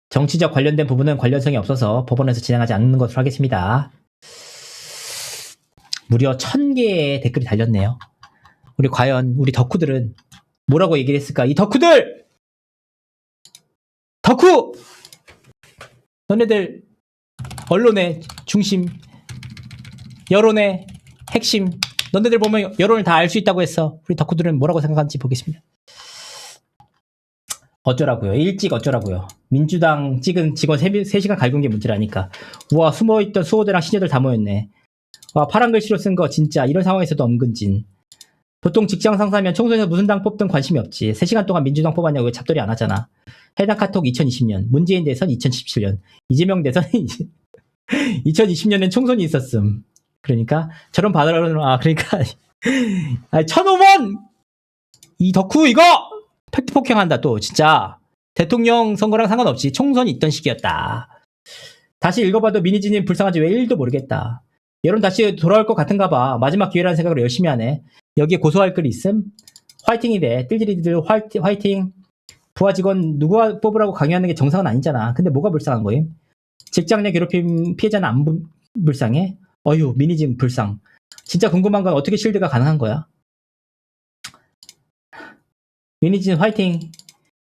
정치적 관련된 부분은 관련성이 없어서 법원에서 진행하지 않는 것으로 하겠습니다. 무려 1000개의 댓글이 달렸네요. 과연 우리 덕후들은 뭐라고 얘기를 했을까? 이 덕후들! 덕후! 너네들 언론의 중심, 여론의 핵심. 너네들 보면 여론을 다 알 수 있다고 했어. 우리 덕후들은 뭐라고 생각하는지 보겠습니다. 어쩌라고요? 일찍 어쩌라고요? 민주당 찍은 직원 3시간 갈군 게 문제라니까. 우와, 숨어있던 수호대랑 시녀들 다 모였네. 와, 파란 글씨로 쓴 거 진짜 이런 상황에서도 엄근진. 보통 직장 상사면 청소에서 무슨 당 뽑든 관심이 없지. 3시간 동안 민주당 뽑았냐고 왜 잡돌이 안 하잖아. 해당 카톡 2020년, 문재인 대선 2017년, 이재명 대선 2020년엔 총선이 있었음. 그러니까 저런 받으라는 그러니까 1,000원! 이 덕후 이거! 팩트 폭행한다 또 진짜. 대통령 선거랑 상관없이 총선이 있던 시기였다. 다시 읽어봐도 미니지님 불쌍한지 왜 1도 모르겠다. 여론 다시 돌아올 것 같은가 봐. 마지막 기회라는 생각으로 열심히 하네. 여기에 고소할 글이 있음? 화이팅이래. 띨띨이들 화이팅. 부하 직원 누구 뽑으라고 강요하는 게 정상은 아니잖아. 근데 뭐가 불쌍한 거임? 직장 내 괴롭힘 피해자는 안 불쌍해? 어휴, 미니짐 불쌍. 진짜 궁금한 건 어떻게 실드가 가능한 거야? 미니짐 화이팅.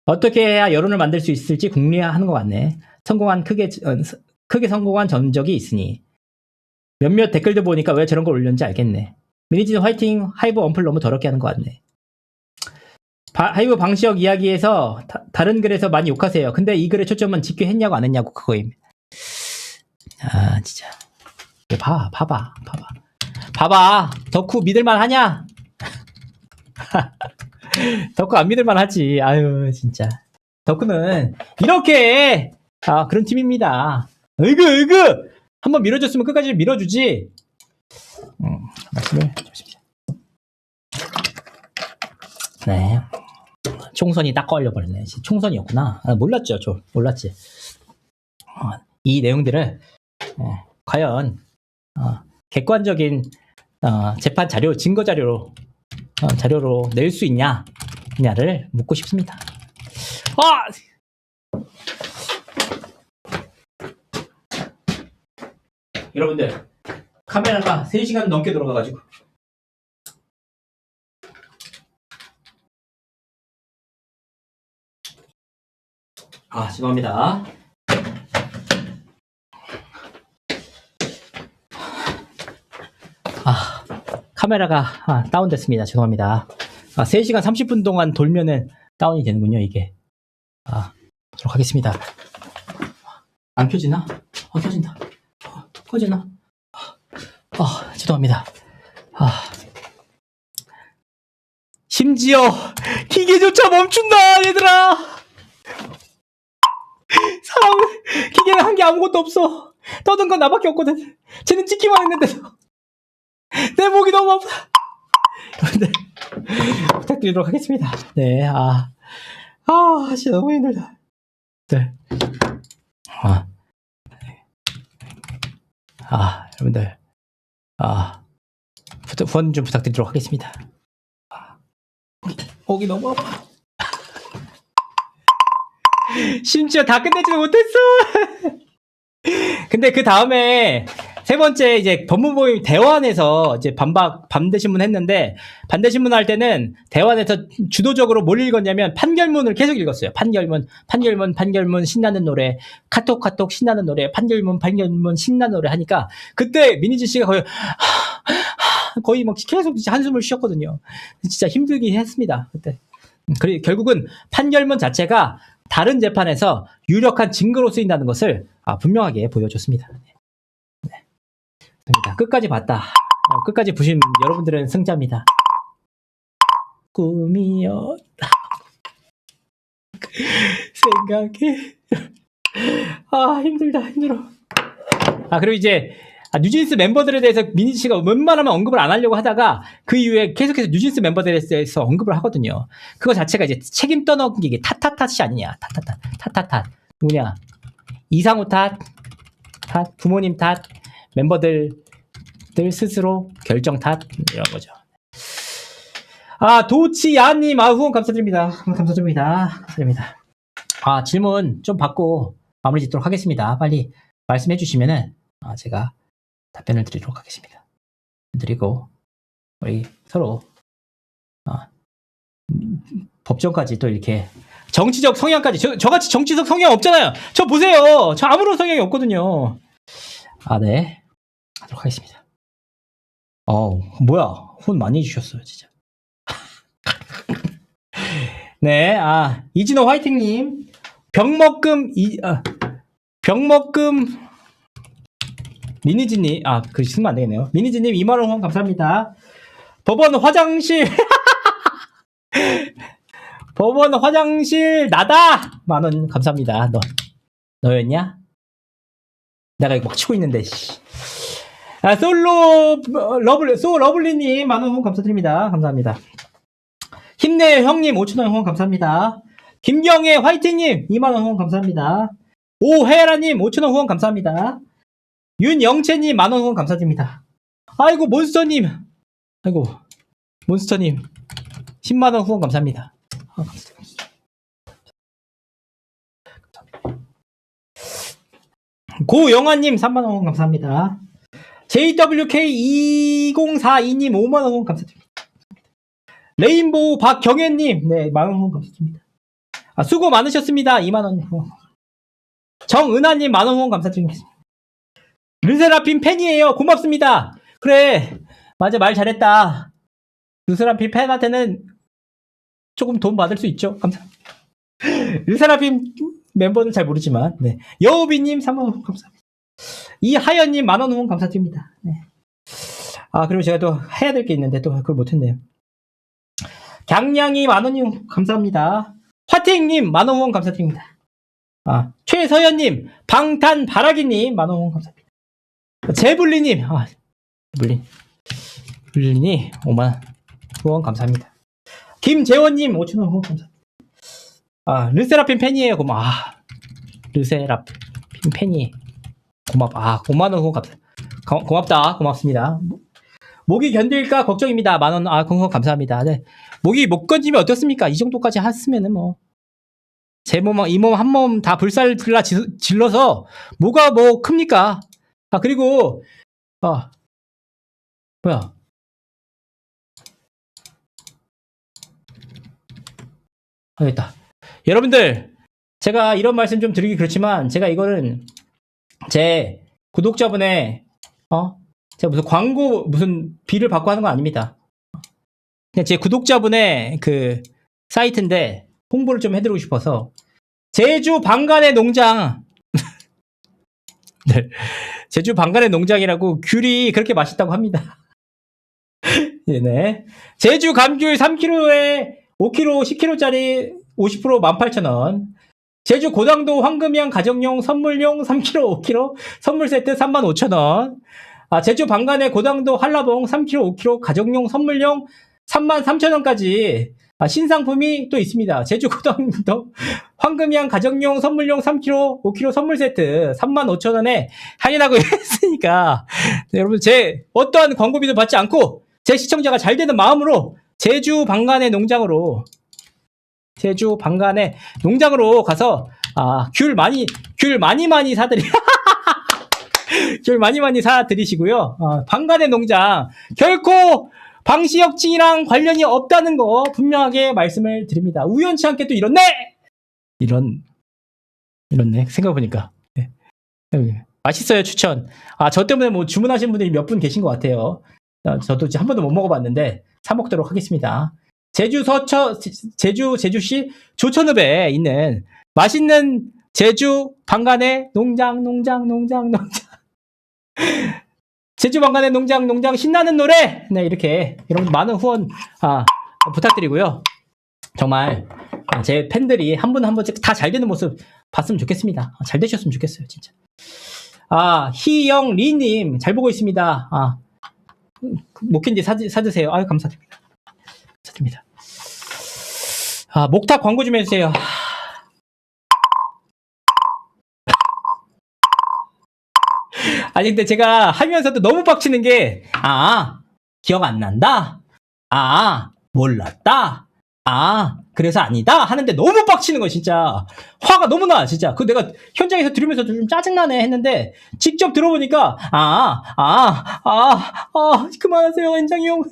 어떻게 해야 여론을 만들 수 있을지 궁리하는 것 같네. 크게 성공한 전적이 있으니. 몇몇 댓글들 보니까 왜 저런 걸 올렸는지 알겠네. 미니진 화이팅. 하이브 언플 너무 더럽게 하는 것 같네. 하이브 방시혁 이야기에서 다른 글에서 많이 욕하세요. 근데 이 글의 초점은 집계했냐고 안 했냐고 그거임. 아 진짜. 봐봐. 덕후 믿을만 하냐? 덕후 안 믿을만 하지. 아유 진짜. 덕후는 이렇게 그런 팀입니다. 으그 한번 밀어줬으면 끝까지 밀어주지. 말씀을 주십시오. 네. 총선이 딱 걸려버렸네. 총선이었구나. 몰랐죠. 몰랐지. 이 내용들을 과연 객관적인 재판 자료, 증거 자료로 낼 수 있냐를 묻고 싶습니다. 여러분들 카메라가 3시간 넘게 돌아가가지고 죄송합니다. 카메라가 다운됐습니다. 죄송합니다. 3시간 30분 동안 돌면은 다운이 되는군요, 이게. 보도록 하겠습니다. 안 켜지나? 켜진다. 꺼지나? 죄송합니다. 심지어 기계조차 멈춘다, 얘들아. 기계는 한 게 아무것도 없어. 떠든 건 나밖에 없거든. 쟤는 찍기만 했는데도 내 목이 너무 아파. 여러분들 부탁드리도록 하겠습니다. 네, 진짜 너무 힘들다. 네. 여러분들 후원 좀 부탁드리도록 하겠습니다. 목이 너무 아파. 심지어 다 끝내지도 못했어. 근데 그 다음에 세 번째 이제 법무부의 대환에서 이제 반대신문 했는데, 반대신문 할 때는 대환에서 주도적으로 뭘 읽었냐면 판결문을 계속 읽었어요. 판결문 신나는 노래, 카톡 신나는 노래, 판결문 신나는 노래 하니까 그때 미니진 씨가 거의 막 계속 한숨을 쉬었거든요. 진짜 힘들긴 했습니다. 그때. 그리고 결국은 판결문 자체가 다른 재판에서 유력한 증거로 쓰인다는 것을 분명하게 보여줬습니다. 네. 끝까지 봤다. 끝까지 보신 여러분들은 승자입니다. 꿈이었다. 생각해. 힘들어. 그리고 이제 뉴진스 멤버들에 대해서 미니 씨가 웬만하면 언급을 안 하려고 하다가 그 이후에 계속해서 뉴진스 멤버들에 대해서 언급을 하거든요. 그거 자체가 이제 책임 떠넘기기 탓이 아니냐. 탓. 누구냐? 이상우 탓, 부모님 탓, 멤버들 스스로 결정 탓, 이런 거죠. 도치야님, 후원 감사드립니다. 질문 좀 받고 마무리 짓도록 하겠습니다. 빨리 말씀해 주시면은 제가 답변을 드리도록 하겠습니다. 드리고 우리 서로 법정까지 또 이렇게 정치적 성향까지 저같이 정치적 성향 없잖아요. 저 보세요. 저 아무런 성향이 없거든요. 네. 하도록 하겠습니다. 뭐야. 혼 많이 해주셨어요, 진짜. 네, 이진호 화이팅님. 병먹금, 미니지님, 그 쓰면 안 되겠네요. 미니지님 2만원 후원 감사합니다. 법원 화장실, 법원 화장실 나다! 만원 감사합니다. 너였냐? 내가 이거 막 치고 있는데, 씨. 러블리님 만원 후원 감사드립니다. 감사합니다. 힘내 형님 5천원 후원 감사합니다. 김경애 화이팅님 2만원 후원 감사합니다. 오혜라님 5천원 후원 감사합니다. 윤영채님 만원 후원 감사드립니다. 아이고 몬스터님 10만원 후원 감사합니다. 감사드립니다. 고영아님 3만원 후원 감사합니다. JWK2042님 5만원 후원 감사드립니다. 레인보우 박경혜님 네 만원 후원 감사드립니다. 수고 많으셨습니다. 2만원 후원. 정은하님 만원 후원 감사드리겠습니다. 르세라핌 팬이에요. 고맙습니다. 그래 맞아 말 잘했다. 르세라핌 팬한테는 조금 돈 받을 수 있죠. 감사합니다. 르세라핌 멤버는 잘 모르지만 네. 여우비님 3만원 후원 감사합니다. 이하연님 만원 후원 감사드립니다. 네. 그리고 제가 또 해야 될 게 있는데 또 그걸 못했네요. 강량이 만원 감사합니다. 화팅님 만원 후원 감사드립니다. 최서연님 방탄바라기님 만원 후원 감사합니다. 제블리님 블린이 5만원 후원 감사합니다. 김재원님 5천원 후원 감사합니다. 르세라핌 팬이에요. 르세라핌 팬이 고맙. 5만원 후원 감사합니다. 고맙다. 고맙습니다. 목이 견딜까 걱정입니다. 만원 후원 감사합니다. 네. 목이 못 건지면 어떻습니까? 이 정도까지 했으면은 뭐 제 몸 이 몸 한 몸 다 불살 질러서 뭐가 뭐 큽니까? 그리고 뭐야? 됐다. 여러분들 제가 이런 말씀 좀 드리기 그렇지만 제가 이거는 제 구독자분의 제가 무슨 광고 무슨 비를 받고 하는 건 아닙니다. 그냥 제 구독자분의 그 사이트인데 홍보를 좀 해드리고 싶어서 제주 방간의 농장 네. 제주 방간의 농장이라고 귤이 그렇게 맛있다고 합니다. 네. 제주 감귤 3kg에 5kg, 10kg짜리 50% 18,000원. 제주 고당도 황금향 가정용 선물용 3kg, 5kg 선물 세트 35,000원. 제주 방간의 고당도 한라봉 3kg, 5kg 가정용 선물용 33,000원까지 신상품이 또 있습니다. 제주 고당도 황금향 가정용 선물용 3kg, 5kg 선물 세트 35,000원에 할인하고 있으니까 네, 여러분 제 어떠한 광고비도 받지 않고 제 시청자가 잘 되는 마음으로 제주 방간의 농장으로 가서 귤 많이 사드리 귤 많이 사드리시고요. 방간의 농장 결코 방시혁증이랑 관련이 없다는 거 분명하게 말씀을 드립니다. 우연치 않게 또 이렇네 생각해보니까 네. 맛있어요. 추천. 저 때문에 뭐 주문하신 분들이 몇 분 계신 것 같아요. 저도 한 번도 못 먹어봤는데 사 먹도록 하겠습니다. 제주시 조천읍에 있는 맛있는 제주 방간의 농장 제주 방간의 농장 신나는 노래 네 이렇게 여러분 많은 후원 부탁드리고요. 정말 제 팬들이 한 분 한 분 다 잘 되는 모습 봤으면 좋겠습니다. 잘 되셨으면 좋겠어요 진짜. 희영리님 잘 보고 있습니다. 목캔디 사드세요. 감사드립니다. 목탁 광고 좀 해주세요. 근데 제가 하면서도 너무 빡치는 게 기억 안 난다. 몰랐다. 그래서 아니다 하는데 너무 빡치는 거야 진짜. 화가 너무 나 진짜. 내가 현장에서 들으면서 좀 짜증나네 했는데 직접 들어보니까 그만하세요 현장이 형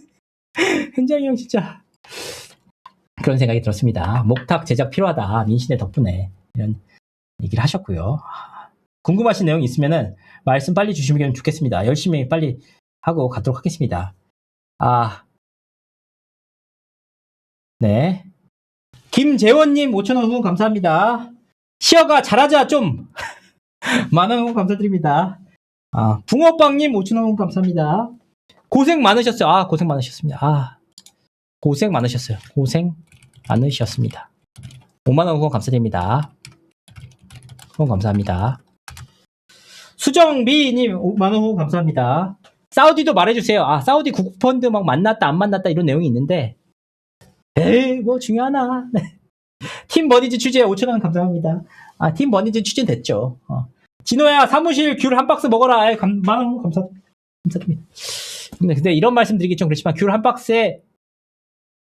진짜 그런 생각이 들었습니다. 목탁 제작 필요하다 민신의 덕분에 이런 얘기를 하셨고요. 궁금하신 내용 있으면은 말씀 빨리 주시면 좋겠습니다. 열심히 빨리 하고 가도록 하겠습니다. 아, 네. 김재원님 5,000원 후원 감사합니다. 시어가 잘하자 좀. 만원 후원 감사드립니다. 아, 붕어빵님 5,000원 후원 감사합니다. 고생 많으셨어요. 아, 고생 많으셨습니다. 아, 고생 많으셨어요. 고생 많으셨습니다. 5만원 후원 감사드립니다. 후원 감사합니다. 수정미님 5만원 후원 감사합니다. 사우디도 말해주세요. 아, 사우디 국펀드 막 만났다 안 만났다 이런 내용이 있는데 에이 뭐 중요하나. 네. 팀 버니즈 취재 5,000원 감사합니다. 아, 팀 버니즈 취재 됐죠. 진호야 사무실 귤 한 박스 먹어라. 아이, 만원 감사드립니다. 근데 이런 말씀 드리기 좀 그렇지만 귤 한 박스에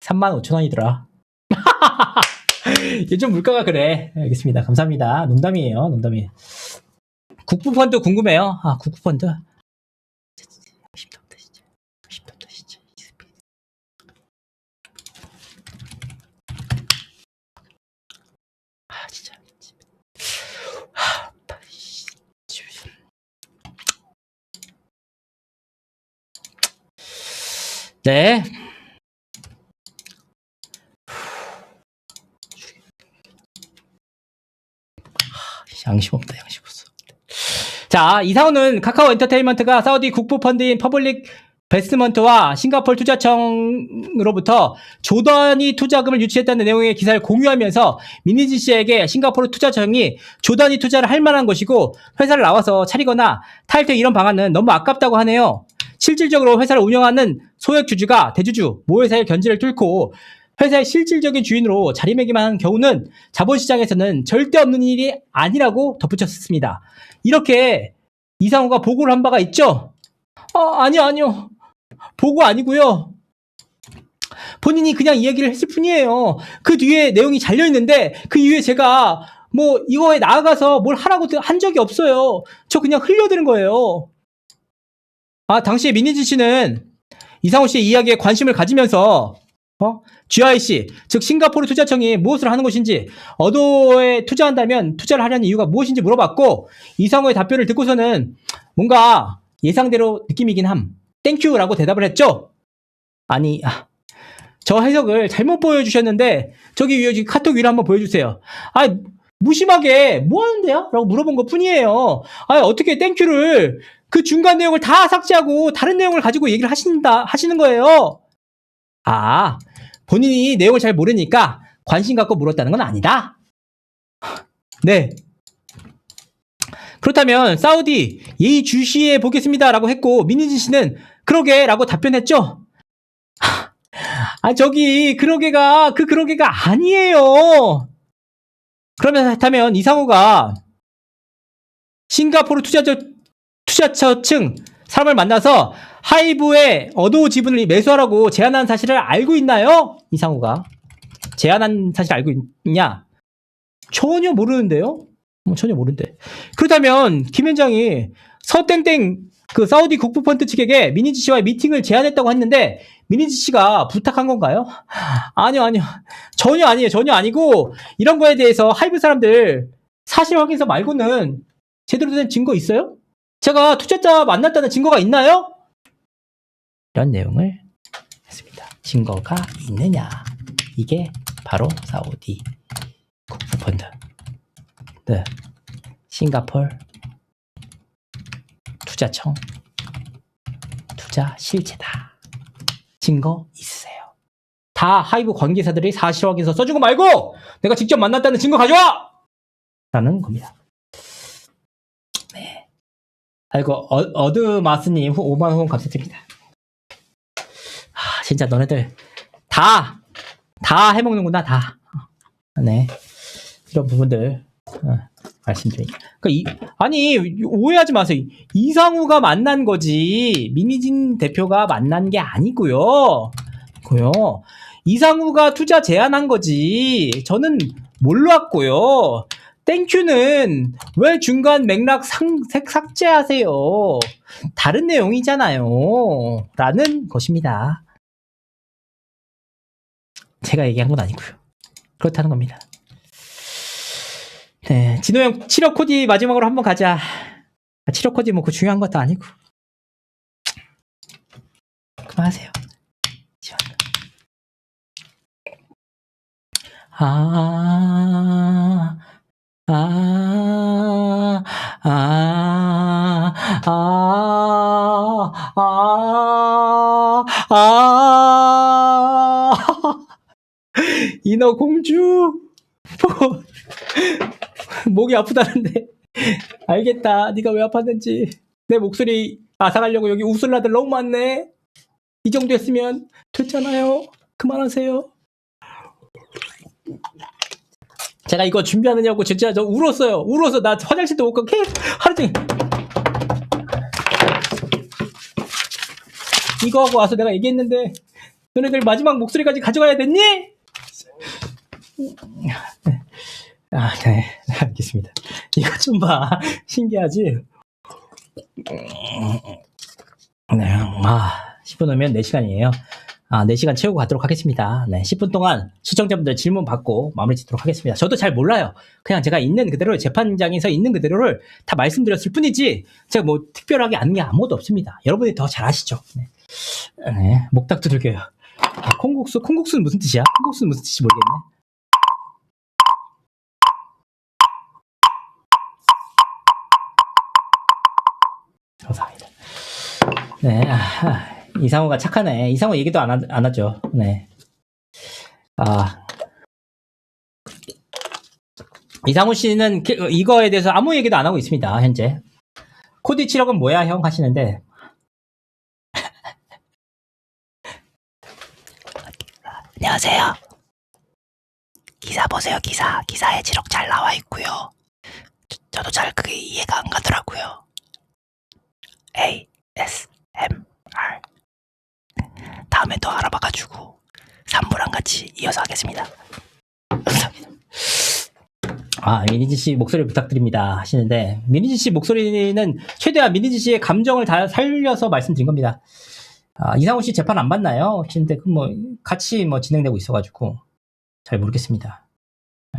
35,000원이더라. 요즘 물가가 그래. 알겠습니다. 감사합니다. 농담이에요. 농담이에요. 국부펀드 궁금해요. 아, 국부펀드. 아, 진짜. 네. 양심 없다, 양심 없어. 자, 이상우는 카카오 엔터테인먼트가 사우디 국부펀드인 퍼블릭 베스트먼트와 싱가포르 투자청으로부터 조단위 투자금을 유치했다는 내용의 기사를 공유하면서 민희지 씨에게 싱가포르 투자청이 조단위 투자를 할 만한 것이고 회사를 나와서 차리거나 탈퇴 이런 방안은 너무 아깝다고 하네요. 실질적으로 회사를 운영하는 소액 주주가 대주주, 모회사의 견제를 뚫고 회사의 실질적인 주인으로 자리매김한 하는 경우는 자본시장에서는 절대 없는 일이 아니라고 덧붙였습니다. 이렇게 이상우가 보고를 한 바가 있죠? 아니요. 보고 아니고요. 본인이 그냥 이야기를 했을 뿐이에요. 그 뒤에 내용이 잘려있는데 그 이후에 제가 뭐 이거에 나아가서 뭘 하라고 한 적이 없어요. 저 그냥 흘려드는 거예요. 아, 당시에 민희진 씨는 이상우 씨의 이야기에 관심을 가지면서 GIC, 즉 싱가포르 투자청이 무엇을 하는 것인지, 어도에 투자한다면 투자를 하려는 이유가 무엇인지 물어봤고 이상우의 답변을 듣고서는 뭔가 예상대로 느낌이긴 함. 땡큐라고 대답을 했죠. 아니, 저 해석을 잘못 보여주셨는데 저기 위에 카톡 위로 한번 보여주세요. 아, 무심하게 뭐 하는데요? 라고 물어본 것 뿐이에요. 아, 어떻게 땡큐를 그 중간 내용을 다 삭제하고 다른 내용을 가지고 얘기를 하시는 거예요. 아, 본인이 내용을 잘 모르니까 관심 갖고 물었다는 건 아니다. 네. 그렇다면 사우디 예의주시해 보겠습니다 라고 했고 민희진 씨는 그러게 라고 답변했죠. 저기 그러게가 아니에요. 그렇다면 이상우가 싱가포르 투자처층 사람을 만나서 하이브의 어도 지분을 매수하라고 제안한 사실을 알고 있나요? 이상우가 제안한 사실 알고 있냐? 전혀 모르는데요. 전혀 모른대. 그렇다면 김 위원장이 서땡땡 그 사우디 국부펀드 측에게 민희지 씨와의 미팅을 제안했다고 했는데 민희지 씨가 부탁한 건가요? 아니요. 전혀 아니에요. 전혀 아니고 이런 거에 대해서 하이브 사람들 사실 확인서 말고는 제대로 된 증거 있어요? 제가 투자자 만났다는 증거가 있나요? 이런 내용을 했습니다. 증거가 있느냐? 이게 바로 사우디 국부펀드. 네. 싱가포르 투자청 투자 실체다. 증거 있으세요? 다 하이브 관계사들이 사실 확인서 써주고 말고 내가 직접 만났다는 증거 가져와! 라는 겁니다. 네. 아이고, 어드마스님 5만 후원 감사드립니다. 진짜 너네들 다 해먹는구나, 다. 네. 이런 부분들 말씀드립니다. 아니, 오해하지 마세요. 이상우가 만난 거지 민희진 대표가 만난 게 아니고요. 이상우가 투자 제안한 거지 저는 몰랐고요. 땡큐는 왜 중간 맥락 삭제하세요? 다른 내용이잖아요. 라는 것입니다. 제가 얘기한 건 아니고요. 그렇다는 겁니다. 네, 진호 형 7억 코디 마지막으로 한번 가자. 7억 코디 뭐 그 중요한 것도 아니고. 그만하세요. 아, 아, 아, 아, 아, 인어공주. 목이 아프다는데. 알겠다. 네가 왜 아팠는지. 내 목소리 앗아가려고 여기 웃을라들 너무 많네. 이 정도 했으면 됐잖아요. 그만하세요. 제가 이거 준비하느냐고 진짜 저 울었어요. 울어서 나 화장실도 못 가고 계속 하루 종일 이거 하고 와서 내가 얘기했는데 너네들 마지막 목소리까지 가져가야 됐니? 아, 네. 알겠습니다. 이거 좀 봐. 신기하지? 네. 10분 오면 4시간이에요. 4시간 채우고 가도록 하겠습니다. 네. 10분 동안 시청자분들 질문 받고 마무리 짓도록 하겠습니다. 저도 잘 몰라요. 그냥 제가 있는 그대로 재판장에서 있는 그대로를 다 말씀드렸을 뿐이지 제가 뭐 특별하게 아는 게 아무것도 없습니다. 여러분이 더 잘 아시죠? 네. 네. 목닥 두들겨요. 콩국수는 무슨 뜻이야? 콩국수는 무슨 뜻인지 모르겠네. 감사합니다. 네, 이상호가 착하네. 이상호 얘기도 안 하죠. 네. 이상호 씨는 이거에 대해서 아무 얘기도 안 하고 있습니다, 현재. 코디 7억은 뭐야, 형? 하시는데. 안녕하세요. 기사 보세요, 기사. 기사에 7억 잘 나와 있고요. 저도 잘 그게 이해가 안 가더라고요. ASMR. 다음에 또 알아봐가지고 3부랑 같이 이어서 하겠습니다. 감사합니다. 민희지 씨 목소리 부탁드립니다 하시는데, 민희지 씨 목소리는 최대한 민희지 씨의 감정을 다 살려서 말씀드린 겁니다. 이상호 씨 재판 안 받나요? 하시는데 같이 진행되고 있어가지고 잘 모르겠습니다.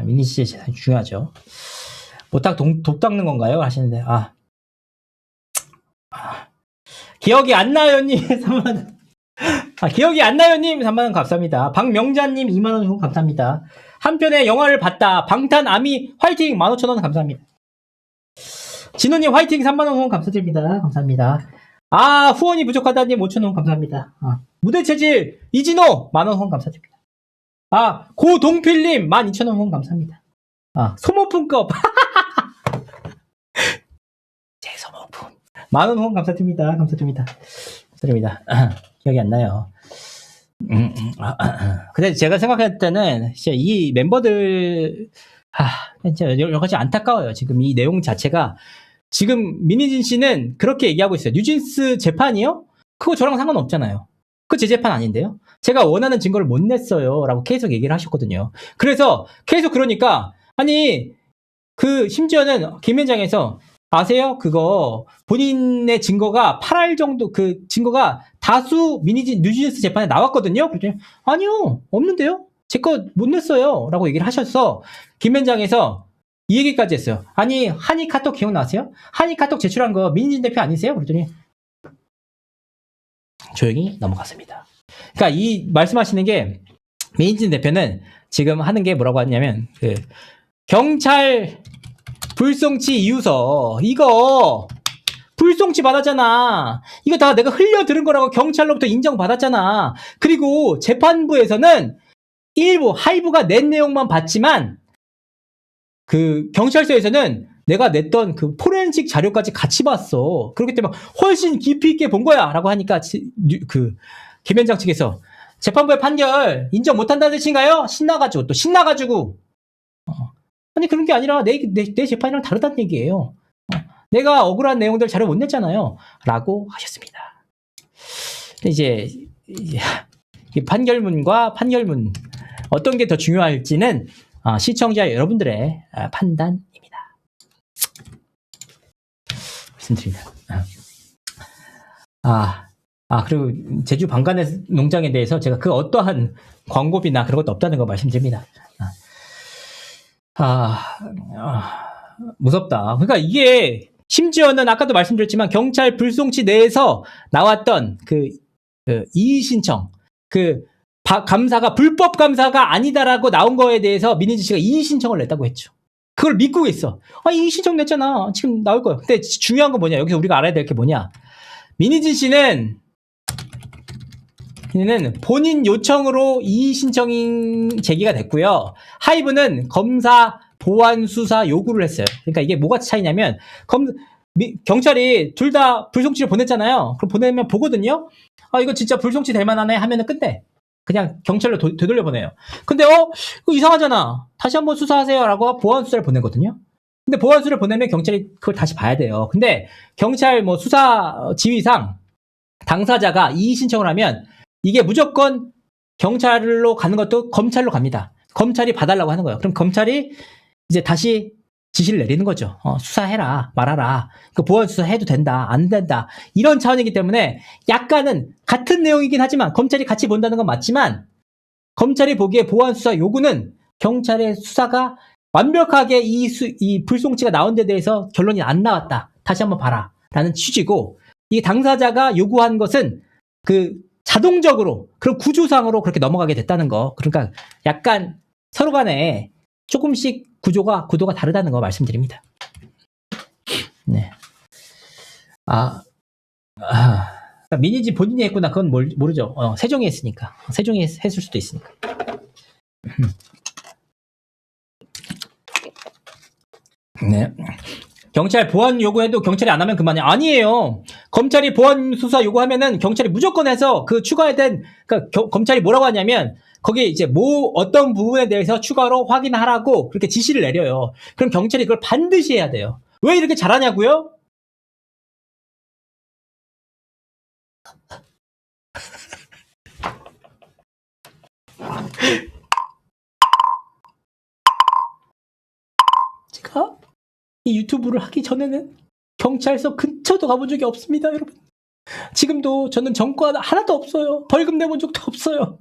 민희지 씨의 재판이 중요하죠. 보탁 독 닦는 건가요? 하시는데 기억이 안 나요님 3만원. 기억이 안 나요님 3만원 감사합니다. 박명자님 2만원 후원 감사합니다. 한편의 영화를 봤다. 방탄아미 화이팅 15,000원 감사합니다. 진호님 화이팅 3만원 후원 감사드립니다. 감사합니다. 후원이 부족하다님 5,000원 감사합니다. 무대체질 이진호 만원 후원 감사드립니다. 고동필님 12,000원 후원 감사합니다. 소모품급 제 소모품 만원 후원 감사드립니다. 감사드립니다. 기억이 안 나요. 근데 제가 생각할 때는 진짜 이 멤버들 진짜 여러 가지 안타까워요. 지금 이 내용 자체가 지금 민희진 씨는 그렇게 얘기하고 있어요. 뉴진스 재판이요? 그거 저랑 상관없잖아요. 그거 제 재판 아닌데요? 제가 원하는 증거를 못 냈어요 라고 계속 얘기를 하셨거든요. 그래서 계속 그러니까 심지어는 김현장에서 아세요? 그거 본인의 증거가 8알 정도 그 증거가 다수 뉴진스 재판에 나왔거든요. 그랬더니 아니요 없는데요. 제 거 못 냈어요 라고 얘기를 하셔서 김현장에서 이 얘기까지 했어요. 한이 카톡 기억나세요? 한이 카톡 제출한 거 민희진 대표 아니세요? 그랬더니 조용히 넘어갔습니다. 그러니까 이 말씀하시는 게 민희진 대표는 지금 하는 게 뭐라고 하냐면 경찰 불송치 이유서 이거 불송치 받았잖아. 이거 다 내가 흘려 들은 거라고 경찰로부터 인정받았잖아. 그리고 재판부에서는 일부 하이브가 낸 내용만 봤지만 경찰서에서는 내가 냈던 포렌식 자료까지 같이 봤어. 그렇기 때문에 훨씬 깊이 있게 본 거야 라고 하니까 김현장 측에서 재판부의 판결 인정 못한다는 뜻인가요? 신나가지고 그런 게 아니라 내 재판이랑 다르다는 얘기예요. 내가 억울한 내용들 자료 못 냈잖아요 라고 하셨습니다. 이제 이 판결문과 판결문 어떤 게 더 중요할지는 시청자 여러분들의 판단입니다. 말씀드립니다. 그리고 제주 방간의 농장에 대해서 제가 어떠한 광고비나 그런 것도 없다는 거 말씀드립니다. 무섭다. 그러니까 이게 심지어는 아까도 말씀드렸지만 경찰 불송치 내에서 나왔던 이의 신청 감사가 불법 감사가 아니다라고 나온 거에 대해서 민희진 씨가 이의 신청을 냈다고 했죠. 그걸 믿고 있어. 이의 신청 냈잖아. 지금 나올 거야. 근데 중요한 건 뭐냐? 여기서 우리가 알아야 될 게 뭐냐? 민희진 씨는 본인 요청으로 이의 신청이 제기가 됐고요. 하이브는 검사 보완 수사 요구를 했어요. 그러니까 이게 뭐가 차이냐면 경찰이 둘 다 불송치를 보냈잖아요. 그럼 보내면 보거든요. 이거 진짜 불송치 될 만하네 하면은 끝내. 그냥 경찰로 되돌려 보내요. 근데 이거 이상하잖아. 다시 한번 수사하세요라고 보완 수사를 보내거든요. 근데 보완 수사를 보내면 경찰이 그걸 다시 봐야 돼요. 근데 경찰 뭐 수사 지휘상 당사자가 이의 신청을 하면 이게 무조건 경찰로 가는 것도 검찰로 갑니다. 검찰이 봐달라고 하는 거예요. 그럼 검찰이 이제 다시 지시를 내리는 거죠. 수사해라, 말아라. 그 보완 수사해도 된다, 안 된다. 이런 차원이기 때문에 약간은 같은 내용이긴 하지만 검찰이 같이 본다는 건 맞지만 검찰이 보기에 보완 수사 요구는 경찰의 수사가 완벽하게 이 불송치가 나온 데 대해서 결론이 안 나왔다. 다시 한번 봐라. 라는 취지고 이 당사자가 요구한 것은 그 자동적으로 그런 구조상으로 그렇게 넘어가게 됐다는 거. 그러니까 약간 서로 간에 조금씩 구도가 다르다는 거 말씀드립니다. 네. 민희진 본인이 했구나. 그건 모르죠. 세종이 했으니까. 세종이 했을 수도 있으니까. 네. 경찰 보완 요구해도 경찰이 안 하면 그만이야. 아니에요. 검찰이 보완 수사 요구하면은 경찰이 무조건 해서 그 추가에 대한, 그러니까 검찰이 뭐라고 하냐면 거기 이제 어떤 부분에 대해서 추가로 확인하라고 그렇게 지시를 내려요. 그럼 경찰이 그걸 반드시 해야 돼요. 왜 이렇게 잘하냐고요? 제가 이 유튜브를 하기 전에는 경찰서 근처도 가본 적이 없습니다, 여러분. 지금도 저는 정권 하나도 없어요. 벌금 내본 적도 없어요.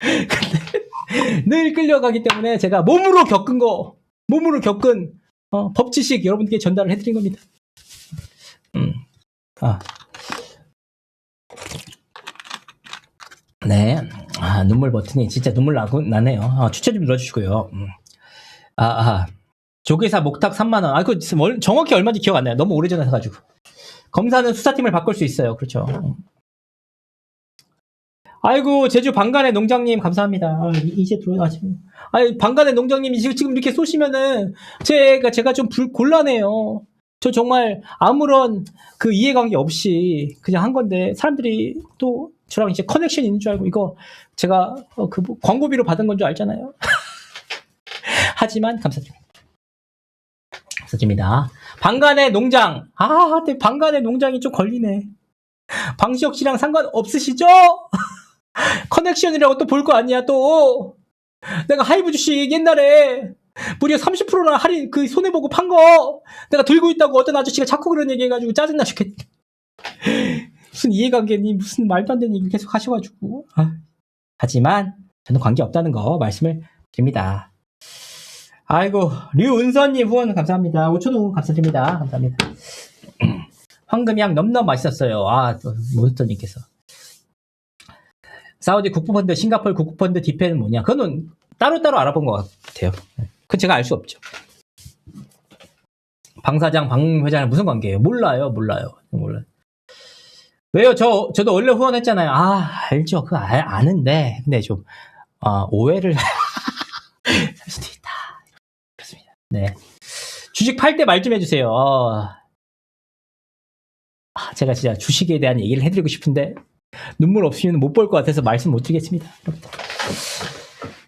근데 늘 끌려가기 때문에 제가 몸으로 겪은 법지식 여러분께 전달을 해드린 겁니다. 네. 눈물 버튼이 진짜 눈물 나네요. 추천 좀 눌러주시고요. 조계사 목탁 3만원. 그 정확히 얼마인지 기억 안 나요. 너무 오래전에 사가지고. 검사는 수사팀을 바꿀 수 있어요. 그렇죠. 아이고, 제주 방간의 농장님, 감사합니다. 이제 들어가시면. 방간의 농장님이 지금 이렇게 쏘시면은, 제가 좀 곤란해요. 저 정말 아무런 그 이해관계 없이 그냥 한 건데, 사람들이 또 저랑 이제 커넥션이 있는 줄 알고, 이거 제가 광고비로 받은 건 줄 알잖아요. 하지만, 감사드립니다. 감사드립니다. 방간의 농장. 근데 방간의 농장이 좀 걸리네. 방시혁 씨랑 상관없으시죠? 커넥션이라고 또 볼 거 아니야, 또. 내가 하이브 주식 옛날에 무려 30%나 할인, 손해보고 판 거, 내가 들고 있다고 어떤 아저씨가 자꾸 그런 얘기 해가지고 짜증나 죽겠네. 무슨 이해관계니, 무슨 말도 안 되는 얘기 계속 하셔가지고. 하지만, 저는 관계없다는 거 말씀을 드립니다. 아이고, 류은선님 후원 감사합니다. 5,000원 후원 감사드립니다. 감사합니다. 황금향 넘넘 맛있었어요. 몬스터님께서. 사우디 국부펀드, 싱가포르 국부펀드 디펜은 뭐냐? 그거는 따로따로 알아본 것 같아요. 그건 제가 알 수 없죠. 방 사장, 방 회장은 무슨 관계예요? 몰라요. 왜요? 저도 원래 후원했잖아요. 알죠. 그거 아는데. 근데 좀, 오해를 할 수도 있다. 그렇습니다. 네. 주식 팔 때 말 좀 해주세요. 제가 진짜 주식에 대한 얘기를 해드리고 싶은데, 눈물 없으면 못 볼 것 같아서 말씀 못 드리겠습니다.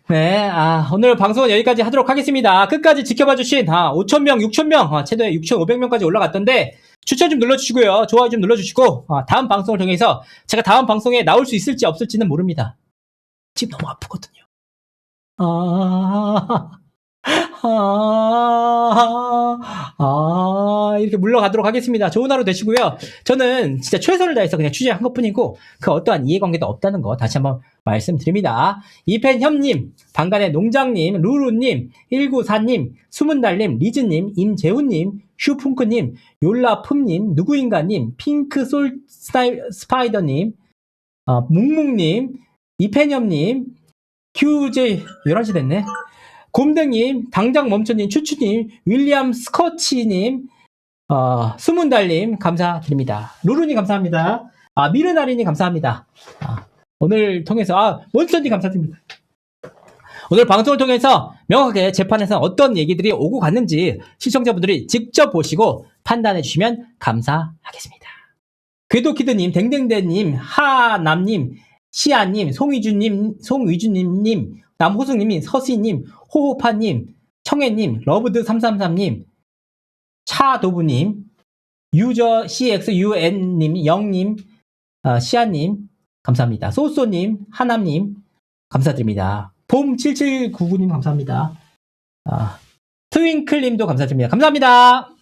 네, 오늘 방송은 여기까지 하도록 하겠습니다. 끝까지 지켜봐주신 5,000명, 6,000명, 최대 6,500명까지 올라갔던데 추천 좀 눌러주시고요. 좋아요 좀 눌러주시고 다음 방송을 통해서 제가 다음 방송에 나올 수 있을지 없을지는 모릅니다. 지금 너무 아프거든요. 이렇게 물러가도록 하겠습니다. 좋은 하루 되시고요. 저는 진짜 최선을 다해서 그냥 취재한 것 뿐이고, 그 어떠한 이해관계도 없다는 거 다시 한번 말씀드립니다. 이펜협님, 방간의 농장님, 루루님, 194님, 숨은달님, 리즈님, 임재훈님, 슈풍크님, 욜라품님, 누구인가님, 핑크솔 스파이더님, 묵묵님, 이페념님, QJ 11시 됐네. 곰댕님, 당장 멈춰님, 추추님, 윌리엄 스코치님, 수문달님 감사드립니다. 루루님 감사합니다. 미르나리님 감사합니다. 오늘 통해서 몬스터님 감사드립니다. 오늘 방송을 통해서 명확하게 재판에서 어떤 얘기들이 오고 갔는지 시청자분들이 직접 보시고 판단해 주시면 감사하겠습니다. 궤도키드님, 댕댕대님, 하남님, 시아님, 송위주님, 남호승님, 서시님, 호호파님, 청해님, 러브드333님, 차도부님, 유저 CXUN님, 영님, 시아님, 감사합니다. 소소님, 하남님, 감사드립니다. 봄7799님, 감사합니다. 트윙클님도 감사드립니다. 감사합니다.